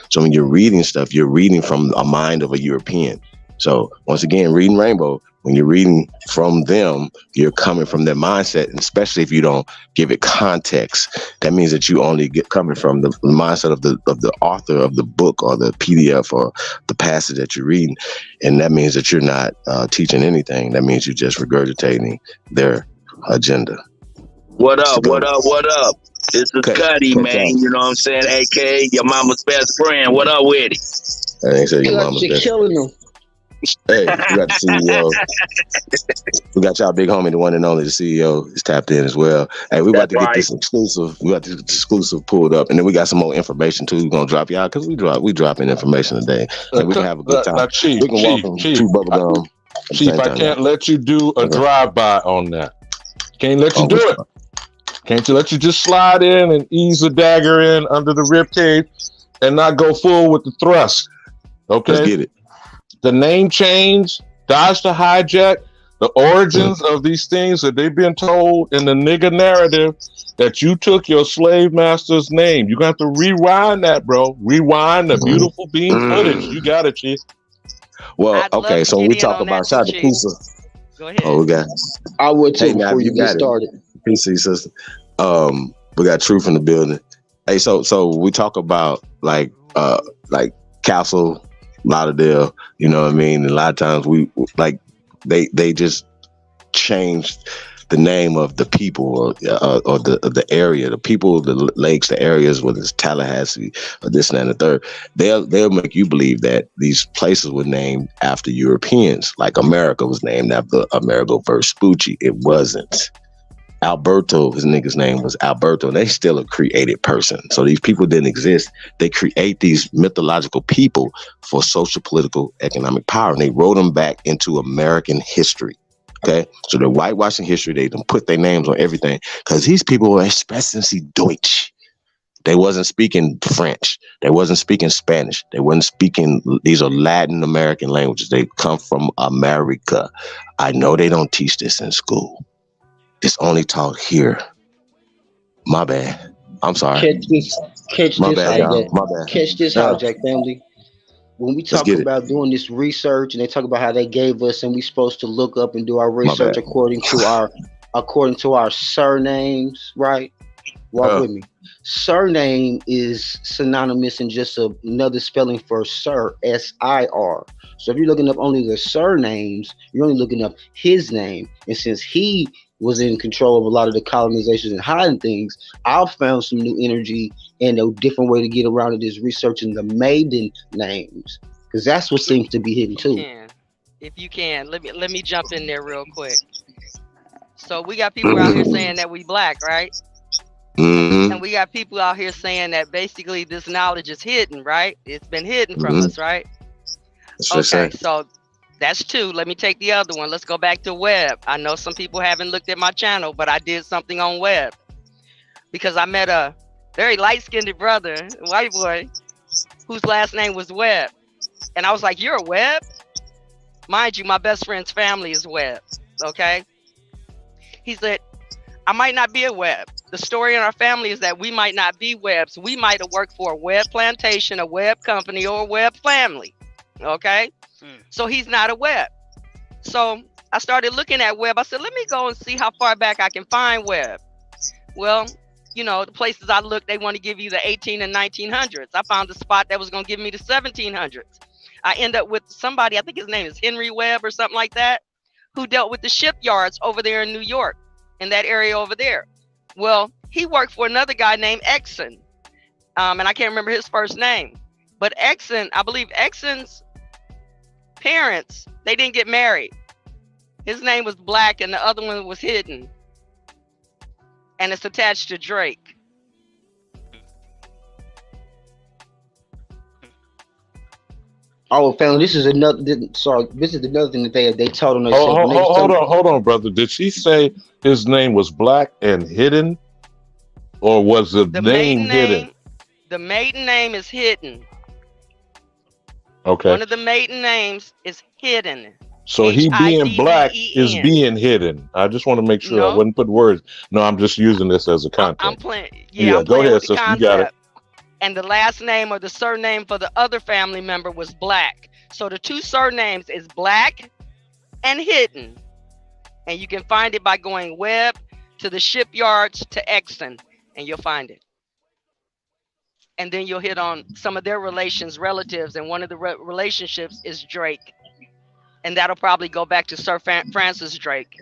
So when you're reading stuff, you're reading from a mind of a European. So once again, reading Rainbow, when you're reading from them, you're coming from their mindset, and especially if you don't give it context, that means that you only get coming from the mindset of the author of the book or the PDF or the passage that you're reading, and that means that you're not teaching anything. That means you're just regurgitating their agenda. What up? This is Kutty, man. You know what I'm saying? AKA your mama's best friend. What up with it? I ain't say your mama's best friend. Killing them. Hey, we got the CEO. We got y'all big homie, the one and only, the CEO, is tapped in as well. Hey, we about to get this exclusive. We got this exclusive pulled up, and then we got some more information too. We're gonna drop y'all because we dropping information today, and we can have a good time. Chief, we can walk them chew bubblegum. Chief, I can't let you do a drive-by on that. Can't let you do it. Can't you let you just slide in and ease the dagger in under the rib cage and not go full with the thrust? Okay, let's get it. The name change, dodge the hijack, the origins of these things that they've been told in the nigga narrative that you took your slave master's name. You got to rewind that, bro. Rewind the beautiful bean footage. You got it, Chief. Well, okay, so we talk about shout out to Pisa. Go ahead. Oh, we got. I would too before you get got started. PC sister. We got Truth in the building. Hey, so we talk about like Castle Lauderdale, you know what I mean? And a lot of times we like they just changed the name of the people or the area, the people, the lakes, the areas, whether it's Tallahassee or this and that and the third. They'll make you believe that these places were named after Europeans, like America was named after Amerigo Vespucci. It wasn't. Alberto, his nigga's name was Alberto, and they still a created person. So these people didn't exist. They create these mythological people for social, political, economic power, and they wrote them back into American history. Okay, so they're whitewashing history. They don't put their names on everything because these people were expressing Deutsch. They wasn't speaking French. They wasn't speaking Spanish. They wasn't speaking. These are Latin American languages. They come from America. I know they don't teach this in school. It's only taught here. My bad. I'm sorry. Catch this hijack. My bad. Catch this hijack, family. When we talk about doing this research, and they talk about how they gave us, and we supposed to look up and do our research according to our surnames, right? Walk with me. Surname is synonymous and just another spelling for sir, S-I-R. So if you're looking up only the surnames, you're only looking up his name. And since he was in control of a lot of the colonizations and hiding things, I've found some new energy and a different way to get around it is researching the maiden names, because that's what seems to be hidden too. If you can, let me jump in there real quick. So we got people out here saying that we black, right? Mm-hmm. And we got people out here saying that basically this knowledge is hidden, right? It's been hidden from us, right? Okay, so that's two. Let me take the other one. Let's go back to web. I know some people haven't looked at my channel, but I did something on web because I met a very light-skinned brother, a white boy, whose last name was Webb. And I was like, you're a Webb? Mind you, my best friend's family is Webb, okay? He said, I might not be a Webb, the story in our family is that we might not be Webbs. We might have worked for a Webb plantation, a Webb company, or a Webb family. Okay? So he's not a Webb. So I started looking at Webb. I said, let me go and see how far back I can find Webb. Well, you know, the places I looked, they want to give you the 18 and 1900s. I found a spot that was going to give me the 1700s. I end up with somebody, I think his name is Henry Webb or something like that, who dealt with the shipyards over there in New York, in that area over there. Well, he worked for another guy named Exon, and I can't remember his first name. But Exon, I believe Exon's parents, they didn't get married. His name was Black and the other one was Hidden. And it's attached to Drake. Oh, family, this is another. This is another thing that they told them. Hold on, brother. Did she say his name was Black and Hidden, or was the name Hidden? The maiden name is Hidden. Okay. One of the maiden names is Hidden. So he being Black is being hidden. I just want to make sure I wouldn't put words. No, I'm just using this as a context. I'm playing. Yeah, I'm go playing ahead, with the sister. You got it. And the last name or the surname for the other family member was Black. So the two surnames is Black and Hidden. And you can find it by going Webb to the shipyards to Exon, and you'll find it. And then you'll hit on some of their relatives, and one of the relationships is Drake. And that'll probably go back to Sir Francis Drake.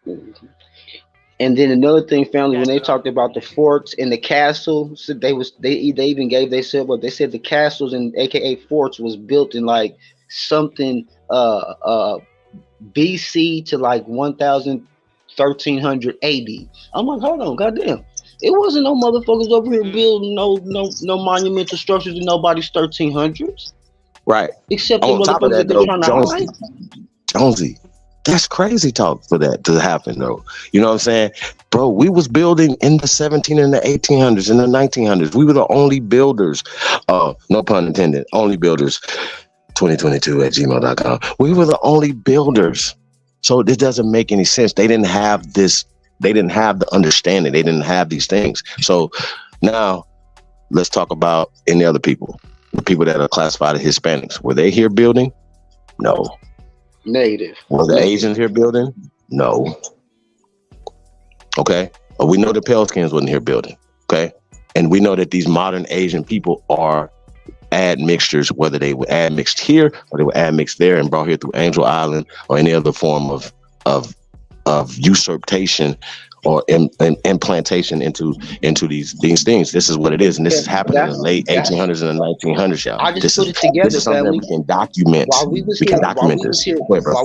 And then another thing, family, when they talked about the forts and the castle, so they even gave they said the castles and AKA forts was built in like something BC to like 1300 AD. I'm like, hold on, goddamn. It wasn't no motherfuckers over here building no monumental structures in nobody's 1300s. Right. Except the on top of motherfuckers that, that though, they're trying to hide. Jonesy, that's crazy talk for that to happen, though. You know what I'm saying? Bro, we was building in the 17 and the 1800s and the 1900s. We were the only builders. No pun intended. Only builders. 2022@gmail.com. We were the only builders. So this doesn't make any sense. They didn't have this. They didn't have the understanding. They didn't have these things. So now let's talk about any other people. The people that are classified as Hispanics. Were they here building? No. Native. Were the Asians here building? No. Okay. But we know the pale skins wasn't here building. Okay. And we know that these modern Asian people are admixtures, whether they were admixed here or they were admixed there and brought here through Angel Island or any other form of usurpation or implantation into these things. This is what it is, and this is happening in the late 1800s and the 1900s, y'all. I just put it together, this is something family. that we can document. While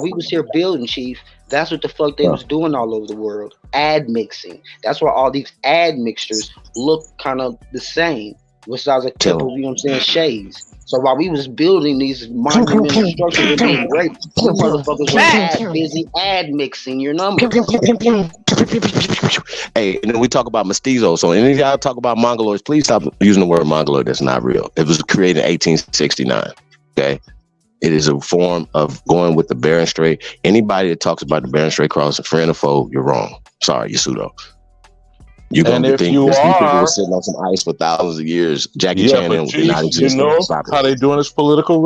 we was here building, Chief, that's what the fuck they was doing all over the world. Admixing. That's why all these admixtures look kind of the same, besides a couple, you know what I'm saying, shades. So while we was building these monumental structures and being great, you motherfuckers were busy admixing your numbers. Hey, and then we talk about mestizos. So any of y'all talk about Mongoloids, please stop using the word Mongoloid. That's not real. It was created in 1869. Okay. It is a form of going with the Bering Strait. Anybody that talks about the Bering Strait crossing, friend or foe, you're wrong. Sorry, you're pseudo. You're going to think these people were sitting on some ice for thousands of years. Jackie Chan and not existing. You know how they doing this political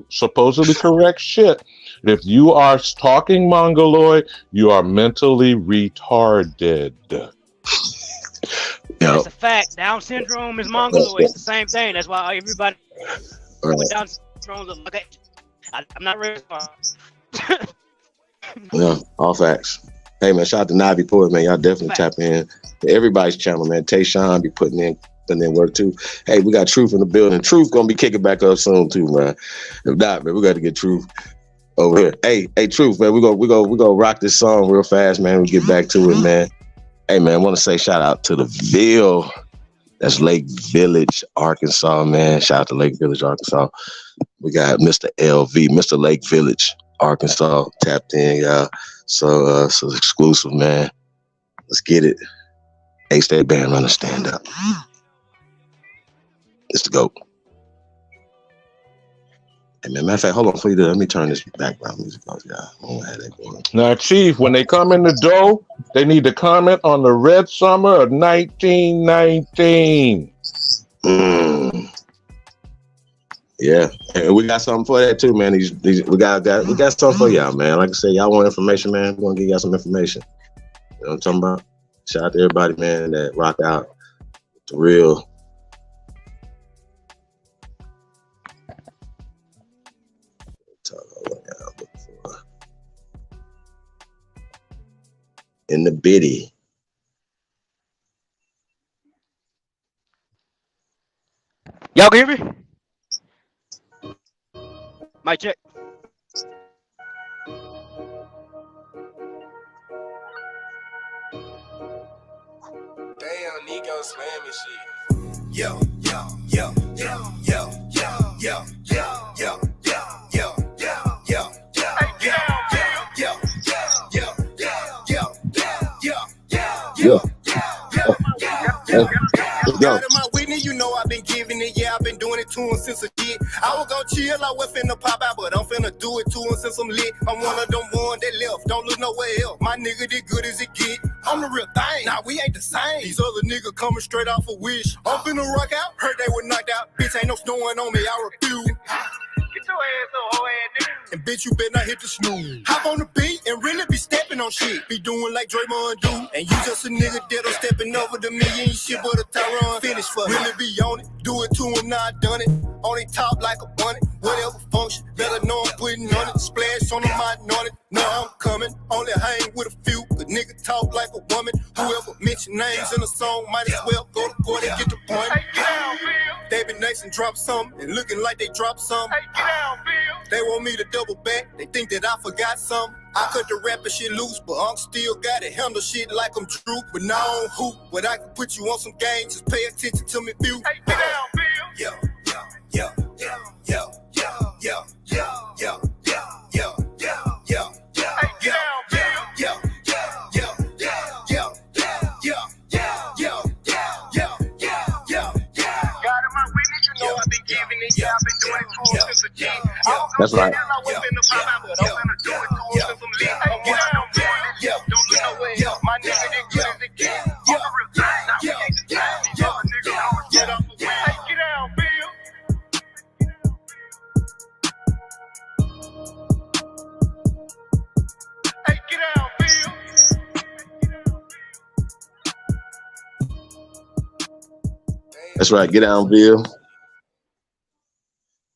supposedly correct shit. If you are talking Mongoloid, you are mentally retarded. That's a fact. Down syndrome is Mongoloid. It's the same thing. That's why everybody with Down syndrome look like I'm not ready. Yeah, all facts. Hey man, shout out to Navi Poet, man. Y'all definitely tap in to everybody's channel, man. Tayshawn be putting in work too. Hey, we got Truth in the building. Truth gonna be kicking back up soon too, man. If not, man, we got to get Truth over here. Hey, Truth, man. We go rock this song real fast, man. We get back to it, man. Hey man, I want to say shout out to the Ville. That's Lake Village, Arkansas, man. Shout out to Lake Village, Arkansas. We got Mr. LV, Mr. Lake Village, Arkansas, tapped in, y'all. So it's exclusive, man. Let's get it. A-State Band, run a stand up. It's the GOAT. Hey, man, matter of fact, hold on before you do. Let me turn this background music off, y'all. I don't have that going. Now, Chief, when they come in the door, They need to comment on the Red Summer of 1919. Yeah, and we got something for that too, man. We got something for y'all, man. Like I said, y'all want information, man. We're gonna give y'all some information. You know what I'm talking about? Shout out to everybody, man, that rock out. The real. In the biddy. Y'all can hear me? Mic check. Damn, Nico slamming shit. Yo, yo, yo, yo, yo, yo, yo, yo, yo, yo, yo, yo, yo, Go. My Whitney, you know I've been giving it, yeah, I've been doing it to him since a kid. I was gon' chill, I was finna pop out, but I'm finna do it to him since I'm lit. I'm one of them ones that left, don't look nowhere else. My nigga did good as it get. I'm the real thing, nah, we ain't the same. These other niggas coming straight off a wish. I'm finna rock out, heard they were knocked out. Bitch, ain't no snowing on me, I refuse. Get your ass on, hoe ass nigga. And bitch, you better not hit the snooze. Hop on the beat and really be stepping on shit. Be doing like Draymond do. And you just a nigga that'll stepping over the me. You ain't shit but a Tyron finish for really be on it. Do it to him, now I done it. On it top like a bunny. Whatever function, better know I'm putting on it. Splash on them, I on it. Now I'm coming. Only hang with a few. A nigga talk like a woman. Whoever mention names in a song might as well go to court and get the point. They been nice and drop something and looking like they dropped something. They want me to double back. They think that I forgot something. I cut the rapper shit loose, but I'm still got to handle shit like I'm Drew. But now I don't hoop, but I can put you on some game. Just pay attention to me, view. Yo, yo, yo, yo, yo, yo, yo, yo, yo, yo, yo, yo, yo, yo, yo, That's right. That's right. Get down, Bill.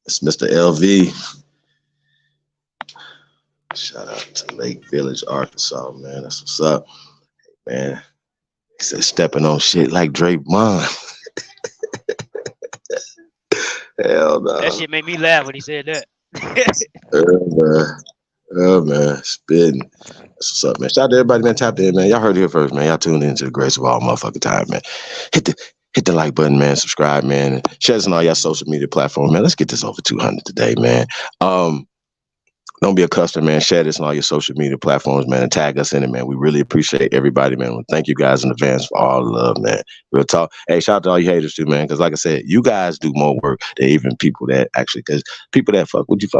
It's Mr. LV. Shout out to Lake Village, Arkansas, man. That's what's up, man. He said stepping on shit like Draymond. Hell no. That shit made me laugh when he said that. Oh man, spitting. That's what's up, man. Shout out to everybody, man. Tap in, man. Y'all heard it here first, man. Y'all tuned into the greatest of all motherfucking time, man. Hit the like button, man. Subscribe, man. And share this on all y'all social media platforms, man. Let's get this over 200 today, man. Don't be a customer, man. Share this on all your social media platforms, man, and tag us in it, man. We really appreciate everybody, man. Thank you guys in advance for all the love, man. Real talk. Hey, shout out to all you haters too, man. Because like I said, you guys do more work than even people that actually, because people that fuck with you.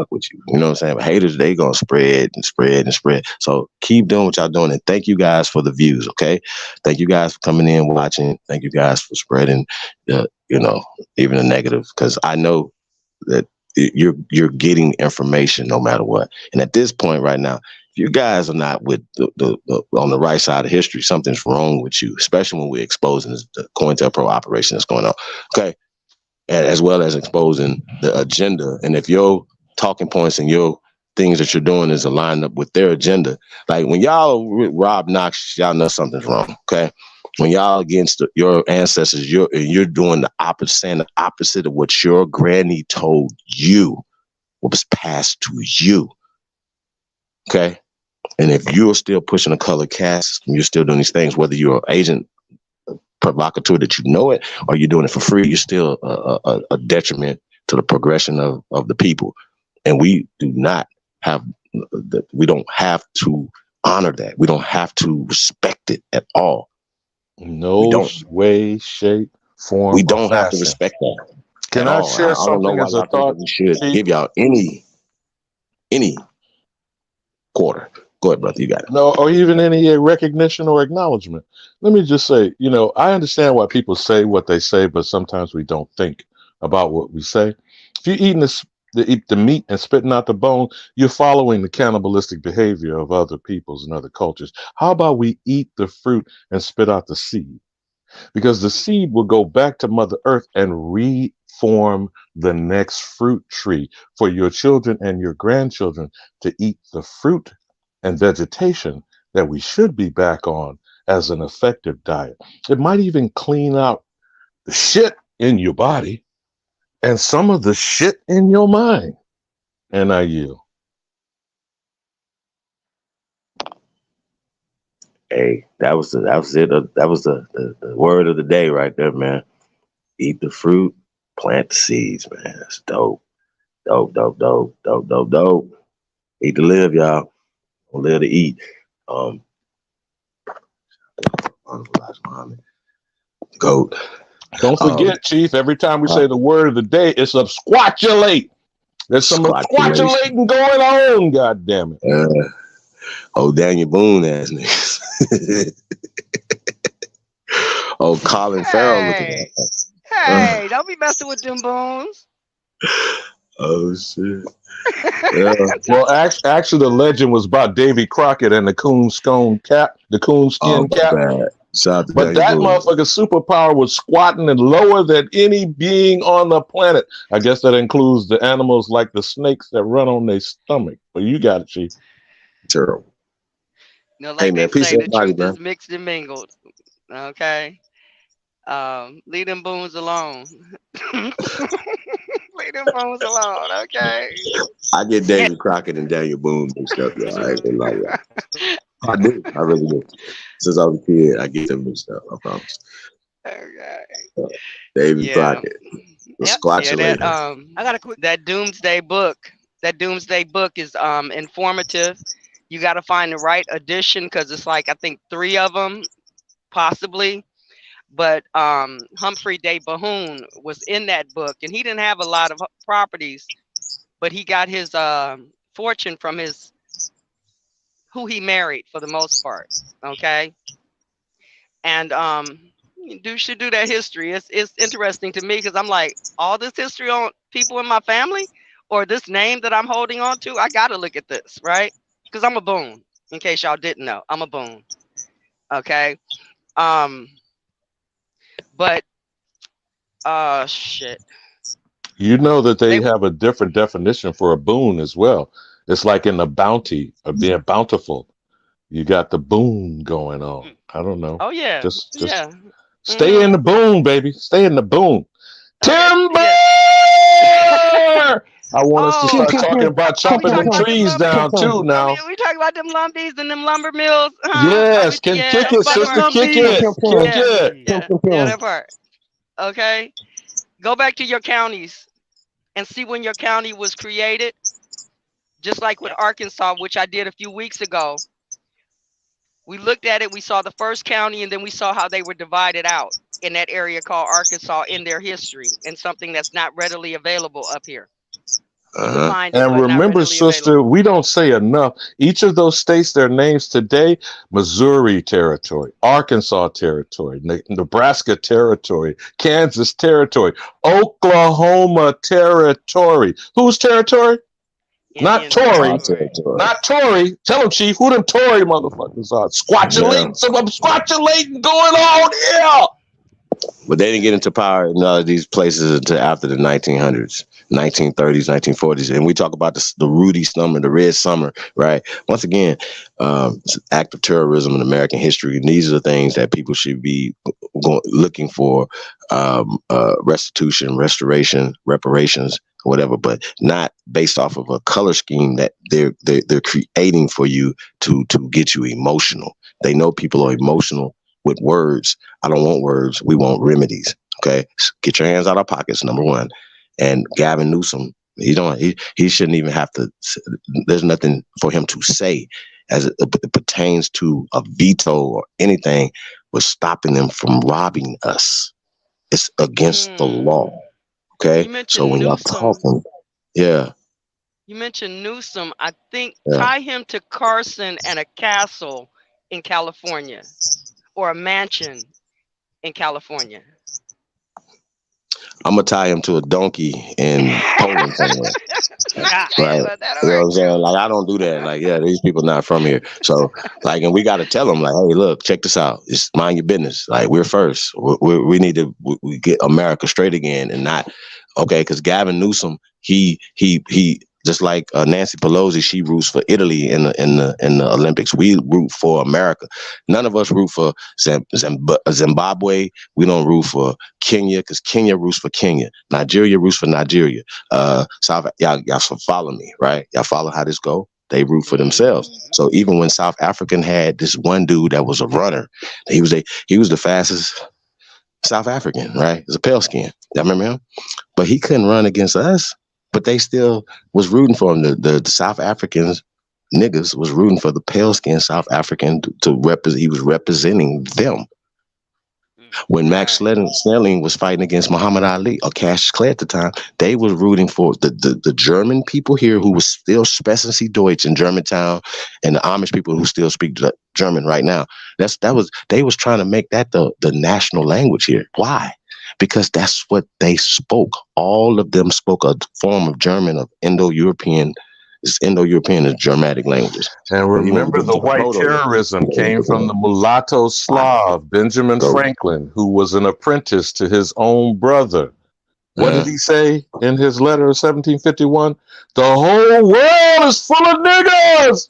You know what I'm saying? But haters, they gonna spread and spread and spread. So keep doing what y'all doing, and thank you guys for the views, okay? Thank you guys for coming in, watching. Thank you guys for spreading the, even the negative, because I know that you're getting information no matter what. And at this point right now, if you guys are not with the on the right side of history, something's wrong with you, especially when we're exposing the COINTELPRO operation that's going on. Okay. And as well as exposing the agenda. And if your talking points and your things that you're doing is aligned up with their agenda, like when y'all with Rob Knox, y'all know something's wrong. Okay. When y'all against your ancestors, you're doing the opposite, saying the opposite of what your granny told you, what was passed to you. Okay. And if you're still pushing a color caste, you're still doing these things, whether you're an agent provocateur that you know it, or you're doing it for free, you're still a detriment to the progression of the people. And we don't have to honor that. We don't have to respect it at all. No way, shape, form. We don't have to respect that. Can I share something as a thought? We should give y'all any quarter. Go ahead, brother. You got it. No, or even any recognition or acknowledgement. Let me just say, I understand why people say what they say, but sometimes we don't think about what we say. If you're eating the meat and spitting out the bone, you're following the cannibalistic behavior of other peoples and other cultures. How about we eat the fruit and spit out the seed? Because the seed will go back to Mother Earth and reform the next fruit tree for your children and your grandchildren to eat the fruit and vegetation that we should be back on as an effective diet. It might even clean out the shit in your body and some of the shit in your mind. And I yield. Hey, that was it. That was the word of the day right there, man. Eat the fruit, plant the seeds, man. That's dope. Dope. Eat to live, y'all. Don't live to eat. Goat. Don't forget, Chief, every time we say the word of the day, it's absquatulate. There's some absquatulating going on, God damn it. Daniel Boone ass niggas. Colin Farrell looking at that. Hey, don't be messing with them bones. Oh shit. Yeah. Well, actually, the legend was about Davy Crockett and the coonskin cap. But that motherfucker's superpower was squatting and lower than any being on the planet. I guess that includes the animals like the snakes that run on their stomach. But you got it, Chief. Terrible. Like they say, the truth is mixed and mingled. Okay. Leave them boons alone. Leave them boons alone, okay? I get David Crockett and Daniel Boone mixed up, y'all. I ain't gonna lie, y'all. I do. I really do. Since I was a kid, I get them mixed up. I promise. Okay. David Crockett. I got a quick. That Doomsday Book. That Doomsday Book is informative. You got to find the right edition because it's like I think 3 of them, possibly. But Humphrey de Bohun was in that book, and he didn't have a lot of properties, but he got his fortune from who he married for the most part. Okay, and you should do that history. It's interesting to me because I'm like, all this history on people in my family or this name that I'm holding on to. I got to look at this, right? Because I'm a Boone. In case y'all didn't know, I'm a Boone. Okay. But shit. You know that they have a different definition for a boon as well. It's like in the bounty of being bountiful. You got the boon going on. I don't know. Oh yeah. Just stay in the boon, baby. Stay in the boon. Timber. I want us to start talking about chopping the trees down too now. We talking about them lumbies and them lumber mills. Yes, kick it, sister, kick it. Yeah, that part. Okay. Go back to your counties and see when your county was created. Just like with Arkansas, which I did a few weeks ago. We looked at it, we saw the first county, and then we saw how they were divided out in that area called Arkansas in their history, and something that's not readily available up here. And remember, sister, we don't say enough. Each of those states, their names today: Missouri Territory, Arkansas Territory, Nebraska Territory, Kansas Territory, Oklahoma Territory. Whose territory? Not Tory. Not Tory. Tell them, Chief, who them Tory motherfuckers are. Squatchulating, some squatchulating going on here. But they didn't get into power in all of these places until after the 1900s, 1930s, 1940s. And we talk about the Rudy Summer, the Red Summer, right? Once again, it's an act of terrorism in American history. And these are the things that people should be looking for, restitution, restoration, reparations, whatever, but not based off of a color scheme that they're creating for you to get you emotional. They know people are emotional with words. I don't want words. We want remedies. Okay. Get your hands out of our pockets, number one. And Gavin Newsom, he shouldn't even have to, there's nothing for him to say as it pertains to a veto or anything was stopping them from robbing us. It's against the law. Okay. So when y'all talking, yeah. You mentioned Newsom. I think Yeah. tie him to Carson and a castle in California, or a mansion in California. I'm gonna tie him to a donkey in Poland somewhere. Right. You know what I'm saying? Like, I don't do that. Like, yeah, these people not from here. So, like, and we got to tell them, like, hey, look, check this out. Just mind your business. Like, we're first. We need to we get America straight again, and not okay. Because Gavin Newsom, he just like Nancy Pelosi, she roots for Italy in the Olympics. We root for America. None of us root for Zimbabwe. We don't root for Kenya because Kenya roots for Kenya. Nigeria roots for Nigeria. Y'all follow me, right? Y'all follow how this go? They root for themselves. So even when South African had this one dude that was a runner, he was the fastest South African, right? He's a pale skin. Y'all remember him? But he couldn't run against us. But they still was rooting for him. The South Africans niggas was rooting for the pale skinned South African to represent. He was representing them. When Max Snelling was fighting against Muhammad Ali or Cassius Clay at the time, they was rooting for the German people here who was still sprechen Sie Deutsch in Germantown, and the Amish people who still speak German right now. They was trying to make that the national language here. Why? Because that's what they spoke. All of them spoke a form of German, of Indo-European. It's Indo-European is Germanic languages. And remember, the white terrorism came from the mulatto Slav, Benjamin Franklin, who was an apprentice to his own brother. What did he say in his letter of 1751? The whole world is full of niggas!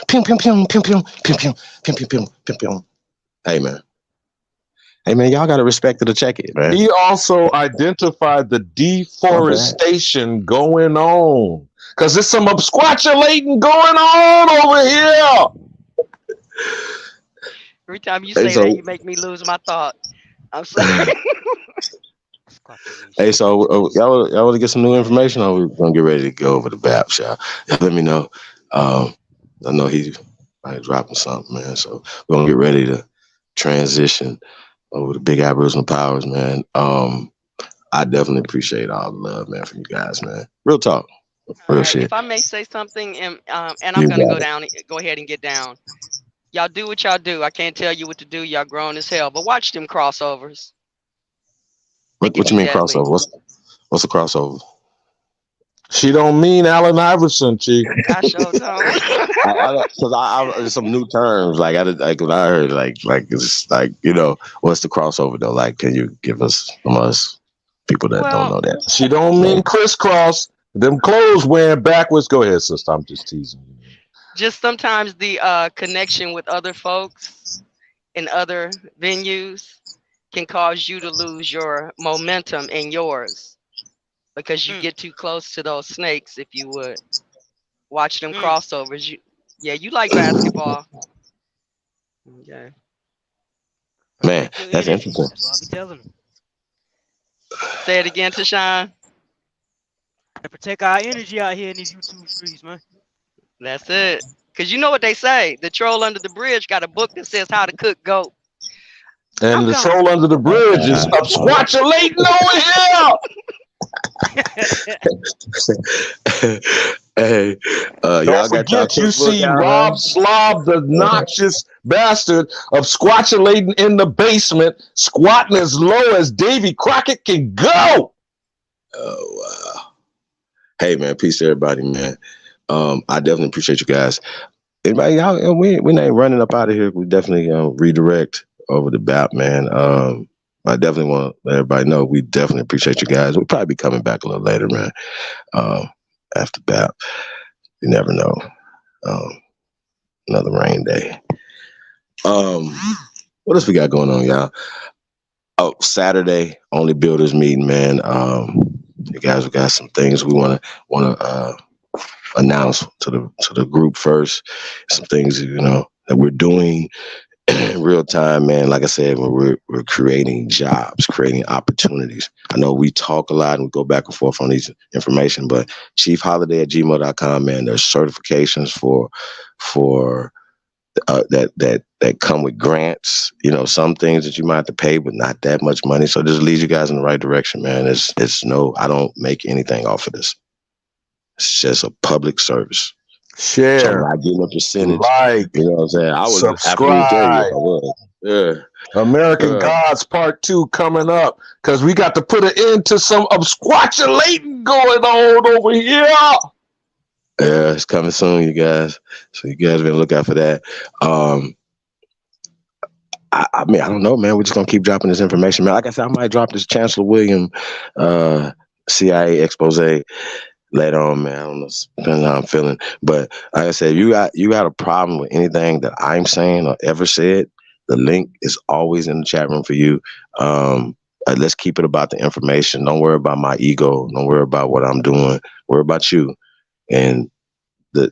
Pim, pim, pim, pim, pim, pim, pim, pim, pim, pim, pim, pim. Hey, man, y'all got to respect it or check it, man. He also identified the deforestation going on. Because there's some absquatulating going on over here. Every time you say that, you make me lose my thought. I'm sorry. Hey, so y'all want to get some new information, or we're going to get ready to go over the BAPS, y'all? Let me know. I know he's dropping something, man. So we're going to get ready to transition over the big Aboriginal powers, man. I definitely appreciate all the love, man, from you guys, man. Real talk. Real shit. If I may say something, and I'm going to go ahead and get down. Y'all do what y'all do. I can't tell you what to do. Y'all grown as hell. But watch them crossovers. What you mean crossover? What's a crossover? She don't mean Allen Iverson, Chief. I sure don't. Because there's some new terms. Like when I heard like it's like, you know, what's the crossover though? Like, can you give us some of us people that don't know that? She don't mean crisscross. Them clothes wearing backwards. Go ahead, sister. I'm just teasing you. Just sometimes the connection with other folks in other venues can cause you to lose your momentum in yours because you get too close to those snakes, if you would. Watch them crossovers. You like basketball. Okay. Man, that's interesting. That's what I be telling them. Say it again, Tashawn. Protect our energy out here in these YouTube streets, man. That's it. Because you know what they say. The troll under the bridge got a book that says how to cook goat. And the troll under the bridge is absquatulating over here. Hey, don't y'all forget, got you see Rob Slob, the noxious bastard, absquatulating in the basement, squatting as low as Davy Crockett can go. Oh, wow. Hey, man, peace to everybody, man. I definitely appreciate you guys. Anybody, we ain't running up out of here. We definitely redirect over the BAP, man. I definitely want to let everybody know we definitely appreciate you guys. We'll probably be coming back a little later, man. After BAP, you never know. Another rain day. What else we got going on, y'all? Oh, Saturday, only builders meeting, man. You guys, we got some things we want to announce to the group first. Some things, you know, that we're doing in real time, man. Like I said, we're creating jobs, creating opportunities. I know we talk a lot and we go back and forth on these information, but chiefholiday@gmail.com, man. There's certifications for that come with grants. You know, some things that you might have to pay, but not that much money. So just leads you guys in the right direction, man. It's no, I don't make anything off of this. It's just a public service. Share. So I'm not getting a percentage. Like. You know what I'm saying? I would Subscribe. absolutely tell you if I was. Yeah. American Gods Part 2 coming up because we got to put an end to some absquatulating going on over here. Yeah, it's coming soon, you guys. So you guys better look out for that. I mean, I don't know, man. We're just gonna keep dropping this information, man. Like I said, I might drop this Chancellor William CIA expose later on, man. I don't know, depending on how I'm feeling. But like I said, you got a problem with anything that I'm saying or ever said, the link is always in the chat room for you. Let's keep it about the information. Don't worry about my ego. Don't worry about what I'm doing. Worry about you and the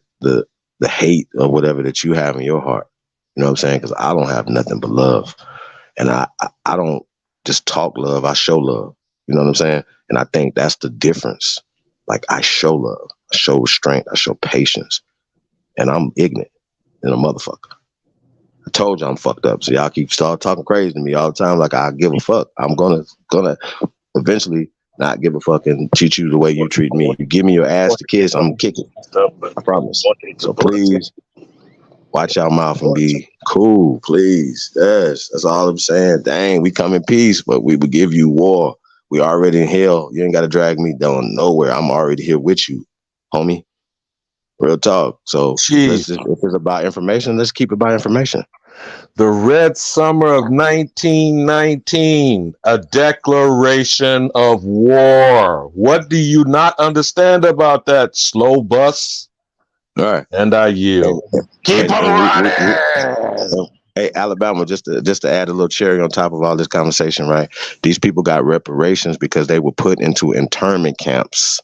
hate or whatever that you have in your heart. You know what I'm saying? Because I don't have nothing but love. And I don't just talk love, I show love. You know what I'm saying? And I think that's the difference. Like, I show love, I show restraint, I show patience. And I'm ignorant than a motherfucker. I told you I'm fucked up. So y'all keep talking crazy to me all the time like I give a fuck. I'm gonna eventually not give a fuck and treat you the way you treat me. You give me your ass to kiss, I'm kicking. I promise. So please watch your mouth and be cool, please. Yes, that's all I'm saying. Dang, we come in peace, but we would give you war. We already in hell. You ain't got to drag me down nowhere. I'm already here with you, homie. Real talk. So if it's about information, let's keep it by information. The Red Summer of 1919, a declaration of war. What do you not understand about that, slow bus? All right. And I yield. Keep them running. Hey, Alabama, just to add a little cherry on top of all this conversation, right? These people got reparations because they were put into internment camps.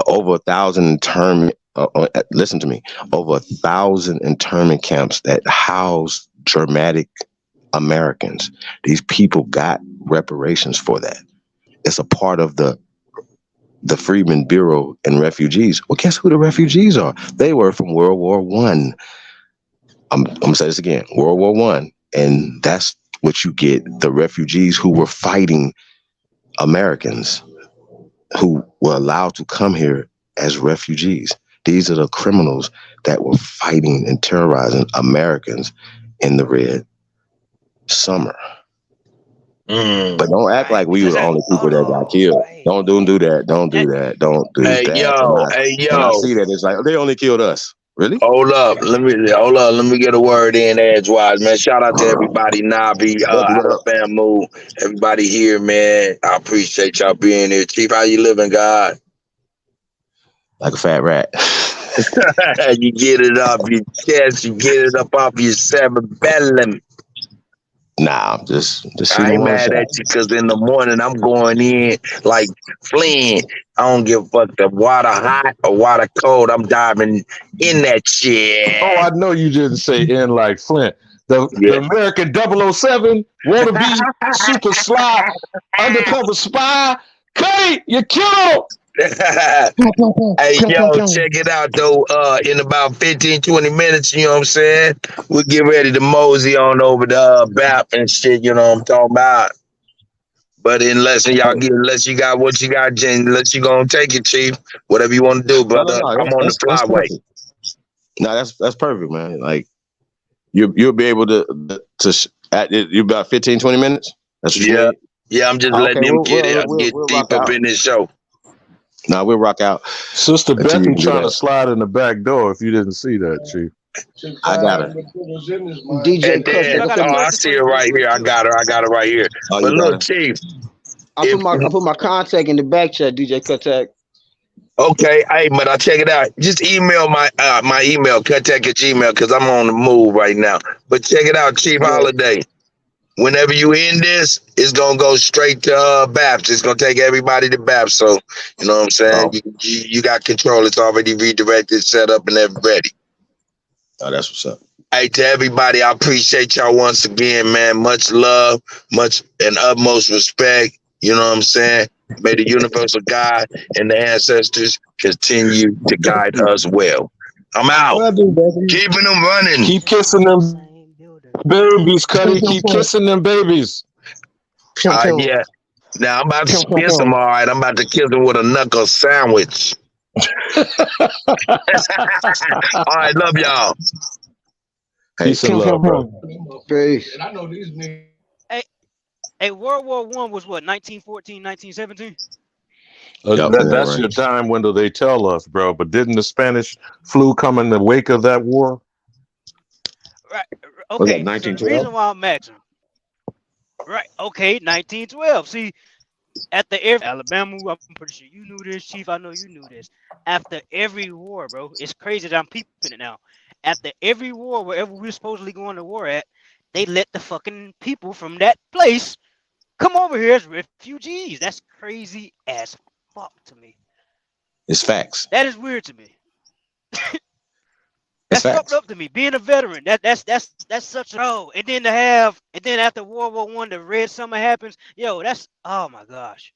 Over 1,000 internment. Listen to me. Over 1,000 internment camps that housed Germanic Americans. These people got reparations for that. It's a part of the Freedmen Bureau and refugees. Well, guess who the refugees are? They were from World War I. I'm gonna say this again, World War I, and that's what you get, the refugees who were fighting Americans who were allowed to come here as refugees. These are the criminals that were fighting and terrorizing Americans in the Red Summer. But don't act like we were the only people that got killed. Don't do that. Don't do that. Don't do that. When I see that, it's like, they only killed us. Really? Hold up. Let me get a word in edgewise, man. Shout out to everybody, Navi, Alabama, everybody here, man. I appreciate y'all being here. Chief, how you living, God? Like a fat rat. You get it off your chest, you get it up off your cerebellum. Nah, I'm just I ain't mad at you because in the morning I'm going in like Flynn. I don't give a fuck the water hot or water cold. I'm diving in that shit. Oh, I know you didn't say in like Flint. The American 007 wannabe super sly undercover spy. Kutty, you killed. Hey, yo, check it out, though. In about 15, 20 minutes, you know what I'm saying? We'll get ready to mosey on over the BAP and shit, you know what I'm talking about. But unless you got what you got, Jen, unless you gonna take it, Chief. Whatever you want to do, brother. No, I'm on the flyway. No, that's perfect, man. Like, you'll be able to you about 15, 20 minutes? That's what you need? Yeah, I'm just letting him get deep up in this show. Nah, we'll rock out. Sister Becky trying to slide in the back door if you didn't see that, Chief. I got her. DJ I see her right here. I got her right here. Oh, but look, Chief. I put my contact in the back chat, DJ Kuttack. Okay, hey, but I'll check it out. Just email my email, Kuttack@gmail, because I'm on the move right now. But check it out, Chief Holiday. Whenever you end this, it's gonna go straight to BAPS. It's gonna take everybody to BAPS. So you know what I'm saying? You got control. It's already redirected, set up, and ready. Oh, that's what's up. Hey, to everybody, I appreciate y'all once again, man. Much love, much and utmost respect. You know what I'm saying? May the universal God and the ancestors continue to guide us well. I'm out. Keeping them running. Keep kissing them babies, Kutty. Keep kissing them babies. Yeah. Now I'm about to kiss them. All right. I'm about to kiss them with a knuckle sandwich. All right, love y'all. Peace and love, bro. Peace. And I know these niggas. Hey, World War I was what, 1914, 1917? That's your time window, they tell us, bro. But didn't the Spanish flu come in the wake of that war? Right. Was that Okay. So the 1912? reason why I'm asking. Right. Okay. 1912. See, after every Alabama, I'm pretty sure you knew this, Chief. I know you knew this. After every war, bro, it's crazy that I'm peeping it now. After every war, wherever we're supposedly going to war at, they let the fucking people from that place come over here as refugees. That's crazy as fuck to me. It's facts. That is weird to me. It's That's facts. fucked up to me. Being a veteran, that's such a and then after World War I, the Red Summer happens. Yo, that's oh my gosh.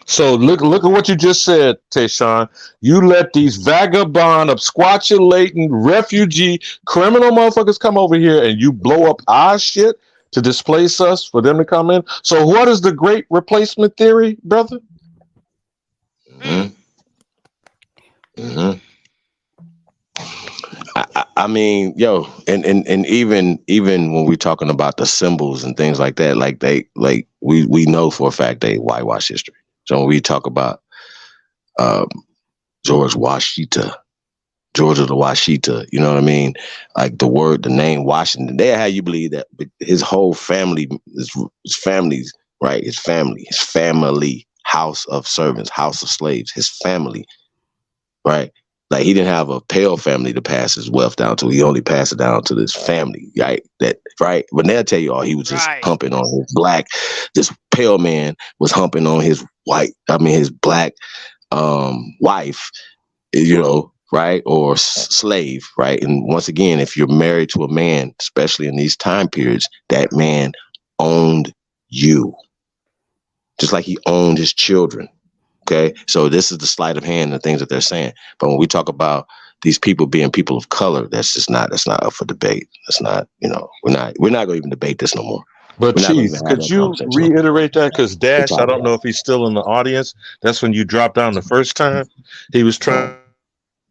So look at what you just said, Tayshawn. You let these vagabond, absquatulating, refugee, criminal motherfuckers come over here and you blow up our shit to displace us for them to come in. So what is the great replacement theory, brother? Mm-hmm. I mean, yo, and even when we're talking about the symbols and things like that, we know for a fact they whitewash history. So when we talk about George Washita, George of the Washita, you know what I mean? Like the name Washington, they had you believe that his whole family, his family's right, his family, house of servants, house of slaves, his family, right? Like he didn't have a pale family to pass his wealth down to. He only passed it down to this family, right? Right? But they'll tell you, he was just humping on his black. This pale man was humping on his his black wife, you know, right? Or slave, right? And once again, if you're married to a man, especially in these time periods, that man owned you, just like he owned his children. Okay, so this is the sleight of hand and the things that they're saying. But when we talk about these people being people of color, that's not up for debate. That's not, you know, we're not going to even debate this no more. But Chief, could you reiterate that? Because Dash, I don't know if he's still in the audience. That's when you dropped down the first time. He was trying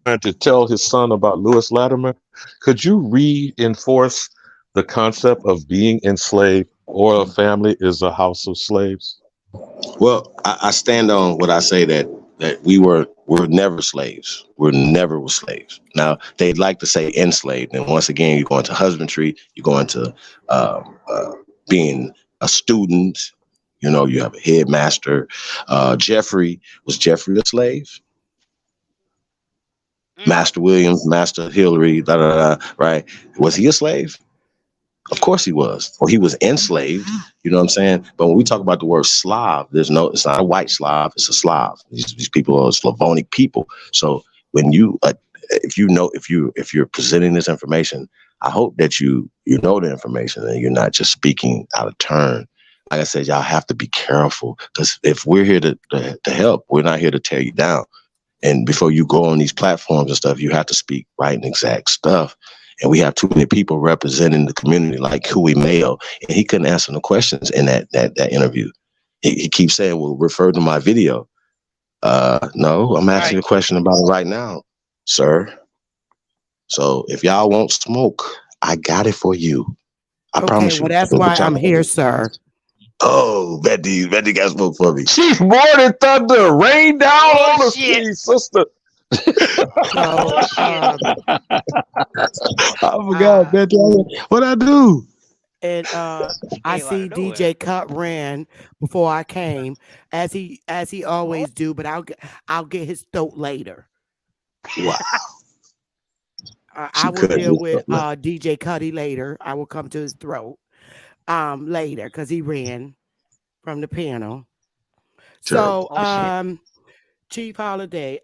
to tell his son about Lewis Latimer. Could you reinforce the concept of being enslaved or a family is a house of slaves? Well, I stand on what I say that we're never slaves. We're never were slaves. Now they'd like to say enslaved, and once again, you go into husbandry, you go into being a student. You know, you have a headmaster. Was Jeffrey a slave? Master Williams, Master Hillary, right? Was he a slave? Of course he was. Or he was enslaved. You know what I'm saying? But when we talk about the word Slav, it's not a white Slav, it's a Slav. These people are Slavonic people. So when you, if you're presenting this information, I hope that you know the information and you're not just speaking out of turn. Like I said, y'all have to be careful because if we're here to help, we're not here to tear you down. And before you go on these platforms and stuff, you have to speak right and exact stuff. And we have too many people representing the community like Huey Mayo, and he couldn't answer no questions in that interview. He keeps saying, well, refer to my video. No, I'm asking a question about it right now, sir. So if y'all want smoke, I got it for you. I promise you. Well, that's why I'm here, sir. Oh, Betty got smoke for me. Chief Morning Thunder, rain down on us, please, sister. I forgot, Betty. What I do? And I see DJ Cut ran before I came, as he always do. But I'll get his throat later. Wow. I will deal with DJ Cuddy later. I will come to his throat later because he ran from the panel. Terrible. So Chief Holiday,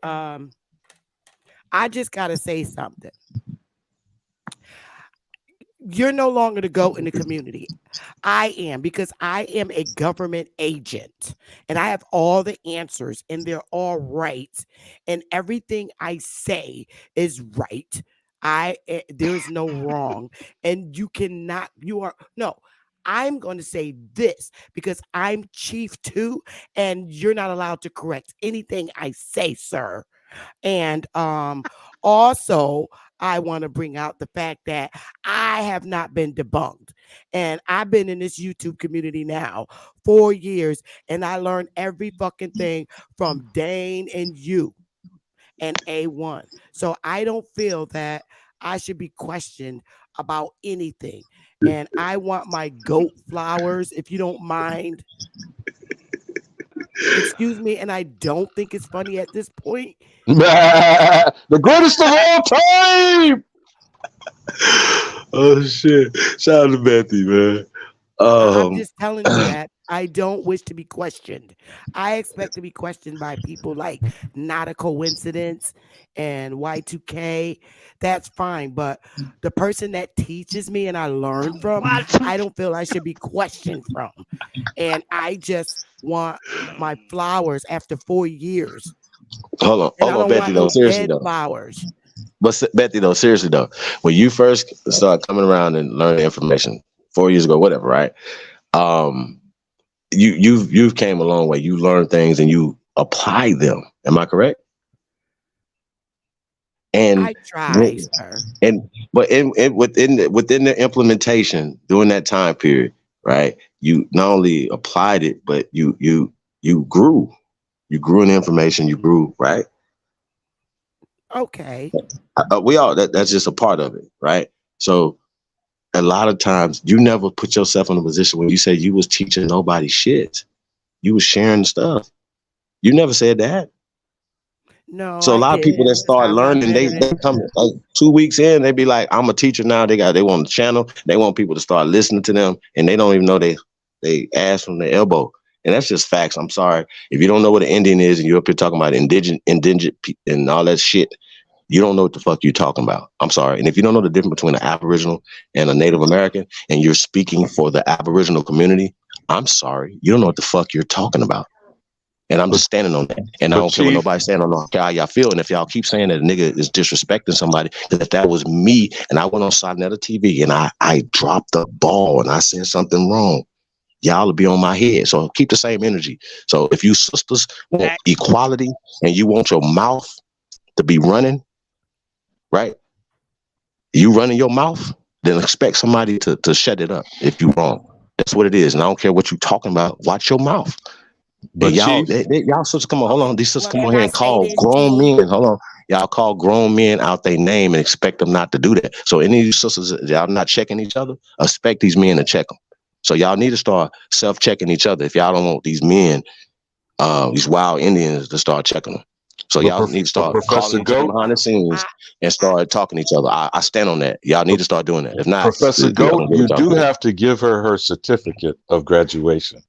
I just gotta say something. You're no longer the GOAT in the community. I am, because I am a government agent and I have all the answers and they're all right. And everything I say is right. There is no wrong. And I'm going to say this because I'm chief too, and you're not allowed to correct anything I say, sir. And also, I want to bring out the fact that I have not been debunked. And I've been in this YouTube community now 4 years, and I learned every fucking thing from Dane and you and A1. So I don't feel that I should be questioned about anything. And I want my goat flowers, if you don't mind. Excuse me, and I don't think it's funny at this point. The greatest of all time. Oh shit! Shout out to Betty, man. I'm just telling you that I don't wish to be questioned. I expect to be questioned by people like Not a Coincidence and Y2K. That's fine. But the person that teaches me and I learn from, I don't feel I should be questioned from. And I just want my flowers after 4 years. Hold on, Betty. Though, seriously though. Flowers. But Betty, though, seriously though, when you first started coming around and learning information 4 years ago, whatever, right? You've came a long way. You learned things and you apply them. Am I correct? And I try, sir. Within the implementation during that time period, right? You not only applied it, but you grew. You grew in the information. You grew, right? Okay. We all that's just a part of it, right? So a lot of times you never put yourself in a position where you say you was teaching nobody shit. You was sharing stuff. You never said that. No. So a lot of people that start learning, they come like 2 weeks in, they be like, I'm a teacher now. They want the channel. They want people to start listening to them, and they don't even know they ass from the elbow. And that's just facts. I'm sorry. If you don't know what an Indian is and you're up here talking about indigent and all that shit, you don't know what the fuck you're talking about. I'm sorry. And if you don't know the difference between an Aboriginal and a Native American, and you're speaking for the Aboriginal community, I'm sorry. You don't know what the fuck you're talking about. And I'm just standing on that. And I don't care what nobody saying. I don't care how y'all feel. And if y'all keep saying that a nigga is disrespecting somebody, that if that was me and I went on Sonetta TV and I dropped the ball and I said something wrong, y'all will be on my head. So keep the same energy. So if you sisters want equality and you want your mouth to be running, right? You running your mouth, then expect somebody to shut it up if you wrong. That's what it is. And I don't care what you talking about. Watch your mouth. But y'all sisters come on, hold on. These sisters come on here and call grown men. Hold on. Y'all call grown men out their name and expect them not to do that. So any of you sisters, y'all not checking each other, expect these men to check them. So y'all need to start self-checking each other if y'all don't want these men, these wild Indians to start checking them. So y'all need to start calling each other behind the scenes and start talking to each other. I stand on that. Y'all need to start doing that. If not, Professor Goat, you do have to give her certificate of graduation.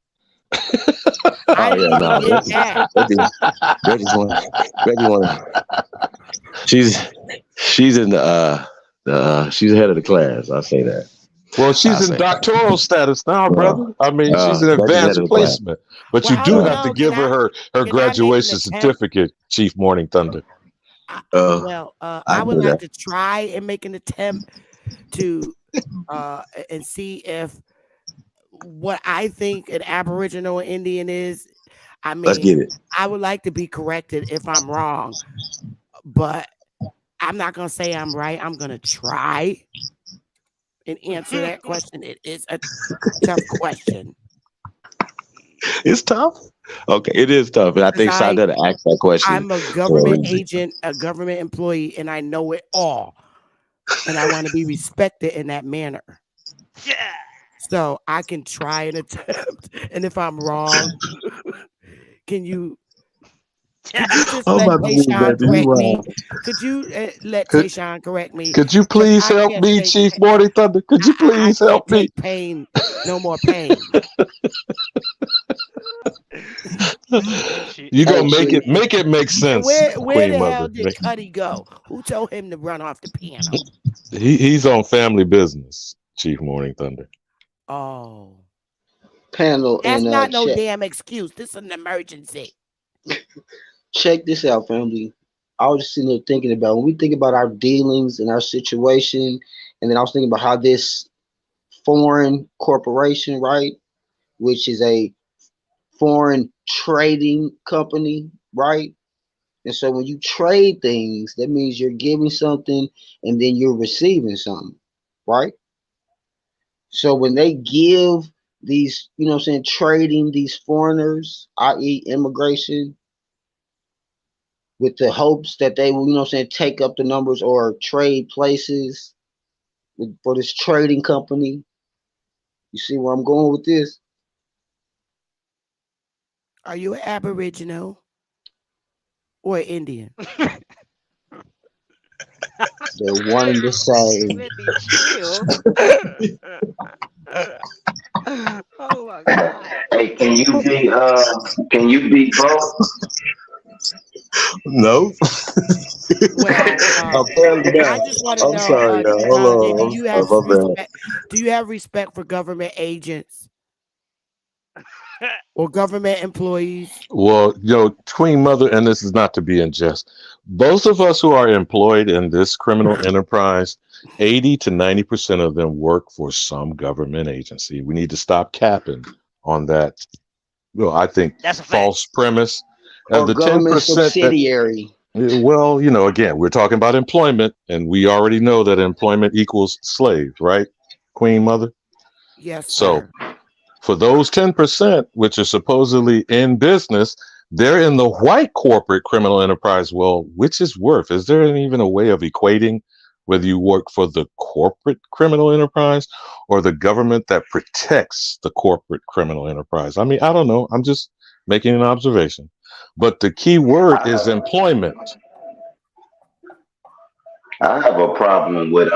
Oh yeah, no. She's in she's ahead of the class. I'll say that. Well, she's in doctoral status now, brother. I mean, she's an advanced placement. But you do have to give her graduation certificate, Chief Morning Thunder. I would like to try and make an attempt to and see if what I think an Aboriginal Indian is. I mean, let's get it. I would like to be corrected if I'm wrong, but I'm not going to say I'm right. I'm going to try and answer that question. It is a tough question. It's tough. Okay, it is tough. And I think Sonetta asked that question. I'm a government agent, a government employee, and I know it all. And I want to be respected in that manner. Yeah. So I can try an attempt. And if I'm wrong, can you just let Tayshawn correct me? Could you let Tayshawn correct me? Could you please help me, Chief Morning Thunder? Could you please help me? Pain, no more pain. You gonna make it make sense. Where the hell did Kutty go? Who told him to run off the piano? He's on family business, Chief Morning Thunder. Oh. Panel. That's not no damn excuse. This is an emergency. Check this out, family. I was just sitting there thinking about when we think about our dealings and our situation, and then I was thinking about how this foreign corporation, right? Which is a foreign trading company, right? And so when you trade things, that means you're giving something and then you're receiving something, right? So when they give these, you know what I'm saying, trading these foreigners, i.e., immigration, with the hopes that they will, you know what I'm saying, take up the numbers or trade places for this trading company. You see where I'm going with this? Are you an Aboriginal or Indian? They're one and the same. Let me chill. Oh my god. Hey, can you be both? No. Well, Apparently I not. just want to I'm know, sorry, y'all. Chief Hold Holiday, do on. you have My bad. respect? Do you have respect for government agents or government employees? Well, Queen Mother, and this is not to be in jest. Both of us who are employed in this criminal enterprise, 80 to 90% of them work for some government agency. We need to stop capping on that. Well, I think That's a fact. false premise of Or the government 10% that, subsidiary. well, again, we're talking about employment, and we already know that employment equals slave, right, Queen Mother? Yes, So sir. for those 10%, which are supposedly in business, they're in the white corporate criminal enterprise. Well, which is worse? Is there even a way of equating whether you work for the corporate criminal enterprise or the government that protects the corporate criminal enterprise? I mean, I don't know. I'm just making an observation. But the key word is employment. I have a problem with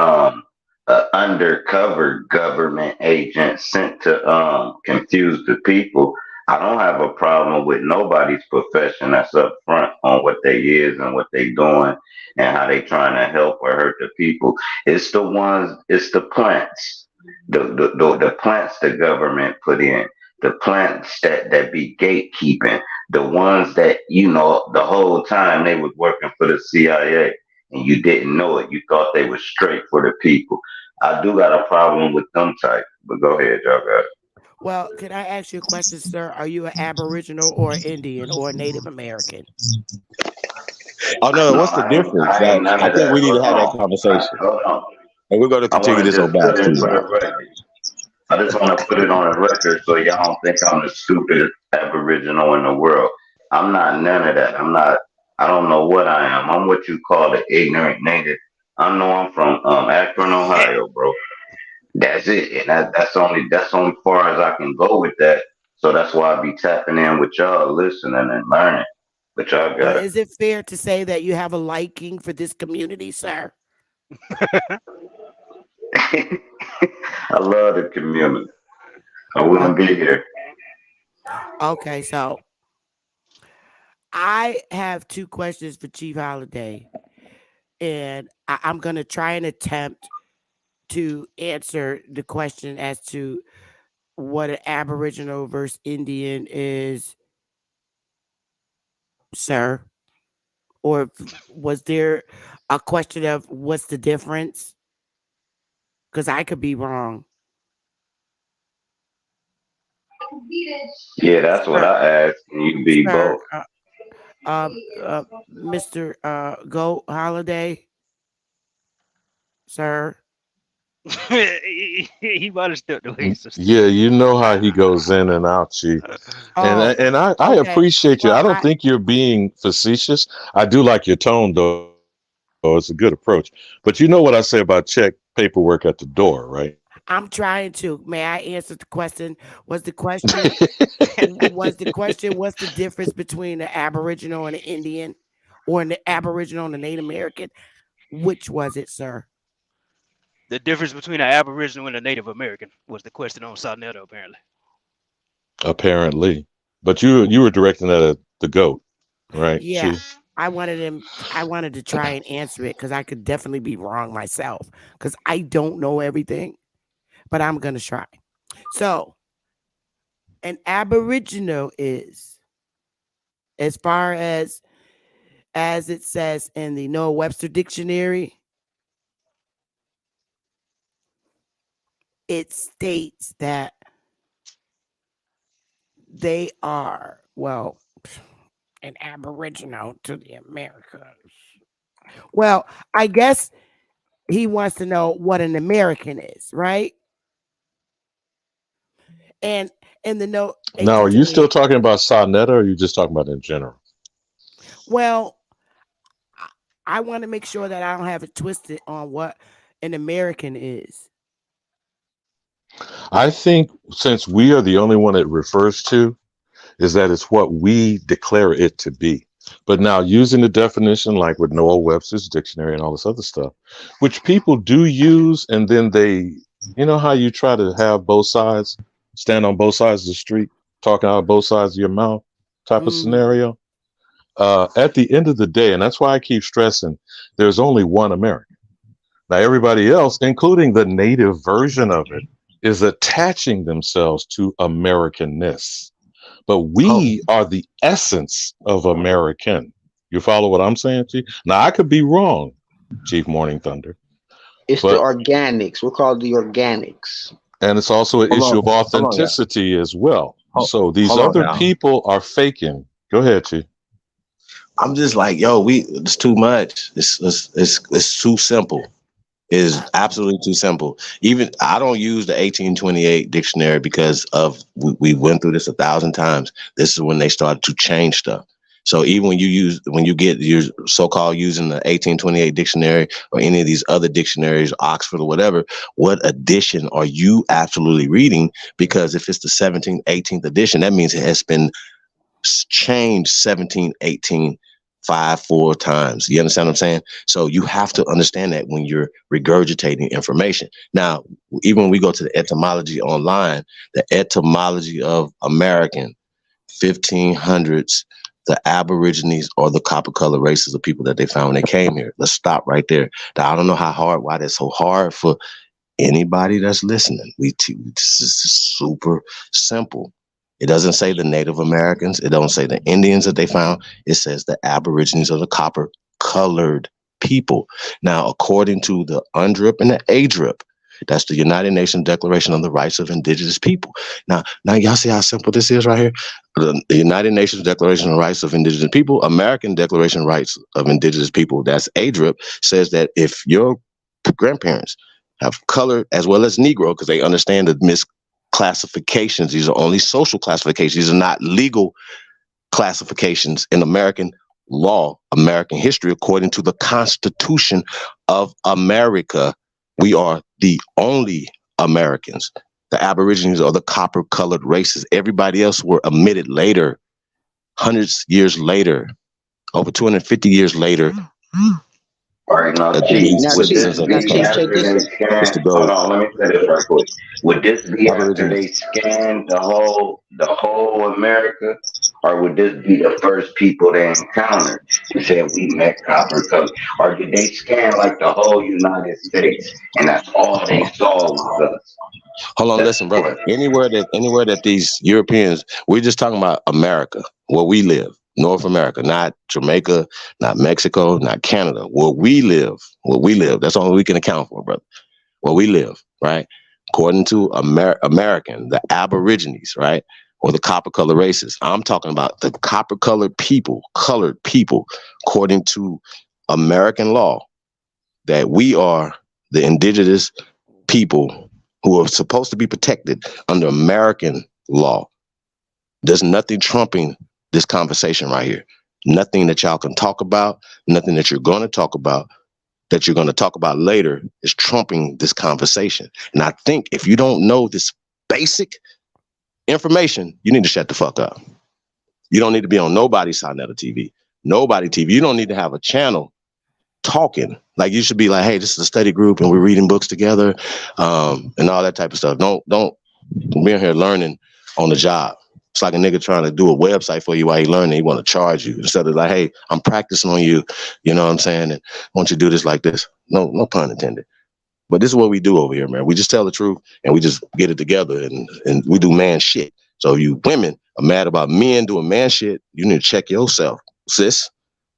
undercover government agent sent to confuse the people. I don't have a problem with nobody's profession that's up front on what they is and what they doing and how they trying to help or hurt the people. It's the plants, the plants the government put in, the plants that be gatekeeping, the ones that the whole time they was working for the CIA and you didn't know it. You thought they were straight for the people. I do got a problem with them type, but go ahead, y'all got it. Well, can I ask you a question, sir? Are you an Aboriginal or Indian or Native American? Oh no, No, what's the difference? I ain't none I of think that. we need to Hold have that on. conversation. Hold on. And we're going to I continue want to this on just put back it for too. the record. I just want to put it on the record so y'all don't think I'm the stupidest Aboriginal in the world. I'm not none of that. I don't know what I am. I'm what you call the ignorant native. I know I'm from Akron, Ohio, bro. That's it. And that's only far as I can go with that. So that's why I be tapping in with y'all, listening and learning. But y'all Well, got it. is it fair to say that you have a liking for this community, sir? I love the community. I wouldn't be here. Okay, so I have two questions for Chief Holiday, and I'm going to try and attempt to answer the question as to what an Aboriginal versus Indian is, sir. Or was there a question of what's the difference? Because I could be wrong. Yeah, that's what Sir, I asked. Can you be sir, both? Mr. Go Holiday, sir. He might have stepped away. So Yeah, you know how he goes in and out, Chief. And Oh, I okay. appreciate you. Well, I don't think you're being facetious. I do like your tone, though. It's a good approach. But you know what I say about check paperwork at the door, right? I'm trying to. May I answer the question? Was the question what's the difference between the Aboriginal and the Indian, or an Aboriginal and a Native American? Which was it, sir? the difference between an Aboriginal and a Native American was the question on Sonetta, apparently. Apparently. But you were directing that at the goat, right, Yeah, Chief? I wanted to try and answer it because I could definitely be wrong myself because I don't know everything, but I'm gonna try. So, an Aboriginal is, as far as it says in the Noah Webster Dictionary, it states that they are, well, an aboriginal to the Americas. Well, I guess he wants to know what an American is, right? And in the note, Now, are you still 1828. talking about Sonetta, or are you just talking about in general? Well, I want to make sure that I don't have it twisted on what an American is. I think since we are the only one it refers to, is that it's what we declare it to be. But now using the definition like with Noah Webster's dictionary and all this other stuff, which people do use, and then they, you know how you try to have both sides, stand on both sides of the street, talking out of both sides of your mouth type of scenario. At the end of the day, and that's why I keep stressing, there's only one America. Now, everybody else, including the native version of it, is attaching themselves to Americanness. But we are the essence of American. You follow what I'm saying, Chief? Now, I could be wrong, Chief Morning Thunder. It's the organics. We're called the organics. And it's also an issue of authenticity as well. So these other people are faking. Go ahead, Chief. I'm just like, yo, it's too much. It's too simple. It's absolutely too simple. Even I don't use the 1828 dictionary because we went through this 1,000 times. This is when they started to change stuff. So even when you get your so-called using the 1828 dictionary or any of these other dictionaries, Oxford or whatever, what edition are you absolutely reading? Because if it's the 17th, 18th edition, that means it has been changed 17, 18, 4 times. You understand what I'm saying? So you have to understand that when you're regurgitating information. Now, even when we go to the etymology online, the etymology of American, 1500s, the Aborigines or the copper color races of people that they found when they came here. Let's stop right there. Now, I don't know why that's so hard for anybody that's listening. This is super simple. It doesn't say the Native Americans. It don't say the Indians that they found. It says the Aborigines or the copper colored people. Now, according to the UNDRIP and the ADRIP, that's the United Nations Declaration on the Rights of Indigenous People. Now y'all see how simple this is right here? The United Nations Declaration on the Rights of Indigenous People, American Declaration of Rights of Indigenous People, that's ADRIP, says that if your grandparents have colored as well as Negro, because they understand the misclassifications, these are only social classifications, these are not legal classifications in American law, American history, according to the Constitution of America. We are the only Americans. The Aborigines are the copper-colored races. Everybody else were omitted later, hundreds years later, over 250 years later. All right, now, Chief, would this be after they scan? Hold on, let me say this right quick. Would this be after they scanned the whole America, or would this be the first people they encountered and said we met copper color, or did they scan like the whole United States and that's all they saw was us? Hold on, listen, brother. Anywhere that these Europeans, we're just talking about America, where we live. North America, not Jamaica, not Mexico, not Canada. Where we live. That's all we can account for, brother. Where we live, right? According to American, the Aborigines, right? Or the copper color races. I'm talking about the copper colored people, according to American law, that we are the indigenous people who are supposed to be protected under American law. There's nothing trumping this conversation right here. Nothing that y'all can talk about, nothing that you're going to talk about, that you're going to talk about later is trumping this conversation. And I think if you don't know this basic information, you need to shut the fuck up. You don't need to be on nobody's Sonetta TV. Nobody TV. You don't need to have a channel talking. Like you should be like, hey, this is a study group and we're reading books together, and all that type of stuff. Don't be in here learning on the job. It's like a nigga trying to do a website for you while he learning. He want to charge you instead of like, hey, I'm practicing on you. You know what I'm saying? And won't you do this like this? No pun intended. But this is what we do over here, man. We just tell the truth and we just get it together and we do man shit. So if you women are mad about men doing man shit, you need to check yourself, sis.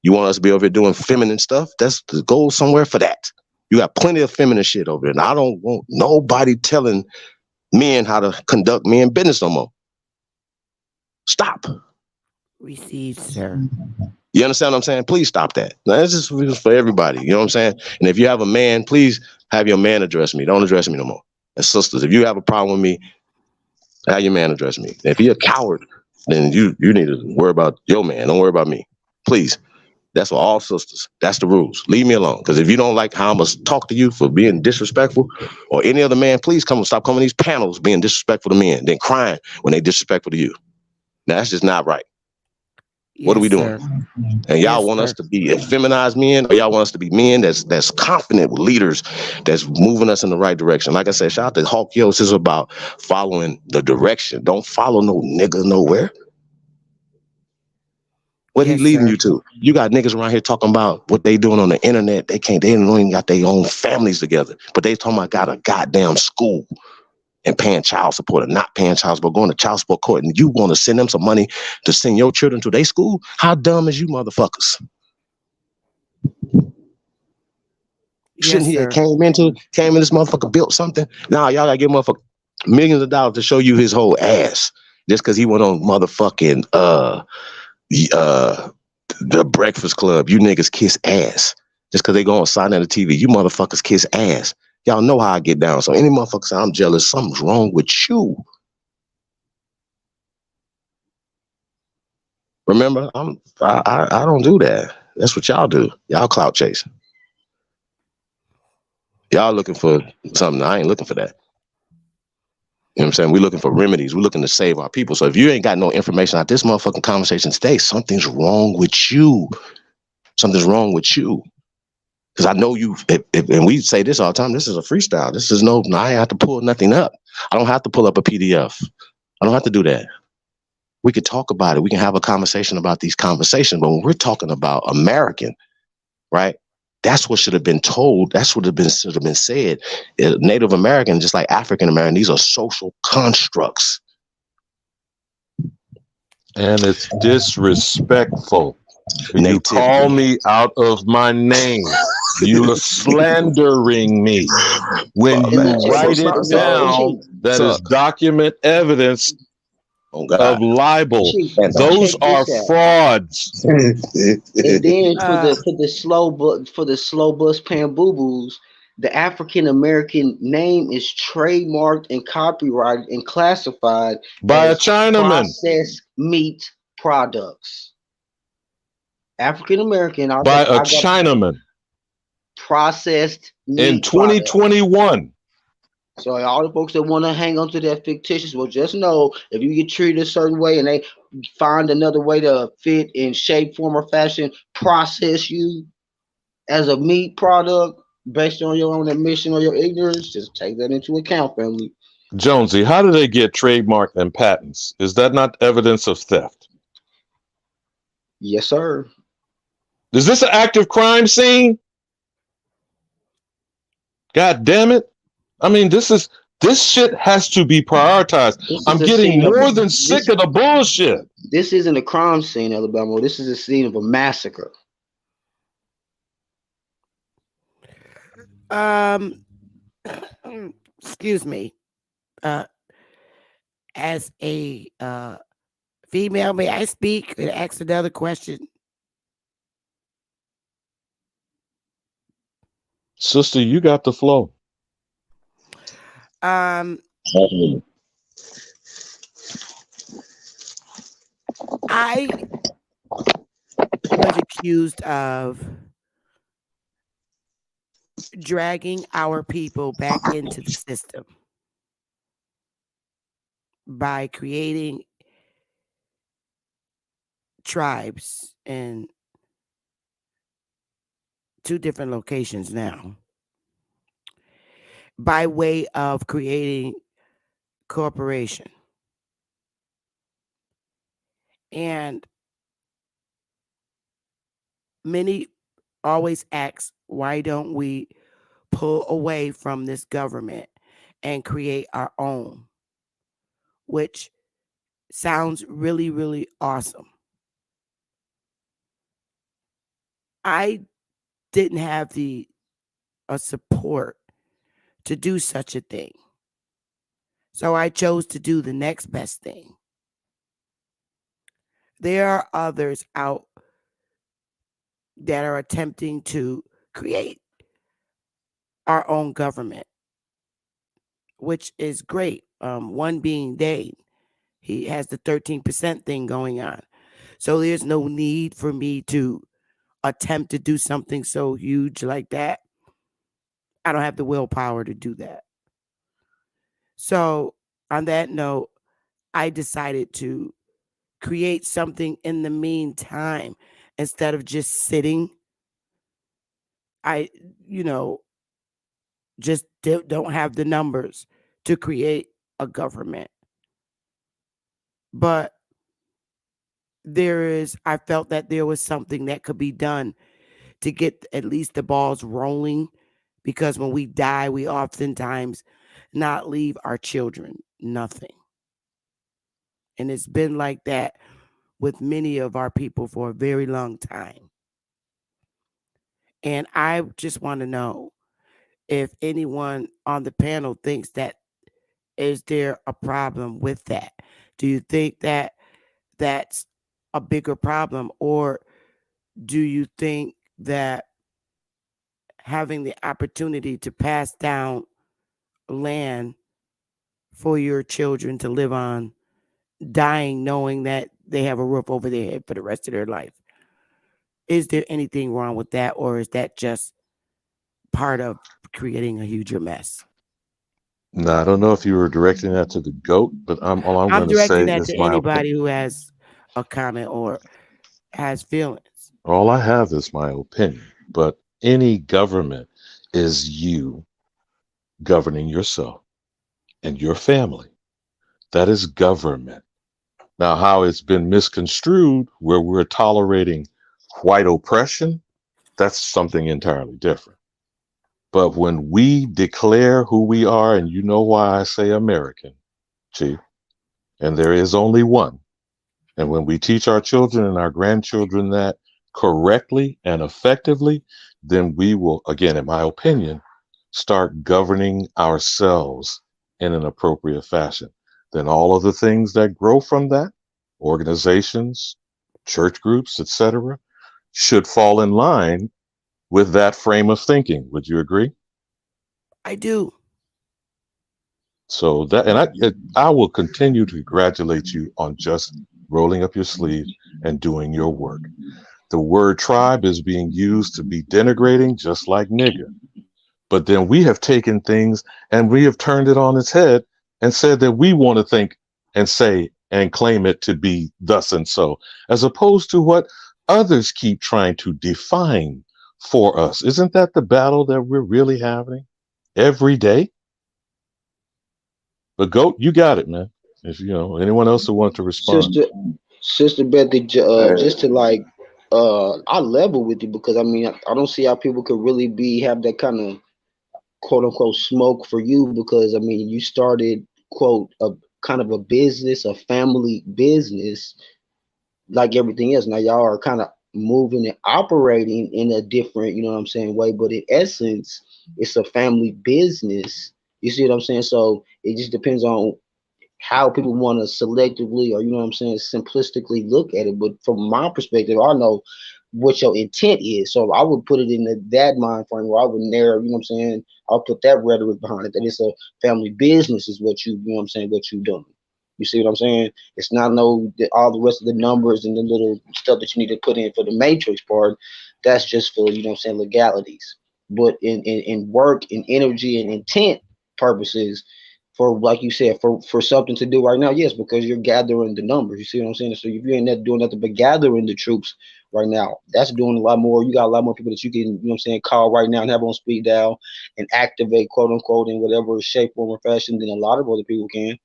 You want us to be over here doing feminine stuff? That's the goal somewhere for that. You got plenty of feminist shit over there. And I don't want nobody telling men how to conduct men business no more. Stop. Received, sir. You understand what I'm saying? Please stop that. Now, this is for everybody. You know what I'm saying? And if you have a man, please have your man address me. Don't address me no more. And sisters, if you have a problem with me, have your man address me. If you're a coward, then you need to worry about your man. Don't worry about me. Please. That's for all sisters. That's the rules. Leave me alone. Because if you don't like how I must talk to you for being disrespectful or any other man, please stop coming to these panels being disrespectful to men, then crying when they disrespectful to you. Now, that's just not right. What are we doing? And y'all want us to be effeminized men, or y'all want us to be men that's confident with leaders that's moving us in the right direction? Like I said, shout out to Hawk Yo. This is about following the direction. Don't follow no nigga nowhere. What he leading you to? You got niggas around here talking about what they doing on the internet. They don't even got their own families together. But they talking about got a goddamn school and paying child support and not paying child support, going to child support court, and you want to send them some money to send your children to their school? How dumb is you motherfuckers? Shouldn't he have came in this motherfucker, built something? Nah, y'all gotta give motherfucker millions of dollars to show you his whole ass just because he went on motherfucking the Breakfast Club. You niggas kiss ass just because they go on sign on the TV. You motherfuckers kiss ass. Y'all know how I get down. So any motherfucker say I'm jealous, something's wrong with you. Remember, I don't do that. That's what y'all do. Y'all clout chasing. Y'all looking for something. I ain't looking for that. You know what I'm saying? We're looking for remedies. We're looking to save our people. So if you ain't got no information out this motherfucking conversation today, something's wrong with you. Something's wrong with you. Because I know you, and we say this all the time, this is a freestyle. This is no, I ain't have to pull nothing up. I don't have to pull up a PDF. I don't have to do that. We could talk about it. We can have a conversation about these conversations. But when we're talking about American, right? That's what should have been told. That's what should have been said. Native American, just like African American, these are social constructs. And it's disrespectful. You call me out of my name. You are slandering me. When you write it down, that is document evidence of libel. Those are frauds. And then for the slow bus paying boo boos, the African American name is trademarked and copyrighted and classified by as a Chinaman. Processed meat products. African American by a Chinaman. Processed meat in 2021. Products. So all the folks that want to hang on to that fictitious, well, just know if you get treated a certain way and they find another way to fit in shape, form, or fashion, process you as a meat product based on your own admission or your ignorance, just take that into account, family. Jonesy, how do they get trademark and patents? Is that not evidence of theft? Yes, sir. Is this an active crime scene? God damn it. I mean, this shit has to be prioritized. I'm getting more than sick of the bullshit. This isn't a crime scene, Alabama. This is a scene of a massacre. Excuse me. As a female, may I speak and ask another question? Sister, you got the flow. I was accused of dragging our people back into the system by creating tribes in 2 different locations now, by way of creating corporation. And many always ask, why don't we pull away from this government and create our own? Which sounds really, really awesome. I didn't have the a support to do such a thing. So I chose to do the next best thing. There are others out that are attempting to create our own government, which is great. One being Dane. He has the 13% thing going on. So there's no need for me to attempt to do something so huge like that. I don't have the willpower to do that. So on that note, I decided to create something in the meantime instead of just sitting. I, just don't have the numbers to create a government. But I felt that there was something that could be done to get at least the balls rolling, because when we die, we oftentimes not leave our children nothing. And it's been like that with many of our people for a very long time. And I just want to know if anyone on the panel thinks that, is there a problem with that? Do you think that that's a bigger problem, or do you think that having the opportunity to pass down land for your children to live on, dying knowing that they have a roof over their head for the rest of their life, is there anything wrong with that, or is that just part of creating a huger mess? No, I don't know if you were directing that to the GOAT, but all I'm I'm going to say directing that is to my opinion. anybody who has a comment or has feelings. All I have is my opinion, but any government is you governing yourself and your family. That is government. Now, how it's been misconstrued, where we're tolerating white oppression, that's something entirely different. But when we declare who we are, and you know why I say American, Chief, and there is only one, and when we teach our children and our grandchildren that correctly and effectively, then we will, again, in my opinion, start governing ourselves in an appropriate fashion. Then all of the things that grow from that, organizations, church groups, etc., should fall in line with that frame of thinking. Would you agree? I do. So that, and I will continue to congratulate you on just rolling up your sleeves and doing your work. The word tribe is being used to be denigrating, just like nigger. But then we have taken things and we have turned it on its head and said that we want to think and say and claim it to be thus and so, as opposed to what others keep trying to define for us. Isn't that the battle that we're really having every day? But GOAT, you got it, man. If anyone else who wants to respond. Sister Bethy, just to I level with you, because I mean I don't see how people could really have that kind of quote unquote smoke for you, because I mean you started quote a kind of a business, a family business, like everything else. Now y'all are kind of moving and operating in a different, way, but in essence, it's a family business. You see what I'm saying? So it just depends on how people want to selectively, or simplistically look at it. But from my perspective, I know what your intent is. So I would put it in that mind frame where I would narrow, I'll put that rhetoric behind it, that it's a family business is what what you're doing. You see what I'm saying? It's not all the rest of the numbers and the little stuff that you need to put in for the matrix part. That's just for, legalities. But in work and energy and intent purposes, for like you said, for something to do right now, yes, because you're gathering the numbers. You see what I'm saying? So if you ain't doing nothing but gathering the troops right now, that's doing a lot more. You got a lot more people that you can, call right now and have on speed dial and activate, quote unquote, in whatever shape, form, or fashion than a lot of other people can.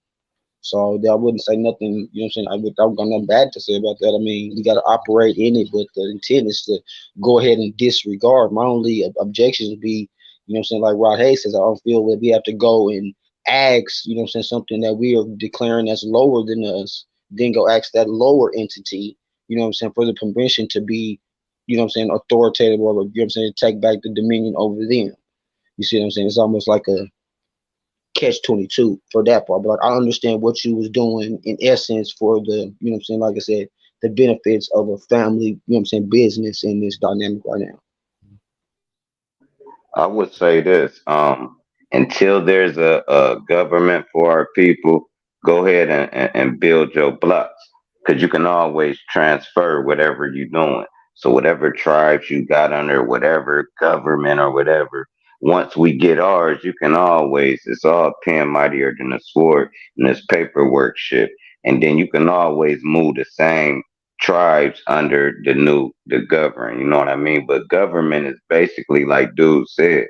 So I wouldn't say nothing, I don't got nothing bad to say about that. I mean, you got to operate in it, but the intent is to go ahead and disregard. My only objection would be, like Rod Hayes says, I don't feel that we have to go and ask, something that we are declaring as lower than us, then go ask that lower entity, for the permission to be, authoritative, or, take back the dominion over them. You see what I'm saying? It's almost like a catch-22 for that part. But like, I understand what you was doing in essence for the, you know what I'm saying, like I said, the benefits of a family, you know what I'm saying, business in this dynamic right now. I would say this: until there's a government for our people, go ahead and build your blocks, because you can always transfer whatever you're doing. So whatever tribes you got under whatever government or whatever, once we get ours, you can always. It's all pen mightier than a sword and this paperwork shit, and then you can always move the same tribes under the govern. You know what I mean? But government is basically, like dude said,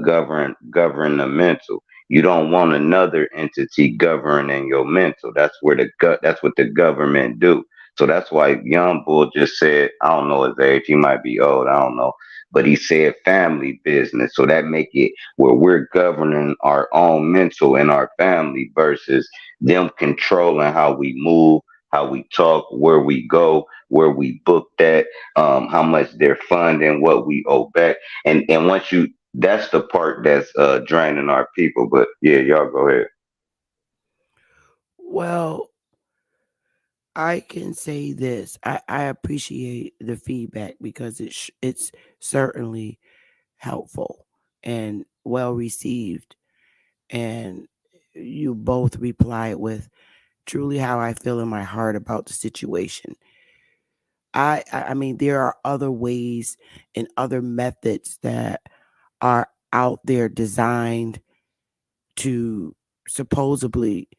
governmental. You don't want another entity governing your mental. That's what the government do. So that's why Young Bull just said, I don't know his age, he might be old, I don't know. But he said family business. So that make it where we're governing our own mental and our family versus them controlling how we move, how we talk, where we go, where we book that, how much they're funding, what we owe back. And once you that's the part that's draining our people. But yeah, y'all go ahead. Well, I can say this. I appreciate the feedback because it's certainly helpful and well received. And you both replied with truly how I feel in my heart about the situation. I mean, there are other ways and other methods that are out there designed to supposedly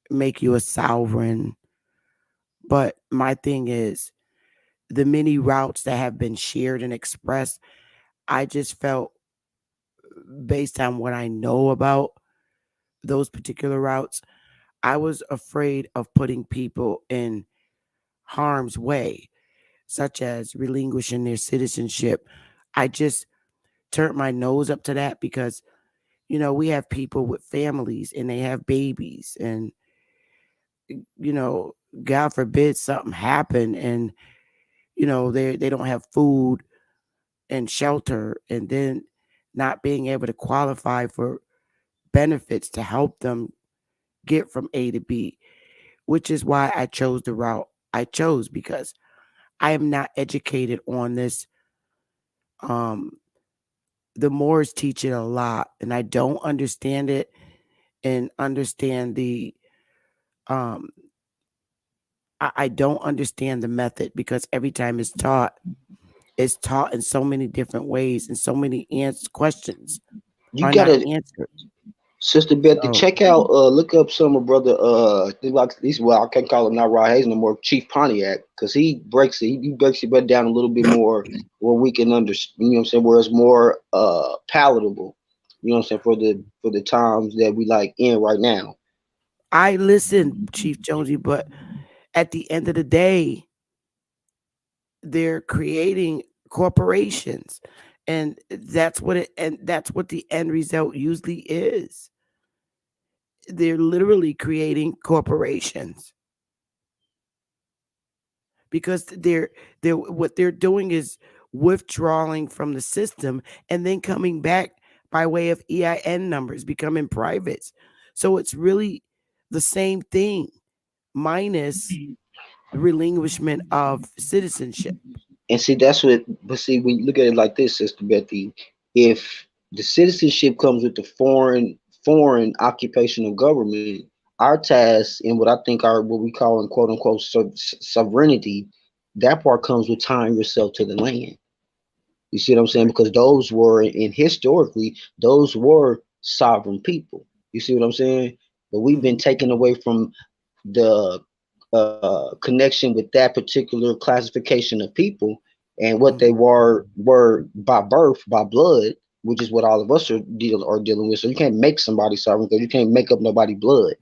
make you a sovereign. But my thing is, the many routes that have been shared and expressed, I just felt, based on what I know about those particular routes, I was afraid of putting people in harm's way, such as relinquishing their citizenship. I just turned my nose up to that because, you know, we have people with families and they have babies, and, you know, God forbid something happen and, you know, they don't have food and shelter, and then not being able to qualify for benefits to help them get from A to B, which is why I chose the route I chose, because I am not educated on this. Um, the Moors teach it a lot, and I don't understand it and understand the um I don't understand the method, because every time it's taught in so many different ways and so many questions You are not gotta, answered. Sister Betty, So check out, look up some of brother, I think like these. Well, I can't call him not Rod Hayes no more, Chief Pontiac, because he breaks it. He breaks it better down a little bit more where we can understand. You know what I'm saying? Where it's more palatable. You know what I'm saying, for the times that we like in right now. I listen, Chief Jonesy, but at the end of the day, they're creating corporations, and that's what the end result usually is. They're literally creating corporations, because they're what they're doing is withdrawing from the system and then coming back by way of EIN numbers, becoming privates. So it's really the same thing minus the relinquishment of citizenship. And see, that's what. But see, when you look at it like this, Sister Betty, if the citizenship comes with the foreign occupation of government, our task and what I think are what we call in quote unquote sovereignty, that part comes with tying yourself to the land. You see what I'm saying? Because those were, and historically, those were sovereign people. You see what I'm saying? But we've been taken away from the connection with that particular classification of people and what they were by birth, by blood, which is what all of us are dealing with. So you can't make somebody sovereign because you can't make up nobody blood.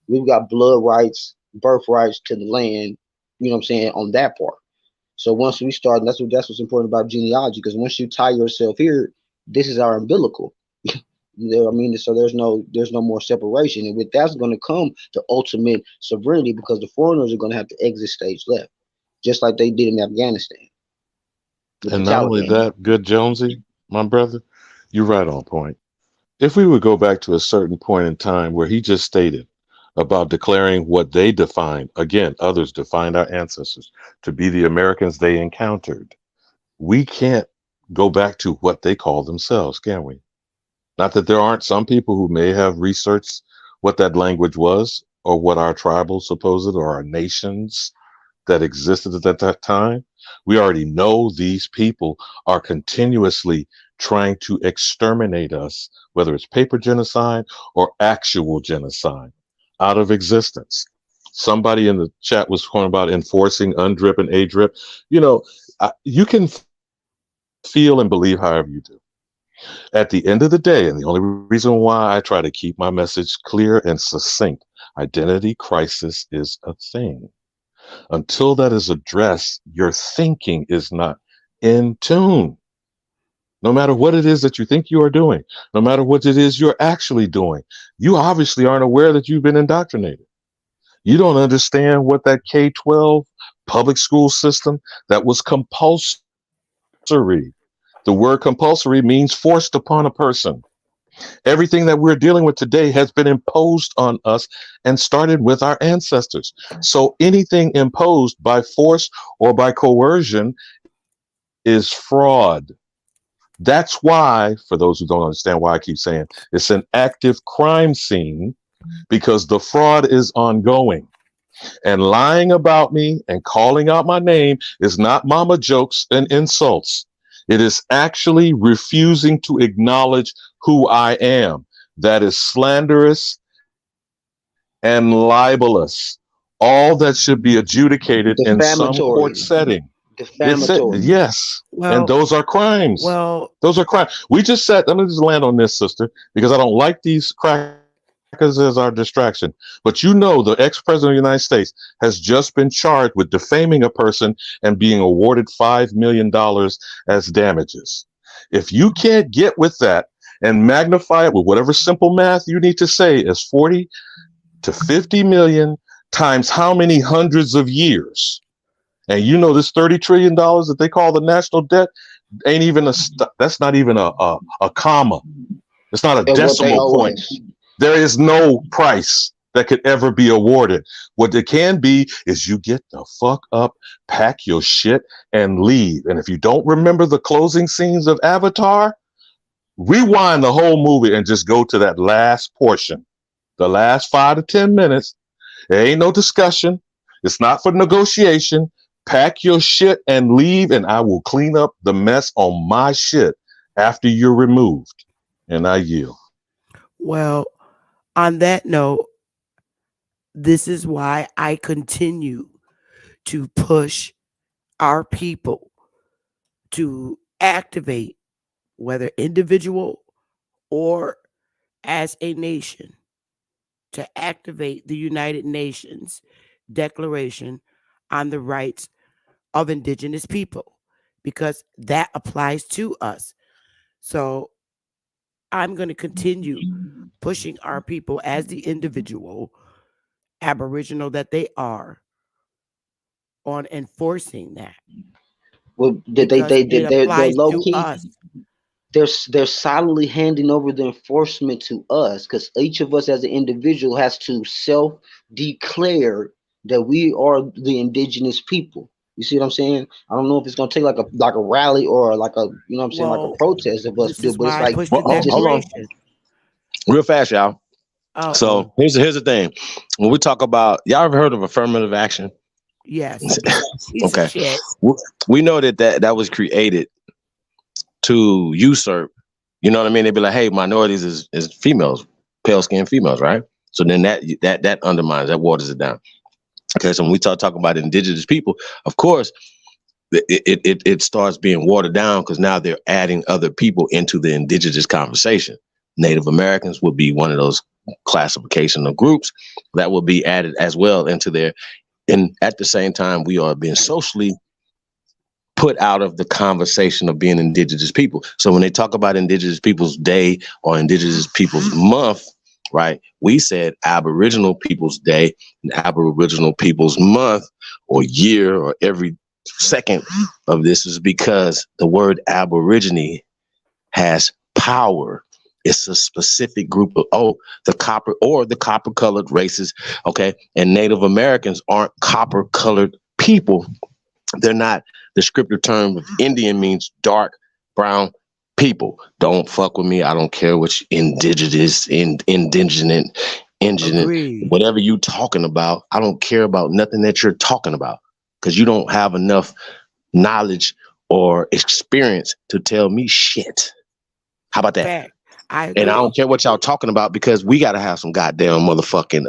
We've got blood rights, birth rights to the land. You know what I'm saying, on that part. So once we start, and that's what's important about genealogy, because once you tie yourself here, this is our umbilical. You know what I mean? So there's no more separation, and with that's going to come the ultimate sovereignty, because the foreigners are going to have to exit stage left, just like they did in Afghanistan with the And not only Taliban. that, good Jonesy, my brother, You're right on point. If we would go back to a certain point in time where he just stated about declaring what they defined, again, others defined our ancestors to be the Americans they encountered. We can't go back to what they call themselves, can we? Not that there aren't some people who may have researched what that language was or what our tribal supposed or our nations that existed at that time. We already know these people are continuously trying to exterminate us, whether it's paper genocide or actual genocide, out of existence. Somebody in the chat was talking about enforcing UNDRIP and ADRIP. You know, you can feel and believe however you do. At the end of the day, and the only reason why I try to keep my message clear and succinct, identity crisis is a thing. Until that is addressed, your thinking is not in tune. No matter what it is that you think you are doing, no matter what it is you're actually doing, you obviously aren't aware that you've been indoctrinated. You don't understand what that K-12 public school system that was compulsory. The word compulsory means forced upon a person. Everything that we're dealing with today has been imposed on us and started with our ancestors. So anything imposed by force or by coercion is fraud. That's why, for those who don't understand why I keep saying it's an active crime scene, because the fraud is ongoing. And lying about me and calling out my name is not mama jokes and insults. It is actually refusing to acknowledge who I am. That is slanderous and libelous. All that should be adjudicated in some court setting. Yes. Well, and those are crimes. Well, those are crimes. We just said, let me just land on this, sister, because I don't like these crackers as our distraction. But you know, the ex-president of the United States has just been charged with defaming a person and being awarded $5 million as damages. If you can't get with that and magnify it with whatever simple math you need to say is 40 to 50 million times how many hundreds of years. And you know, this $30 trillion that they call the national debt ain't even that's not even a comma. It's not a decimal point. There is no price that could ever be awarded. What it can be is you get the fuck up, pack your shit, and leave. And if you don't remember the closing scenes of Avatar, rewind the whole movie and just go to that last portion. The last 5 to 10 minutes. There ain't no discussion. It's not for negotiation. Pack your shit and leave, and I will clean up the mess on my shit after you're removed. And I yield. Well, on that note, this is why I continue to push our people to activate, whether individual or as a nation, to activate the United Nations Declaration on the Rights of Indigenous People, because that applies to us. So I'm going to continue pushing our people as the individual Aboriginal that they are on enforcing that. Well, they're low key. They're solidly handing over the enforcement to us, because each of us as an individual has to self-declare that we are the indigenous people. You see what I'm saying? I don't know if it's gonna take like a rally or like a, you know what I'm saying, like a protest of us do, but it's like hold on. Real fast, y'all. So here's the thing. When we talk about, y'all ever heard of affirmative action? Yes. Okay. We know that was created to usurp, you know what I mean? They'd be like, hey, minorities is females, pale skinned females, right? So then that undermines, that waters it down. Okay, so when we talk about indigenous people, of course, it starts being watered down because now they're adding other people into the indigenous conversation. Native Americans would be one of those classification of groups that will be added as well into there. And at the same time, we are being socially put out of the conversation of being indigenous people. So when they talk about Indigenous Peoples Day or Indigenous Peoples Month, right, we said Aboriginal Peoples Day and Aboriginal Peoples Month or year or every second of this is because the word Aborigine has power. It's a specific group of the copper colored races. Okay. And Native Americans aren't copper colored people. They're not. The descriptive term of Indian means dark brown people. Don't fuck with me. I don't care which indigenous, whatever you talking about. I don't care about nothing that you're talking about because you don't have enough knowledge or experience to tell me shit. How about that? Fact. And I don't care what y'all talking about because we got to have some goddamn motherfucking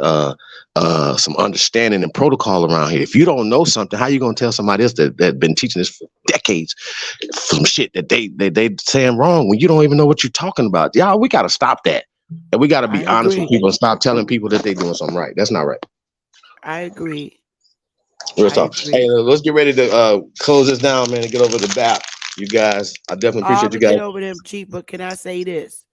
some understanding and protocol around here. If you don't know something, how you gonna tell somebody else that been teaching this for decades some shit that they saying wrong when you don't even know what you're talking about? Y'all, we got to stop that, and we got to be honest with people and stop telling people that they doing something right. That's not right. I agree. Real talk. Hey, let's get ready to close this down, man, and get over the BAP. You guys, I definitely appreciate you guys. Get over them, Chief. But can I say this?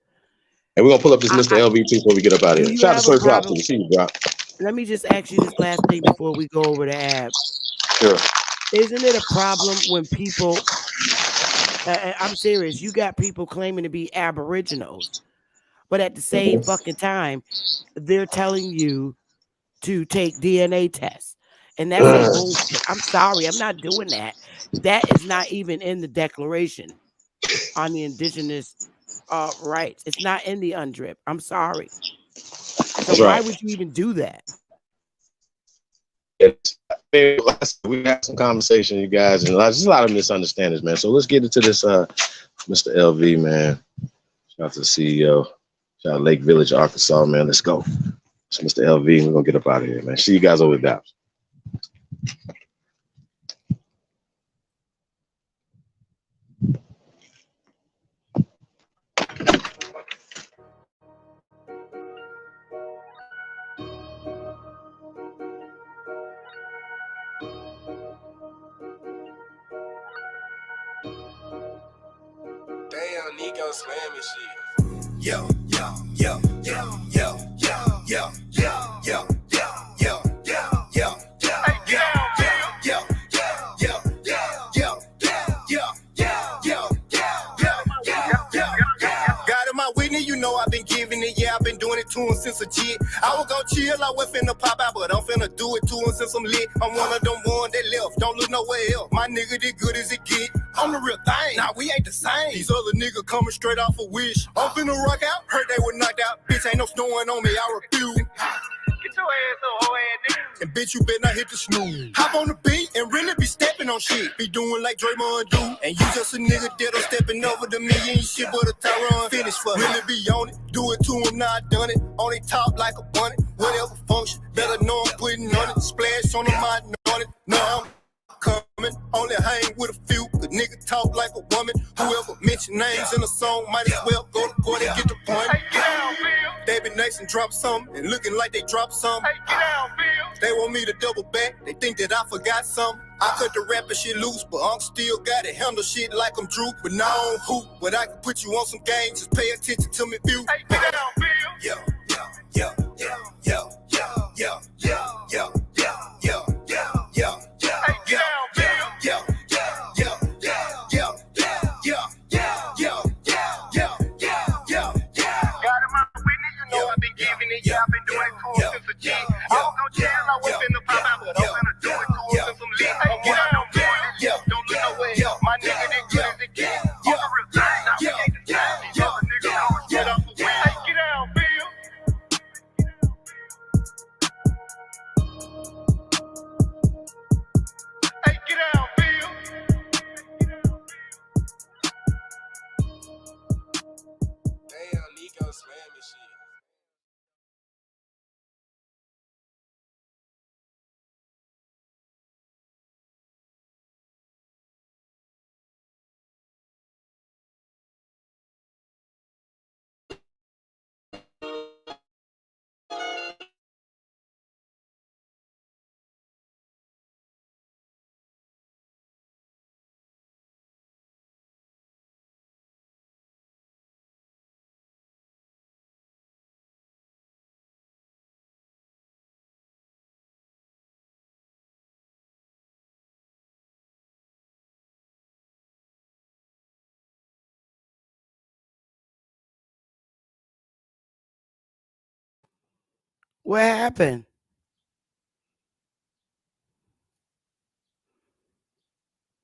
And we're gonna pull up this Mr. LV too before we get up out of here. Shout out to Sir Drop to see you, Drop. Let me just ask you this last thing before we go over to Ab. Sure. Isn't it a problem when people? I'm serious. You got people claiming to be Aboriginals, but at the same fucking time, they're telling you to take DNA tests, and that's a bullshit. I'm sorry, I'm not doing that. That is not even in the Declaration on the Indigenous rights. It's not in the UNDRIP. I'm sorry. So why would you even do that? We had some conversation, you guys, and there's a lot of misunderstandings, man. So let's get into this, Mr. LV, man. Shout out to the CEO. Shout out Lake Village, Arkansas, man. Let's go. So Mr. LV, we're gonna get up out of here, man. See you guys over there. Damn, Nico slamming shit. Yo, yo, yo, yo, yo, yo, yo, yo, yo, yo, yo, yo, you know I've been giving it, yeah, I've been doing it to him since a jit. I was gon' chill, I was finna pop out, but I'm finna do it to him since I'm lit. I'm one of them ones that left, don't look nowhere else. My nigga, this good as it get. I'm the real thing, nah, we ain't the same. These other niggas coming straight off a wish. I'm finna rock out, heard they were knocked out. Bitch, ain't no snowing on me, I refuse. Get your ass up, hoe ass nigga. And bitch, you better not hit the snooze. Hop on the beat and really be stepping on shit. Be doing like Draymond do. And you just a nigga that'll stepping over the me. You ain't shit but a Tyron finish for really be on it. Do it to him, now I done it. On they top like a bunny. Whatever function, better know I'm putting on it. Splash on them, I on it. No, I'm coming. Only hang with a few. The nigga talk like a woman. Whoever mention names in a song might as well go to court and get the point. Hey, get down, Bill. They been nice and drop some and looking like they dropped some. Hey, get down, Bill. They want me to double back. They think that I forgot some. I cut the rapper shit loose, but I'm still got it. Handle shit like I'm Drew, but now I don't hoop. But I can put you on some games. Just pay attention to me, view. Hey, get down, Bill. Yo, yo, yo, yo, yo, yo, yo, yo, yo, yo, yo, yo, yo. Hey, get down, Bill. Yo, yo, yo, yo, yo, yo, yo, yo, yo, yo, yo. Got in my witness, you know I've been giving it. Yeah, I've been doing it to him since a G. I was gon' chill, I was finna pop out, but I'm finna do it to him since I'm lit. I'm one of them boys that don't look nowhere. My nigga, that good as it get. I'm the real thing, now we ain't the same. These other niggas always get off the wheel. Hey, get down, Bill. Hey, get down, Bill. Damn, Nico slamming shit. What happened?